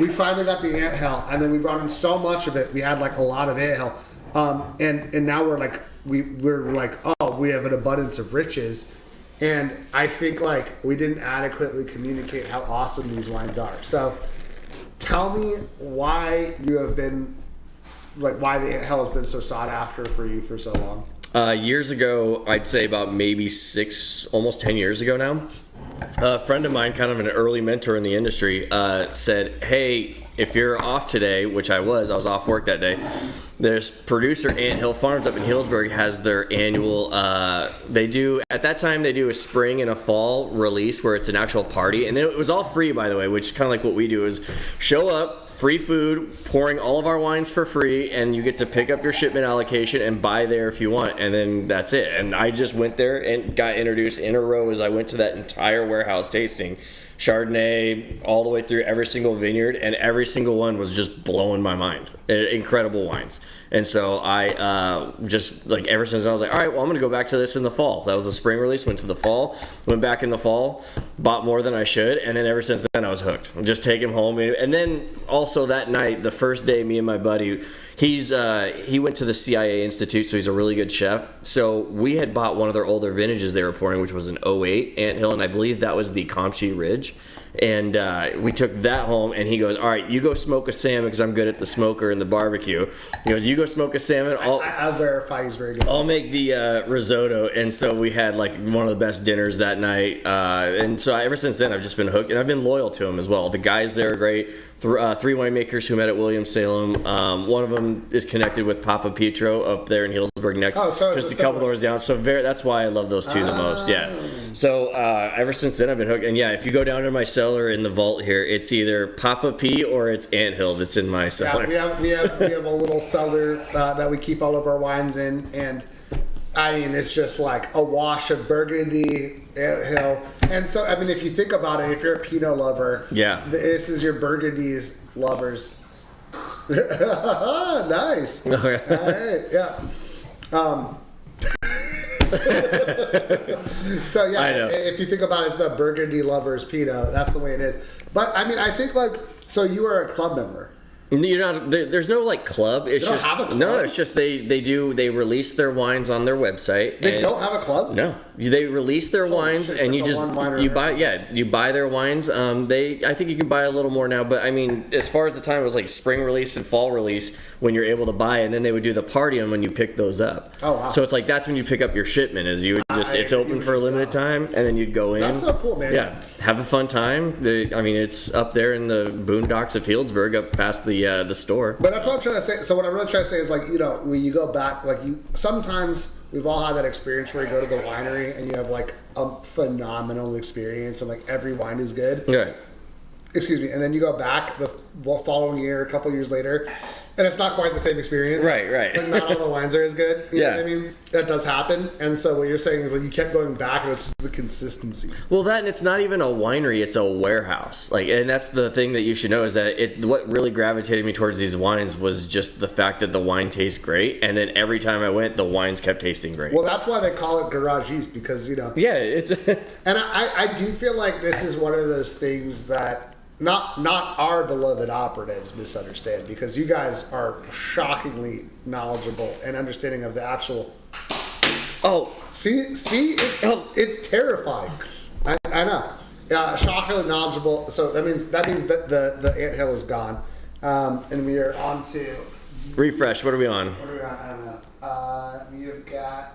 We finally got the anthill, and then we brought in so much of it. We had like a lot of anthill, and now we're like we have an abundance of riches, and I think like we didn't adequately communicate how awesome these wines are. So, tell me why you have been why the anthill has been so sought after for you for so long. Years ago, I'd say about maybe 6, almost 10 years ago now, a friend of mine, kind of an early mentor in the industry, said, hey, if you're off today, which I was off work that day, there's producer Anthill Farms up in Healdsburg has their annual, at that time they do a spring and a fall release where it's an actual party. And it was all free, by the way, which is kind of like what we do is show up, free food, pouring all of our wines for free, and you get to pick up your shipment allocation and buy there if you want, and then that's it. And I just went there and got introduced in a row as I went to that entire warehouse tasting. Chardonnay, all the way through every single vineyard, and every single one was just blowing my mind. Incredible wines. And so I just, ever since I was like, all right, well, I'm going to go back to this in the fall. That was the spring release, went to the fall, went back in the fall, bought more than I should, and then ever since then I was hooked. Just take him home. And then also that night, the first day, me and my buddy, he went to the CIA Institute, so he's a really good chef. So we had bought one of their older vintages they were pouring, which was an '08 Anthill, and I believe that was the Kapcsándy Ridge. And we took that home, and he goes, all right, you go smoke a salmon because I'm good at the smoker and the barbecue. He goes, you go smoke a salmon. I'll verify he's very good. I'll make the risotto. And so we had like one of the best dinners that night. And so ever since then, I've just been hooked, and I've been loyal to him as well. The guys there are great. Three winemakers who met at Williams-Salem. One of them is connected with Papa Pietro up there in Healdsburg next, just a couple doors down. So that's why I love those two the most. Yeah. So ever since then, I've been hooked. And yeah, if you go down to my cellar in the vault here, it's either Papa P or it's Anthill that's in my cellar. Yeah, we have a little cellar that we keep all of our wines in, and I mean it's just like a wash of Burgundy, Anthill, and so I mean if you think about it, if you're a Pinot lover, this is your Burgundy's lovers. Nice. Okay. All right. Yeah. So yeah, if you think about it, it's a Burgundy lovers Pinot. That's the way it is. But I mean, I think like so you are a club member. You're not. There's no like club. It's They don't just have a club? no. It's just they release their wines on their website. They and- don't have a club. No, they release their wines, shit, and it's you like a just one winer you buy you buy their wines. I think you can buy a little more now, but I mean, as far as the time, it was like spring release and fall release when you're able to buy, and then they would do the party on when you pick those up. Oh wow! So it's like that's when you pick up your shipment. Is you would just it's open for a limited time, and then you'd go in. That's so cool, man. Yeah, have a fun time. I mean, it's up there in the boondocks of Healdsburg, up past the store. But that's what I'm trying to say. So what I'm really trying to say is like, you know, when you go back, like sometimes we've all had that experience where you go to the winery and you have like a phenomenal experience and like every wine is good. Right. Excuse me. And then you go back the following year, a couple years later, and it's not quite the same experience. Right. Like not all the wines are as good. You know what I mean? That does happen. And so what you're saying is like you kept going back and it's just the consistency. Well, and it's not even a winery; it's a warehouse. Like, and that's the thing that you should know is that what really gravitated me towards these wines was just the fact that the wine tastes great, and then every time I went, the wines kept tasting great. Well, that's why they call it garage yeast because you know. Yeah, it's. And I do feel like this is one of those things that. Not our beloved operatives misunderstand because you guys are shockingly knowledgeable and understanding of the actual. Oh, see, it's terrifying. I know, shockingly knowledgeable. So that means that the anthill is gone, and we are on to refresh. What are we on? What are we on? I don't know. You've got.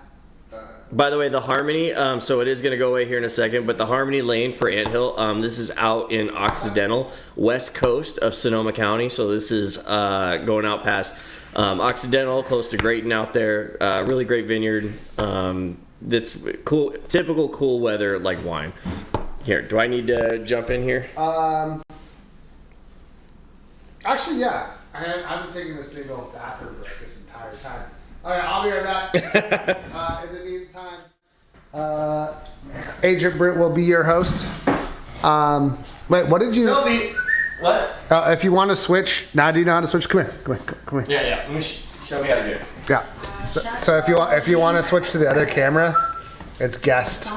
By the way, the Harmony, so it is going to go away here in a second, but the Harmony Lane for Anthill, this is out in Occidental, west coast of Sonoma County. So this is going out past Occidental, close to Grayton out there. Really great vineyard. That's cool, typical cool weather like wine. Here, do I need to jump in here? Actually, yeah. I haven't taken a single bathroom break this entire time. All right, I'll be right back. In the meantime, Agent Britt will be your host. Wait, what did you? Sylvie, what? If you want to switch, now do you know how to switch? Come here. Yeah. Let me show me how to do it. Yeah. So if you want to switch to the other camera, it's guest.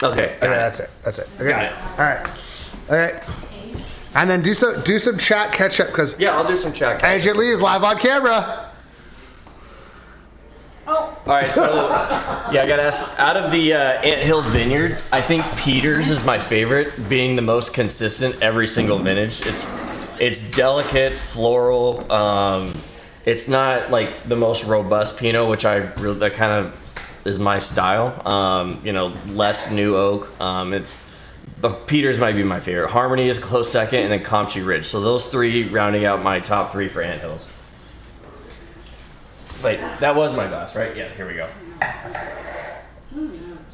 Okay. That's it. Okay. Got it. All right. Okay. And then do some chat catch up because I'll do some chat. Agent Lee is live on camera. All right, so I got asked out of the Anthill vineyards. I think Peters is my favorite, being the most consistent every single vintage. It's delicate, floral. It's not like the most robust Pinot, which that kind of is my style. Less new oak. But Peters might be my favorite. Harmony is a close second, and then Kapcsándy Ridge. So those three rounding out my top three for Anthills. Wait, that was my glass, right? Yeah, here we go.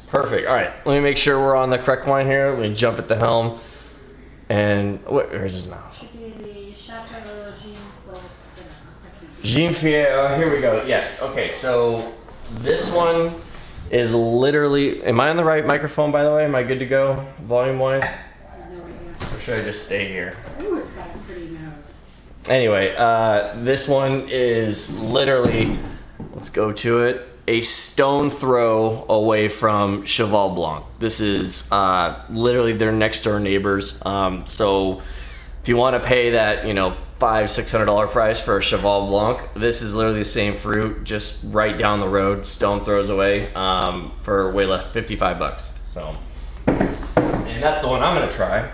Perfect. All right, let me make sure we're on the correct wine here. Let me jump at the helm. And where's his mouse? Jean Fier. Here we go. Yes. Okay, so this one is literally. Am I on the right microphone, by the way? Am I good to go, volume-wise? Or should I just stay here? Ooh, it's got a pretty nose. Anyway, this one is literally, let's go to it, a stone throw away from Cheval Blanc. This is literally their next door neighbors. So if you want to pay that, $600 price for a Cheval Blanc. This is literally the same fruit, just right down the road, stone throws away, for way less, $55. So, and that's the one I'm gonna try.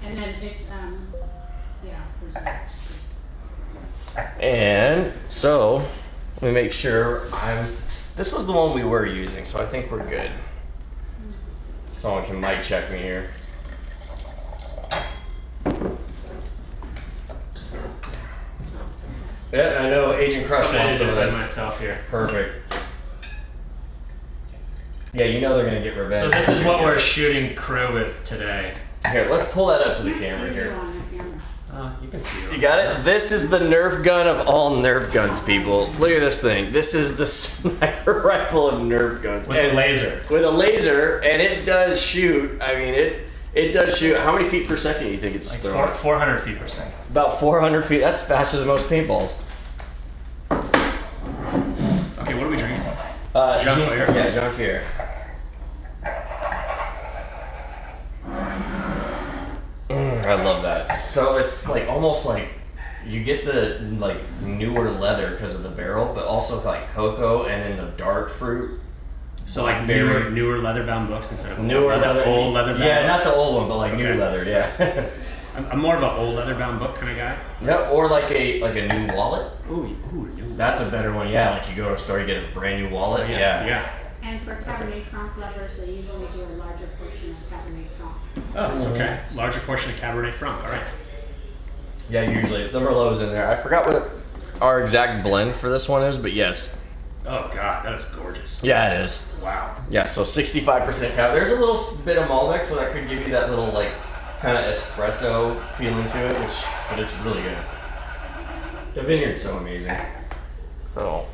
And then it's, And so, let me make sure this was the one we were using, so I think we're good. Someone can mic check me here. Yeah, I know Agent Crush wants some of this. Myself here. Perfect. Yeah, you know they're gonna get revenge. So this is what we're shooting crew with today. Here, let's pull that up to the camera here. You can see it. You got it? This is the Nerf gun of all Nerf guns, people. Look at this thing. This is the sniper rifle of Nerf guns. With a laser. With a laser, and it does shoot. I mean, it does shoot. How many feet per second do you think it's throwing? 400 feet per second. About 400 feet. That's faster than most paintballs. Okay, what are we drinking? Jean Fier. Yeah, Jean Fier. I love that. So it's like almost like you get the like newer leather because of the barrel, but also like cocoa and then the dark fruit. So like newer leather bound books instead of newer leather, old leather bound. Yeah, books? not the old one, but like new leather. Yeah. I'm more of an old leather bound book kind of guy. Yeah, or like a new wallet. Ooh, new. That's a better one. Yeah, like you go to a store, you get a brand new wallet. Yeah. And for Cabernet Franc lovers, they usually do a larger portion of Cabernet Franc. Oh, okay. Larger portion of Cabernet Franc. All right. Yeah, usually the Merlot's in there. I forgot what our exact blend for this one is, but yes. Oh God, that is gorgeous. Yeah, it is. Wow. Yeah, so 65% Cab. There's a little bit of Malbec, so that could give you that little like kind of espresso feeling to it, but it's really good. The vineyard's so amazing. So,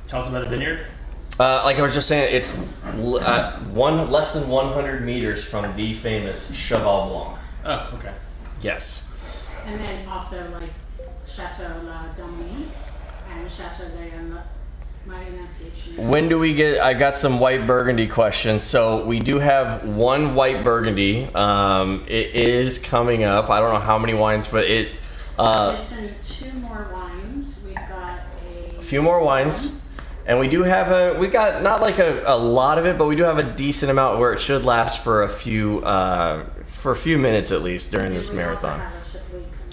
tell us about the vineyard. Like I was just saying, it's less than 100 meters from the famous Cheval Blanc. Oh, okay. Yes. And then also like Chateau La Dominique and Chateau Leon. My enunciation. When do we get? I got some white Burgundy questions. So we do have one white Burgundy. It is coming up. I don't know how many wines, but it's in 2 more wines. We've got a few more wines. And we do have we got not like a lot of it, but we do have a decent amount where it should last for a few minutes at least during this marathon.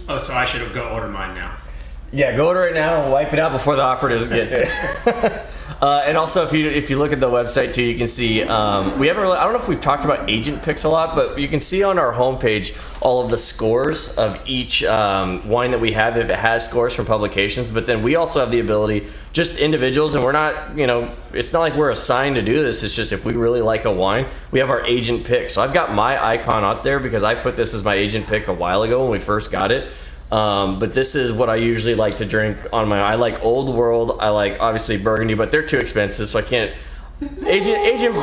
Oh, so I should go order mine now. Yeah, go order it now and wipe it out before the operatives get to it. And also, if you look at the website too, you can see we haven't really. I don't know if we've talked about agent picks a lot, but you can see on our homepage all of the scores of each wine that we have if it has scores from publications. But then we also have the ability, just individuals, and we're not, it's not like we're assigned to do this. It's just if we really like a wine, we have our agent pick. So I've got my icon up there because I put this as my agent pick a while ago when we first got it. But this is what I usually like to drink on my. I like Old World. I like obviously Burgundy, but they're too expensive, so I can't. Agent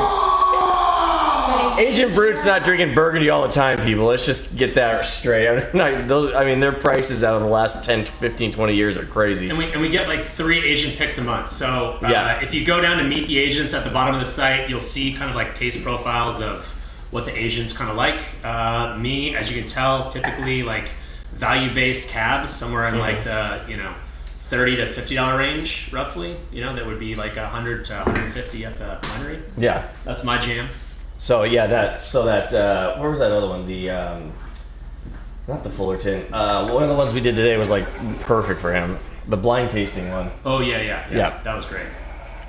Brute's not drinking Burgundy all the time, people. Let's just get that straight. Their prices out of the last 10, 15, 20 years are crazy. And we get like 3 agent picks a month. So yeah. If you go down to meet the agents at the bottom of the site, you'll see kind of like taste profiles of what the agents kind of like. Me, as you can tell, typically like value-based cabs, somewhere in like the $30 to $50 range, roughly. That would be like $100 to $150 at the winery. Yeah, that's my jam. So yeah, where was that other one? The not the Fullerton. One of the ones we did today was like perfect for him. The blind tasting one. Oh yeah. That was great.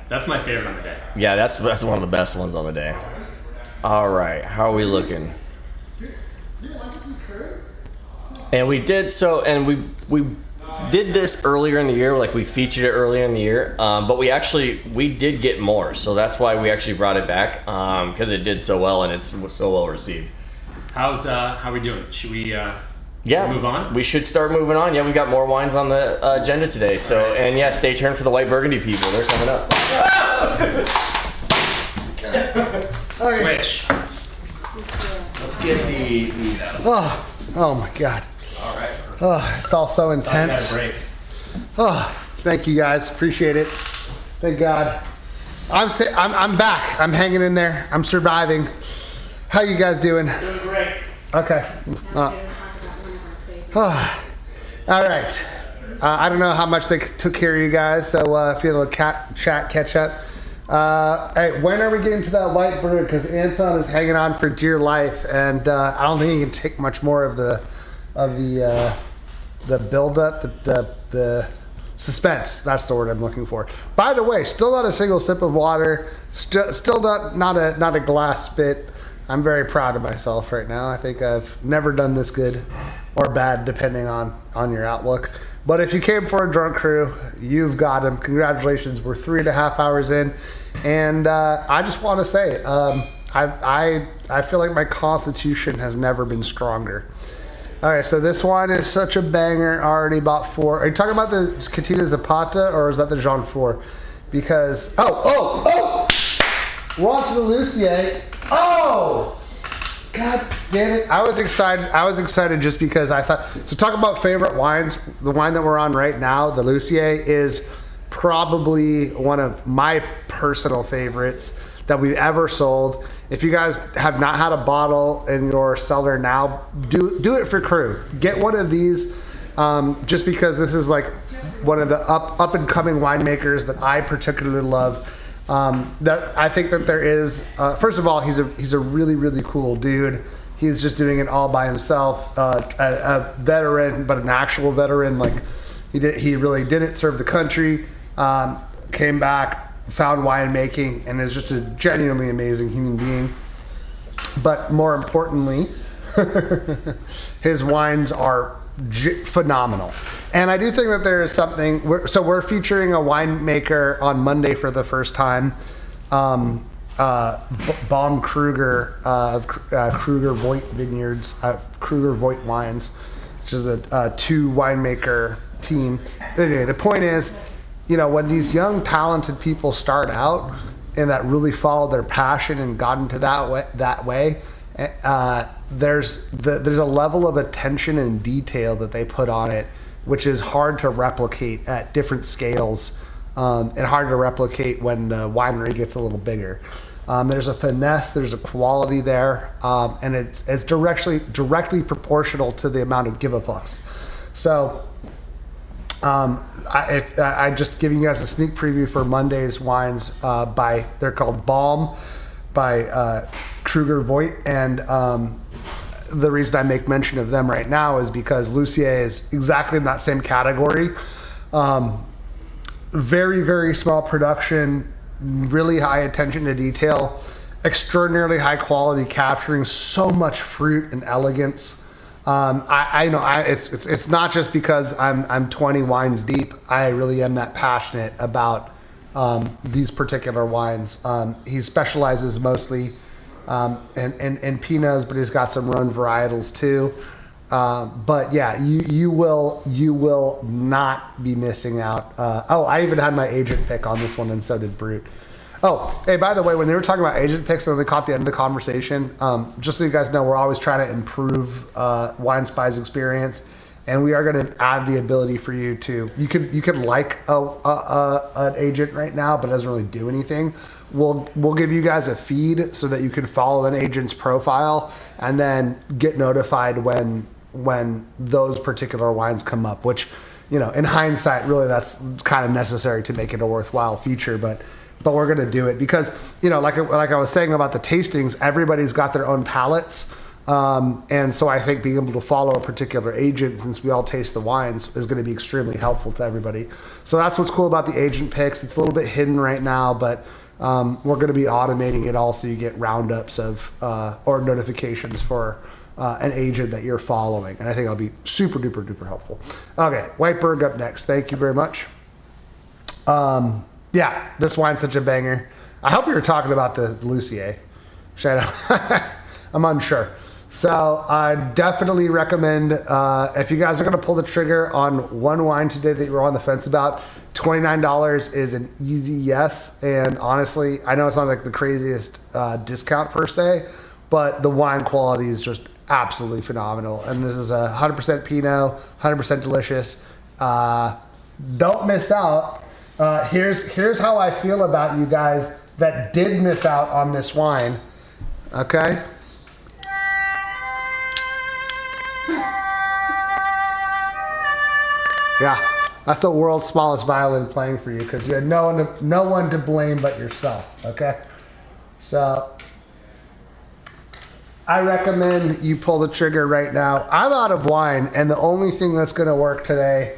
That's my favorite on the day. Yeah, that's one of the best ones on the day. All right, how are we looking? And we did we did this earlier in the year, like we featured it earlier in the year, but we did get more, so that's why we actually brought it back, because it did so well and it's so well received. How are we doing? Should we move on? We should start moving on. Yeah, we got more wines on the agenda today, so right. And yeah, stay tuned for the white Burgundy people. They're coming up. Switch. Let's get these out. Oh my God. All right. Oh, it's all so intense. Oh, thank you guys. Appreciate it. Thank God. I'm back. I'm hanging in there. I'm surviving. How you guys doing? Doing great. Okay. All right. I don't know how much they took care of you guys, so if you had a chat, catch up. Hey, when are we getting to that light brew? Because Anton is hanging on for dear life, and I don't think he can take much more of the build up, the suspense. That's the word I'm looking for. By the way, still not a single sip of water. Still not a glass spit. I'm very proud of myself right now. I think I've never done this good or bad, depending on your outlook. But if you came for a drunk crew, you've got them. Congratulations. We're 3.5 hours in. And I just want to say, I feel like my constitution has never been stronger. All right, so this wine is such a banger. Already bought 4. Are you talking about the Catena Zapata, or is that the Jean 4? Because, we're on to the Lucier. Oh! God damn it. I was excited just because I thought, so talk about favorite wines. The wine that we're on right now, the Lucier, is probably one of my personal favorites that we've ever sold. If you guys have not had a bottle in your cellar now, do it for crew. Get one of these, just because this is like one of the up and coming winemakers that I particularly love. That I think that there is, first of all, he's a really, really cool dude. He's just doing it all by himself. A veteran, but an actual veteran. Like he really didn't serve the country. Came back, found winemaking, and is just a genuinely amazing human being. But more importantly, his wines are phenomenal. And I do think that there is something, we're featuring a winemaker on Monday for the first time, Baum Kruger of Kruger Voigt Vineyards, Kruger Voigt Wines, which is a 2 winemaker team. Anyway, the point is, when these young talented people start out and that really followed their passion and got into that way, there's a level of attention and detail that they put on it, which is hard to replicate at different scales, and hard to replicate when the winery gets a little bigger. There's a finesse, there's a quality there, and it's directly proportional to the amount of give a fucks. So I just giving you guys a sneak preview for Monday's wines they're called Balm by Kruger Voigt, and the reason I make mention of them right now is because Lucier is exactly in that same category. Very, very small production, really high attention to detail, extraordinarily high quality, capturing so much fruit and elegance. I know it's not just because I'm 20 wines deep. I really am that passionate about these particular wines. He specializes mostly in Pinots, but he's got some Rhône varietals too. But yeah, you will not be missing out. I even had my agent pick on this one, and so did Brute. Oh, hey, by the way, when they were talking about agent picks and they caught the end of the conversation, just so you guys know, we're always trying to improve Wine Spy's experience, and we are going to add the ability for you to, you can like an agent right now, but it doesn't really do anything. We'll give you guys a feed so that you can follow an agent's profile and then get notified when those particular wines come up, which, in hindsight, really that's kind of necessary to make it a worthwhile feature, but we're going to do it because, like I was saying about the tastings, everybody's got their own palates. And so I think being able to follow a particular agent, since we all taste the wines, is going to be extremely helpful to everybody. So that's what's cool about the agent picks. It's a little bit hidden right now, but we're going to be automating it all so you get roundups of or notifications for an agent that you're following. And I think it'll be super duper duper helpful. Okay, Whiteberg up next. Thank you very much. Yeah, this wine's such a banger. I hope you were talking about the Lucier. I'm unsure. So I definitely recommend, if you guys are going to pull the trigger on one wine today that you're on the fence about, $29 is an easy yes. And honestly, I know it's not like the craziest discount per se, but the wine quality is just absolutely phenomenal. And this is a 100% Pinot, 100% delicious. Don't miss out. Here's how I feel about you guys that did miss out on this wine. Okay? Yeah, that's the world's smallest violin playing for you because you had no one to blame but yourself. Okay, so I recommend you pull the trigger right now. I'm out of wine, and the only thing that's going to work today,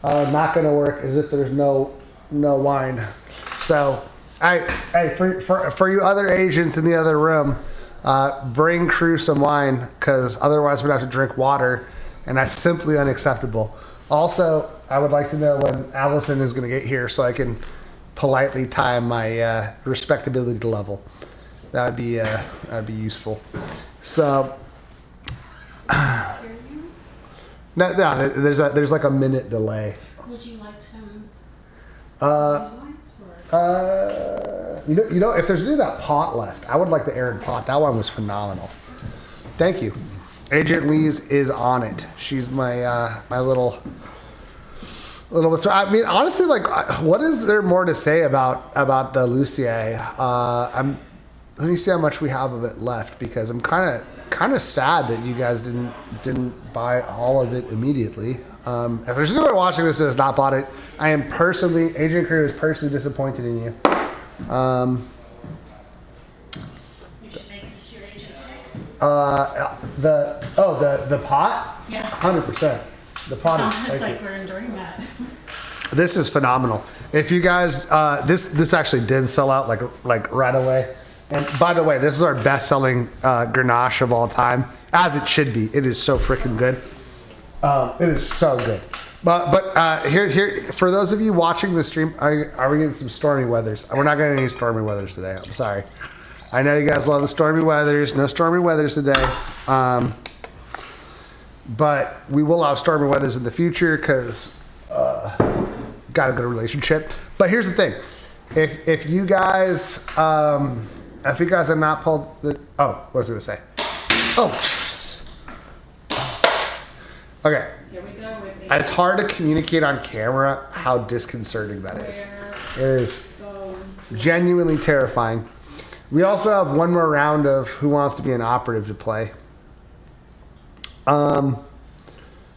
not going to work, is if there's no wine. So, for you other Asians in the other room, bring crew some wine because otherwise we'd have to drink water, and that's simply unacceptable. Also, I would like to know when Allison is going to get here so I can politely time my respectability level. That'd be useful. So, no, there's like a minute delay. Would you like some? You know, if there's any of that pot left, I would like the Aaron pot. That one was phenomenal. Thank you. Agent Lee's is on it. She's my my little. I mean, honestly, like, what is there more to say about the Lucier? Let me see how much we have of it left because I'm kind of sad that you guys didn't buy all of it immediately. If there's anyone watching this that has not bought it, I am Agent Crew is personally disappointed in you. You should make this your agent pick. The pot? Yeah. 100%. The pot Sounds is like we're enjoying that. This is phenomenal. If you guys, this actually did sell out like right away. And by the way, this is our best-selling Grenache of all time, as it should be. It is so freaking good. It is so good. But here for those of you watching the stream, are we getting some stormy weathers? We're not getting any stormy weathers today. I'm sorry. I know you guys love the stormy weathers. No stormy weathers today. But we will have stormy weathers in the future because got a good relationship. But here's the thing: if you guys have not pulled the what was I gonna say? Oh, jeez. Okay. Here we go with It's hard to communicate on camera how disconcerting that is. It is genuinely terrifying. We also have one more round of Who Wants to Be an Operative to play.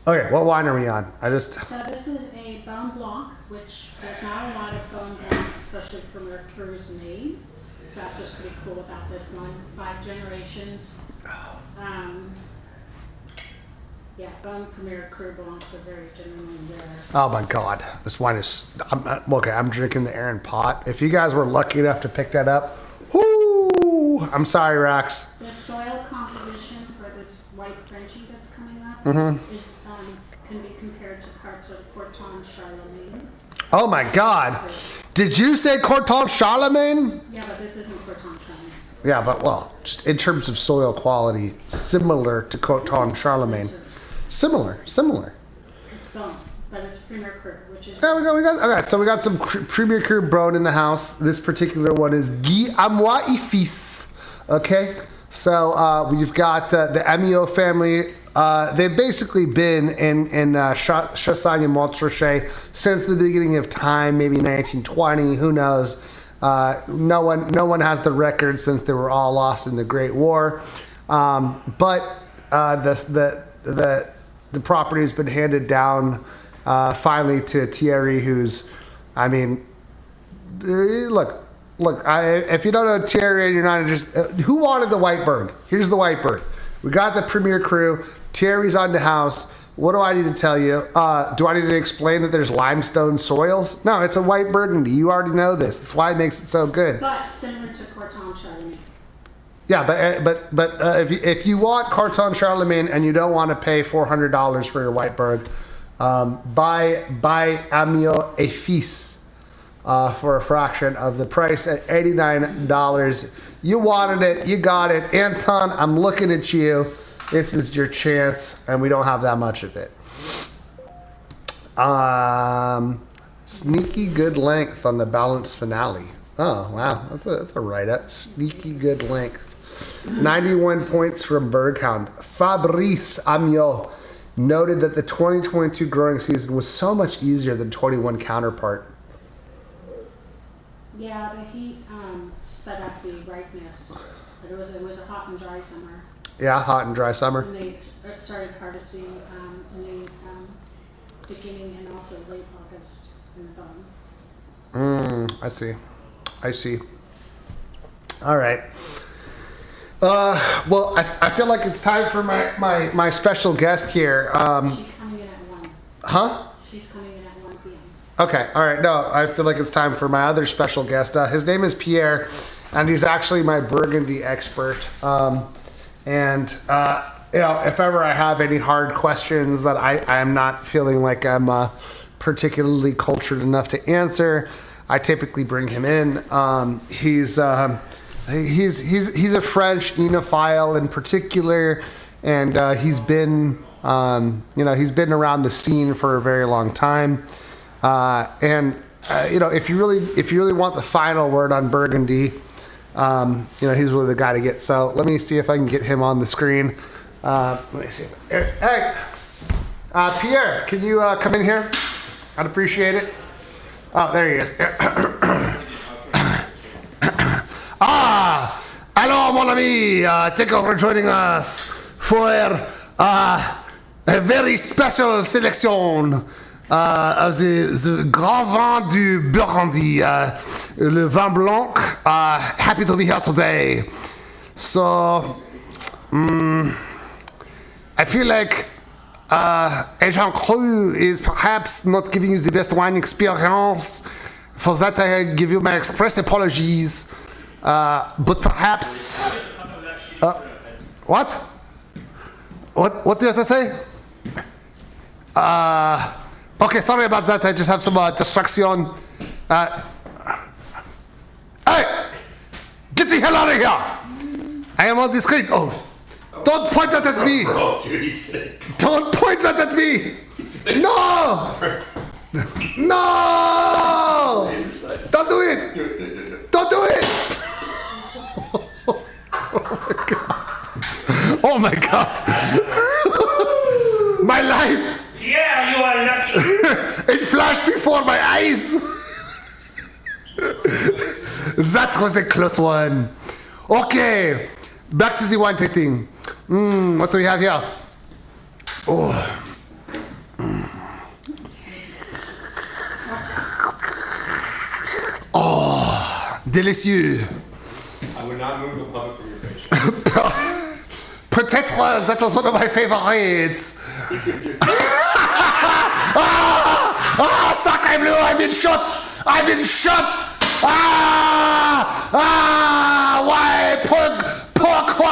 Okay, what wine are we on? So this is a Bone Blanc, which there's not a lot of Bone Blanc, especially from where Crew's made. So that's what's pretty cool about this one. 5 generations. Yeah, Bone Premier Cru Blancs are very genuinely rare. Oh my God, this wine is. I'm drinking the Aaron Pot. If you guys were lucky enough to pick that up, whoo! I'm sorry, Rax. The soil composition for this white Frenchie that's coming up is, can be compared to parts of Corton Charlemagne. Oh my God, did you say Corton Charlemagne? Yeah, but this isn't Corton Charlemagne. Yeah, but well, just in terms of soil quality, similar to Corton Charlemagne. Similar. It's Bone, but it's Premier Cru, which is. There we go. Okay, so we got some Premier Cru Brone in the house. This particular one is Guy à moi et fils. Okay, so we've got the Amiot family. They've basically been in Chassagne and Montrachet since the beginning of time, maybe 1920. Who knows? No one has the record since they were all lost in the Great War. But the property has been handed down finally to Thierry, who's, I mean, look. If you don't know Thierry and you're not interested, who wanted the white bird? Here's the white bird. We got the Premier Cru. Thierry's on the house. What do I need to tell you? Do I need to explain that there's limestone soils? No, it's a white Burgundy. You already know this. That's why it makes it so good. But similar to Corton Charlemagne. Yeah, but if you want Corton Charlemagne and you don't want to pay $400 for your white bird, buy Amiot et Fils for a fraction of the price at $89. You wanted it, you got it. Anton, I'm looking at you. This is your chance, and we don't have that much of it. Sneaky good length on the balanced finale. Oh wow, that's a write-up. Sneaky good length. 91 points from Berghound. Fabrice Amiot noted that the 2022 growing season was so much easier than 21 counterpart. Yeah, the heat sped up the ripeness. But it was a hot and dry summer. Yeah, hot and dry summer. And they started harvesting in beginning and also late August in the bone. I see. All right. Well, I feel like it's time for my special guest here. She's coming in at 1. Huh? She's coming in at 1 p.m. Okay, all right. No, I feel like it's time for my other special guest. His name is Pierre, and he's actually my Burgundy expert. If ever I have any hard questions that I'm not feeling like I'm particularly cultured enough to answer, I typically bring him in. He's a French enophile in particular, and he's been around the scene for a very long time. If you really want the final word on Burgundy, he's really the guy to get. So let me see if I can get him on the screen. Let me see. Hey, Pierre, can you come in here? I'd appreciate it. Oh, there he is. Hello, mon ami. Thank you for joining us for a very special selection of the Grand Vin du Burgundy, le vin blanc. Happy to be here today. So, I feel like Agent Cru is perhaps not giving you the best wine experience. For that, I give you my express apologies. But perhaps... What? What do you have to say? Okay, sorry about that. I just have some distraction. Hey! Get the hell out of here! I am on the screen. Oh, don't point that at me! Oh, dude, he's kidding. Don't point that at me! No! No! Don't do it! Don't do it! Oh my god! My life! Pierre, you are lucky! It flashed before my eyes! That was a close one. Okay, back to the wine tasting. What do we have here? Oh. Oh, délicieux. I would not move the puppet from your face. Peut-être that was one of my favorites. Sacre bleu, I've been shot. Why? Pourquoi?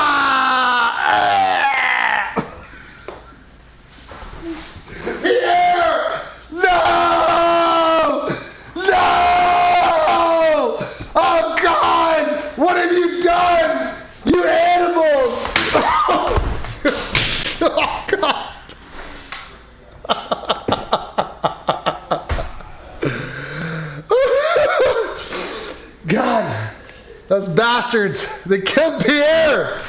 Pierre! No! Oh God! What have you done? You animals! Oh God! God, those bastards! They killed Pierre!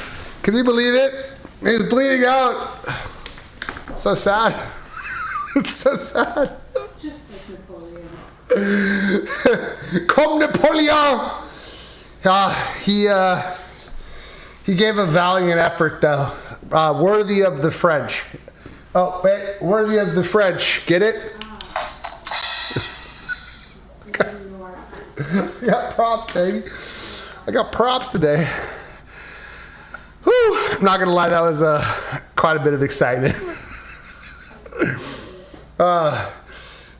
Can you believe it? He's bleeding out. So sad. It's so sad. Just like Napoleon. Comme Napoleon! He gave a valiant effort, though. Worthy of the French. Oh, wait. Worthy of the French. Get it? I got props, baby. I got props today. Whew. I'm not going to lie. That was quite a bit of excitement.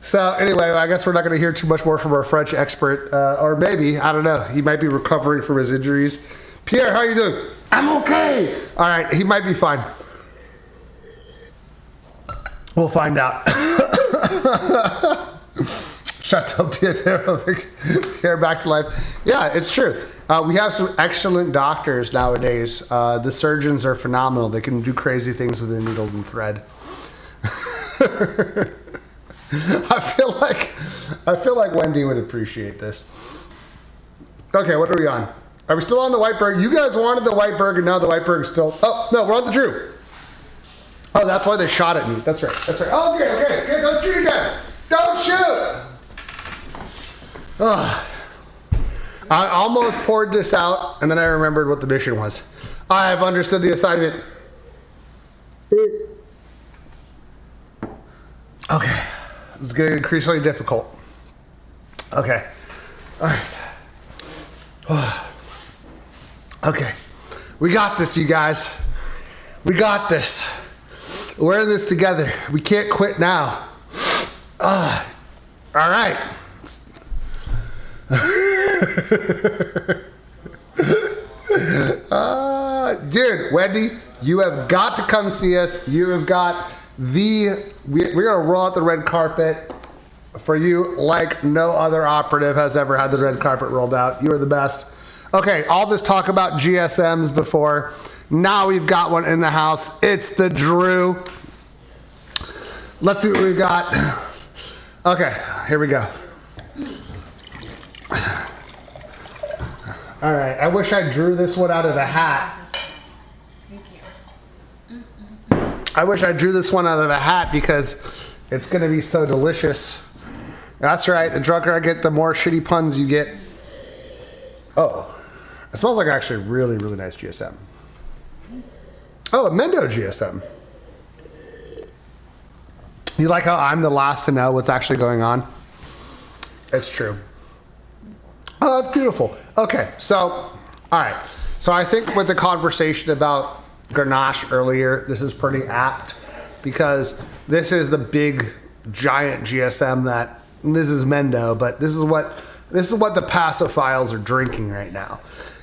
So anyway, I guess we're not going to hear too much more from our French expert. Or maybe. I don't know. He might be recovering from his injuries. Pierre, how are you doing? I'm okay. All right, he might be fine. We'll find out. Chateau Pietro, Pierre back to life. Yeah, it's true. We have some excellent doctors nowadays. The surgeons are phenomenal. They can do crazy things with a needle and thread. I feel like Wendy would appreciate this. Okay, what are we on? Are we still on the Whiteberg? You guys wanted the Whiteberg, and now the Whiteberg's still... Oh, no, we're on the Drew. Oh, that's why they shot at me. That's right. Oh, okay. Don't shoot again. Don't shoot. Ugh. I almost poured this out, and then I remembered what the mission was. I've understood the assignment. Okay. It's getting increasingly difficult. Okay. All right. Okay. We got this, you guys. We got this. We're in this together. We can't quit now. All right. Dude, Wendy, you have got to come see us. You have got we're going to roll out the red carpet for you like no other operative has ever had the red carpet rolled out. You are the best. Okay, all this talk about GSMs before. Now we've got one in the house. It's the Drew. Let's see what we've got. Okay, here we go. All right, I wish I drew this one out of the hat. I wish I drew this one out of a hat because it's going to be so delicious. That's right, the drunker I get, the more shitty puns you get. Oh, it smells like actually a really, really nice GSM. Oh, a Mendoza GSM. You like how I'm the last to know what's actually going on? It's true. Oh, that's beautiful. Okay, so, all right. So I think with the conversation about Grenache earlier, this is pretty apt because this is the big, giant GSM that, this is Mendo, but this is what the Pasophiles are drinking right now.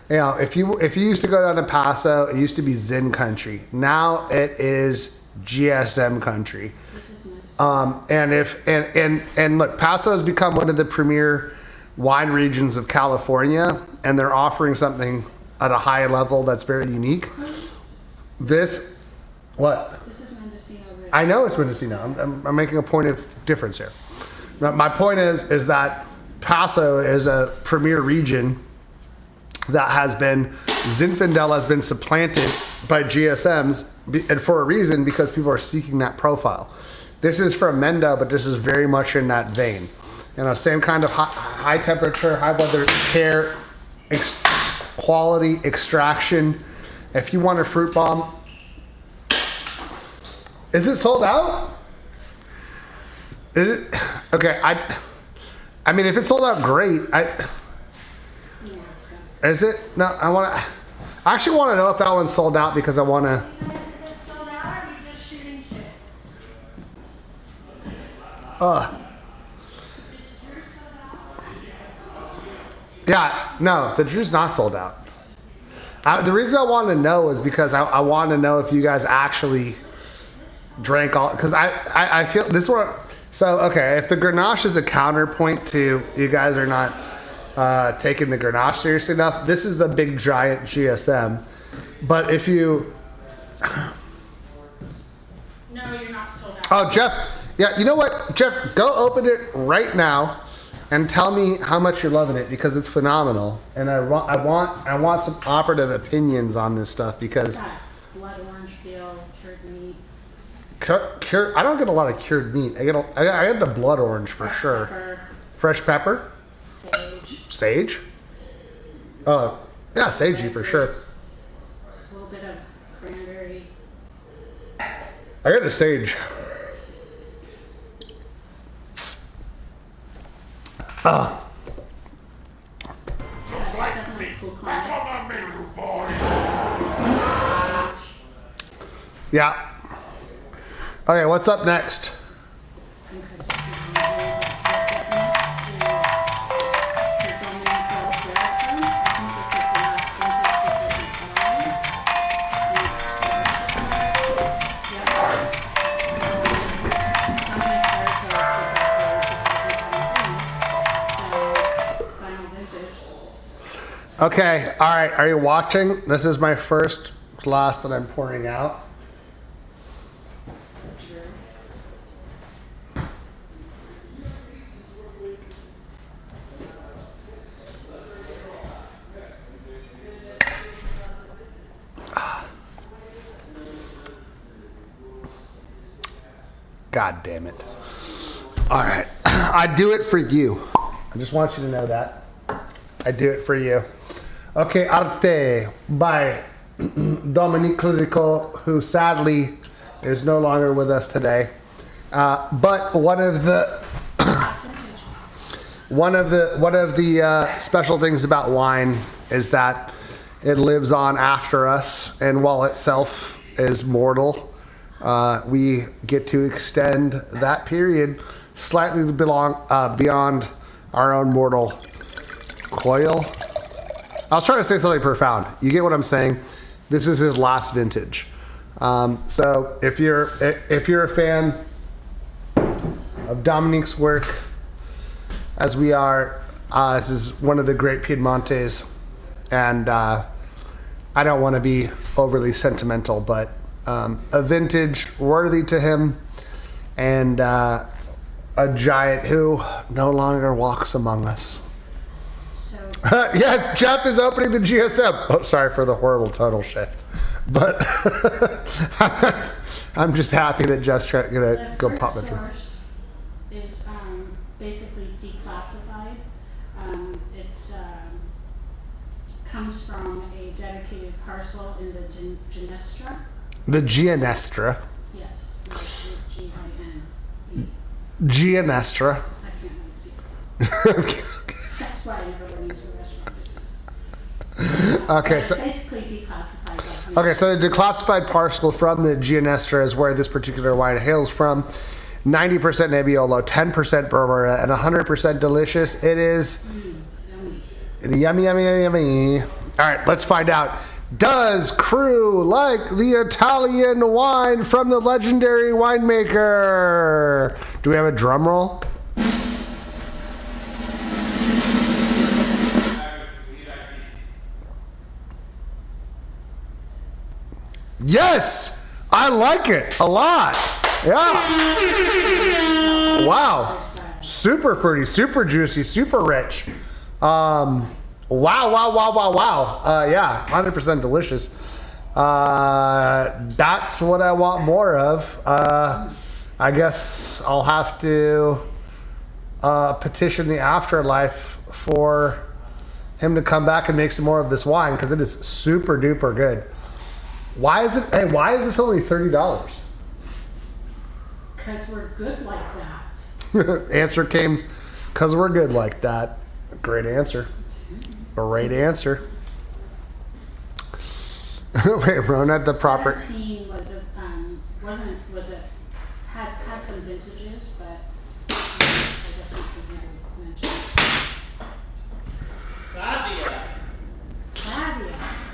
You know, if you used to go down to Paso, it used to be Zin country. Now it is GSM country. And look, Paso has become one of the premier wine regions of California, and they're offering something at a high level that's very unique. This, what? This is Mendocino. I know it's Mendocino. I'm making a point of difference here. My point is that Paso is a premier region that has been, Zinfandel has been supplanted by GSMs, and for a reason, because people are seeking that profile. This is from Mendo, but this is very much in that vein. You know, same kind of high temperature, high weather care, quality, extraction. If you want a fruit bomb, is it sold out? Is it? Okay, I mean, if it's sold out, great. Is it? No, I actually want to know if that one's sold out because I want to. Is it sold out or are you just shooting shit? Yeah, no, the Drew's not sold out. The reason I wanted to know is because I wanted to know if you guys actually drank all, because I feel this one. So, okay, if the Grenache is a counterpoint to you guys are not taking the Grenache seriously enough, this is the big giant GSM. But if you... No, you're not sold out. Oh, Jeff, yeah, you know what? Jeff, go open it right now and tell me how much you're loving it because it's phenomenal. And I want some operative opinions on this stuff because... Blood orange peel, cured meat. I don't get a lot of cured meat. I get the blood orange for sure. Pepper. Fresh pepper? Sage. Sage? Oh, yeah, sagey for sure. A little bit of cranberry. I got the sage. Yeah. Okay, what's up next? Okay, all right, are you watching? This is my first glass that I'm pouring out. God damn it. All right, I do it for you. I just want you to know that. I do it for you. Okay, Arte by Dominique Clerico, who sadly is no longer with us today. But one of the One of the special things about wine is that it lives on after us, and while itself is mortal, we get to extend that period slightly beyond our own mortal coil. I was trying to say something profound. You get what I'm saying? This is his last vintage. So if you're a fan of Dominique's work, as we are, this is one of the great Piemontes, and I don't want to be overly sentimental, but a vintage worthy to him, and a giant who no longer walks among us. Yes, Jeff is opening the GSM. Oh, sorry for the horrible tonal shift, but I'm just happy that Jeff's gonna go pop it. The source is basically declassified. It's comes from a dedicated parcel in the Ginestra. The Ginestra. Yes, G-I-N-E. Ginestra. I can't really see it. That's why I never went into the restaurant business. Okay, so basically declassified. Okay, so the declassified parcel from the Ginestra is where this particular wine hails from. 90% Nebbiolo, 10% Bourbon, and 100% delicious. It is yummy, yummy, yummy, yummy. All right, let's find out. Does Crew like the Italian wine from the legendary winemaker? Do we have a drum roll? Yes, I like it a lot. Yeah. Wow. Super fruity, super juicy, super rich. Wow. Yeah, 100% delicious. That's what I want more of. I guess I'll have to petition the afterlife for him to come back and make some more of this wine, because it is super duper good. Why is this only $30? Because we're good like that. Answer came, because we're good like that. Great answer. Great answer. Wait, Rhône had the proper. 17 had some vintages, but I guess that's something I mentioned. Fabia.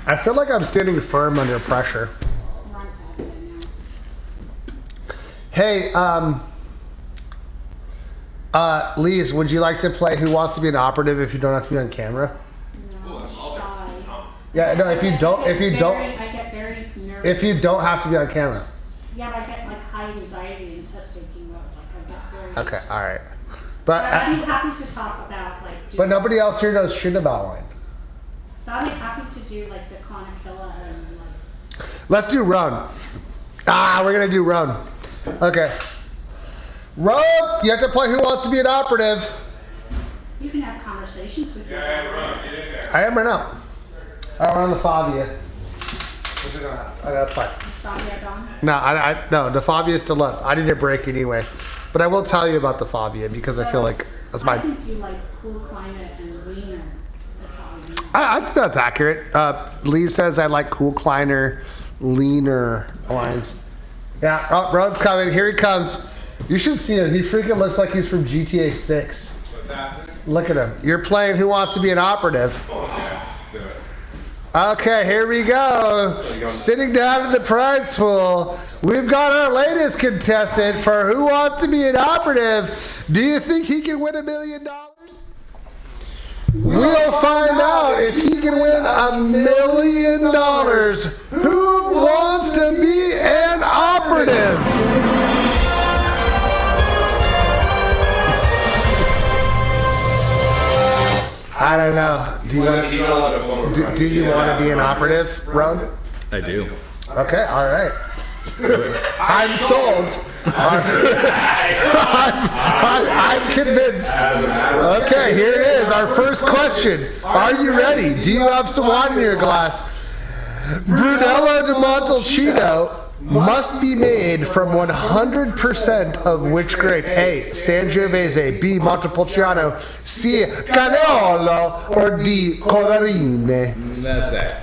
I feel like I'm standing firm under pressure. Hey, Lise, would you like to play Who Wants to Be an Operative if you don't have to be on camera? Yeah, no. If you don't I get very nervous. if you don't have to be on camera. Yeah, but I get like high anxiety and test taking mode. Like I get very. Okay, all right. But I'd be happy to talk about like. But nobody else here knows shit about wine. I'd be happy to do like the Conachilla and like. Let's do Rhône. We're gonna do Rhône. Okay. Rhône, you have to play Who Wants to Be an Operative. You can have conversations with me. I am right now. We're on the Fabia. Okay, that's fine. Is Fabia gone? No, the Fabia is still up. I need a break anyway. But I will tell you about the Fabia because I feel like that's I my. think you like cool climate and leaner Italian. I think that's accurate. Lee says I like cool climate, leaner wines. Yeah, Rhone's coming. Here he comes. You should see him. He freaking looks like he's from GTA 6. What's happening? Look at him. You're playing Who Wants to Be an Operative. Let's do it. Okay, here we go. Sitting down in the prize pool, we've got our latest contestant for Who Wants to Be an Operative. Do you think he can win $1 million? We'll find out if he can win $1 million. Who wants to be an operative? I don't know. Do you want to be an operative, Rhône? I do. Okay, all right. I'm sold. I'm convinced. Okay, here it is. Our first question. Are you ready? Do you have some wine in your glass? Brunello de Montalcino, must be made from 100% of which grape? A. Sangiovese, B. Montepulciano, C. Canaiolo, or D. Colorine? That's it.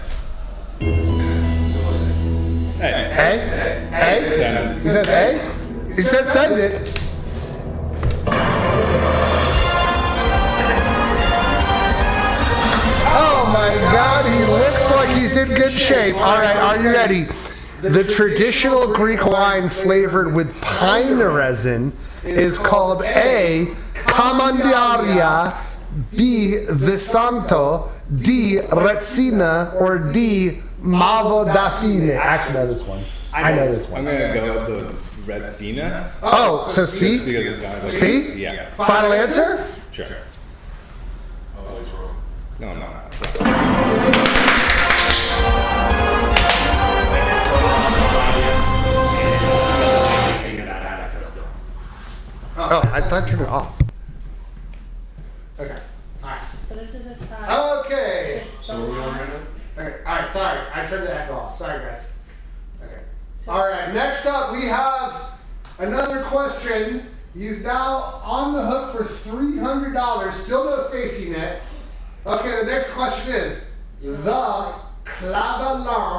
A? A? He says A? He says send it. Oh my God, he looks like he's in good shape. All right, are you ready? The traditional Greek wine flavored with pine resin is called A. Camandaria, B. Visanto, D. Retsina, or D. Mavo da Fine. Actually, I know this one. I know this one. I'm gonna go with the Retsina. Oh, so C? Just because it sounds like C? Yeah. Final answer? Sure. Oh, he's wrong. No, I'm not. Oh, I thought you turned it off. Okay. So this is a style. Okay. So what are we on right now? Okay. All right. Sorry, I turned the echo off. Sorry, guys. Okay. All right. Next up, we have another question. He's now on the hook for $300. Still no safety net. Okay. The next question is the Clavelon,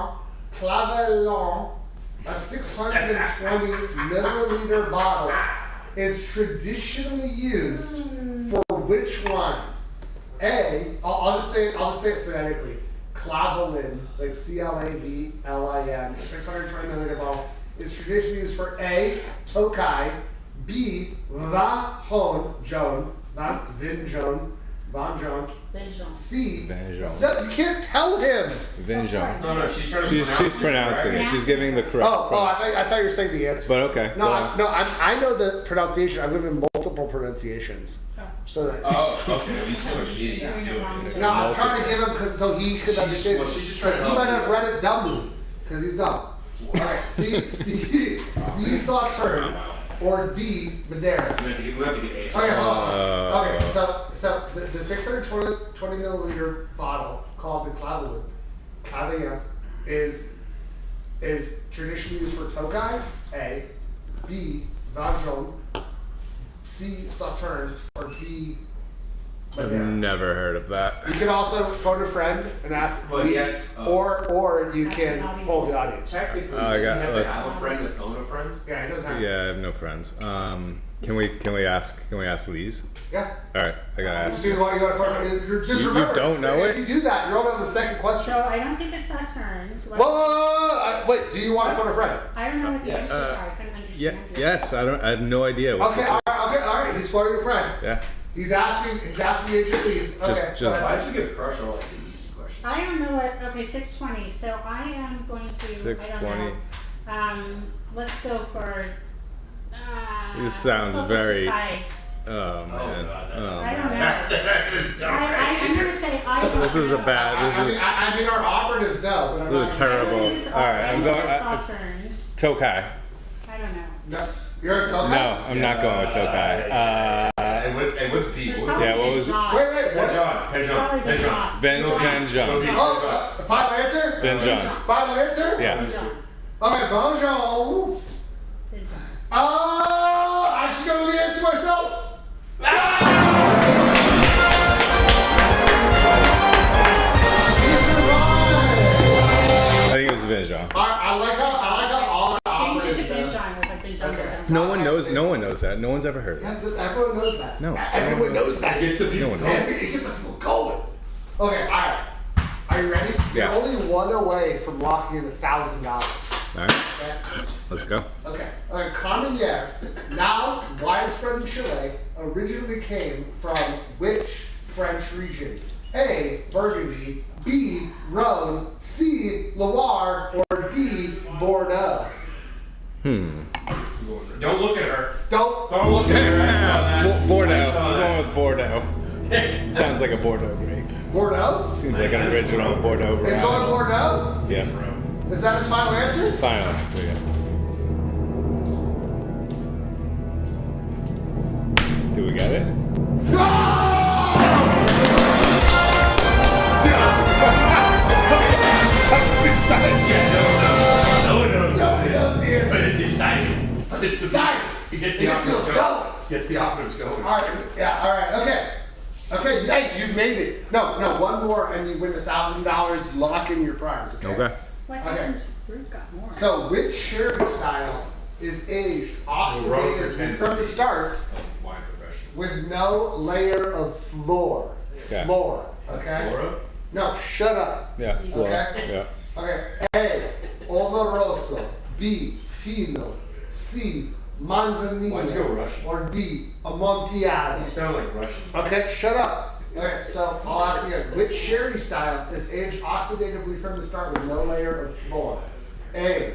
a 620 milliliter bottle, is traditionally used for which wine? A. I'll just say it phonetically. Clavelin, like Clavlin, 620 milliliter bottle, is traditionally used for A. Tokai, B. Van Joan, C. Vengeon. No, you can't tell him. Vengeon. No, she's trying to She's pronouncing it. She's giving the correct. I thought you were saying the answer. But okay. No, I know the pronunciation. I've given multiple pronunciations. So that. Oh, okay. You still an idiot. No, I'm trying to give him because he could understand. Well, she's just trying to Because he help might you. have read it dumbly because he's dumb. All right, C Sauterne or D Madeira. We have to get H. Okay, hold on. Okay, so the 620 milliliter bottle called the Clavelin is traditionally used for Tokai, A, B, Valjean, C, Sauterne, or D, I've Madeira. never heard of that. You can also phone a friend and ask But please, yeah, or you Ask can the audience. poll the audience. Technically, I doesn't got- he have to let's- have a friend to phone a friend? Yeah, it doesn't have. Yeah, I have no friends. Can we ask Lee's? Yeah. All right, I gotta ask. So you want just You remember. don't know if it? you do that, you're only on the second question. So I don't think it's Sauternes. Whoa! Wait, do you want to phone a friend? I don't know what the Yes. answers are. I couldn't Yeah. understand it. Yes. I have no idea. What Okay, this is. all right. He's phoning a friend. Yeah. He's asking Agent Lee's. Okay. Just- Why did you give Crush all like the easy questions? I don't know what. Okay, 620. So I am going to. I 620. don't know. Let's go for. This sounds let's go for very. Tokai. Oh man. Oh, I don't know. This is so I'm gonna say I don't This is a know. bad. This is. I mean, our operatives know, but I'm This not. is terrible. These All right, I'm going. Sauternes. Tokai. I don't know. No, you're a Tokai? No, I'm not going with Tokai. And what's B? There's What- probably yeah, what was- John. Wait, what? Penjon. Penjon. Vengeon. Oh, final answer? Vengeon. Final answer? Yeah. Okay, bonjour. I should go with the answer myself. I think it was Vengeon. I like how all Change it to operatives know. Benjamin. Was like Benjamin. Okay. No one knows. No one knows that. No one's ever heard. Yeah, everyone knows that. No. Everyone knows that. Gets the people No one knows. It gets the people going. Okay, all right. Are you ready? Yeah. You're only one away from locking in $1,000. All right. Let's go. Okay. All right. Carmenere, now widespread in Chile, originally came from which French region? A. Burgundy, B. Rhône, C. Loire, or D. Bordeaux. Don't look at her. Don't look at her. I saw that. Bordeaux. I saw I'm that. going with Bordeaux. Sounds like a Bordeaux grape. Bordeaux? Seems like an original Bordeaux Is going varietal. Bordeaux? Yeah. Is that his final answer? Final answer. Yeah. Do we get it? No one knows. deciding. It's deciding. He gets It the just feels operatives going. going. Gets the operatives going. All right. Yeah. All right. Okay. Okay. Hey, you made it. No. One more, and you win $1,000. Lock in your prize. Okay. What happened? Brute got more. So, which sherry style is aged oxidatively from the start Wine professional. with no layer of floor? Okay. Floor. Okay. Flora? No. Shut up. Yeah. Okay. Yeah. Okay. A. Oloroso. B. Fino. C. Why'd you go Manzanilla. Russian? Or D. Amontillado. You sound like Russian. Okay, shut up. Okay, so I'll ask you again. Which sherry style is aged oxidatively from the start with no layer of floor? A.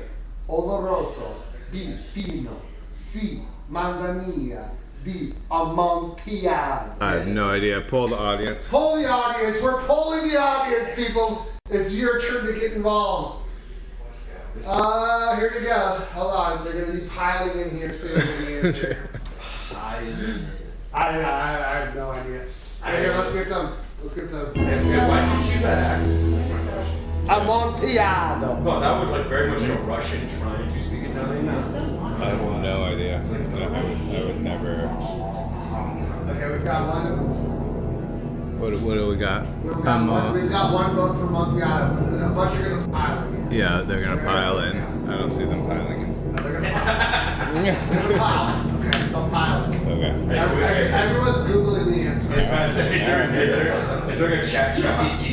Oloroso. B. Fino. C. Manzanilla. D. Amontillado. I have no idea. Poll the audience. Poll the audience. We're polling the audience, people. It's your turn to get involved. Here we go. Hold on. They're going to be piling in here soon with the answer. I have no idea. Here, let's get some. Why'd you choose that accent? That's my question. Amontillado. Oh, that was like very much like a Russian trying to speak Italian. I have no idea. I would never. Okay, we've got one. What do we got? We've got one vote for Amontillado, but a bunch are going to pile in. Yeah, they're gonna pile in. I don't see them piling in. They're going to pile. They're going to pile. Okay, they'll pile. Okay. Everyone's Googling the answer. Is there like a chat GPT?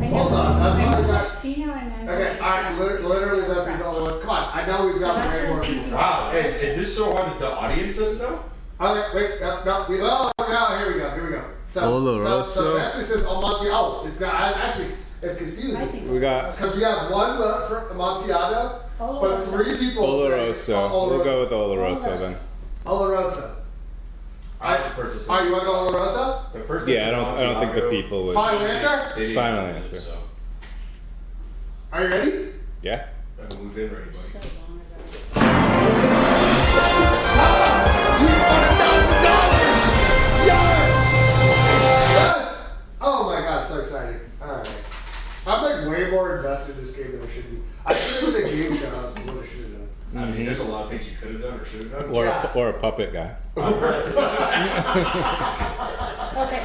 Hold on, that's all we got. Fino and Manzanilla. Okay, alright, literally this is all the one. Come on, I know we've got way more people. Wow, hey, is this so hard that the audience doesn't know? Okay, wait, no, here we go. So Wesley says Amontillado. It's got, actually, it's confusing. We got Because we have one vote for Amontillado, but 3 people Oloroso. say Oloroso. We'll go with Oloroso then. Oloroso. Alright, you want to go Oloroso? Yeah, I don't think the people would. Final answer? Final answer. Are you ready? Yeah. We've been ready, buddy. So long ago. You won $1,000! Yes! Oh my god, so exciting. Alright. I'm like way more invested in this game than I should be. I should have been a game show. That's what I should have done. I mean, there's a lot of things you could have done or should have done. Or a puppet guy. Okay,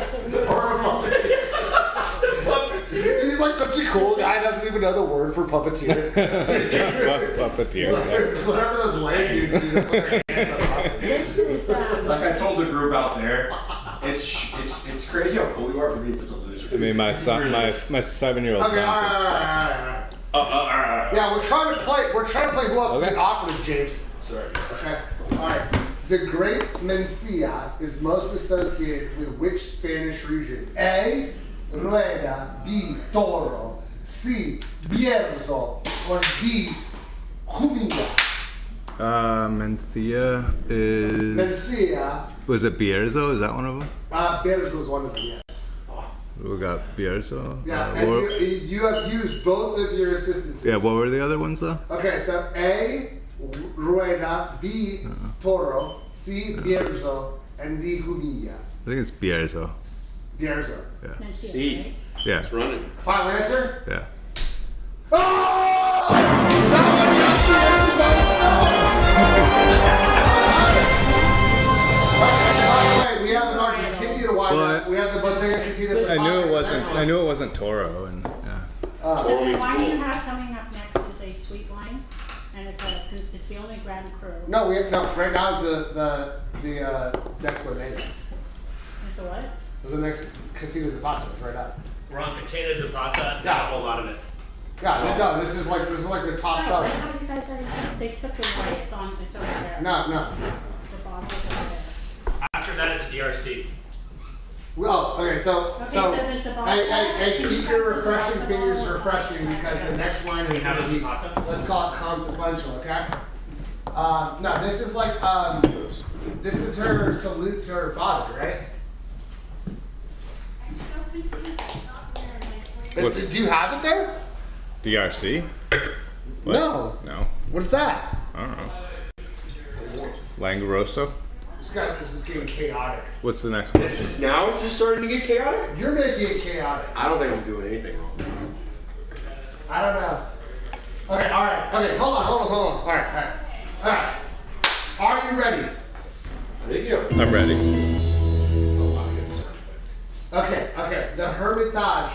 so we Or a puppeteer. He's like such a cool guy, doesn't even know the word for puppeteer. Puppeteer. Whatever those lame dudes do to put their hands on puppets. this is Like I told the group out there, it's crazy how cool you are for being such a loser. I mean, my 7-year-old Okay, son. alright. Alright. Yeah, we're trying to play who else to be operative, James. Sorry. Okay. Alright. The Great Mencia is most associated with which Spanish region? A. Rueda. B. Toro. C. Bierzo. Or D. Jumilla. Mencia is. Mencia. Was it Bierzo? Is that one of them? Bierzo is one of them, yes. We got Bierzo. Yeah, and you have used both of your assistances. Yeah, what were the other ones though? Okay, so A. Rueda. B. Toro. C. Bierzo. And D. Jumilla. I think it's Bierzo. Bierzo. Yeah. C. Yeah. It's running. Final answer? Yeah. Oh! That one you answered by itself! By the way, we have an Argentinian wine. Well, We have the Bodega Cantina. I knew it wasn't Toro, and yeah. So the wine you have coming up next is a sweet wine, and it's the only Grand Cru. No, right now is the next one. It's a what? Is the next Cantina Zapata right now. We're on Cantina Zapata. Yeah. Not a whole lot of it. Yeah, no, this is like the top I seller. thought you guys already, they took it away, it's over there. No. The bottle's over there. After that, it's DRC. Well, okay, so so there's a bottle. hey, keep your refreshing fingers refreshing because the next wine is have going a to be, Zapata? let's call it consequential, okay? No, this is like, this is her salute to her father, right? Do you have it there? DRC? What? No. No. What's that? I don't know. Langaroso? This is getting chaotic. What's the next one? This is now just starting to get chaotic? You're making it chaotic. I don't think I'm doing anything wrong. I don't know. Okay, alright. Okay, hold on. All right. Are you ready? I think you I'm ready. Okay. The Hermitage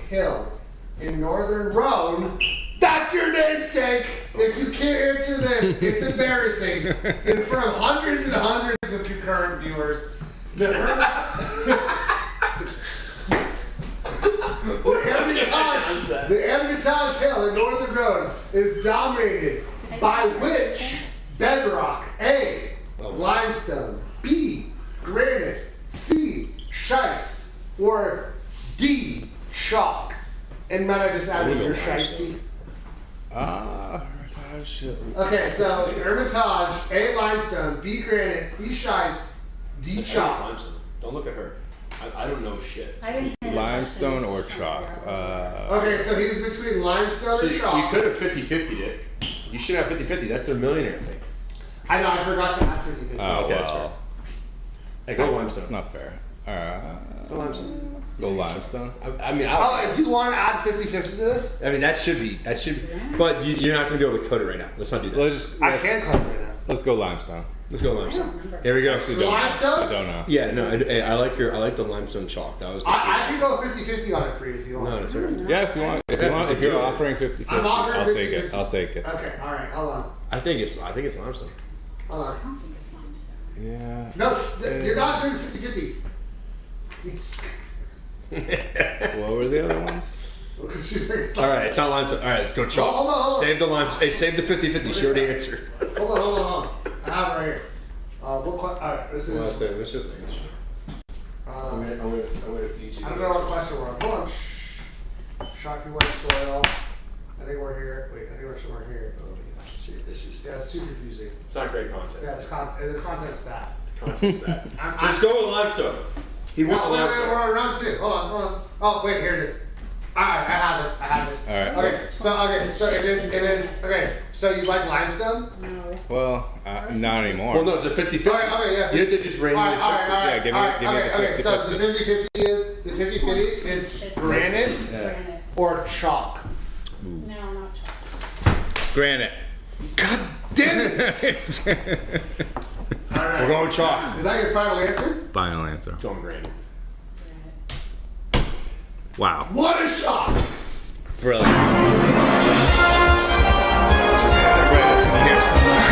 Hill in northern Rhône. That's your namesake. If you can't answer this, it's embarrassing. In front of hundreds and hundreds of concurrent viewers, the Hermitage Hill in northern Rhône is dominated by which bedrock? A. Limestone. B. Granite. C. Schist. Or D. Chalk. And might I just add in your Scheisty? Okay, so Hermitage, A. Limestone, B. Granite, C. Schist, D. Chalk. Limestone. Don't look at her. I don't know shit. Limestone or chalk? Okay, so he's between limestone and chalk. You could have 50-50'd it. You should have 50-50. That's a millionaire thing. I know, I forgot to add 50-50. Oh, okay, that's fair. Hey, go limestone. It's not fair. Go limestone. Go limestone. I mean, do you want to add 50-50 to this? I mean, that should be. But you're not going to be able to code it right now. Let's not do that. I can code it right now. Let's go limestone. Let's go limestone. Here we go. Actually, don't Limestone? I don't know. Yeah, no, I like the limestone chalk. That was. I can go 50-50 on it for you if you want. No, it's alright. Yeah, if you're offering 50-50, I'm offering I'll take 50-50. it. I'll take it. Okay, all right, hold on. I think it's limestone. Hold on. I don't think it's limestone. Yeah. No, you're not doing 50-50. What were the other ones? All right, it's not limestone. All right, let's go chalk. Hold on. Save the limestone. Hey, save the 50-50. She already answered. Hold on. I have it right here. All right, this is. Well, let's the answer. I'm gonna feed you. I don't know what question we're on. Hold on. Shocky white soil. I think we're here. Wait, I think we're somewhere here. Oh my gosh, see, this is. Yeah, it's too confusing. It's not great content. Yeah, the content's bad. The content's bad. Just go with limestone. He went with limestone. We're on round 2. Hold on. Oh, wait, here it is. Alright, I have it. All right. Okay, so it is. Okay, so you like limestone? No. Well, not anymore. Well, no, it's a 50-50. Okay, yeah. You have to just randomly check. Yeah, give me the 50-50. So the 50-50 is granite or chalk. No, not chocolate. Granite. God damn it! Alright. We're going chalk. Is that your final answer? Final answer. Going granite. Wow. What a shock! Brilliant. Just have it right up in here somewhere.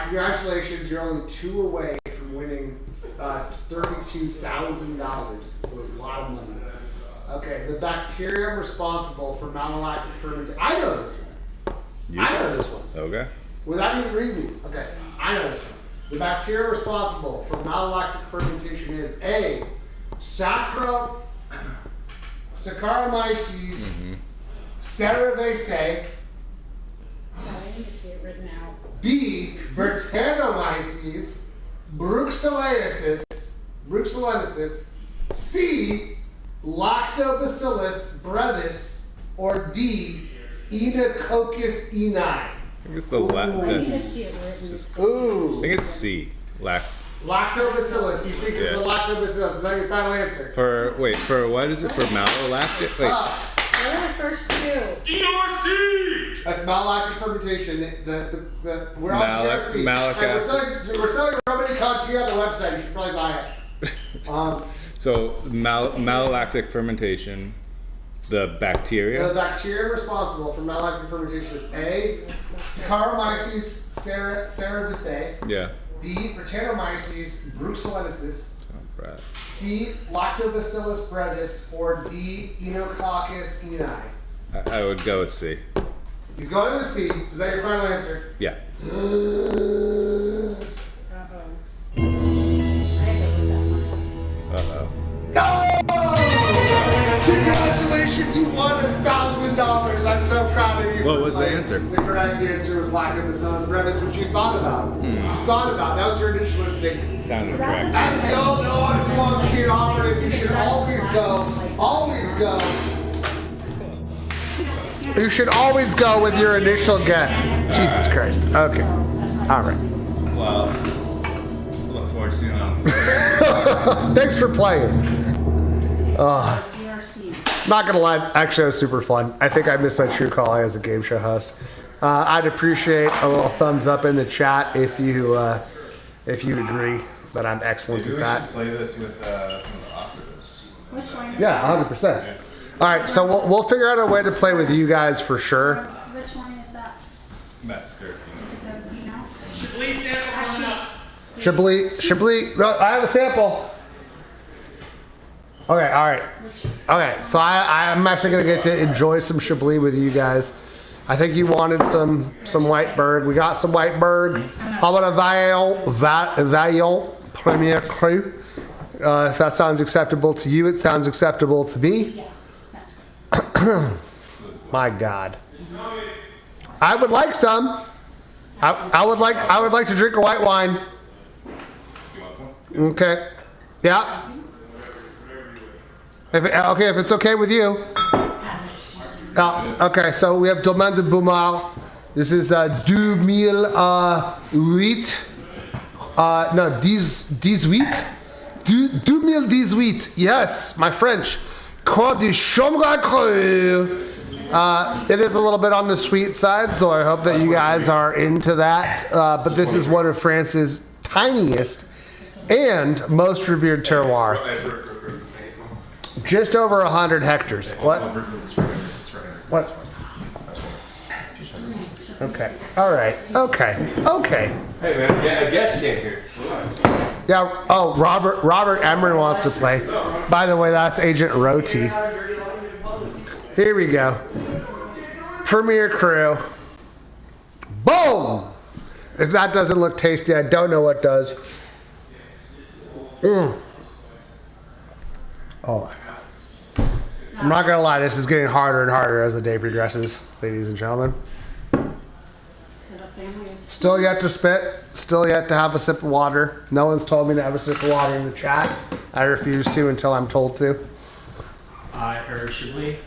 Congratulations, you're only 2 away from winning $32,000. It's a lot of money. Okay, the bacterium responsible for malolactic fermentation. I know this one. I know this one. Okay. Without even reading these. Okay, I know this one. The bacteria responsible for malolactic fermentation is A. Saccharomyces cerevisiae. I need to see it written out. B. Brettanomyces bruxellensis. C. Lactobacillus brevis. Or D. Enococcus eini. I think it's the Ooh. I think it's C. Lactobacillus. He thinks it's a lactobacillus. Is that your final answer? For what is it? For malolactic? Wait. What are the first 2? DRC! That's malolactic fermentation. We're on DRC. Malic Hey, acid. we're selling Remedy Conti on the website. You should probably buy it. So malolactic fermentation, the bacteria. The bacteria responsible for malolactic fermentation is A. Saccharomyces cerevisiae. Yeah. B. Brettanomyces bruxellensis. C. Lactobacillus brevis. Or D. Enococcus eini. I would go with C. He's going with C. Is that your final answer? Yeah. Congratulations, you won $1,000. I'm so proud of you. What was the answer? The correct answer was lactobacillus brevis, which you thought about. You thought about. That was your initial instinct. Sounded correct. As we all know, on Who Wants to Be an Operative, you should always go. You should always go with your initial guess. Jesus Christ. Okay. All right. Well, look forward to seeing you. Thanks for playing. DRC. Not gonna lie, actually, it was super fun. I think I missed my true calling as a game show host. I'd appreciate a little thumbs up in the chat if you agree that I'm excellent at that. Play this with some of the operatives. Which one? Yeah, 100%. All right, so we'll figure out a way to play with you guys for sure. Which one is that? That's good. Chablis sample coming up. Chablis. No, I have a sample. Okay, all right. Okay, so I'm actually gonna get to enjoy some Chablis with you guys. I think you wanted some Whiteberg. We got some Whiteberg. How about a Vaillant Premier Cru? If that sounds acceptable to you, it sounds acceptable to me. Yeah, that's good. My God, I would like some. I would like to drink a white wine. Okay, yeah. If it's okay with you. Okay, so we have Domaine de Beaumont. This is 2008. No, 18. 2018. Yes, my French. Croix du Chambre Cru. It is a little bit on the sweet side, so I hope that you guys are into that. But this is one of France's tiniest and most revered terroir. Just over 100 hectares. What? What? Okay. All right. Okay. Hey man, yeah, I guess can't hear. Yeah. Oh, Robert Emery wants to play. By the way, that's Agent Roti. Here we go. Premier Cru. Boom! If that doesn't look tasty, I don't know what does. Oh my God. I'm not gonna lie, this is getting harder and harder as the day progresses, ladies and gentlemen. Still yet to spit, still yet to have a sip of water. No one's told me to have a sip of water in the chat. I refuse to until I'm told to. Chablis.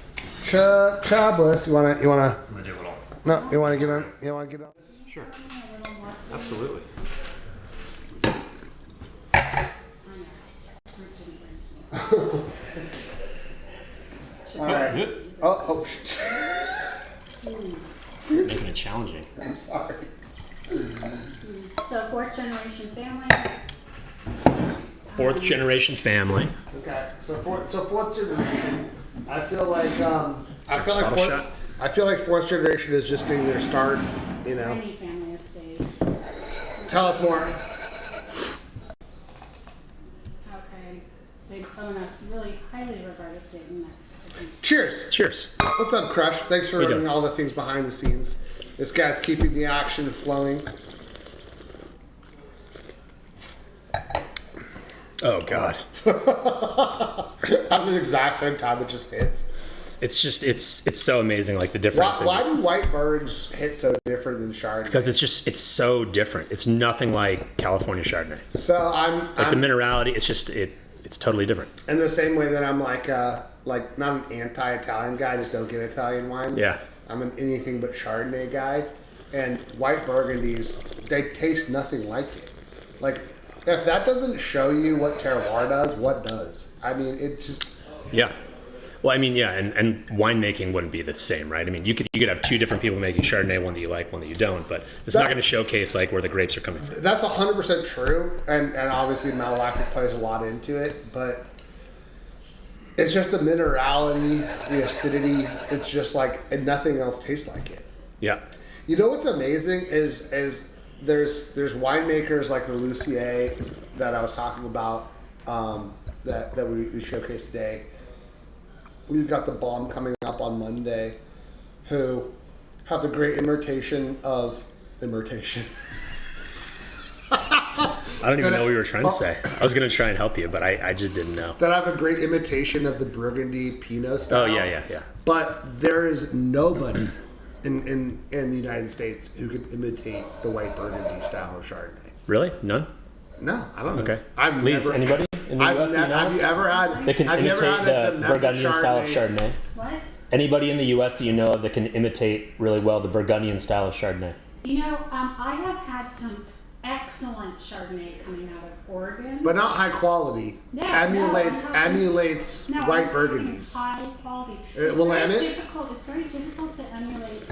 Chablis, you wanna? I'm gonna do a little. No, you wanna get on? You wanna get on? Sure. Absolutely. All right. Oh. Making it challenging. I'm sorry. So fourth generation family. Fourth generation family. Okay, so fourth generation. I feel like fourth generation is just getting their start. You know. Tiny family estate. Tell us more. Okay. They own a really highly regarded estate in that. Cheers. Cheers. What's up, Crush? Thanks for running all the things behind the scenes. This guy's keeping the action flowing. Oh God. At the exact same time, it just hits. It's so amazing, like the difference. Why do Whitebergs hit so different than Chardonnay? Because it's so different. It's nothing like California Chardonnay. So the minerality. It's totally different. In the same way that I'm like not an anti-Italian guy, I just don't get Italian wines. Yeah. I'm an anything but Chardonnay guy, and white Burgundies, they taste nothing like it. Like, if that doesn't show you what terroir does, what does? I mean, it just... Yeah. Well, I mean, yeah, and winemaking wouldn't be the same, right? I mean, you could have two different people making Chardonnay, one that you like, one that you don't, but it's not going to showcase like where the grapes are coming from. That's 100% true, and obviously malolactic plays a lot into it, but it's just the minerality, the acidity. It's just like, and nothing else tastes like it. Yeah. You know what's amazing is there's winemakers like the Lucier that I was talking about that we showcased today. We've got the Bomb coming up on Monday, who have a great imitation. I don't even know what you were trying to say. I was going to try and help you, but I just didn't know. That have a great imitation of the Burgundy Pinot style. Oh, yeah. But there is nobody in the United States who can imitate the white Burgundy style of Chardonnay. Really? None? No, I don't know. Okay. Anybody in the US have you ever had? That can imitate the Burgundian style of Chardonnay? What? Anybody in the US that you know of that can imitate really well the Burgundian style of Chardonnay? You know, I have had some excellent Chardonnay coming out of Oregon. But not high quality. Yes, Emulates no, white I'm talking burgundies. high quality. It's very difficult to emulate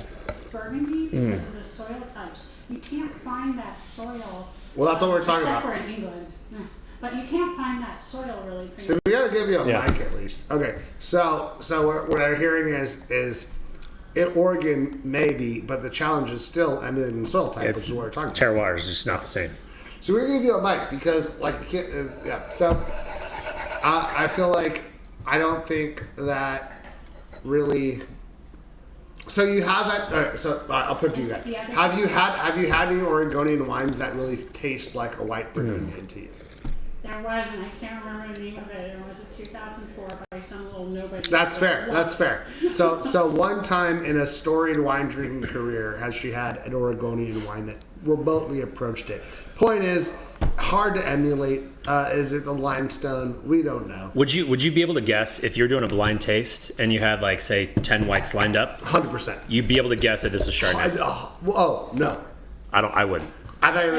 Burgundy because of the soil types. You can't find that soil. Well, that's what we're talking except about. for in England. No. But you can't find that soil really. So we gotta give you a mic at least. Okay, so what we're hearing is in Oregon maybe, but the challenge is still emulating soil type, which is what we're talking about. Terroir is just not the same. So we're gonna give you a mic because like you can't. So I feel like I don't think that really. So you have it. All right, so I'll put it to you guys. Have you had any Oregonian wines that really taste like a white Burgundian to you? There was, and I can't remember the name of it. It was a 2004 by some little nobody. That's fair. That's fair. So one time in a storied wine drinking career has she had an Oregonian wine that remotely approached it. Point is, hard to emulate. Is it the limestone? We don't know. Would you be able to guess if you're doing a blind taste and you had like say 10 whites lined up? 100%. You'd be able to guess that this is Chardonnay. Oh no. I wouldn't. I thought you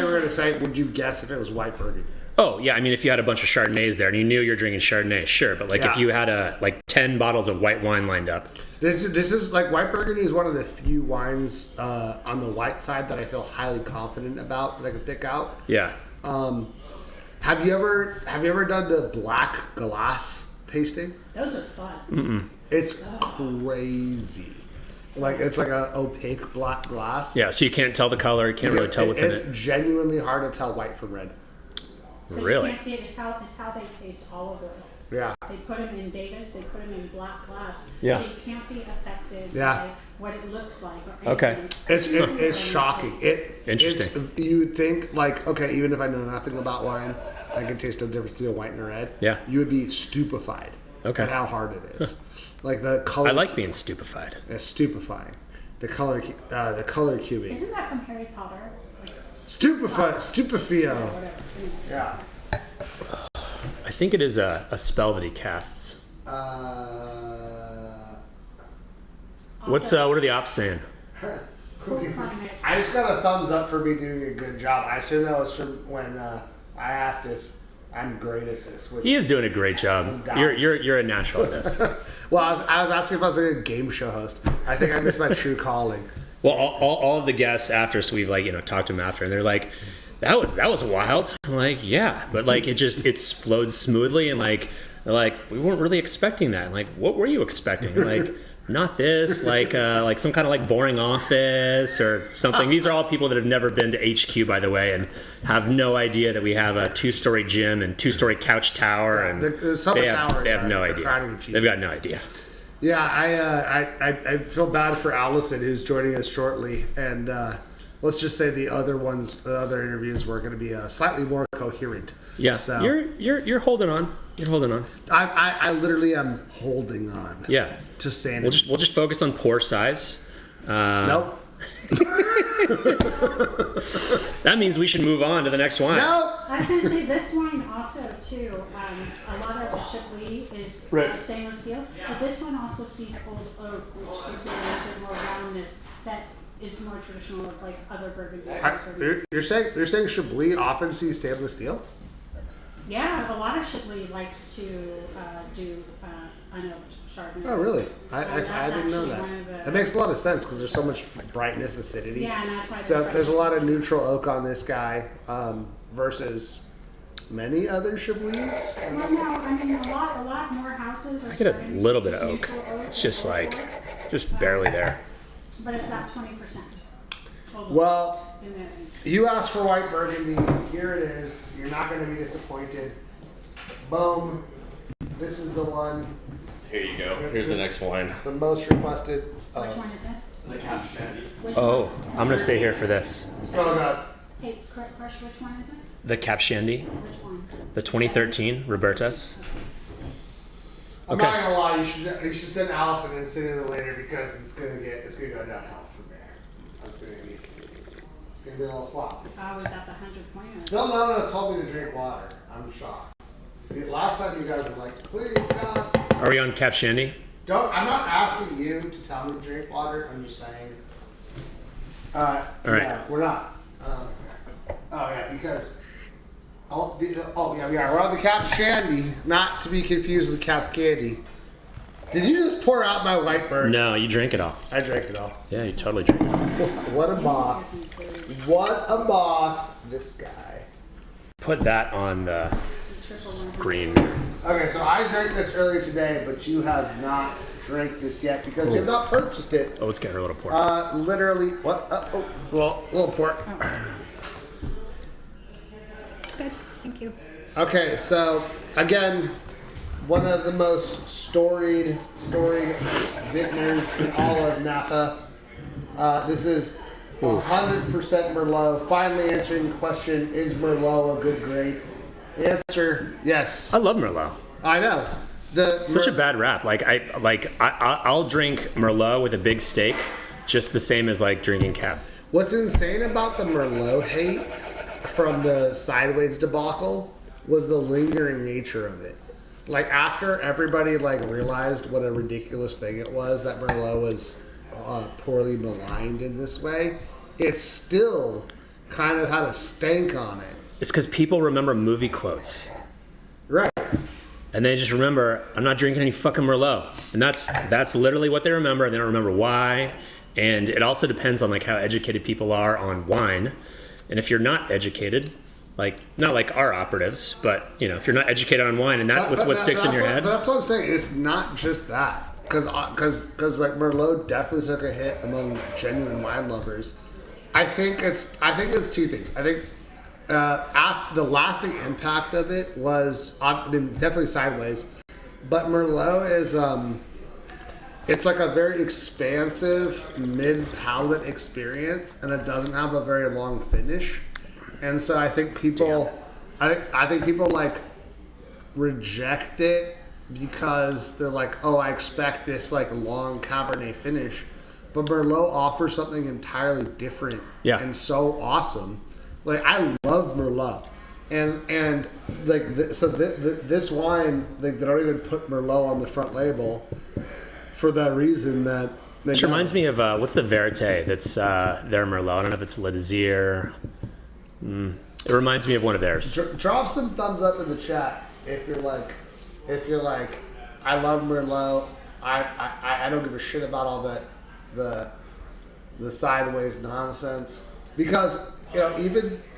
were gonna say. Would you guess if it was white Burgundy? Oh yeah, I mean if you had a bunch of Chardonnays there and you knew you're drinking Chardonnay, sure. But like if you had like 10 bottles of white wine lined up. This is like white Burgundy is one of the few wines on the white side that I feel highly confident about that I could pick out. Yeah. Have you ever done the black glass tasting? Those are fun. Mm-mm. It's crazy. Like it's like a opaque black glass. Yeah, so you can't tell the color. You can't really tell what's in it. It's genuinely hard to tell white from red. Really? You can't see it. It's how they taste all of it. Yeah. They put them in Davis. They put them in black glass. Yeah. So you can't be affected Yeah. by what it looks like. Or Okay. It's shocking. Interesting. You would think like, okay, even if I know nothing about wine, I can taste the difference between a white and a red. Yeah. You would be stupefied. Okay. At how hard it is. Like the color. I like being stupefied. It's stupefying. The color cubing. Isn't that from Harry Potter? Like, Stupefio. Yeah. I think it is a spell that he casts. What are the ops saying? I just got a thumbs up for me doing a good job. I assume that was from when I asked if I'm great at this. He is doing a great job. You're a natural at this. Well, I was asking if I was a good game show host. I think I missed my true calling. Well, all of the guests after, so we've talked to them after, and they're like, that was wild. I'm like, yeah, but like it flowed smoothly, and like we weren't really expecting that. Like, what were you expecting? Like, not this, like some kind of like boring office or something. These are all people that have never been to HQ, by the way, and have no idea that we have a 2-story gym and 2-story couch tower, and they have no idea. They've got no idea. Yeah, I feel bad for Allison, who's joining us shortly, and let's just say the other interviews were going to be slightly more coherent. Yeah, so, you're holding on. You're holding on. I literally am holding on. Yeah. To sanity. We'll just focus on pore size. Nope. That means we should move on to the next wine. No. I was going to say this wine also too. A lot of Chablis is stainless steel, but this one also sees old oak, which gives it a little bit more roundness that is more traditional of like other Burgundies. You're saying Chablis often sees stainless steel? Yeah, a lot of Chablis likes to do unoaked Chardonnay. Oh, really? I didn't know that. That makes a lot of sense because there's so much brightness, acidity. Yeah, and that's why. So there's a lot of neutral oak on this guy versus many other Chablis. Well, no, I mean a lot more houses are. I get a little bit of oak. It's just barely there. But it's about 20%. Well, you asked for white Burgundy. Here it is. You're not going to be disappointed. Boom. This is the one. Here you go. Here's the next wine. The most requested. Which one is it? The Kapcsándy. Oh, I'm going to stay here for this. Oh, God. Hey, Crush, which one is it? The Kapcsándy. Which one? The 2013 Roberta's. I'm not gonna lie, you should send Allison and send it later because it's gonna go downhill from there. It's gonna be a little sloppy. Oh, we got the 100 points. Still no one has told me to drink water. I'm shocked. Last time you guys were like, please God. Are we on Kapcsándy? I'm not asking you to tell me to drink water. I'm just saying. All right. Yeah, we're not. Oh yeah, because we're on the Kapcsándy, not to be confused with Kapcsándy. Did you just pour out my white bird? No, you drank it all. I drank it all. Yeah, you totally drank it all. What a boss! What a boss! This guy. Put that on the screen. Okay, so I drank this earlier today, but you have not drank this yet because you have not purchased it. Oh, let's get her a little pork. Literally, what? Well, a little pork. It's good. Thank you. Okay, so again, one of the most storied vintners in all of Napa. This is 100% Merlot. Finally answering the question, is Merlot a good grape? Answer, yes. I love Merlot. I know. Such a bad rap. I'll drink Merlot with a big steak, just the same as like drinking Cab. What's insane about the Merlot hate from the Sideways debacle was the lingering nature of it. Like after everybody realized what a ridiculous thing it was that Merlot was poorly maligned in this way, it still kind of had a stank on it. It's because people remember movie quotes. Right. And they just remember, I'm not drinking any fucking Merlot. And that's literally what they remember, and they don't remember why. And it also depends on how educated people are on wine. And if you're not educated, not like our operatives, but if you're not educated on wine and that's what sticks in your head. That's what I'm saying. It's not just that. Because Merlot definitely took a hit among genuine wine lovers. I think it's two things. I think the lasting impact of it was definitely Sideways, but Merlot is it's like a very expansive mid-palate experience, and it doesn't have a very long finish, and so I think people reject it because they're like, oh, I expect this long Cabernet finish, but Merlot offers something entirely different and so awesome. I love Merlot, and this wine they don't even put Merlot on the front label for that reason that. Which reminds me of what's the Verite that's their Merlot? I don't know if it's Le Désir. It reminds me of one of theirs. Drop some thumbs up in the chat if you're like, I love Merlot. I don't give a shit about all the Sideways nonsense because.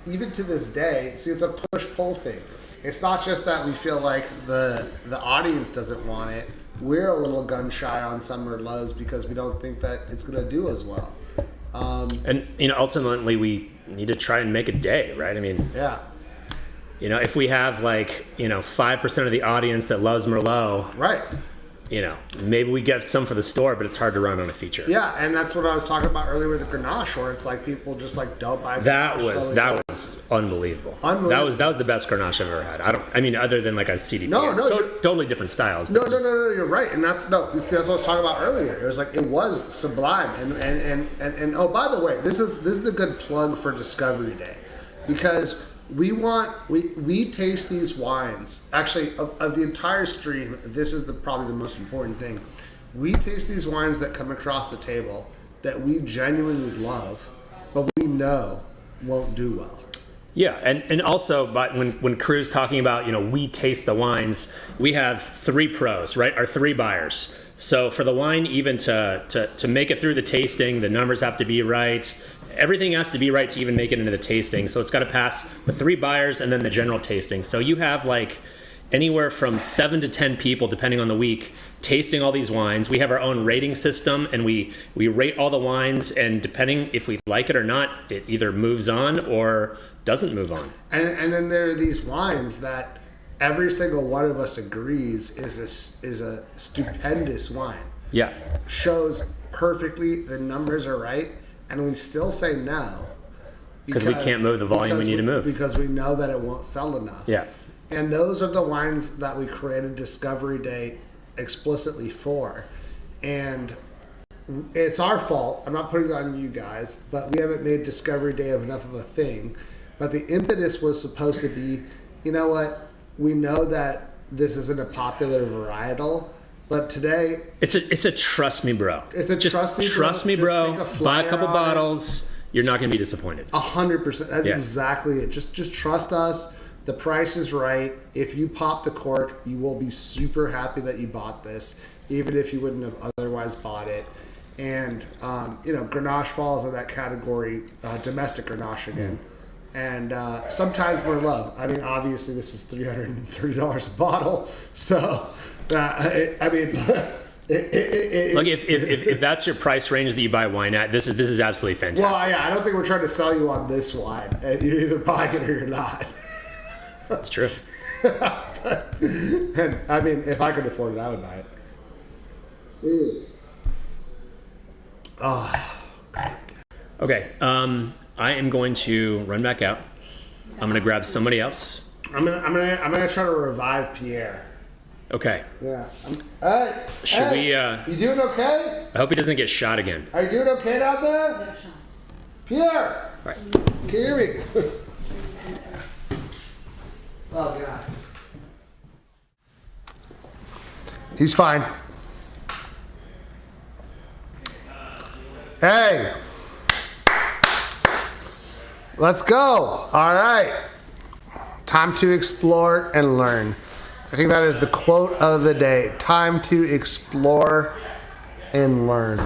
Even to this day, see, it's a push-pull thing. It's not just that we feel like the audience doesn't want it. We're a little gun-shy on some Merlots because we don't think that it's going to do as well. And ultimately, we need to try and make a day, right? I mean, yeah. If we have 5% of the audience that loves Merlot, right? Maybe we get some for the store, but it's hard to run on a feature. Yeah, and that's what I was talking about earlier with the Grenache, where it's people just don't buy. That was unbelievable. That was the best Grenache I've ever had. Other than a CDP. No, totally different styles. No, you're right, and that's what I was talking about earlier. It was it was sublime, and oh, by the way, this is a good plug for Discovery Day, because. We taste these wines. Actually, of the entire stream, this is probably the most important thing. We taste these wines that come across the table that we genuinely love, but we know won't do well. Yeah, and also, but when Crew's talking about, we taste the wines, we have 3 pros, right? Our 3 buyers. So for the wine, even to make it through the tasting, the numbers have to be right. Everything has to be right to even make it into the tasting. So it's got to pass the 3 buyers and then the general tasting. So you have anywhere from 7 to 10 people, depending on the week, tasting all these wines. We have our own rating system, and we rate all the wines, and depending if we like it or not, it either moves on or doesn't move on. And then there are these wines that every single one of us agrees is a stupendous wine. Yeah. Shows perfectly, the numbers are right. And we still say no. Because we can't move the volume we need to move. Because we know that it won't sell enough. Yeah. And those are the wines that we created Discovery Day explicitly for. And it's our fault. I'm not putting it on you guys, but we haven't made Discovery Day enough of a thing. But the impetus was supposed to be, you know what? We know that this isn't a popular varietal. But today, it's a trust me, bro. It's a just trust me, bro. Trust me, bro. Buy a couple bottles. you're not going to be disappointed. 100%. That's Yes. exactly it. Just trust us. The price is right. If you pop the cork, you will be super happy that you bought this, even if you wouldn't have otherwise bought it. And, Grenache falls in that category, domestic Grenache again. And sometimes we're low. I mean, obviously, this is $330 a bottle. So, Look, if that's your price range that you buy wine at, this is absolutely fantastic. Well, yeah, I don't think we're trying to sell you on this wine. You're either buying it or you're not. That's true. And I mean, if I could afford it, I would buy it. Oh. Okay, I am going to run back out. I'm going to grab somebody else. I'm gonna try to revive Pierre. Okay. Yeah. Hey, Should we? You doing okay? I hope he doesn't get shot again. Are you doing okay down there? Pierre. All right. Can you hear me? Oh God. He's fine. Hey. Let's go. All right. Time to explore and learn. I think that is the quote of the day. Time to explore and learn.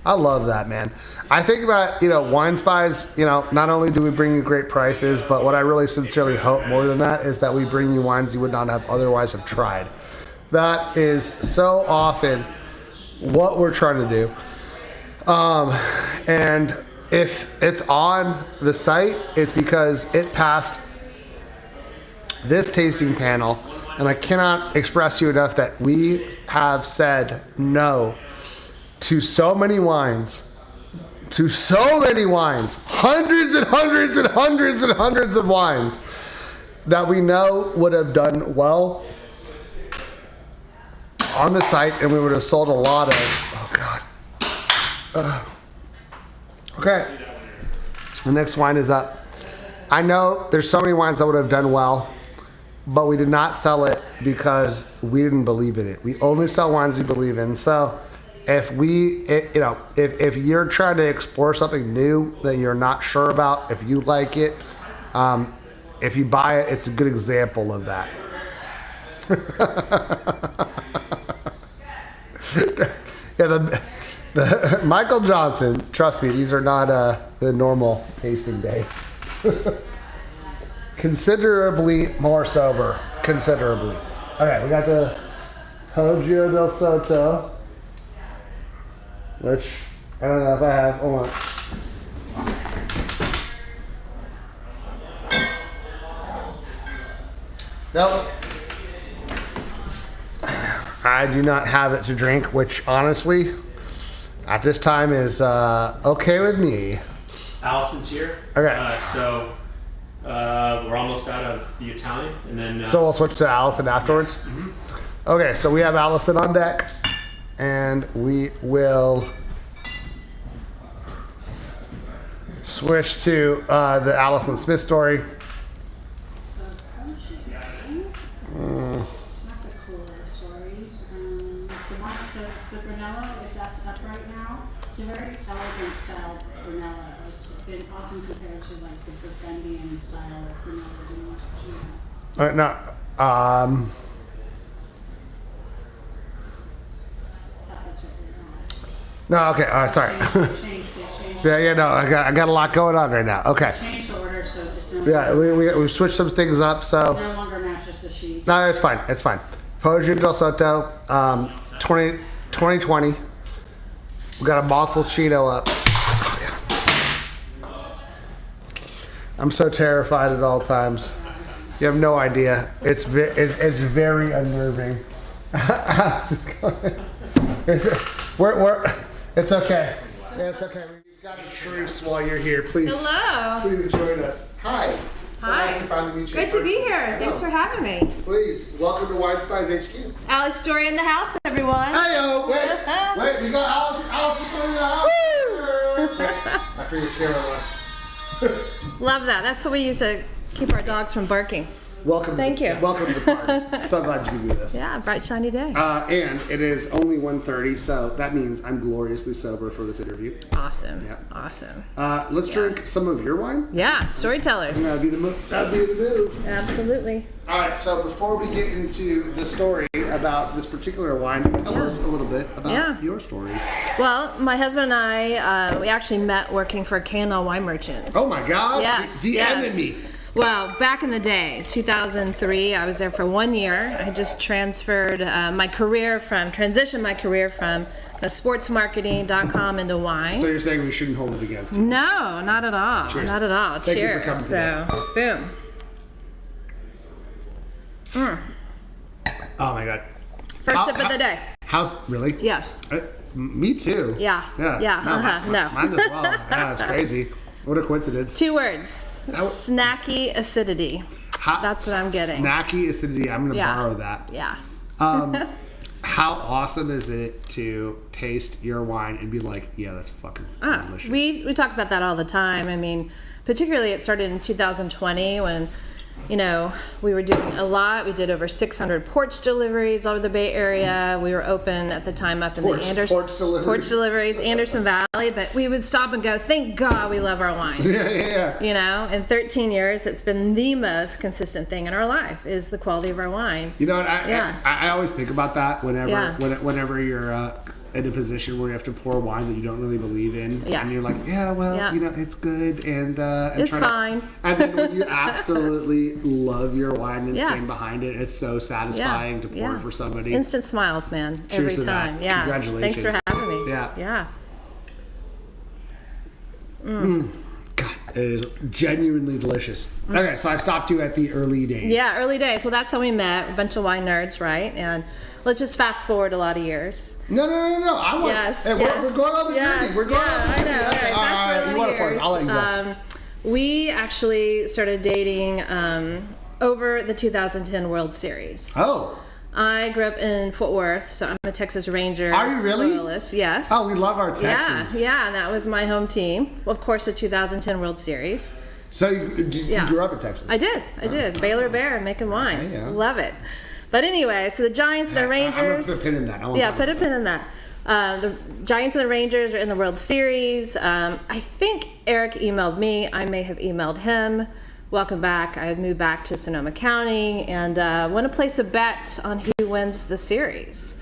I love that, man. I think that, Wine Spies, not only do we bring you great prices, but what I really sincerely hope more than that is that we bring you wines you would not have otherwise have tried. That is so often what we're trying to do. And if it's on the site, it's because it passed this tasting panel, and I cannot express to you enough that we have said no to so many wines, hundreds and hundreds and hundreds and hundreds of wines that we know would have done well on the site, and we would have sold a lot of. Oh God. Okay. The next wine is up. I know there's so many wines that would have done well, but we did not sell it because we didn't believe in it. We only sell wines we believe in. So if if you're trying to explore something new that you're not sure about, if you like it, if you buy it, it's a good example of that. Yeah, the Michael Johnson, trust me, these are not the normal tasting days. Considerably more sober. Considerably. Okay, we got the Poggio del Sotto, which I don't know if I have. Hold on. Nope. I do not have it to drink, which honestly, at this time is okay with me. Allison's here. Okay. So we're almost out of the Italian, and then. So we'll switch to Allison afterwards? Yes. Mm-hmm. Okay, so we have Allison on deck, and we will switch to the Allison Smith story. That's a cooler story. The Brunello, if that's up right now, it's a very elegant style Brunello. It's been often compared to like the Burgundian style of Brunello di Montalcino. No, okay, sorry. Yeah, no, I got a lot going on right now. Okay. Change the order, so just Yeah, we switched some things up, so. no longer matches the sheet. No, it's fine. It's fine. Poggio del Sotto, 2020. We got a Montalcino up. I'm so terrified at all times. You have no idea. It's very unnerving. It's okay. Yeah, it's okay. We've got a truce while you're here. Please. Hello. Please join us. Hi. So Hi. nice to finally meet you. Good to be here. Thanks for having me. Please, welcome to Wine Spies HQ. Alice Story in the house, everyone. Hey-yo, wait, we got Alice Story in the house. My favorite camera one. Love that. That's what we use to keep our dogs from barking. Welcome. Thank you. Welcome to the party. So glad you could do this. Yeah, bright shiny day. And it is only 1:30, so that means I'm gloriously sober for this interview. Awesome. Yeah. Awesome. Let's drink some of your wine. Yeah, storytellers. That'd be the move. That'd be the move. Absolutely. All right. So before we get into the story about this particular wine, tell us a little bit about your story. Well, my husband and I, we actually met working for K&L Wine Merchants. Oh my God! Yes. The enemy. Well, back in the day, 2003, I was there for 1 year. I just transferred transitioned my career from sportsmarketing.com into wine. So you're saying we shouldn't hold it against you? No, not at all. Cheers. Not at all. Thank Cheers. you for coming so, boom. Oh my God. First sip of the day. How's really? Yes. Me too. Yeah. Yeah. No. Mine as well. Yeah, it's crazy. What a coincidence. 2 words. Snacky acidity. That's what I'm getting. Snacky acidity. I'm going to borrow that. Yeah. How awesome is it to taste your wine and be like, yeah, that's fucking delicious? We talk about that all the time. I mean, particularly it started in 2020 when, we were doing a lot. We did over 600 porch deliveries all over the Bay Area. We were open at the time up in the porch deliveries, Anderson Valley. But we would stop and go, thank God we love our wine. Yeah. In 13 years, it's been the most consistent thing in our life is the quality of our wine. You know what? I always think about that whenever you're in a position where you have to pour wine that you don't really believe in, and you're like, it's good, and it's fine. And then when you absolutely love your wine and stand behind it, it's so satisfying to pour it for somebody. Instant smiles, man. Cheers every to time. That. Yeah. Congratulations. Thanks for having me. Yeah. God, it is genuinely delicious. Okay, so I stopped you at the early days. Yeah, early days. Well, that's how we met. A bunch of wine nerds, right? And let's just fast forward a lot of years. No. I want. We're going on the journey. We're going on the journey. I know. Okay. All right. You want to pour? I'll let you go. We actually started dating over the 2010 World Series. Oh. I grew up in Fort Worth, so I'm a Texas Rangers Are you really? loyalist. Yes. Oh, we love our Texans. Yeah, and that was my home team. Well, of course, the 2010 World Series. So you grew up in Texas? I did. Baylor Bear, making wine. Okay, yeah. Love it. But anyway, so the Giants and the Rangers. I'm going to put a pin in that. Put a pin in that. The Giants and the Rangers are in the World Series. I think Eric emailed me. I may have emailed him. Welcome back. I moved back to Sonoma County and want to place a bet on who wins the series.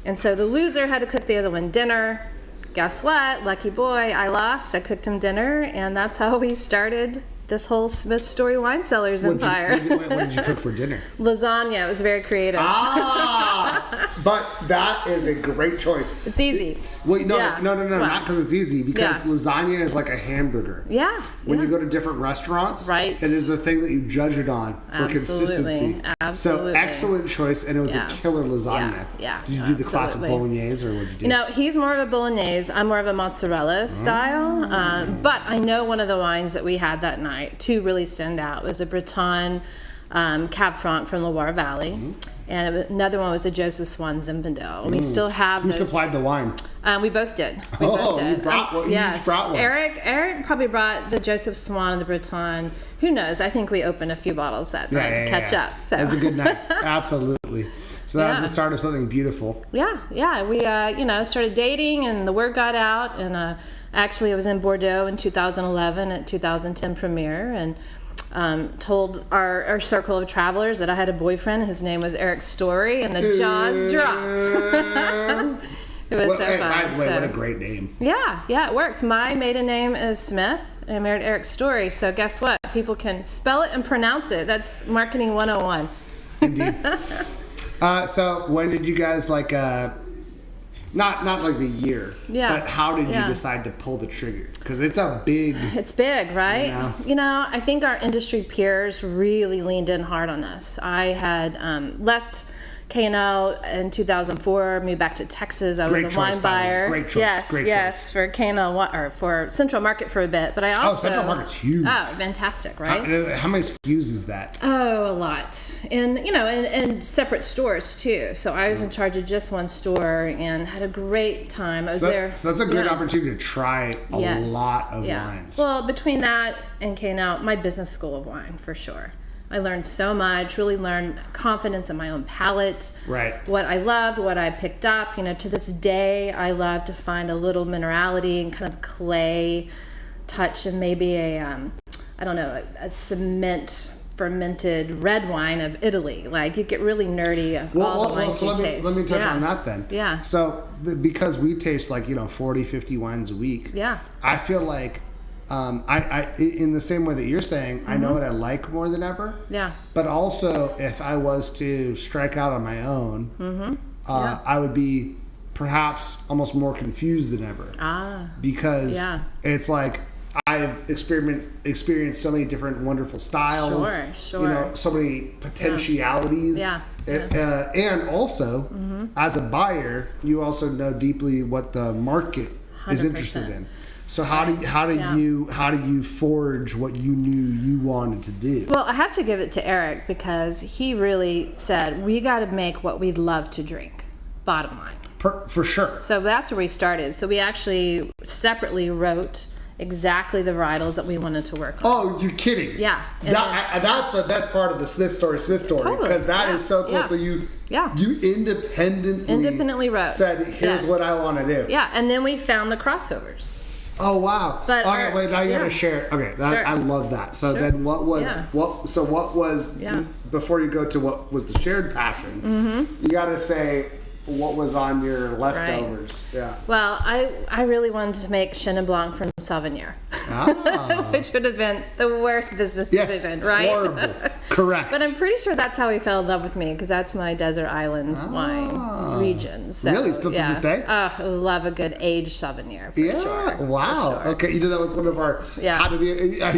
And so the loser had to cook the other one dinner. Guess what? Lucky boy, I lost. I cooked him dinner, and that's how we started this whole Smith Story Wine Cellars empire. What did you cook for dinner? Lasagna. It was very creative. But that is a great choice. It's easy. Wait, no, not because it's easy. Because lasagna is like a hamburger. Yeah. When you go to different restaurants, it is the thing that you judge it on for consistency. Absolutely. So excellent choice, and it was a killer lasagna. Yeah. Did you do the classic bolognese, or what did you do? He's more of a bolognese. I'm more of a mozzarella style. But I know one of the wines that we had that night, two really stand out, was a Breton Cab Franc from Loire Valley. And another one was a Joseph Swan Zinfandel. We still have Who supplied the wine? We both did. You brought one. Yes. You each brought one. Eric probably brought the Joseph Swan and the Breton. Who knows? I think we opened a few bottles that night to catch up. So. It was a good night. Absolutely. So that was the start of something beautiful. Yeah. We started dating, and the word got out. And actually, I was in Bordeaux in 2011 at 2010 premiere, and told our circle of travelers that I had a boyfriend. His name was Eric Story, and the jaws dropped. It was so fun. By the way, what a great name. Yeah, it works. My maiden name is Smith. I married Eric Story, so guess what? People can spell it and pronounce it. That's marketing 101. Indeed. So when did you guys not like the year, but how did you decide to pull the trigger? Because it's big, right? I think our industry peers really leaned in hard on us. I had left K&L in 2004, moved back to Texas. I was a wine buyer. Great choice. Yes, for K&L or for Central Market for a bit. But I also Central Market's huge. Oh, fantastic, right? How many SKUs is that? Oh, a lot, and separate stores too. So I was in charge of just one store and had a great time. I was there. So that's a good opportunity to try a lot of wines. Well, between that and K&L, my business school of wine for sure. I learned so much, really learned confidence in my own palate. Right. What I loved, what I picked up. You know, to this day, I love to find a little minerality and kind of clay touch and maybe a cement fermented red wine of Italy. Like, you get really nerdy of all the wines you taste. Let me touch on that then. Yeah. So because we taste like 40, 50 wines a week. Yeah. I feel like I in the same way that you're saying, I know what I like more than ever. Yeah. But also, if I was to strike out on my own, I would be perhaps almost more confused than ever. Because it's like I've experienced so many different wonderful styles. Sure. You know, so many potentialities. Yeah. And also, as a buyer, you also know deeply what the market is 100%. interested in. So how do you forge what you knew you wanted to do? Well, I have to give it to Eric because he really said we got to make what we love to drink. Bottom line. For sure. So that's where we started. So we actually separately wrote exactly the varietals that we wanted to work on. Oh, you're kidding? Yeah. That's the best part of the Smith story, Totally. because that is so cool. Yeah. So you independently wrote. Said, here's what I want to do. Yeah, and then we found the crossovers. Oh wow! But okay, wait. Now you got to share it. Okay, Sure. I love that. So then, what was before you go to what was the shared passion? You got to say what was on your leftovers. Right. Yeah. Well, I really wanted to make Chenin Blanc from Sauvignon, which would have been the worst business decision, right? Horrible. Correct. But I'm pretty sure that's how he fell in love with me, because that's my desert island wine region. So, really? Still to this day? I love a good aged Sauvignon. For sure. Wow. Sure. Okay. You know, that was one of our. How to be?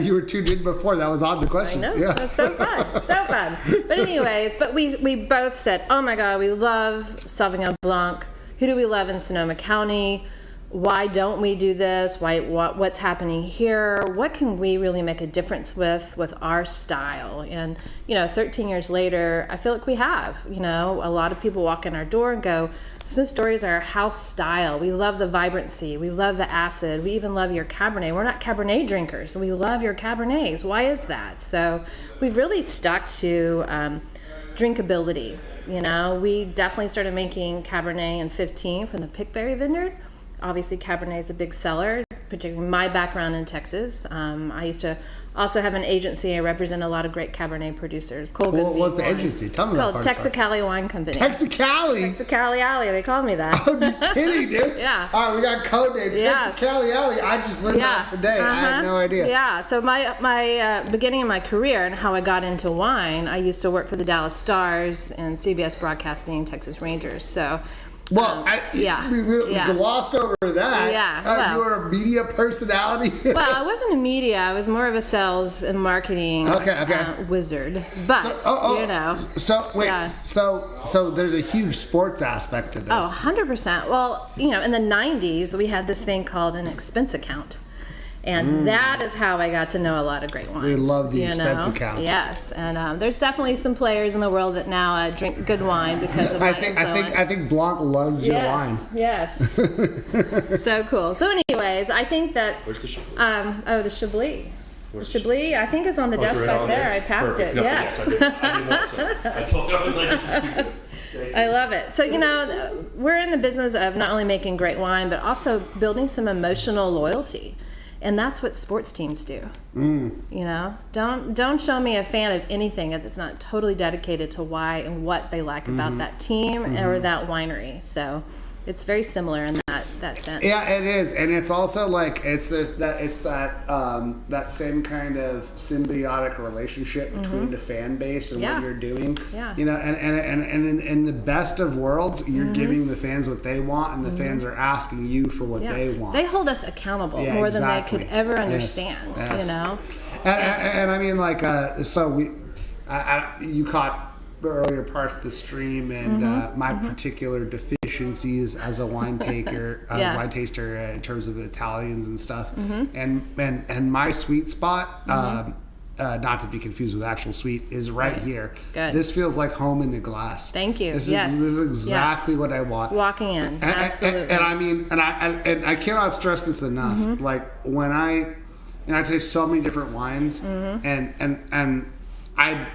You were tuned in before. That was on the questions. I know. Yeah. That's so fun. So fun. But anyways, we both said, oh my God, we love Sauvignon Blanc. Who do we love in Sonoma County? Why don't we do this? What's happening here? What can we really make a difference with our style? And 13 years later, I feel like we have. A lot of people walk in our door and go, Smith Story is our house style. We love the vibrancy. We love the acid. We even love your Cabernet. We're not Cabernet drinkers, so we love your Cabernets. Why is that? So we've really stuck to drinkability. We definitely started making Cabernet in 15 from the Pickberry Vineyard. Obviously, Cabernet is a big seller, particularly my background in Texas. I used to also have an agency. I represent a lot of great Cabernet producers. What was the agency? Tell me that part. Called Texicali Wine Company. Texicali? Texicali Alley. They call me that. Oh, you're kidding, dude? Yeah. All right, we got code name. Yes. Texicali Alley. I just learned that today. I had no idea. Yeah. So my beginning of my career and how I got into wine, I used to work for the Dallas Stars and CBS Broadcasting, Texas Rangers. So. Well, we glossed over that. Yeah. You were a media personality. Well, I wasn't a media. I was more of a sales and marketing wizard. But, So, wait. So there's a huge sports aspect to this. Oh, 100%. Well, in the 90s, we had this thing called an expense account. And that is how I got to know a lot of great wines. We love the expense account. Yes, and there's definitely some players in the world that now drink good wine because of my influence. I think Blanc loves your wine. Yes. So cool. So, anyways, I think that. Where's the Chablis? The Chablis. Chablis, I think, is on the desk right there. I passed Perfect. it. No, yes. I didn't want some. I told her, I was like, this is stupid. I love it. So, we're in the business of not only making great wine, but also building some emotional loyalty. And that's what sports teams do. Don't show me a fan of anything that's not totally dedicated to why and what they like about that team or that winery. So it's very similar in that sense. Yeah, it is, and it's also like that same kind of symbiotic relationship between the fan base and what you're doing. Yeah. And in the best of worlds, you're giving the fans what they want, and the fans are asking you for what they want. They hold us accountable more than they could ever understand. Yes. And I mean, like, you caught the earlier parts of the stream, and my particular deficiencies as a wine taster in terms of Italians and stuff, and my sweet spot, not to be confused with actual sweet, is right here. Good. This feels like home in the glass. Thank you. This is exactly what I want. Walking in, absolutely. And I mean, and I cannot stress this enough. Like when I taste so many different wines, and I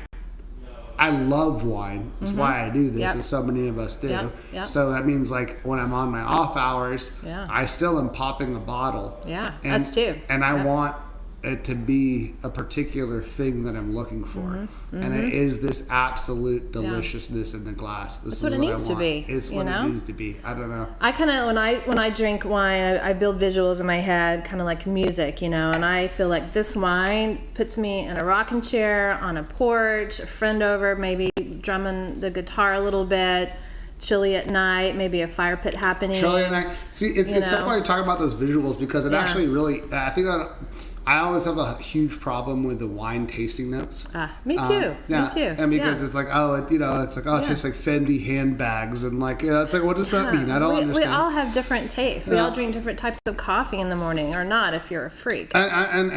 I love wine. That's why I do this, Yep. as so many of us do. Yep. So that means like when I'm on my off hours, Yeah. I still am popping a bottle. Yeah, and, us too. And I Yeah. want it to be a particular thing that I'm looking for, and it is this absolute deliciousness in the glass. This That's what is it what needs I to want. be, It's you what know? it needs to be. I don't know. I kind of when I drink wine, I build visuals in my head, kind of like music, you know. And I feel like this wine puts me in a rocking chair on a porch, a friend over, maybe drumming the guitar a little bit, chilly at night, maybe a fire pit happening. Chili and I see it's so funny talking about those visuals because it actually really I think that I always have a huge problem with the wine tasting notes. Me too. Yeah, Me too. and because it's like it tastes like Fendi handbags and like it's like what does that mean? I don't understand. We all have different tastes. We all drink different types of coffee in the morning, or not if you're a freak. And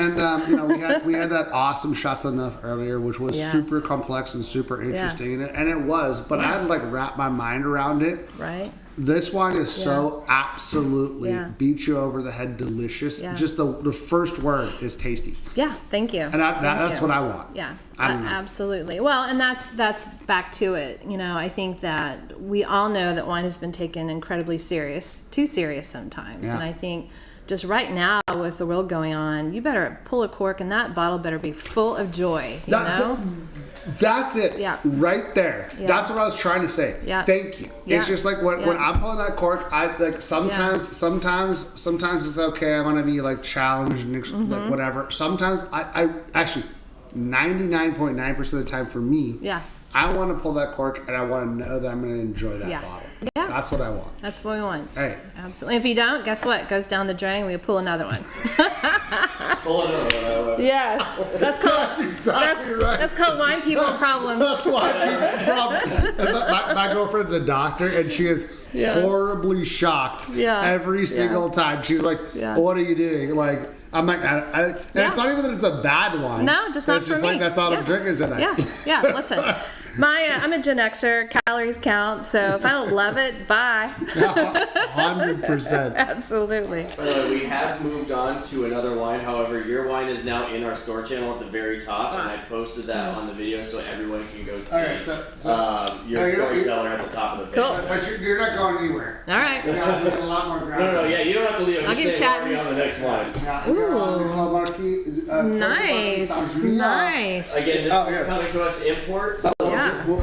we had that awesome Chateau Neuf earlier, which was super complex and super interesting, and it was. But I had to like wrap my mind around it. Right. This wine is so absolutely beat you over the head delicious. Yeah. Just the first word is tasty. Yeah, thank you. And that's what I want. Yeah, I don't know. absolutely. Well, and that's back to it. You know, I think that we all know that wine has been taken incredibly serious, too serious sometimes. Yeah. And I think just right now with the world going on, you better pull a cork and that bottle better be full of joy, you know? That's it. Yeah. Right there. Yeah. That's what I was trying to say. Yeah. Thank you. Yeah. It's just like when I'm pulling that cork, I like sometimes it's okay. I want to be like challenged and like whatever. Sometimes I actually 99.9% of the time for me, I want to pull that cork and I want to know that I'm going to enjoy that bottle. Yeah. That's what I want. That's what we want. Hey. Absolutely. If you don't, guess what? It goes down the drain. We pull another one. Pull another one. Yes. That's called exactly right. That's called wine people problems. That's wine people problems. And my girlfriend's a doctor, and she is horribly shocked every single time. She's like, "What are you doing?" Like, I'm like, and it's not even that it's a bad wine. No, just not it's for just me. like that's not what I'm drinking tonight. Yeah. Listen, I'm a Gen Xer. Calories count. So if I don't love it, bye. 100%. Absolutely. By the way, we have moved on to another wine. However, your wine is now in our store channel at the very top, and I posted that on the video so everyone can go see your storyteller at the top of the page. Cool. But you're not going anywhere. All right. You got a lot more ground. No, yeah, you don't have to leave. I'm I'll just keep saying we're chatting. already on the next wine. Ooh. Nice. Again, this one's coming to us import. So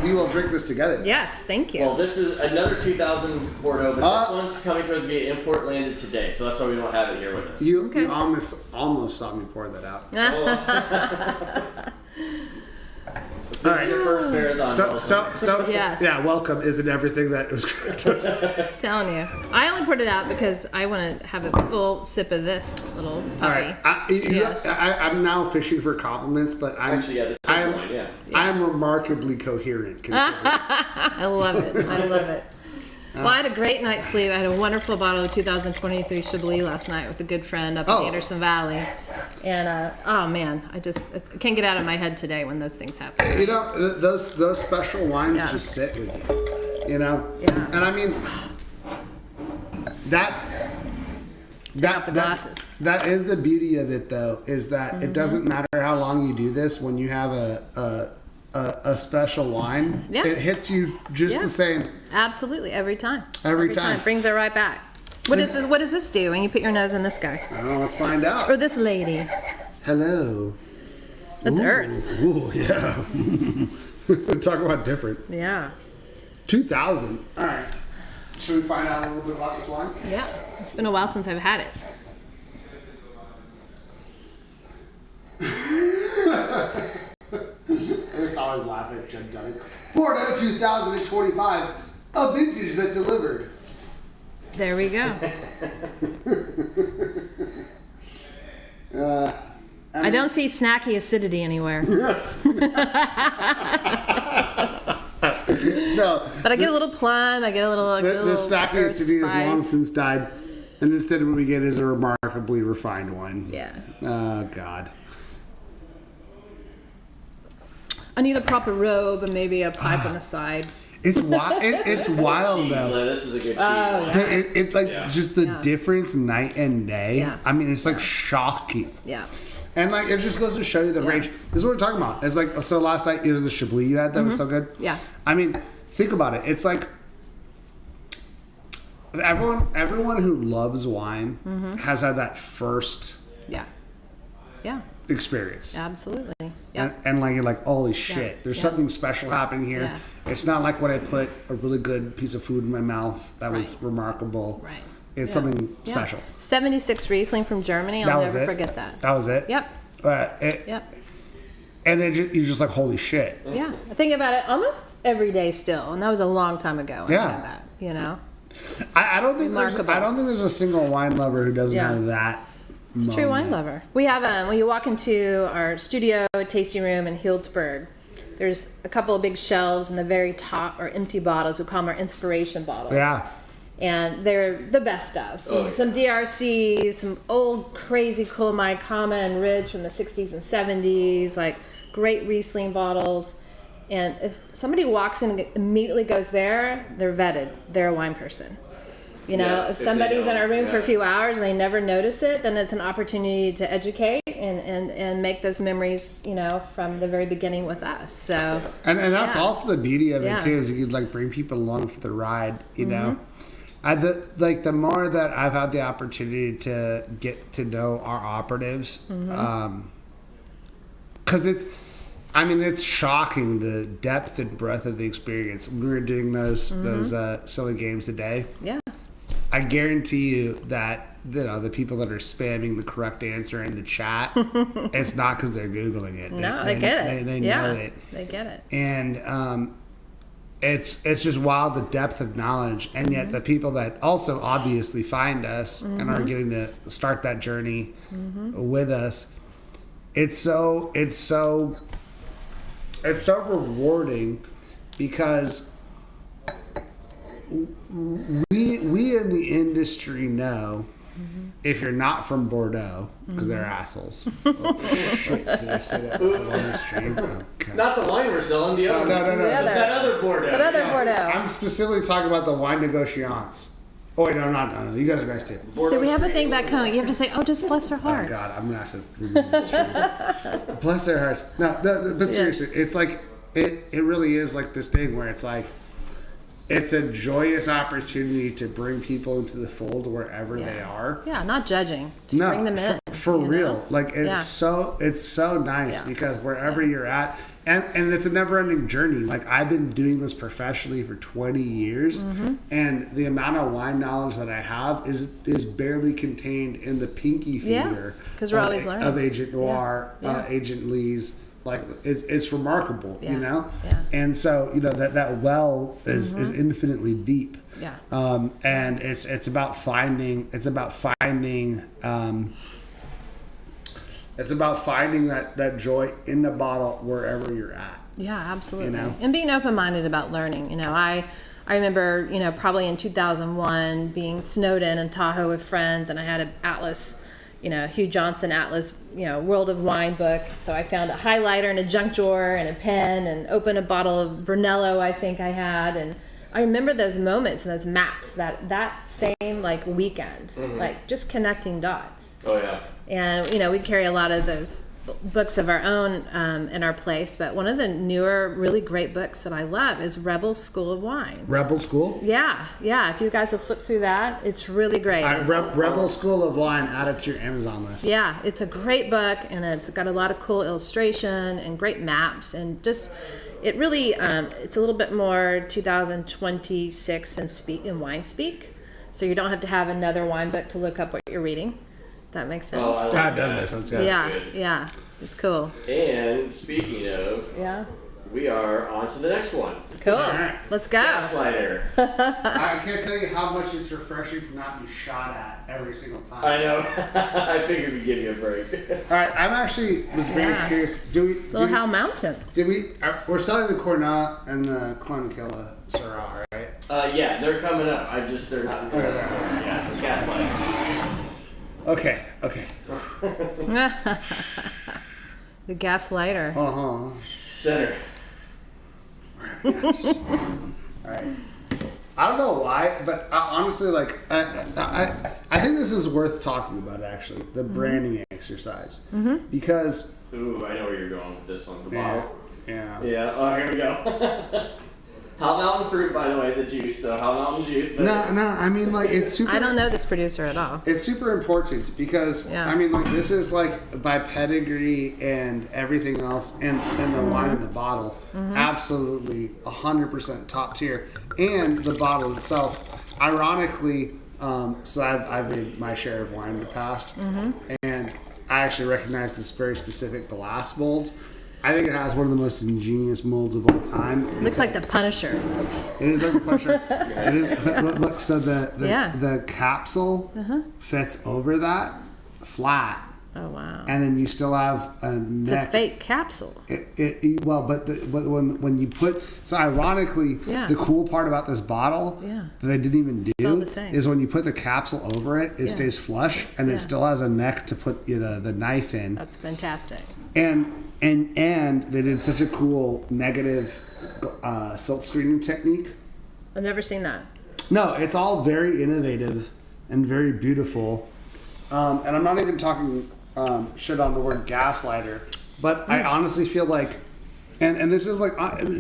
we will drink this together. Yes, thank you. Well, this is another 2000 Bordeaux, but this one's coming to us via import landed today, so that's why we don't have it here with us. You almost saw me pour that out. This is your first marathon. So Yes. welcome isn't everything that it was correct. Telling you. I only poured it out because I want to have a full sip of this little puppy. All right. I'm now fishing for compliments, but I'm remarkably coherent. I love it. I love it. Well, I had a great night's sleep. I had a wonderful bottle of 2023 Chablis last night with a good friend up in the Anderson Valley. And, oh man, I can't get out of my head today when those things happen. You know, those special wines just sit with you, you know? Yeah. And I mean, that is the beauty of it, though, is that it doesn't matter how long you do this. When you have a special wine, it hits you just the same. Absolutely, every time. Every time. Brings it right back. What does this do when you put your nose in this guy? I don't know, let's find out. Or this lady. Hello. That's Earth. Ooh, yeah. Talk about different. Yeah. 2000. All right. Should we find out a little bit about this wine? Yeah. It's been a while since I've had it. I just always laugh at Jim Dunning. Bordeaux 2025, a vintage that delivered. There we go. I don't see snacky acidity anywhere. Yes. No. But I get a little plum. I get a little. The snacky acidity has long since died, and instead what we get is a remarkably refined one. Yeah. Oh God. I need a proper robe and maybe a pipe on the side. It's wild. It's wild though. This is a good cheese. It's like just the difference night and day. Yeah. I mean, it's like shocking. Yeah. And like it just goes to show you the range. This is what we're talking about. It's like so last night it was the Chablis you had that was so good. Yeah. I mean, think about it. It's like everyone who loves wine has had that first experience. Absolutely. And like you're like, holy shit, there's something special happening here. Yeah. It's not like when I put a really good piece of food in my mouth that was remarkable. Right. It's something special. 76 Riesling from Germany. I'll never forget that. That was it. Yep. Yep. And you're just like, holy shit. Yeah. I think about it almost every day still, and that was a long time ago. I had that, you know. I don't think there's a single wine lover who doesn't have that. It's a true wine lover. We have when you walk into our studio tasting room in Healdsburg, there's a couple of big shelves, and the very top are empty bottles. We call them our inspiration bottles. Yeah. And they're the best of. Some DRC, some old crazy Colomai Kama and Ridge from the 60s and 70s, like great Riesling bottles. And if somebody walks in and immediately goes there, they're vetted. They're a wine person. You know, if somebody's in our room for a few hours and they never notice it, then it's an opportunity to educate and make those memories, you know, from the very beginning with us. So and that's also the beauty of it too, is you could like bring people along for the ride, you know. The more that I've had the opportunity to get to know our operatives, because it's shocking the depth and breadth of the experience. When we were doing those silly games today, I guarantee you that the people that are spamming the correct answer in the chat, it's not because they're Googling it. They get it. They know it. They get it. And it's just wild, the depth of knowledge, and yet the people that also obviously find us and are getting to start that journey with us, it's so rewarding, because we in the industry know if you're not from Bordeaux, because they're assholes. Oh, shit, did I say that on the stream? Oh, not the wine we're selling, the other. No. That other Bordeaux. That other Bordeaux. I'm specifically talking about the wine negotiants. Oh wait, no. You guys are nice too. So we have a thing back home. You have to say, "Oh, just bless their hearts." Oh God, I'm gonna have to remove this stream. Bless their hearts. No, but seriously, it's like it really is like this thing where it's like, it's a joyous opportunity to bring people into the fold wherever they are. Yeah, not judging. Just bring them in. For real. Know? Like it's so nice because wherever you're at, and it's a never-ending journey. Like I've been doing this professionally for 20 years, and the amount of wine knowledge that I have is barely contained in the pinky finger. Because we're always learning. Of Agent Noir, Agent Lee's. Like it's remarkable, you know, and so that well is infinitely deep, and it's about finding that joy in the bottle wherever you're at. Yeah, absolutely, and being open-minded about learning. You know, I remember probably in 2001 being snowed in Tahoe with friends, and I had an Atlas. Hugh Johnson Atlas, World of Wine book. So I found a highlighter and a junk drawer and a pen and opened a bottle of Brunello I think I had. And I remember those moments and those maps that same like weekend, like just connecting dots. Oh yeah. And, we carry a lot of those books of our own in our place, but one of the newer really great books that I love is Rebel School of Wine. Rebel School? Yeah. If you guys have flipped through that, it's really great. Rebel School of Wine, add it to your Amazon list. Yeah, it's a great book, and it's got a lot of cool illustration and great maps, and just it really it's a little bit more 2026 in wine speak, so you don't have to have another wine book to look up what you're reading. That makes sense. Oh, that does make sense. Yeah, it's cool. And speaking of, we are on to the next one. Cool. Right. Let's go. Gaslighter. I can't tell you how much it's refreshing to not be shot at every single time. I know. I figured we'd give you a break. All right, was very curious. Little Hal Mountain. We're selling the Cornat and the Clonakilla Syrah, right? Yeah, they're coming up. They're not. Yeah, it's a Gaslighter. Okay. The Gaslighter. Center. Alright. I don't know why, but honestly, like, I think this is worth talking about, actually. The branding exercise. Mm-hmm. Because Ooh, I know where you're going with this one. The bottle. Yeah. Yeah. Oh, here we go. Hot Mountain fruit, by the way, the juice. So Hot Mountain juice. But No, I mean, like, it's super. I don't know this producer at all. It's super important because I mean, like, this is like by pedigree and everything else, and the wine in the bottle, absolutely 100% top tier, and the bottle itself, ironically. So I've made my share of wine in the past, and I actually recognize this very specific glass mold. I think it has one of the most ingenious molds of all time. Looks like the Punisher. It is like the Punisher. It is. But look, so the capsule fits over that flat. Oh wow! And then you still have a neck. It's a fake capsule. But when you put, so ironically, the cool part about this bottle that they didn't even do is when you put the capsule over it, it stays flush and it still has a neck to put the knife in. That's fantastic. And they did such a cool negative silk screening technique. I've never seen that. No, it's all very innovative and very beautiful. And I'm not even talking shit on the word gaslighter, but I honestly feel like, and this is like,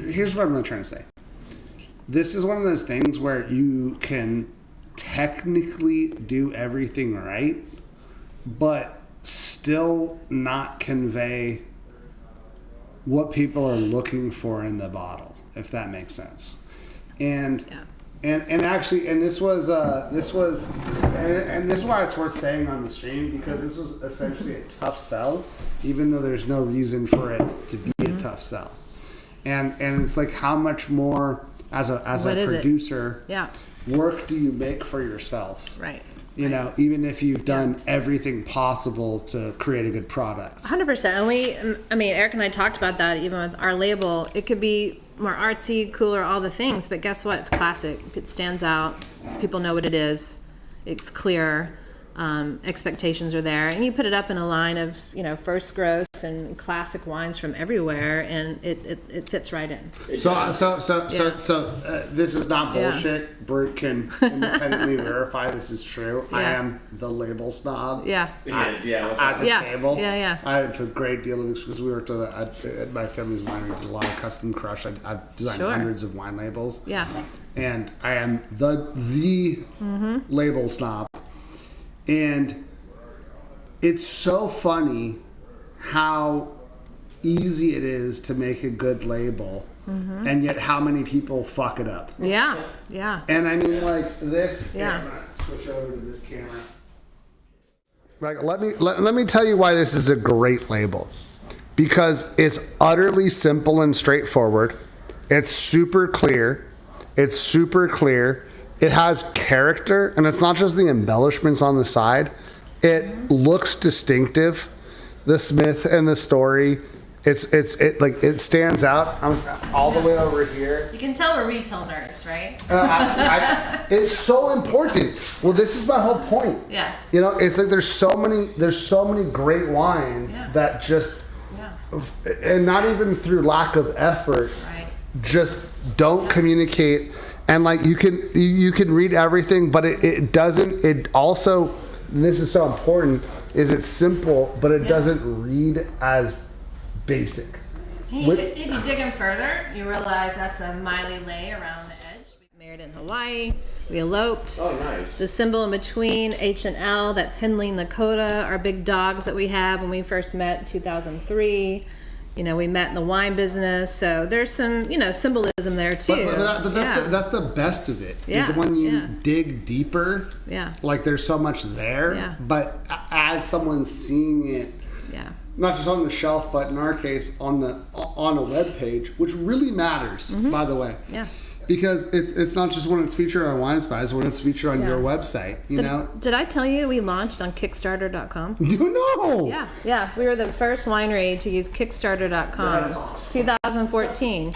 here's what I'm really trying to say. This is one of those things where you can technically do everything right, but still not convey what people are looking for in the bottle, if that makes sense. And actually, and this was and this is why it's worth saying on the stream, because this was essentially a tough sell, even though there's no reason for it to be a tough sell. And it's like, how much more as a producer work do you make for yourself? Right. You know, even if you've done everything possible to create a good product. 100%. And Eric and I talked about that even with our label. It could be more artsy, cooler, all the things, but guess what? It's classic. It stands out. People know what it is. It's clear. Expectations are there, and you put it up in a line of first gross and classic wines from everywhere, and it fits right in. So this is not bullshit. Yeah. Brute can independently verify this is true. Yeah. I am the label snob. Yeah. At the table. Yeah. I have a great deal of because we worked at my family's winery. We did a lot of custom crush. I've designed hundreds of wine labels. Yeah. And I am the label snob. And it's so funny how easy it is to make a good label, and yet how many people fuck it up. Yeah. And I mean, like this. Yeah. I'm gonna switch over to this camera. Like, let me tell you why this is a great label, because it's utterly simple and straightforward. It's super clear. It has character, and it's not just the embellishments on the side. It looks distinctive. The Smith and the story, it stands out. I'm all the way over here. You can tell we're retail nerds, right? It's so important. Well, this is my whole point. Yeah. You know, it's like there's so many great wines that just, and not even through lack of effort, just don't communicate. And like you can read everything, but it doesn't. It also, and this is so important, is it's simple, but it doesn't read as basic. If you dig in further, you realize that's a Miley lay around the edge. We married in Hawaii. We eloped. Oh, nice. The symbol in between, H&L, that's Henley and Lakota, our big dogs that we had when we first met in 2003. We met in the wine business, so there's some, symbolism there too. But that's the best of it. Is when you dig deeper. Yeah. Like there's so much there. Yeah. But as someone's seeing it, not just on the shelf, but in our case on a web page, which really matters, by the way. Yeah. Because it's not just when it's featured on Wine Spies, when it's featured on your website, you know? Did I tell you we launched on Kickstarter.com? No! Yeah. We were the first winery to use Kickstarter.com. That's awesome. 2014.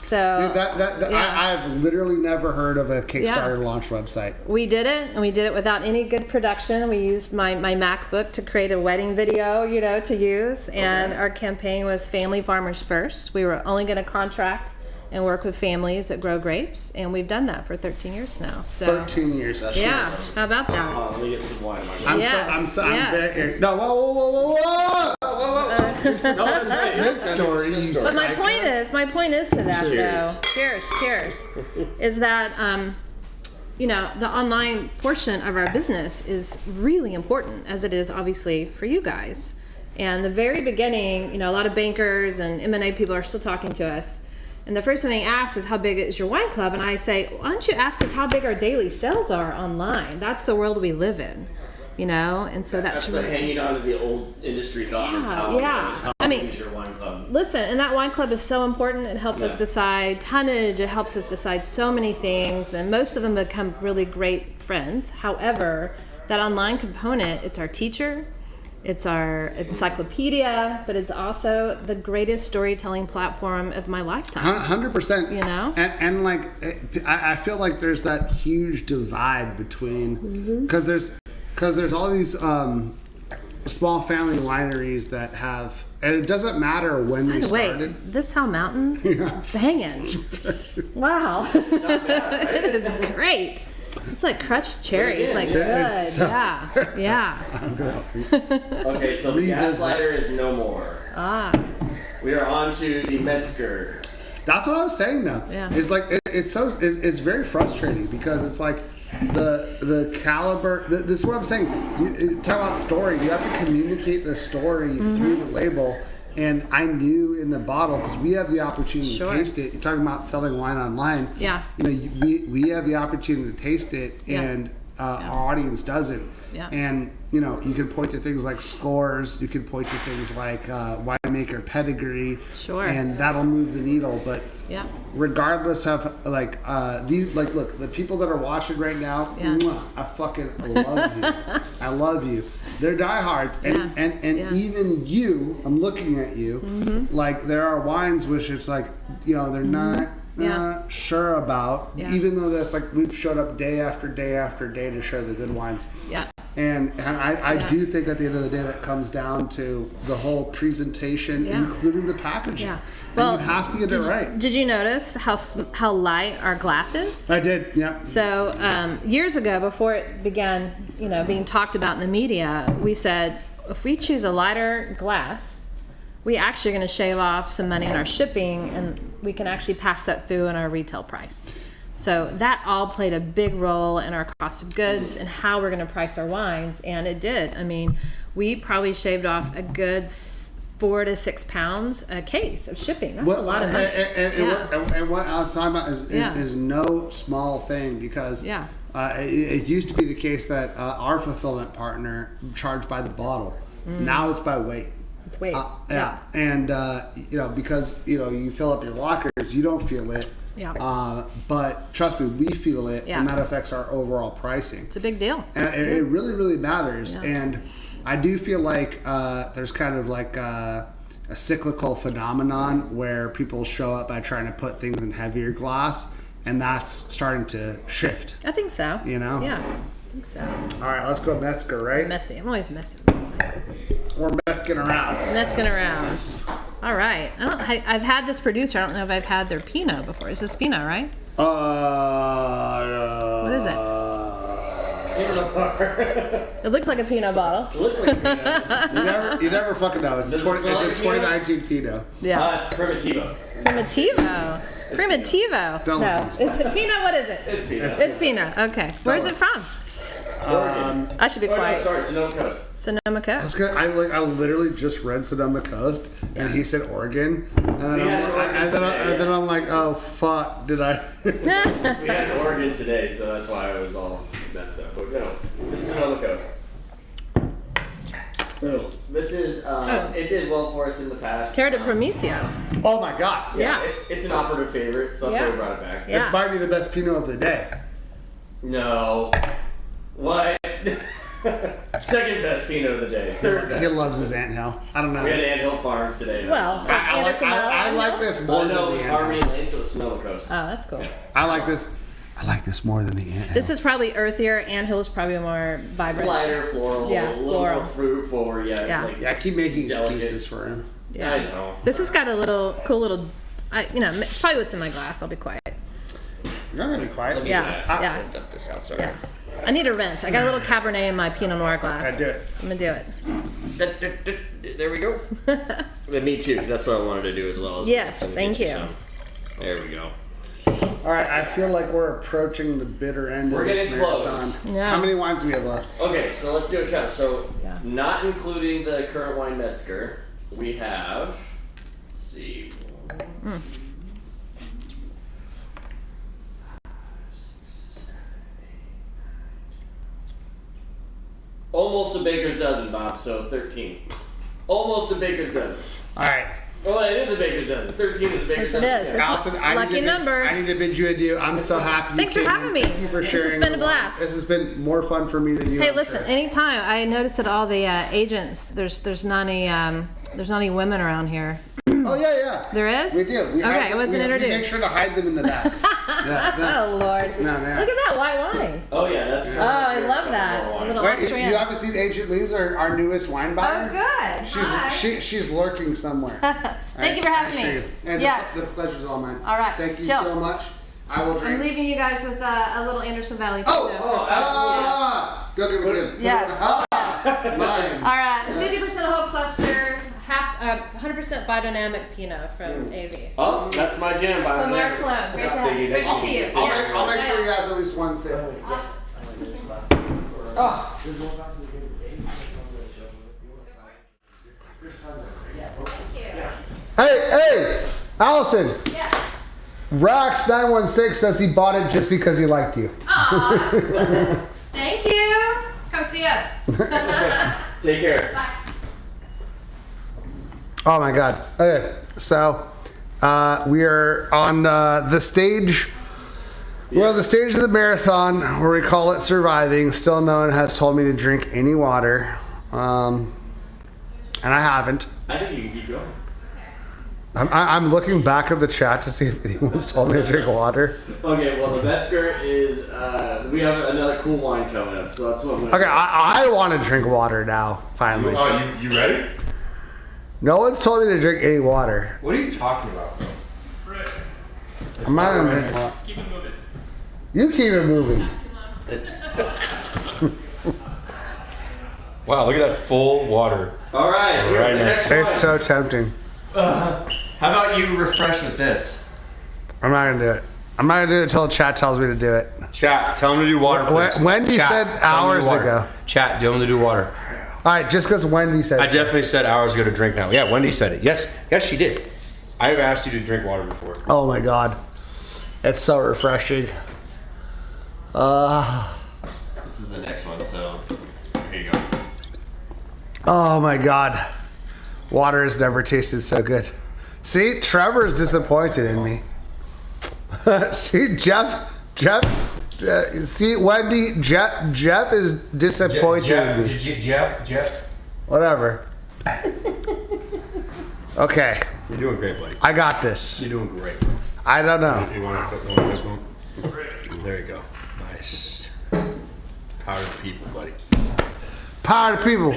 So Dude, I've literally never heard of a Kickstarter launch website. We did it, and we did it without any good production. We used my MacBook to create a wedding video, to use, and our campaign was Family Farmers First. We were only going to contract and work with families that grow grapes, and we've done that for 13 years now. So 13 years. yeah, how about that? Let me get some wine. I'm Yes, I'm yes. very, no, whoa. No, that's Smith's story. you But my psycho. point is to that Cheers. though. Cheers. Is that you know, the online portion of our business is really important, as it is obviously for you guys. And the very beginning, you know, a lot of bankers and M&A people are still talking to us. And the first thing they ask is, how big is your wine club? And I say, why don't you ask us how big our daily sales are online? That's the world we live in, you know? And so that's the hanging on to the old industry thought mentality. yeah. How I big mean, is your wine club? listen, and that wine club is so important. It helps us decide tonnage. It helps us decide so many things. And most of them become really great friends. However, that online component, it's our teacher. It's our encyclopedia, but it's also the greatest storytelling platform of my lifetime. 100%. You know? And like, I feel like there's that huge divide between, because there's all these small family wineries that have, and it doesn't matter when they started. This Hell Mountain is banging. Wow. It is great. It's like crushed cherries, like good. Yeah. I'm gonna help you. Okay, so the gaslighter is no more. We are on to the Metzger. That's what I was saying though. Yeah. It's like it's very frustrating because it's like the caliber. This is what I'm saying. You talk about story. You have to communicate the story through the label. And I knew in the bottle, because we have the opportunity to taste it. You're talking about selling wine online. Yeah. You know, we have the opportunity to taste it, and our audience doesn't. Yeah. And you know, you can point to things like scores. You can point to things like winemaker pedigree. Sure. And that'll move the needle. But Yeah. regardless of like these, like, look, the people that are watching right now, I fucking love you. I love you. They're diehards, and even you. I'm looking at you. Like, there are wines which it's like, you know, they're not sure about, even though that's like we've showed up day after day after day to share the good wines. Yeah. And I do think at the end of the day that comes down to the whole presentation, including the packaging. Yeah. And Well, you have to get it right. Did you notice how light our glass is? I did, yeah. So years ago, before it began, you know, being talked about in the media, we said if we choose a lighter glass, we actually are going to shave off some money in our shipping, and we can actually pass that through in our retail price. So that all played a big role in our cost of goods and how we're going to price our wines, and it did. I mean, we probably shaved off a good 4 to 6 pounds a case of shipping. That's a lot of money. And what I was talking about is no small thing, because it used to be the case that our fulfillment partner charged by the bottle. Now it's by weight. It's weight. And you know, because you know, you fill up your lockers, you don't feel it. Yeah. But trust me, we feel it, and that affects our overall pricing. It's a big deal. And it really, really matters. Yeah. And I do feel like there's kind of like a cyclical phenomenon where people show up by trying to put things in heavier glass, and that's starting to shift. I think so. You know? Yeah, I think so. All right, let's go Metzger, right? Messy. I'm always messy. We're Metzger around. Metzger around. All right. I've had this producer. I don't know if I've had their Pinot before. Is this Pinot, right? What is it? It looks like a Pinot bottle. It looks like a Pinot. You never fucking know. It's a 2019 Pinot. Yeah. It's Primitivo. Primitivo. Don't No. listen to It's a Pinot. What is it? It's Pinot. It's Pinot. Okay. Where's it from? I should be quiet. No, sorry, Sonoma Coast. Sonoma Coast. I literally just read Sonoma Coast, and he said Oregon, and then I'm like, oh fuck, did I? We had Oregon today, so that's why I was all messed up. But no, this is Sonoma Coast. So this is it did well for us in the past. Terra de Promicio. Oh my god. Yeah. It's an operative favorite, so that's why we brought it back. Yeah. This might be the best Pinot of the day. No. What? Second best Pinot of the day. He loves his anthill. I don't know. We had Anthill Farms today. Well, I like this more Oh than no, the it's anthill. Harmony Lane, so it's Sonoma Coast. Oh, that's cool. I like this more than the anthill. This is probably earthier. Anthill is probably more vibrant. Lighter, floral, Yeah, a little floral. more fruit forward. Yeah. Like I keep making delicate. excuses for him. Yeah. I know. This has got a cool little It's probably what's in my glass. I'll be quiet. You're not gonna be quiet. Yeah. Dump this out, sorry. Yeah. I need a rinse. I got a little Cabernet in my Pinot Noir glass. I do it. I'm gonna do it. There we go. Me too, because that's what I wanted to do as well. Yes, thank you. There we go. All right, I feel like we're approaching the bitter end We're of this getting marathon. close. Yeah. How many wines do we have left? Okay, so let's do a count. So, not including the current wine Metzger, we have. Let's see. Almost a baker's dozen, Bob. So 13. Almost a baker's dozen. All right. Well, it is a baker's dozen. 13 is a baker's dozen. Yes, it is. Yeah. Allison, Lucky number. I need to bid you adieu. I'm so happy. Thanks for having me. Thank you for sharing. This has been a the wine. blast. This has been more fun for me than you. Hey, I'm listen. sure. Anytime. I noticed that all the agents, there's not any women around here. Oh yeah. There is? We do. We Okay, hide I wasn't we introduced. make sure to hide them in the back. Oh Lord! No. Look at that white wine. Oh yeah, that's. Oh, I love that. A little Wait, Austrian. you haven't seen Agent Lee's our newest wine buyer? Oh, good. Hi. She's lurking somewhere. Thank you for having me. And Yes. the pleasure's all mine. All right. Thank you Chill. so much. I will drink. I'm leaving you guys with a little Anderson Valley. Don't give me a Yes. Mine. All right. 50% whole cluster, 100% biodynamic Pinot from AV. Oh, that's my jam. From our club. Great to see you. I'll make sure he has at least one sip. Oh. Hey, Allison. Yeah. Rax916 says he bought it just because he liked you. Aw, listen. Thank you. Come see us. Take care. Bye. Oh my God. Okay, so we are on the stage. We're on the stage of the marathon where we call it surviving. Still no one has told me to drink any water, and I haven't. I think you can keep going. I'm looking back at the chat to see if anyone's told me to drink water. Okay, well the Metzger is we have another cool wine coming up, so that's what I'm gonna Okay, I want to drink water now. Finally. Oh, you ready? No one's told me to drink any water. What are you talking about? I'm not gonna drink water. Keep it moving. You keep it moving. Wow, look at that full water. All right, here, Right the next next It's one. so tempting. How about you refresh with this? I'm not gonna do it. I'm not gonna do it until chat tells me to do it. Chat, tell him to do water, please. Wendy Chat, said tell him to do hours water. ago. Chat, tell him to do water. All right, just because Wendy said. I definitely said hours ago to drink now. Yeah, Wendy said it. Yes, she did. I've asked you to drink water before. Oh my God, it's so refreshing. This is the next one, so here you go. Oh my God, water has never tasted so good. See, Trevor's disappointed in me. See, Jeff. See, Wendy. Jeff is disappointed in me. Jeff. Whatever. Okay. You're doing great, buddy. I got this. You're doing great. I don't know. You want to put this one? There you go. Nice. Power of the people, buddy. Power to people.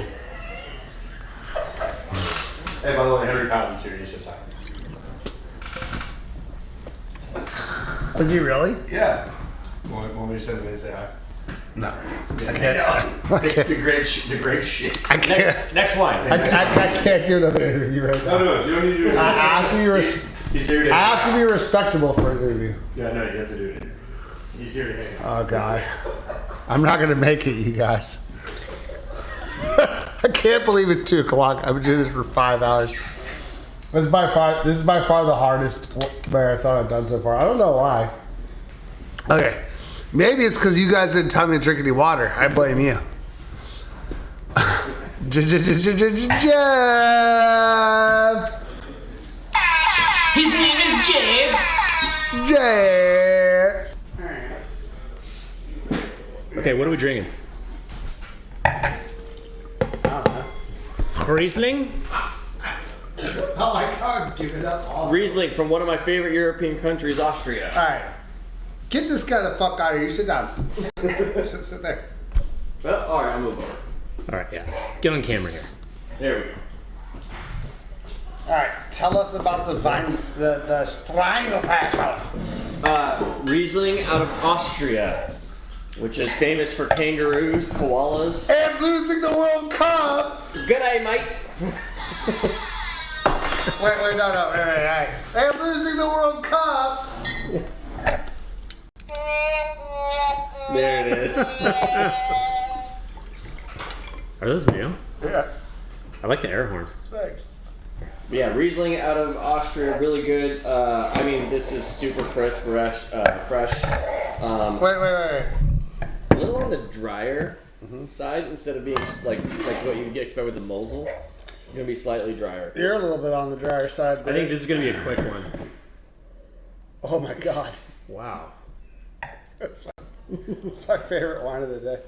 Hey, by the way, Henry Patton's here. He says hi. Was he really? Yeah. Want me to send him in and say hi? No. I can't. The great shit. I can't. Next wine. I can't do another interview right now. No, you don't need to do it. I have to be. He's here to I have to be respectable for an interview. Yeah, no, you have to do it. He's here to hang out. Oh God, I'm not gonna make it, you guys. I can't believe it's 2 o'clock. I've been doing this for 5 hours. This is by far the hardest marathon I've done so far. I don't know why. Okay, maybe it's because you guys didn't tell me to drink any water. I blame you. Jeff. His name is Jeff. Jeff. Okay, what are we drinking? Riesling? Oh my God, give it up. All Riesling from one of my favorite European countries, Austria. right, get this guy the fuck out of here. You sit down. sit there. Well, all right, I'll move over. All right, yeah. Get on camera here. There we go. All right, tell us about the Steinwasser. Riesling out of Austria, which is famous for kangaroos, koalas, and losing the World Cup. Good day, mate. wait, no, wait. And losing the World Cup. There it is. Are those new? Yeah. I like the air horn. Thanks. Yeah, Riesling out of Austria, really good. I mean, this is super crisp, fresh. Wait. A little on the drier side instead of being like what you'd expect with the Mosel. It's gonna be slightly drier. You're a little bit on the drier side. I think this is gonna be a quick one. Oh my god. Wow. It's my favorite wine of the day.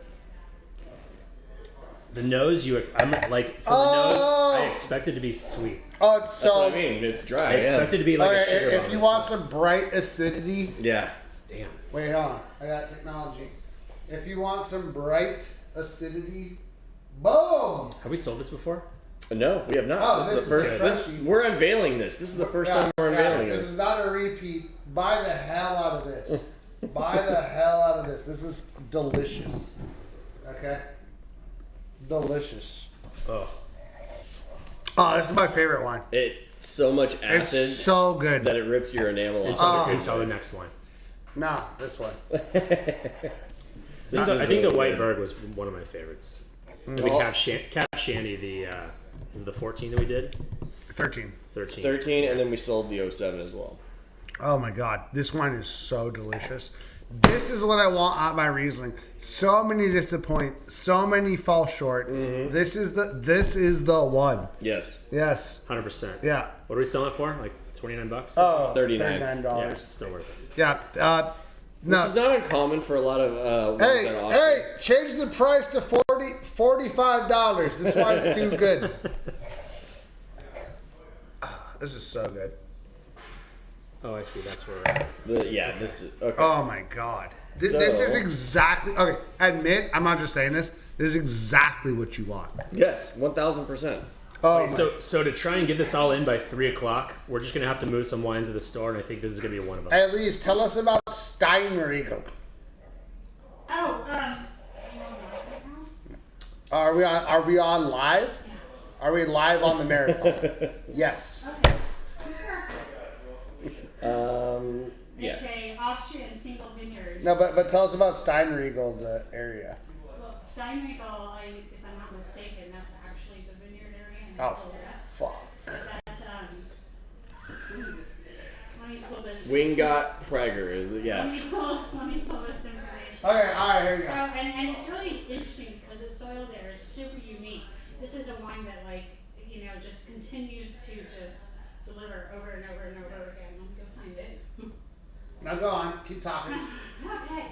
The nose, I'm like, for the nose, I expect it to be sweet. Oh, it's That's so. what I mean. It's dry. I expect it to be like a sugar if bomb. you want some bright acidity. Yeah. Damn. Wait, hold on. I got technology. If you want some bright acidity, boom! Have we sold this before? No, we have not. Oh, this is the first. We're unveiling this. This is the first time we're unveiling this. This is not a repeat. Buy the hell out of this. Buy the hell out of this. This is delicious. Okay? Delicious. Oh. Oh, this is my favorite wine. It's so much acid. It's so good that it rips your enamel off. Until the next one. Nah, this one. I think the Whiteberg was one of my favorites. The Kapcsándy, was it the 14 that we did? 13. 13, and then we sold the 07 as well. Oh my god, this wine is so delicious. This is what I want out of my Riesling. So many disappoint, so many fall short. Mm-hmm. This is the one. Yes. 100%. Yeah. What are we selling it for? Like $29? Oh, $39. $39. Yeah, it's still worth it. Yeah. No. Which is not uncommon for a lot of wines out of Austria. Hey, change the price to $45. This wine's too good. This is so good. Oh, I see. That's where we're at. This is okay. Oh my god. This is exactly okay. Admit, I'm not just saying this. This is exactly what you want. Yes, 1000%. Oh, Wait, so to try and get this all in by 3 o'clock, we're just gonna have to move some wines to the store, and I think this is gonna be one of them. At least tell us about Steinriegel. Oh, Are we on live? Are we live on the marathon? Yes. It's a Austrian single vineyard. No, but tell us about Steinriegel, the area. Well, Steinriegel, if I'm not mistaken, that's actually the vineyard area. And Oh, fuck. That's let me pull this. Wingot Prager is the Let me pull this information. Okay, all right, here we go. So, and it's really interesting because the soil there is super unique. This is a wine that, just continues to just deliver over and over and over again. Let me go find it. Now go on, keep talking. Okay.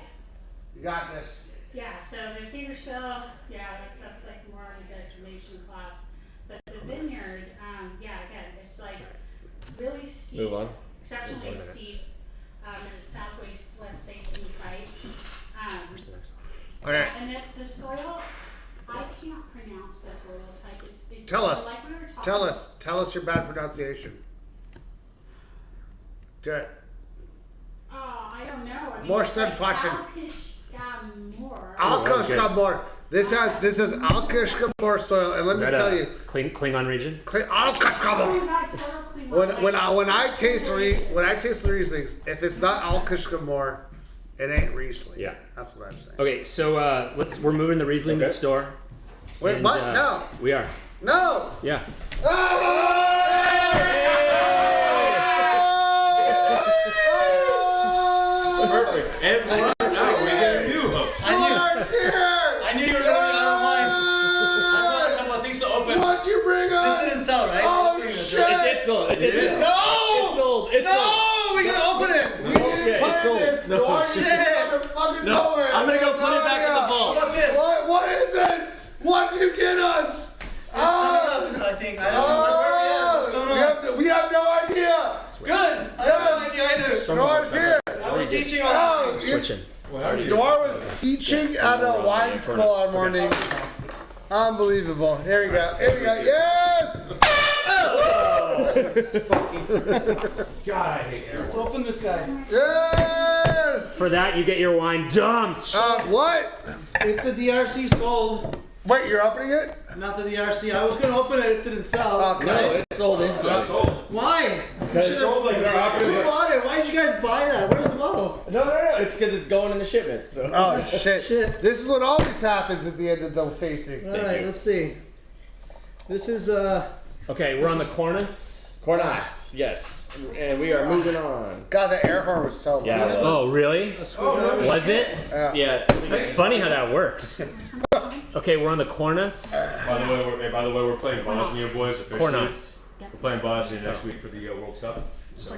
You got this. Yeah, so the Fingerspill, that's like more on a destination class. But the vineyard, again, it's like really steep. Move on. Exceptionally steep. In the west facing site. Where's the next one? Okay. And the soil, I can't pronounce the soil type. Tell us. Like we were talking Tell us. Tell us your bad pronunciation. Good. Oh, I don't know. I mean, More it's steadfast. Alkishkamor. This has Alkishkamor soil, and let me tell you, Klingon region. Alkishkamor. When I taste the Rieslings, if it's not Alkishkamor, it ain't Riesling. Yeah, that's what I'm saying. Okay, so we're moving the Riesling to the store. Wait, and, what? No. We are. No. Yeah. Perfect. And for us now, we get a new host. I knew you were going to be out of line. I brought a couple of things to open. What'd you bring us? This didn't sell, right? Oh, shit. It did sell. It did sell. No! It's sold. It's sold. We gotta open it! We didn't plan this. No. Why did you motherfucking No. nowhere? I'm gonna go put it back in the vault. What about this? What is this? What did you get us? I think. I don't know where we at. What's going on? We have no idea. Good! I have no idea either. Noir's here. I was teaching on Switching. Noir was teaching at a wine school all morning. Unbelievable. Here we go. Here we go. Yes! God, I hate air. Let's open this guy. Yes! For that, you get your wine dumped. What? If the DRC sold. Wait, you're opening it? Not the DRC. I was gonna open it if it didn't sell. Okay. No, it's sold instantly. Why? Because Who bought it? Why did you guys buy that? Where's the bottle? No, it's because it's going in the shipment. So. Oh, shit. This is what always happens at the end of the tasting. Alright, let's see. This is, Okay, we're on the Cornus. Cornas, yes. And we are moving on. God, the air horn was so loud. Yeah, it was. Oh, really? Was it? Yeah. It's funny how that works. Okay, we're on the Cornus. By the way, we're playing Bosnia, boys. Officially. Cornus. We're playing Bosnia next week for the World Cup. So.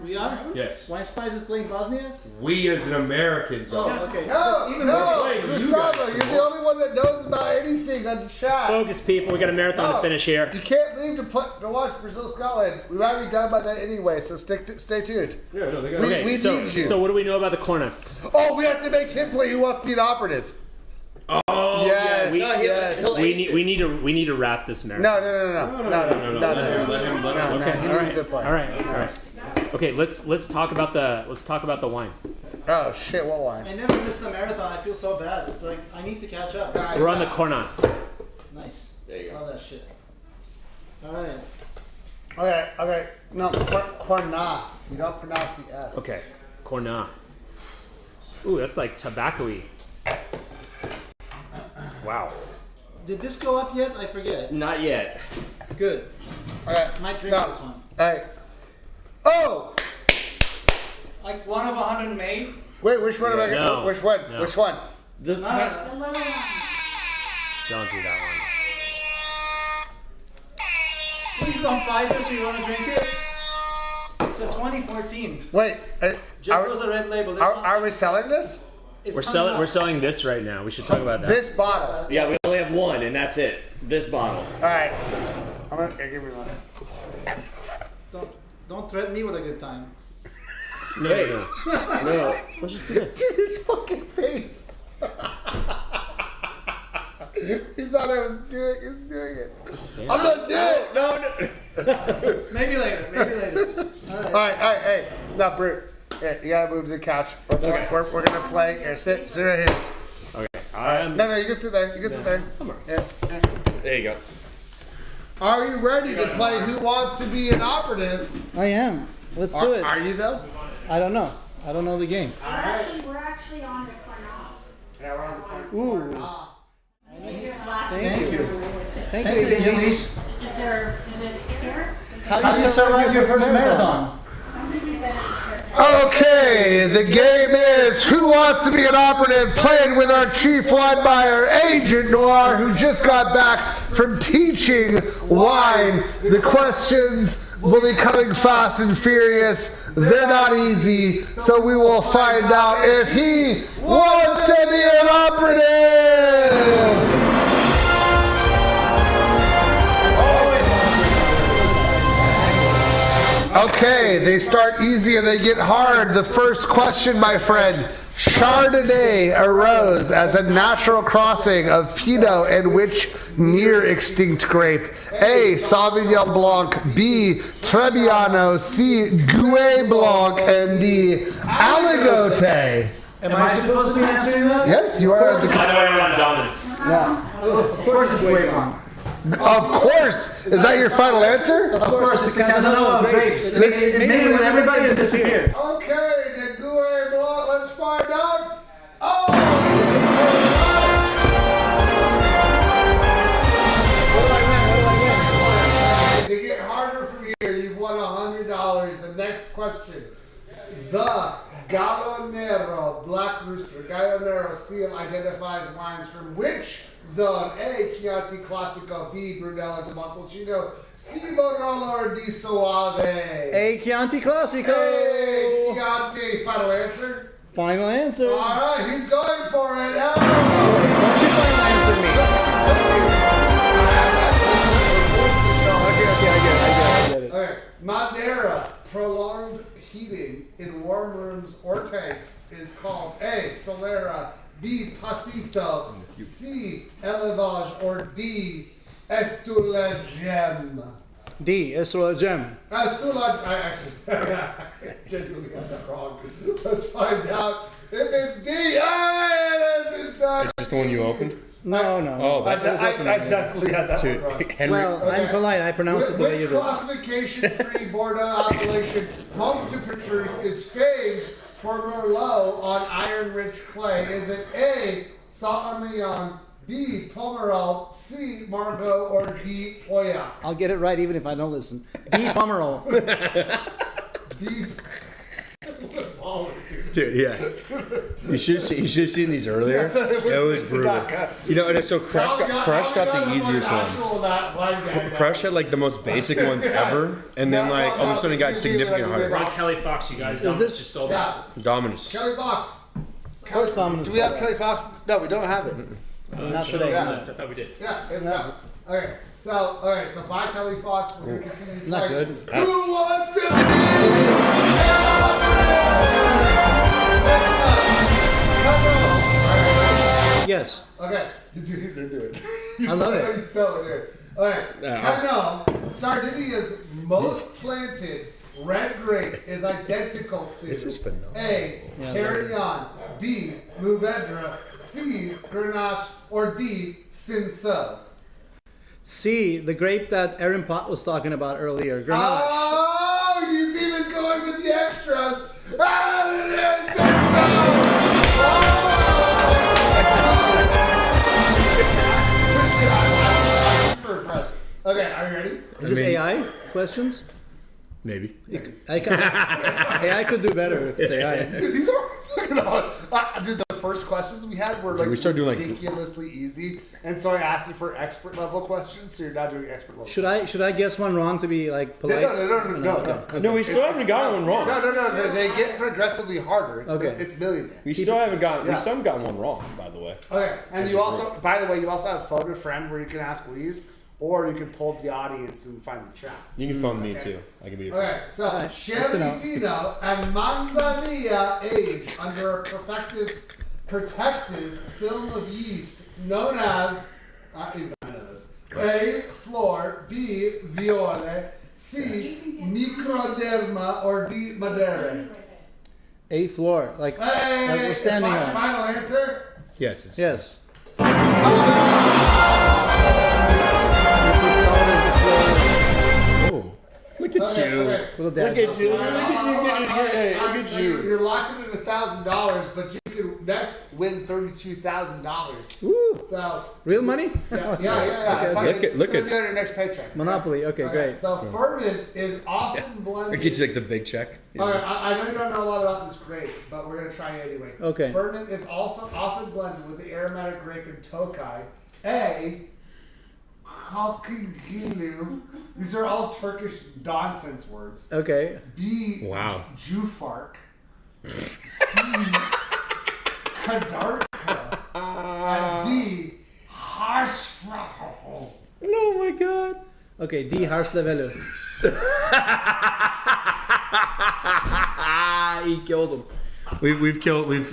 we are? Yes. Wine Spice is playing Bosnia? We as an Americans are. Oh, okay. No, playing you Gustavo, guys you're the only one that knows about anything on the chat. Focus, people. We got a marathon to finish here. You can't leave to watch Brazil-Scotland. We might be done by that anyway, so stay tuned. Yeah, no, they got we need you. So what do we know about the Cornus? Oh, we have to make him play Who Wants to Be an Operative. Oh, yes. We need to wrap this marathon. No. Let him Okay, He needs to play. All right. Okay, let's talk about the wine. Oh shit, what wine? I never missed the marathon. I feel so bad. It's like I need to catch up. We're on the Cornus. Nice. There you go. Love that shit. Alright. Okay. No, Corna. You don't pronounce the S. Okay, Corna. Ooh, that's like tobacco-y. Wow. Did this go up yet? I forget. Not yet. Good. Okay. Might drink this one. Alright. Oh! Like 1 of 100 made? Wait, which one am I No. Which one? No. Which one? This The little one. Don't do that one. Please don't buy this if you want to drink it. It's a 2014. Wait. Jacko's a red label. Are we selling this? We're selling this right now. We should talk about that. This bottle. Yeah, we only have one, and that's it. This bottle. Alright. Give me one. Don't threaten me with a good time. No. Let's just do this. Dude, his fucking face. He thought I was doing it. Yeah. I'm not doing it. No. Maybe later. Alright, hey. No, Brute. Yeah, you gotta move to the couch. We're gonna play. Here, sit right here. Okay. No, you can sit there. Yeah. There you go. Are you ready to play Who Wants to Be an Operative? I am. Let's do it. Are you though? I don't know. I don't know the game. We're actually on the Cornus. Yeah, we're on the corner. Ooh. Thank you. Thank you, Denise. Is it here? How did you survive your first marathon? Okay, the game is Who Wants to Be an Operative, playing with our chief wine buyer, Agent Noir, who just got back from teaching wine. The questions will be coming fast and furious. They're not easy, so we will find out if he wants to be an operative. Okay, they start easy and they get hard. The first question, my friend. Chardonnay arose as a natural crossing of Pinot and which near-extinct grape? A. Sauvignon Blanc. B. Trebbiano. C. Gouais Blanc. And D. Aligote. Am I supposed to be answering that? Yes, you are. I know you're on dominance. Yeah. Of course it's way wrong. Of course. Is that your final answer? Of course, it's Casanova grapes. It made it when everybody disappeared. Okay, the Gouais Blanc, let's find out. Oh! What do I win? To get harder from here, you've won $100. The next question. The Gallo Nero Black Rooster Gallo Nero seal identifies wines from which zone? A. Chianti Classico. B. Brunello di Montalcino. C. Barolo or D. Soave? A Chianti Classico. A. Chianti. Final answer? Final answer. All right, he's going for it. Oh. Don't you final answer me. Okay, I get it. Okay, Madeira. Prolonged heating in warm rooms or tanks is called A. Solera. B. Pasito. C. Elevage. Or D. Estulagem. D. Estoril Gem. I genuinely got that wrong. Let's find out if it's D. It's just the one you opened? No. Oh, I definitely had that one wrong. Well, I'm polite. I pronounce it the way you Which do. classification-free Bordeaux appellation home to Patrice is famed for Merlot on iron-rich clay? Is it A, Sauvignon, B, Pomerol, C, Margaux, or D, Pauillac? I'll get it right even if I don't listen. D. Pomerol. D. Dude, yeah. You should have seen these earlier. It was brutal. You know, and so Crush got the easiest ones. Crush had like the most basic ones ever, and then like all of a sudden it got significantly harder. Ron Kelly Fox, you guys. Dominus just sold out. Dominus. Kelly Fox. Coach Dominus. Do we have Kelly Fox? No, we don't have it. Not today. I thought we did. Yeah. Okay. So by Kelly Fox, we're gonna continue to Not play. good. Who wants to be? Yes. Okay. Dude, he's into it. I love it. He's so into it. Okay. Cano, Sardinia's most planted red grape is identical to This is phenomenal. A. Carignan, B. Mourvedre, C. Grenache, or D. Cinsault. C. The grape that Aaron Pott was talking about earlier. Grenache. Oh, he's even going with the extras. Ah, it is Cinsault. I'm super impressed. Okay, are you ready? Is this AI questions? Maybe. AI could do better if it's AI. Dude, these are fucking hard. Dude, the first questions we had were like we started doing, like- ridiculously easy, and so I asked you for expert level questions. So you're not doing expert level. Should I guess one wrong to be like polite? No. No, we still haven't gotten one wrong. No. They get progressively harder. It's millionaire. We still haven't gotten one wrong, by the way. Okay, and you also, by the way, you also have phone a friend where you can ask Lee's, or you can poll the audience and find the chat. You can phone me too. I can be your Okay, so Sherry Fino and Manzanilla age under a protective film of yeast known as A. Flor, B. Viole, C. Microderma, or D. Madere. A floor, like Hey, we're standing on. Final answer? Yes. It's Yes. Oh, look at you. Okay. Little dad. Look at you. You're locked in $1,000, but you could next win $32,000. Woo. So Real money? yeah. Okay. Look at your next paycheck. Monopoly. Okay, great. So ferment is often blended. I get you like the big check. All right, I know you don't know a lot about this grape, but we're gonna try it anyway. Okay. Ferment is also often blended with the aromatic grape in Tokaj. A. Kalkıngilu. These are all Turkish nonsense words. Okay. B. Wow. Jufark. C. Kadarka. And D. Harsfrahol. Oh my god. Okay, D. Harslevelu. He killed him. We've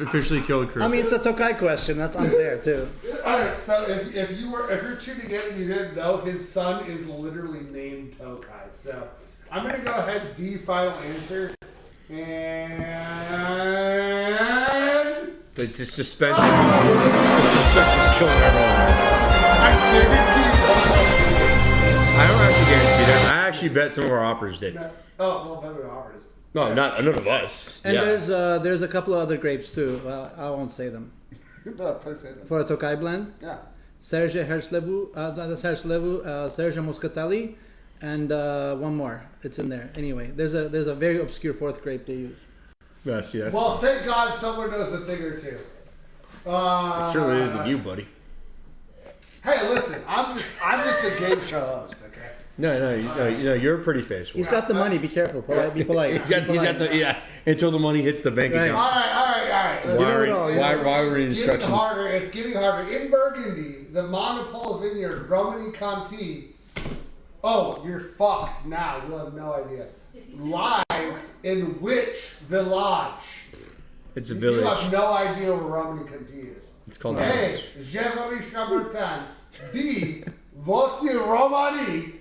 officially killed Chris. I mean, it's a Tokai question. That's unfair too. All right, so if you're tuning in and you didn't know, his son is literally named Tokai. So I'm gonna go ahead D final answer, and the suspense is killing everyone. I guarantee I don't actually guarantee that. I actually bet some of our operators did. well, maybe the operators. No, none of us. And there's a couple of other grapes too. Well, I won't say them. No, please say that. For a Tokai blend. Yeah. Serge Herslevu, Serge Moscatelli, and one more. It's in there. Anyway, there's a very obscure fourth grape they use. Yes. Well, thank God someone knows a thing or two. It certainly isn't you, buddy. Hey, listen, I'm just the game show host, okay? No, you're a pretty face. He's got the money. Be careful. Be polite. He's got the until the money hits the bank account. All right. Why are we in instructions? It's getting harder. In Burgundy, the monopole vineyard, Romani Conti. Oh, you're fucked now. You'll have no idea. Lies in which village? It's a village. You have no idea where Romani Conti is. It's called A. Gévry Chabertin. B. Vosti Romani.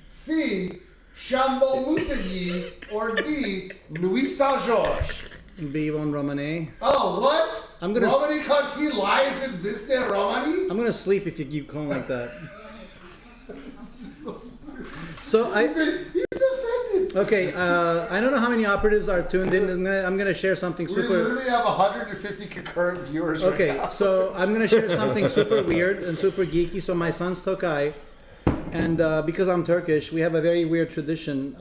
C. Chambon Moussailly, or D. Louis Saint-Georges? B one Romane. Oh, what? I'm gonna Romani Conti lies in Visne Romani? I'm gonna sleep if you keep calling like that. So He's offended. Okay, I don't know how many operatives are tuned in. I'm gonna share something We super. literally have 150 concurrent viewers Okay, right now. so I'm gonna share something super weird and super geeky. So my son's Tokai, and because I'm Turkish, we have a very weird tradition.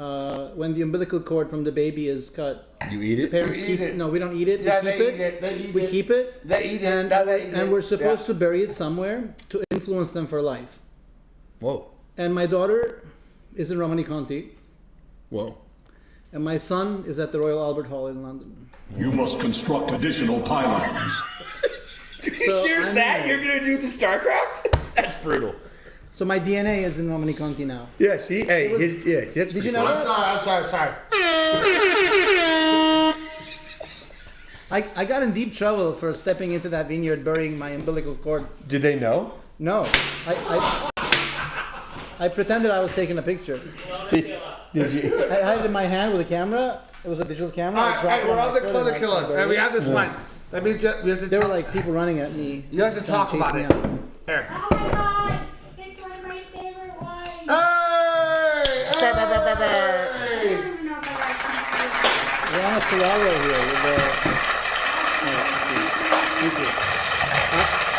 When the umbilical cord from the baby is cut, You eat it? parents You eat keep it. No, we don't eat it. Yeah, we keep they it. eat it. They eat We it. keep it. They eat it. And, No, they eat and it. we're supposed Yeah. to bury it somewhere to influence them for life. Whoa. And my daughter is in Romani Conti, Whoa. and my son is at the Royal Albert Hall in London. You must construct additional pylons. He shares that? You're gonna do the StarCraft? That's brutal. So my DNA is in Romani Conti now. Yeah, see? Hey, that's Did you know I'm that? sorry. I got in deep trouble for stepping into that vineyard burying my umbilical cord. Did they know? No, I pretended I was taking a picture. Did you? I had it in my hand with a camera. It was a digital camera. I All right, dropped it we're my on the foot and I Clinicula, buried and we it. have this one. That means we have to There were talk. like people running at me. You have to trying talk chase about me it. out. Here. Oh my god! It's one of my favorite wines. Hey! I don't even know if I like some. We're on a Solaro here with the.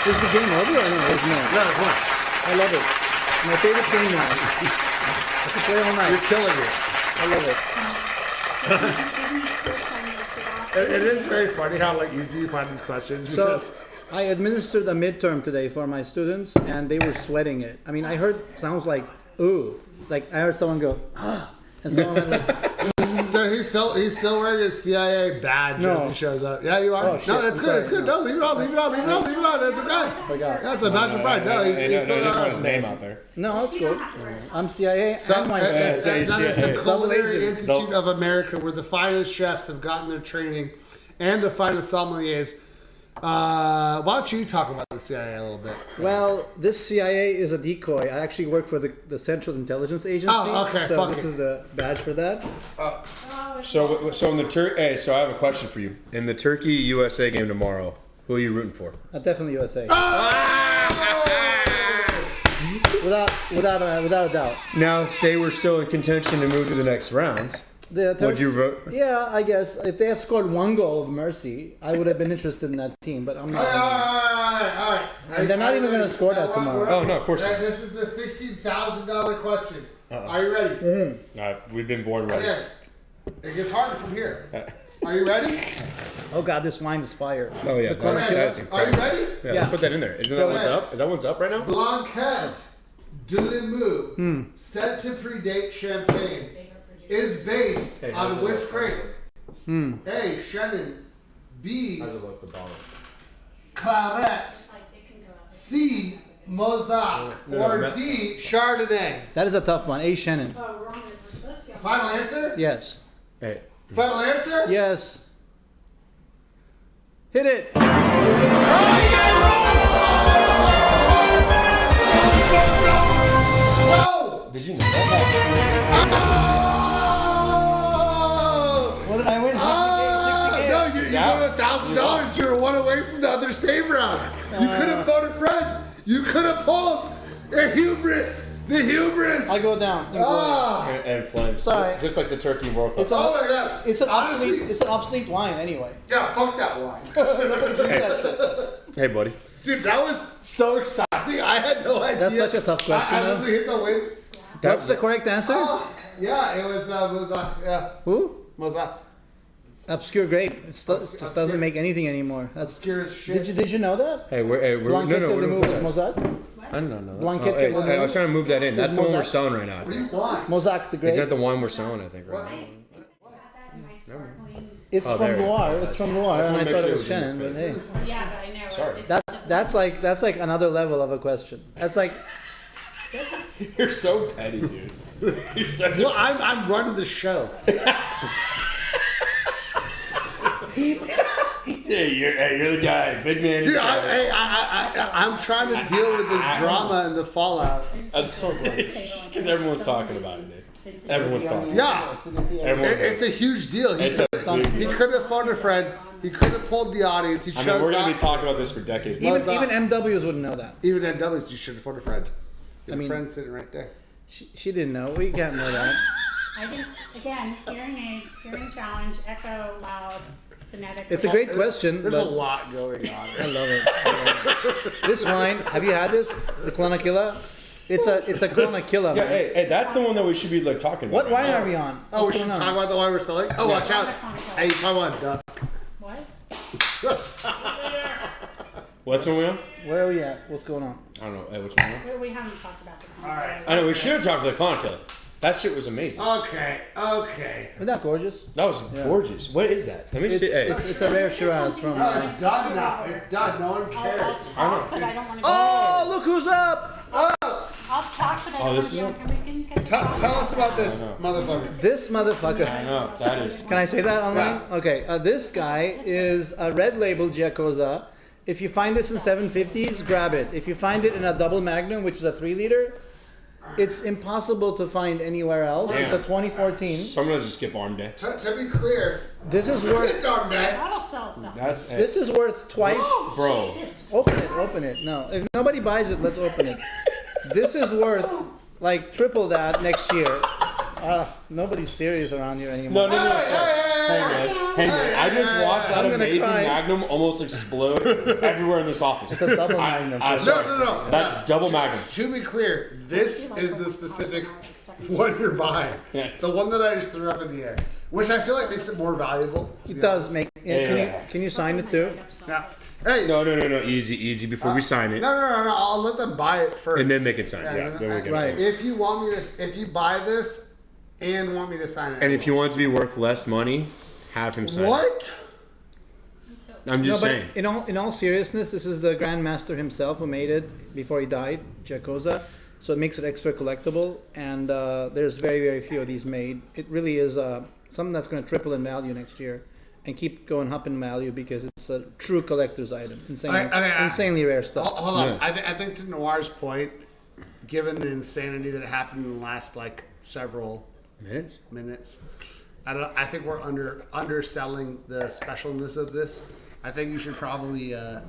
Is the game over or no? There's no. No, it's one. I love it. My favorite game now. I can play all night. You're killing it. I love it. It is very funny how like easy you find these questions So because I administered a midterm today for my students, and they were sweating it. I mean, I heard sounds like ooh, like I heard someone go ah, and someone went like. Dude, he's still wearing his CIA badge No. as he shows up. Yeah, you are. Oh, shit. No, that's I'm good. It's sorry. good. No, leave it on. That's okay. Forgot. That's a badge of pride. No, he's still put got his name out there. No, that's cool. I'm CIA Some, and wine that specialist. is the Double Culinary agent. Institute of America, where the finest chefs have gotten their training, and the finest sommeliers. Why don't you talk about the CIA a little bit? Well, this CIA is a decoy. I actually work for the Central Intelligence Agency. Oh, okay, So fuck this it. is the badge for that. So in the hey, so I have a question for you. In the Turkey USA game tomorrow, who are you rooting for? Definitely USA. Without a doubt. Now, if they were still in contention to move to the next round, The would you vote? Yeah, I guess if they had scored one goal of mercy, I would have been interested in that team. But I'm not. All right. And they're not even going to score that tomorrow. Oh no, of course not. This is the $16,000 question. Are you ready? Mm-hmm. We've been born ready. Okay. It gets harder from here. Are you ready? Oh God, this wine is fire. Oh yeah, The Clemens that's Hill. Are you incredible. ready? Yeah, let's put that in there. Isn't that what's up? Is that what's up right now? Blanquette de Limoux, said to predate Champagne, is based on which grape? A. Chenin. B. Claret. C. Mosaic. Or D. Chardonnay. That is a tough one. A. Shannon. Final answer? Yes. Hey. Final answer? Yes. Hit it. Whoa! Did you know that? What did I win? No, you won $1,000. You were one away from the other save round. You could have phoned a friend. You could have pulled the hubris. The hubris. I go down. And flames. Sorry. Just like the Turkey World Cup. It's a, Oh my God. It's an Honestly- obsolete. It's an obsolete wine anyway. Yeah, fuck that wine. Hey, buddy. Dude, that was so exciting. I had no idea. That's such a tough question, I though. literally hit the waves. That's the correct answer. Yeah, it was yeah. Who? Mosaic. Obscure grape. It just doesn't make anything anymore. That's Obscure as shit. Did you know that? Hey, we're Blanquette no, de we're Limoux is Mosaic. I don't know. Blanquette hey, de Limoux. I was trying to move that in. That's Is the one we're Mosaic. selling right now. I What are think. you blind? Mosaic the Is grape. that the one we're selling? I think right now. It's Oh, from there. Loire. It's from Loire, just and I wanna make thought sure it it was was in Shannon. your But face. hey, Yeah, but I know. Sorry. that's like another level of a question. That's like You're so petty, dude. You're such Well, I'm running the show. you're the guy, big man. Dude, I'm trying to deal with the drama and the fallout. Because everyone's talking about it, dude. Everyone's talking. Yeah, it's a huge deal. He could have phoned a friend. He could have pulled the audience. He chose we're going to not be talking about this for decades. Even MWs wouldn't know that. Even MWs, you should have phoned a friend. I mean, friend's sitting right there. She didn't know. We can't know that. I think, again, hearing aids, hearing challenge, echo, loud, phonetic. It's a great question. There's a but lot going on. I love it. This wine, have you had this? The Clonakilla? It's a Clonakilla. Yeah, hey, that's the one that we should be like talking about. What wine are we on? Oh, What's we should going talk on? about the wine we're selling? Oh, watch out. Hey, come on, duck. What? What's one we on? Where are we at? What's going on? I don't know. Hey, what's one we on? We haven't talked about the All right. I know, we should have talked about the Clonakilla. That shit was amazing. Okay. Isn't that gorgeous? That was gorgeous. What is that? Let me see. Hey. It's a rare Shiraz from. It's done now. It's done. No one cares. I'll talk, but I don't want to go. Oh, look who's up! I'll talk, but I don't want to go. Can we get Tell us about this motherfucker. This motherfucker. I know, that is. Can I say that online? Yeah. Okay. This guy is a red label Giacosa. If you find this in 750s, grab it. If you find it in a double magnum, which is a 3 liter, it's impossible to find anywhere else. Damn. It's a 2014. Someone just skip arm day. To be clear, this is worth. That'll sell itself. This is worth twice. Oh, bro. Jesus. Open it. No, if nobody buys it, let's open it. This is worth like triple that next year. Nobody's serious around here anymore. No. Hey man, I just watched that amazing Magnum almost explode everywhere in this office. It's a double Magnum. No. That double Magnum. To be clear, this is the specific one you're buying. Yeah. The one that I just threw up in the air, which I feel like makes it more valuable. It does make. Can you sign it too? Yeah. Hey. No. Easy. Before we sign it. No. I'll let them buy it first. And then they can sign. Yeah. Then we get right. it. If you buy this and want me to sign it. And if you want it to be worth less money, have him sign. What? I'm just saying. In all seriousness, this is the Grandmaster himself who made it before he died, Giacosa. So it makes it extra collectible, and there's very, very few of these made. It really is something that's going to triple in value next year and keep going up in value because it's a true collector's item. Insanely rare stuff. Hold on. Yeah. I think to Noir's point, given the insanity that happened in the last several minutes, I think we're underselling the specialness of this. I think you should probably. I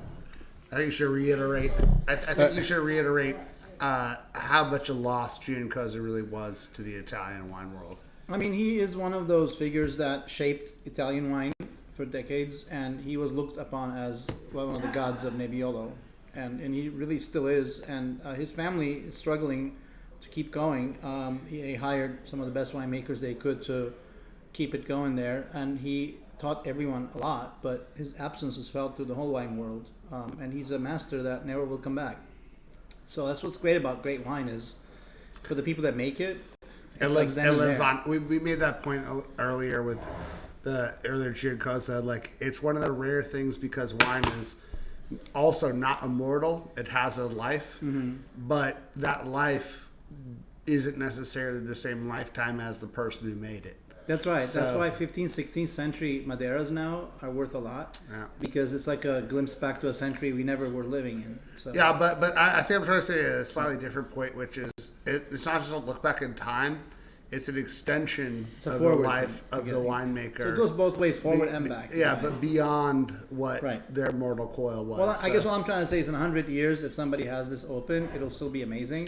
think you should reiterate. I think you should reiterate how much a loss Giacosa really was to the Italian wine world. I mean, he is one of those figures that shaped Italian wine for decades, and he was looked upon as one of the gods of Nebbiolo, and he really still is. And his family is struggling to keep going. He hired some of the best winemakers they could to keep it going there, and he taught everyone a lot, but his absence is felt through the whole wine world, and he's a master that never will come back. So that's what's great about great wine is for the people that make it, it lives on. We made that point earlier with the earlier Giacosa. It's one of the rare things because wine is also not immortal. It has a life, but that life isn't necessarily the same lifetime as the person who made it. That's right. That's why 15th, 16th century Madeiras now are worth a lot. Yeah. Because it's like a glimpse back to a century we never were living in. So. Yeah, but I think I'm trying to say a slightly different point, which is it's not just a look back in time. It's an extension of the life of the winemaker. So it goes both ways, forward and back. Yeah, but beyond what their mortal coil was. Well, I guess what I'm trying to say is in 100 years, if somebody has this open, it'll still be amazing.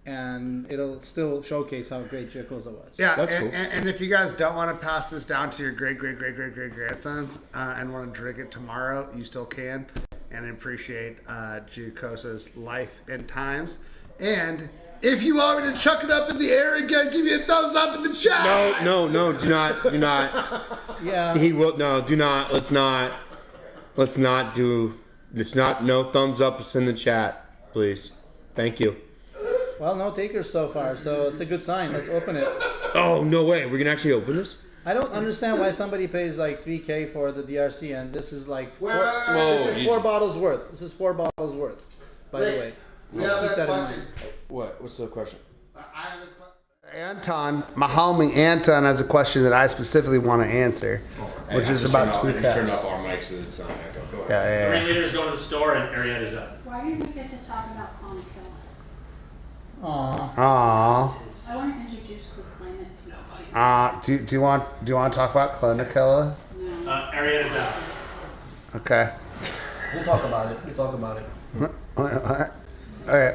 And it'll still showcase how great Giacosa was. Yeah, that's cool. And if you guys don't want to pass this down to your great grandsons and want to drink it tomorrow, you still can. And appreciate Giacosa's life and times. And if you want me to chuck it up in the air again, give me a thumbs up in the chat. No, do not. Yeah. He will. No, do not. Let's not do. It's not. No thumbs up in the chat, please. Thank you. Well, no takers so far, so it's a good sign. Let's open it. Oh, no way. We're going to actually open this? I don't understand why somebody pays like $3,000 for the DRC, and this is like four bottles worth. This is 4 bottles worth, by the way. We have that question. What's the question? Anton, my homie Anton has a question that I specifically want to answer, which is about Just turn off our mics so it's not echo. Go ahead. Yeah. 3 liters going to the store and Ariana's up. Why didn't we get to talk about Clonakilla? Aww. I want to introduce Chris. climate people. Do you want to talk about Clonakilla? Ariana's out. Okay. We'll talk about it. All right.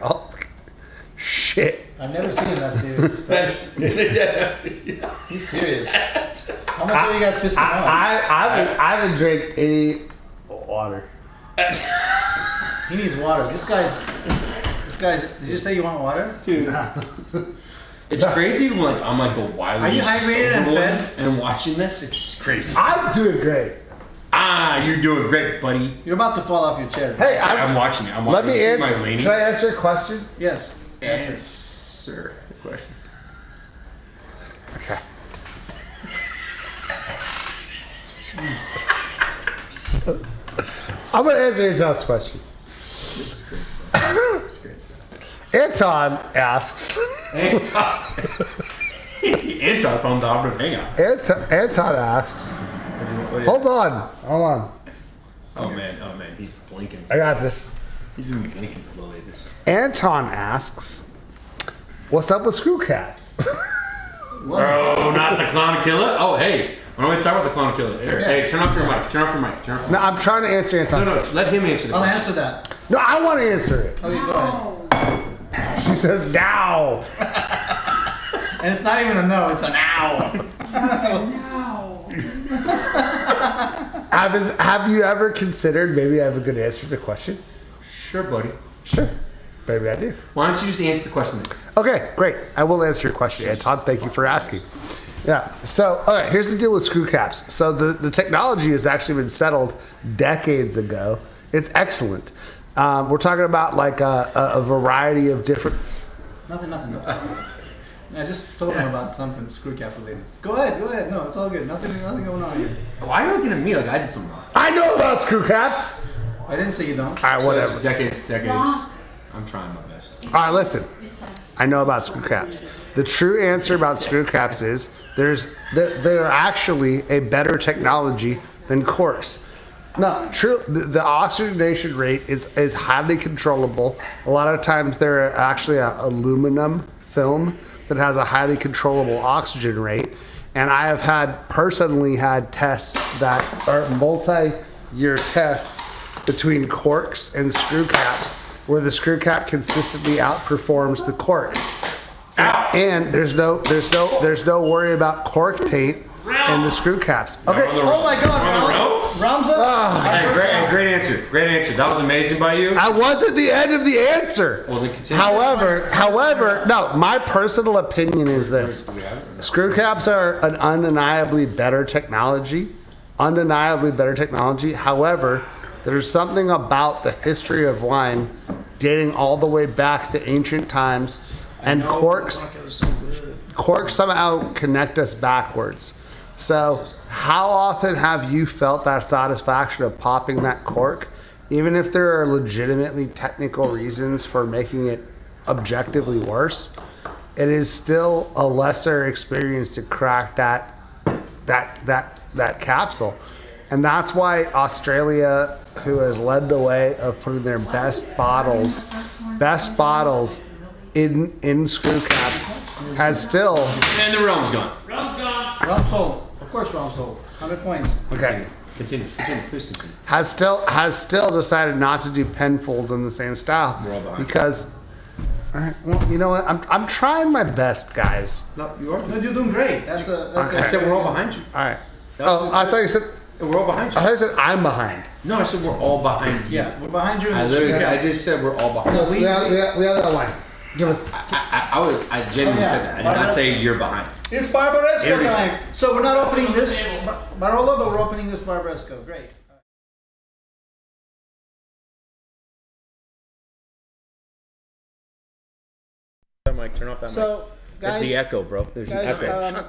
Shit. I've never seen him that serious. He's serious. How much are you guys pissing off? I haven't drank any water. He needs water. This guy's. Did you say you want water, Dude. It's crazy. I'm like the wildest. Are you hydrated and fed? And watching this, it's crazy. I'm doing great. You're doing great, buddy. You're about to fall off your chair. Hey, I'm watching it. Let me answer. Can I answer a question? Yes. Answer the question. Okay. I'm gonna answer Anton's question. This is great stuff. This is great stuff. Anton asks. Anton from the Operative Hangout. Anton asks. Hold on. Oh man, he's blinking. I got this. He's even blinking slowly. Anton asks, "What's up with screw caps?" Oh, not the clown killer. Oh, hey, why don't we talk about the clown killer? Here, hey, turn off your mic. No, I'm trying to answer Anton's question. Let him answer the question. I'll answer that. No, I want to answer it. Okay, go ahead. She says now. And it's not even a no, it's an ow. Have you ever considered maybe I have a good answer to the question? Sure, buddy. Sure. Maybe I do. Why don't you just answer the question then? Okay, great. I will answer your question, Anton. Thank you for asking. Yeah. So, all right, here's the deal with screw caps. So the technology has actually been settled decades ago. It's excellent. We're talking about like a variety of different... Nothing. I just told him about something screw cap related. Go ahead. No, it's all good. Nothing going on here. Why are you looking at me like I did something wrong? I know about screw caps. I didn't say you don't. All right, whatever. So decades. I'm trying my best. All right, listen. I know about screw caps. The true answer about screw caps is they're actually a better technology than corks. No, true. The oxygenation rate is highly controllable. A lot of times they're actually an aluminum film that has a highly controllable oxygen rate. And I have personally had tests that are multi-year tests between corks and screw caps, where the screw cap consistently outperforms the cork. And there's no worry about cork taint in the screw caps. Okay. Oh my God, Hey, great answer. That was amazing by you. I wasn't the end of the answer. Well, then continue. However, no, my personal opinion is this. Screw caps are an undeniably better technology. However, there's something about the history of wine dating all the way back to ancient times, and corks somehow connect us backwards. So how often have you felt that satisfaction of popping that cork, even if there are legitimately technical reasons for making it objectively worse? It is still a lesser experience to crack that capsule. And that's why Australia, who has led the way of putting their best bottles in screw caps, has still... And the realm's gone. Realm's sold. Of course realm's sold. 100 points. Okay. Continue. Please continue. Has still decided not to do pen folds in the same style. We're all behind. Because... All right, well, you know what? I'm trying my best, guys. No, you are. No, you're doing great. That's I said we're all behind you. All right. I thought you said... We're all behind you. I thought you said I'm behind. No, I said we're all behind you. Yeah, we're behind you. I just said we're all behind. We have that line. Give us... I genuinely said that. I did not say you're behind. It's Barbaresco time. So we're not opening this Barolo, but we're opening this Barbaresco. Great. Mike, turn off that mic. So, That's guys, the echo, bro. There's an echo.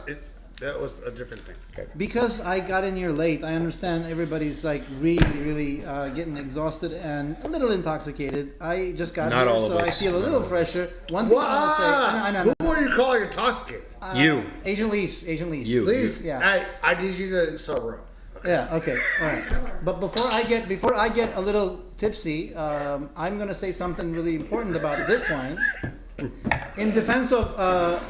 That was a different thing. Okay. Because I got in here late, I understand everybody's like really getting exhausted and a little intoxicated. I just got Not here, all of so us. I feel a little fresher. One thing I want to say, I know. Who are you calling intoxicated? You. Agent Lease. You. Please, Yeah. I need you to sober up. Yeah. Okay. All right. But before I get a little tipsy, I'm gonna say something really important about this wine. In defense of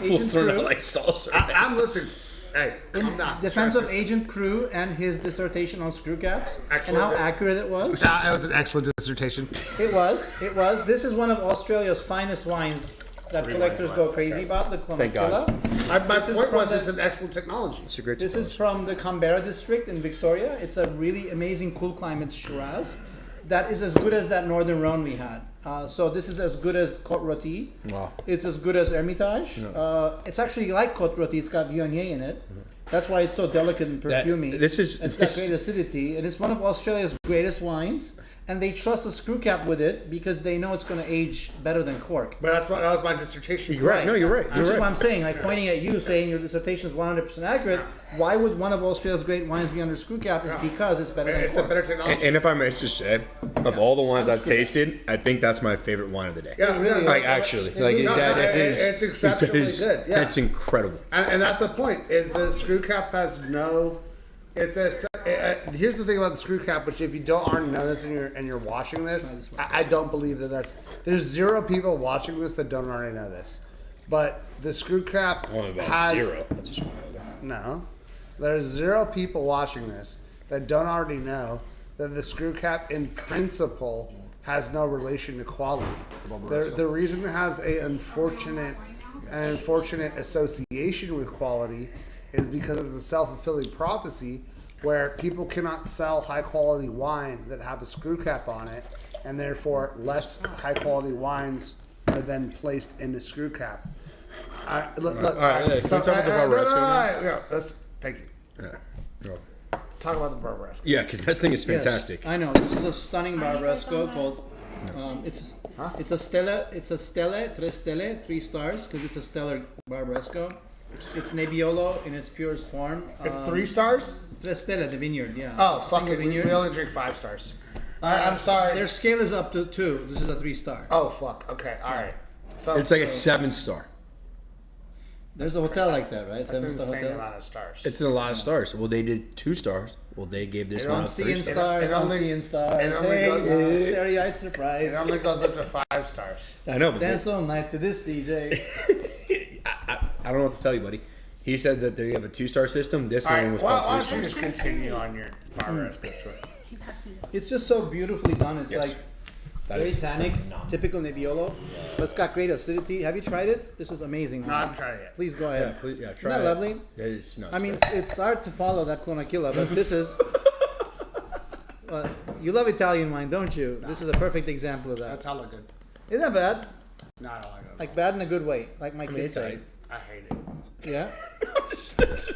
Agent Crew, like salsa. I'm listening. Hey, in defense of Agent Crew and his dissertation on screw caps Excellent. and how accurate it was. That was an excellent dissertation. It was. This is one of Australia's finest wines that collectors go crazy about, the Thank God. Clonakilla. My point was it's an excellent technology. It's a great This is from the Canberra district in Victoria. It's a really amazing cool climate Shiraz that is as good as that Northern Rhône we had. So this is as good as Côte Rôtie. Wow. It's as good as Hermitage. It's actually like Côte Rôtie. It's got Viognier in it. That's why it's so delicate and perfumey. It's got great acidity, and it's one of Australia's greatest wines. And they trust a screw cap with it because they know it's going to age better than cork. But that was my dissertation. You're right. No, you're right. Which is what I'm saying. Like pointing at you, saying your dissertation is 100% accurate. Why would one of Australia's great wines be under screw cap? Is because it's better than cork. It's a better technology. And if I may just say, of all the wines I've tasted, I think that's my favorite wine of the day. Yeah, really. Like actually, It's exceptionally good. Yeah. It's incredible. And that's the point. Is the screw cap has no. Here's the thing about the screw cap, which if you don't already know this and you're watching this, I don't believe there's 0 people watching this that don't already know this. But the screw cap has 0. That's just no. There's 0 people watching this that don't already know that the screw cap in principle has no relation to quality. The reason it has an unfortunate association with quality is because of the self-fulfilling prophecy where people cannot sell high-quality wine that have a screw cap on it, and therefore less high-quality wines are then placed in the screw cap. All right, look. All right, can we talk about the Barbaresco now? Yeah, thank you. Yeah. Talk about the Barbaresco. Yeah, because that thing is fantastic. Yes, I know. This is a stunning Barbaresco called. It's a Stella, Tre Stelle, 3 stars, because it's a stellar Barbaresco. It's Nebbiolo in its purest form. It's 3 stars? Tre Stelle, the vineyard, yeah. Oh, fuck it. We only drink 5 stars. I'm sorry. Their scale is up to 2. This is a 3-star. Oh, fuck. Okay, all right. So it's like a 7-star. There's a hotel like that, right? That's an 7-star insane hotels. amount of stars. It's a lot of stars. Well, they did 2 stars. Well, they gave this one a 3 stars. I'm seeing stars. Hey, starry-eyed surprise. It only goes up to 5 stars. I know, but dance all night to this, DJ. I don't know what to tell you, buddy. He said that they have a 2-star system. This one was called 3 why stars. don't you just continue on your Barbaresco choice? It's just so beautifully done. It's Yes. like That very is tannic, typical Nebbiolo, but it's got great acidity. Have you tried it? This is amazing. No, I haven't tried it yet. Please go ahead. Try Isn't that it. lovely? It's nuts. I mean, it's hard to follow that Clonakilla, but this is. You love Italian wine, don't you? This is a perfect example of that. That's hella good. Isn't that bad? No, I don't like it. Like bad in a good way, like my kids say. I hate it. Yeah.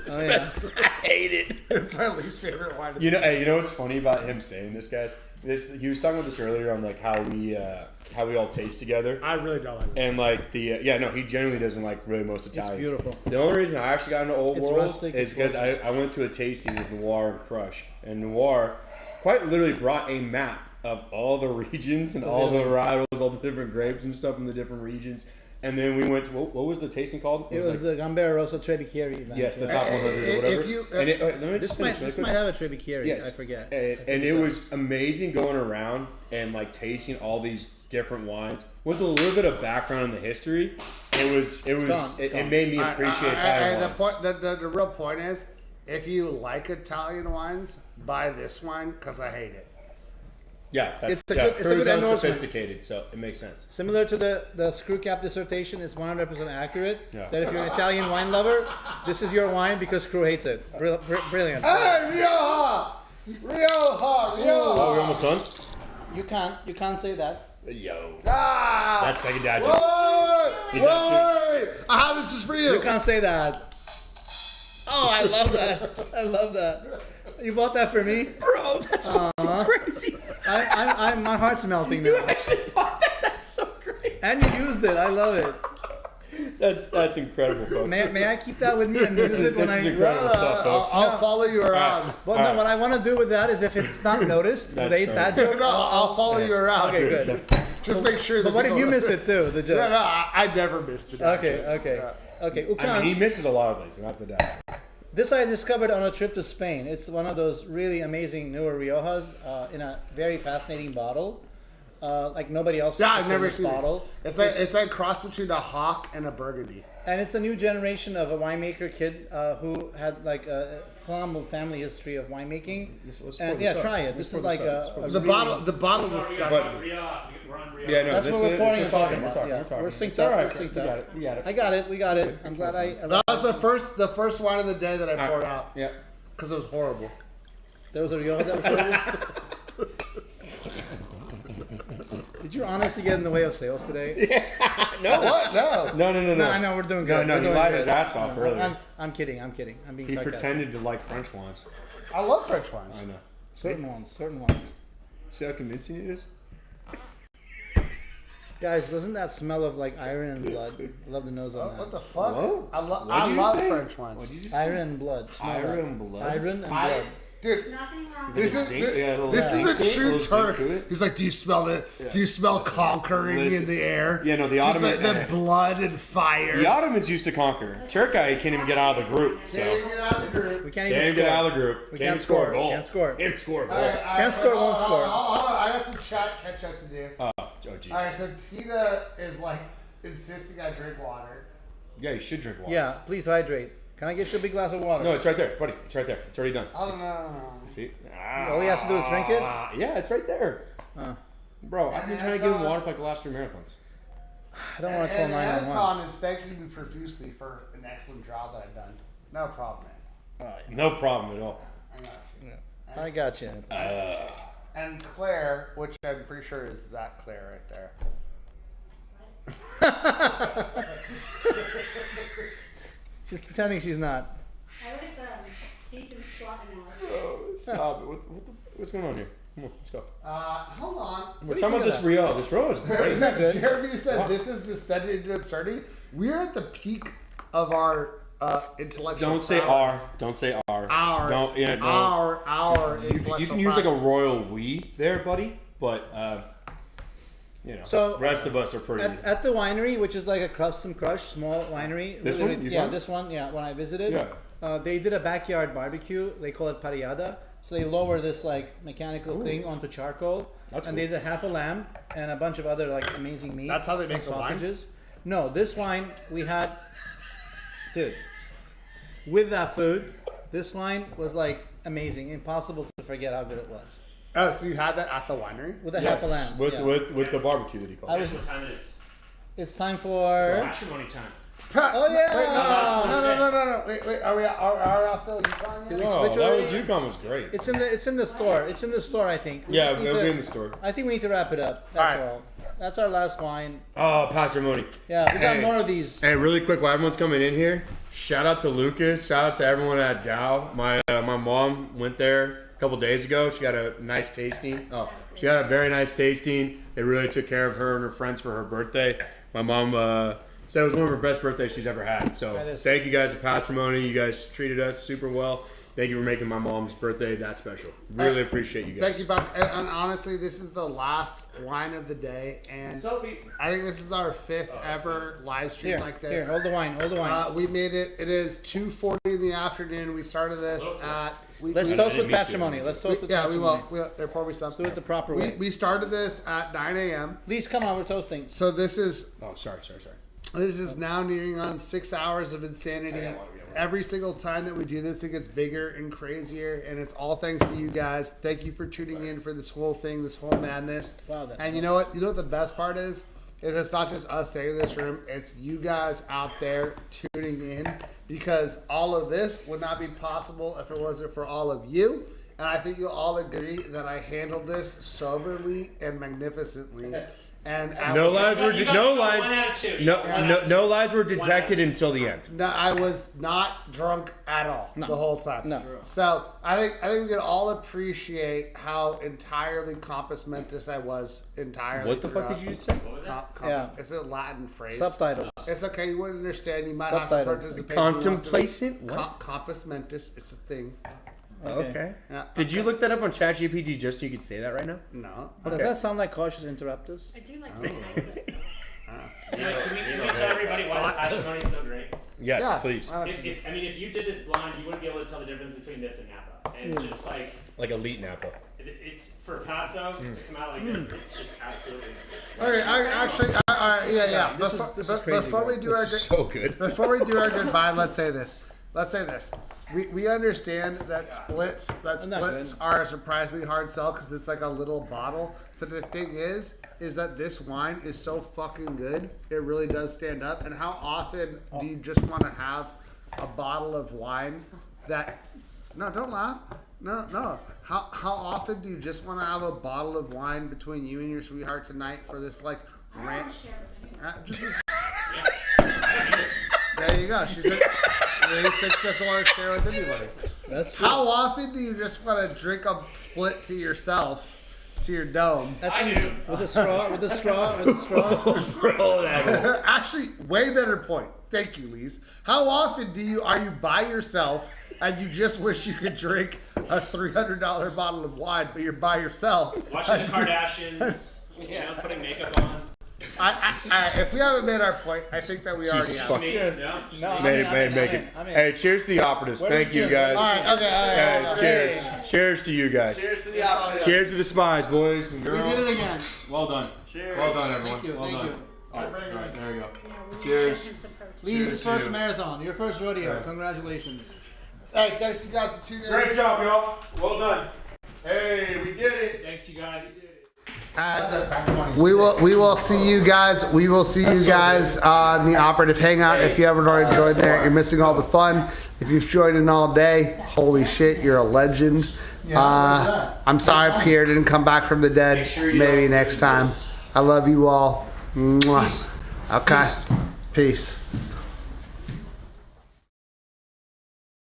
Oh yeah. I hate it. It's my least favorite wine. You know what's funny about him saying this, guys? He was talking about this earlier on like how we all taste together. I really don't like it. And like he genuinely doesn't like really most Italians. It's beautiful. The only reason I actually got into Old It's World rustic, is it's because I went to a tasting with Noir and Crush, and Noir quite literally brought a map of all the regions and all the varietals, all the different grapes and stuff in the different regions. And then we went to, what was the tasting called? It was the Gambero Rosso Trebicchieri event. Yes, the top 100 or whatever. This might have a Trebicchieri. Yes. I forget. And it was amazing going around and like tasting all these different wines with a little bit of background in the history. It made me appreciate Italian wines. The real point is, if you like Italian wines, buy this wine because I hate it. Yeah, it's a good endorsement. Sophisticated, so it makes sense. Similar to the screw cap dissertation, it's 100% accurate. Yeah. That if you're an Italian wine lover, this is your wine because Crew hates it. Brilliant. Hey, Rioja! Oh, we're almost done? You can't say that. Yo. Ah! That's second dad joke. Wait! I have this just for you. You can't say that. Oh, I love that. You bought that for me? Bro, that's crazy. My heart's melting now. You actually bought that? That's so great. And you used it. I love it. That's incredible, folks. May I keep that with me and use it when This is incredible stuff, folks. I'll follow you around. Well, what I want to do with that is if it's not noticed, that joke, I'll follow you around. Okay, good. Just make sure that. But what if you miss it too? The joke. No, I never missed it. Okay. Ucan, I mean, he misses a lot of things, not the dad. This I discovered on a trip to Spain. It's one of those really amazing newer Riojas in a very fascinating bottle. like nobody else. Yeah, I've puts in never this seen bottle. it. It's like a cross between a Hawk and a Burgundy. And it's a new generation of a winemaker kid who had like a phenomenal family history of winemaking. And yeah, try it. This is like the bottle disgusting. Yeah, no, that's what we're pouring and talking about. Yeah, we're synced All up. right, We're synced we up. got it. We got it. I got it. We got it. I'm glad That was the first wine of the day that I poured out. Yeah, because it was horrible. There was a Rioja that was horrible. Did you honestly get in the way of sales today? Yeah. No. What? No. No. I know we're doing good. No, he lied his ass off earlier. I'm kidding. I'm being He sarcastic. pretended to like French wines. I love French wines. I know. Certain ones. See how convincing it is? Guys, doesn't that smell of like iron and blood? I love the nose on that. What the fuck? Whoa. I love French wines. Iron and blood. Smell Iron that. and blood? Iron and blood. Dude, Nothing wrong this with is a true Turk. He's like, do you smell it? Do you smell conquering in the air? Yeah, no, the Just Ottoman. the blood and fire. The Ottomans used to conquer. Turkey can't even get out of the group. So We can't even get score. out of the group. We Can't score a goal. Can't score. Can't score a goal. Can't score, won't score. Hold on, I got some catch up to do. Oh, jeez. Alright, so Tina is like insisting I drink water. Yeah, you should drink water. Yeah, please hydrate. Can I get you a big glass of water? No, it's right there, buddy. It's right there. It's already done. Oh, no. See? All he has to do is drink it? Yeah, it's right there. Bro, I've been trying to give him water for like the last 3 marathons. I don't want to call 911. Anton is thanking me profusely for an excellent job that I've done. No problem, man. No problem at all. I got you. And Claire, which I'm pretty sure is that Claire right there. She's pretending she's not. I was deep in SWOT analysis. Oh, stop it. What's going on here? Come on, let's go. Hold on. We're talking about this Rio. This Rio is great. Jeremy said this is descended into absurdity. We're at the peak of our intellectual Don't say prowess. R. Don't say R. Our. Don't. Yeah. No. Our You intellectual can use like a prowess. royal we there, buddy. But you know, So, the rest of us are pretty. At the winery, which is like a custom crush, small winery. This one? You Yeah, found? this one. Yeah, when I visited. Yeah. They did a backyard barbecue. They call it parrillada. So they lower this like mechanical thing onto charcoal. That's and cool. they did half a lamb and a bunch of other like amazing meat. That's how they make and the wine? sausages. No, this wine we had, dude. With that food, this wine was like amazing, impossible to forget how good it was. Oh, so you had that at the winery? With a half a lamb. With yeah. with the barbecue that he called. I Guess was- what time it is? It's time for. Matrimony time. Oh yeah! Wait, no. Wait. Are we off the Yukon yet? No, switch that already? was UConn was great. It's in the store. It's in the store, I think. We Yeah, just need it'll to- be in the store. I think we need to wrap it up. That's All right. all. That's our last wine. Oh, patrimony. Yeah, we got Hey. more of these. Hey, really quick, while everyone's coming in here, shout out to Lucas. Shout out to everyone at Dow. My mom went there a couple days ago. She got a nice tasting. She got a very nice tasting. They really took care of her and her friends for her birthday. My mom said it was one of her best birthdays she's ever had. So thank you guys at Patrimony. You guys treated us super well. Thank you for making my mom's birthday that special. Really appreciate you guys. Thank you, Bob. And honestly, this is the last wine of the day, and I think this is our 5th ever live stream Here, like this. here, hold the wine. Hold the wine. We made it. It is 2:40 in the afternoon. We started this at. Let's toast with patrimony. Let's toast with patrimony. We will. There probably some. Let's do it the proper way. We started this at 9 a.m. Please come on. We're toasting. So this is. Oh, sorry. This is now nearing on 6 hours of insanity. Every single time that we do this, it gets bigger and crazier, and it's all thanks to you guys. Thank you for tuning in for this whole thing, this whole madness. Wow, And you know what? You know what the best part is? It's not just us saying in this room. It's you guys out there tuning in, because all of this would not be possible if it wasn't for all of you. And I think you'll all agree that I handled this soberly and magnificently. And No lies were detected until the end. No, I was not drunk at all the whole time. No. So I think we can all appreciate how entirely compos mentis I was entirely. What the fuck did you just say? Yeah. It's a Latin phrase. Subtitles. It's okay. You wouldn't understand. You might Subtitles. have to participate. Contemplacent? What? Compos mentis. It's a thing. Okay. Yeah. Did you look that up on ChatGPT just so you could say that right now? No. Does that sound like cautious interrupters? I do like the name of it. So, can we tell everybody why patrimony is so great? Yes, Yeah. please. If you did this blind, you wouldn't be able to tell the difference between this and Napa. and just like elite Napa. it's for Paso to come out like this. It's just absolutely insane. Okay, Before we do our so good. Before we do our goodbye, let's say this. We understand that splits are a surprisingly hard sell because it's like a little bottle. But the thing is that this wine is so fucking good. It really does stand up. And how often do you just want to have a bottle of wine that? No, don't laugh. No. How often do you just want to have a bottle of wine between you and your sweetheart tonight for this like rant? There you go. She said. Doesn't want to share with anybody. That's true. How often do you just want to drink a split to yourself, to your dome? I do. With a straw. Actually, way better point. Thank you, Lise. How often are you by yourself and you just wish you could drink a $300 bottle of wine, but you're by yourself? Watching the Kardashians, putting makeup on. If we haven't made our point, I think that we already have. Make it. Hey, cheers to the operatives. Thank you, guys. All right, okay. Cheers. Cheers to you guys. Cheers to the operatives. Cheers to the spies, boys and girls. We did it again. Well done. Cheers. Well done, everyone. Thank you. Well done. You. All right, there we go. Cheers. Lee's first marathon, your first rodeo. Yeah. Congratulations. Hey, thanks to you guys for tuning in. Great job, y'all. Well done. Hey, we did it. Thanks, you guys. We will see you guys. We will see you guys on the Operative Hangout. If you haven't already joined there, you're missing all the fun. If you've joined in all day, holy shit, you're a legend. I'm sorry Pierre didn't come back from the dead. Maybe next time. I love you all. Mwah. Okay. Peace.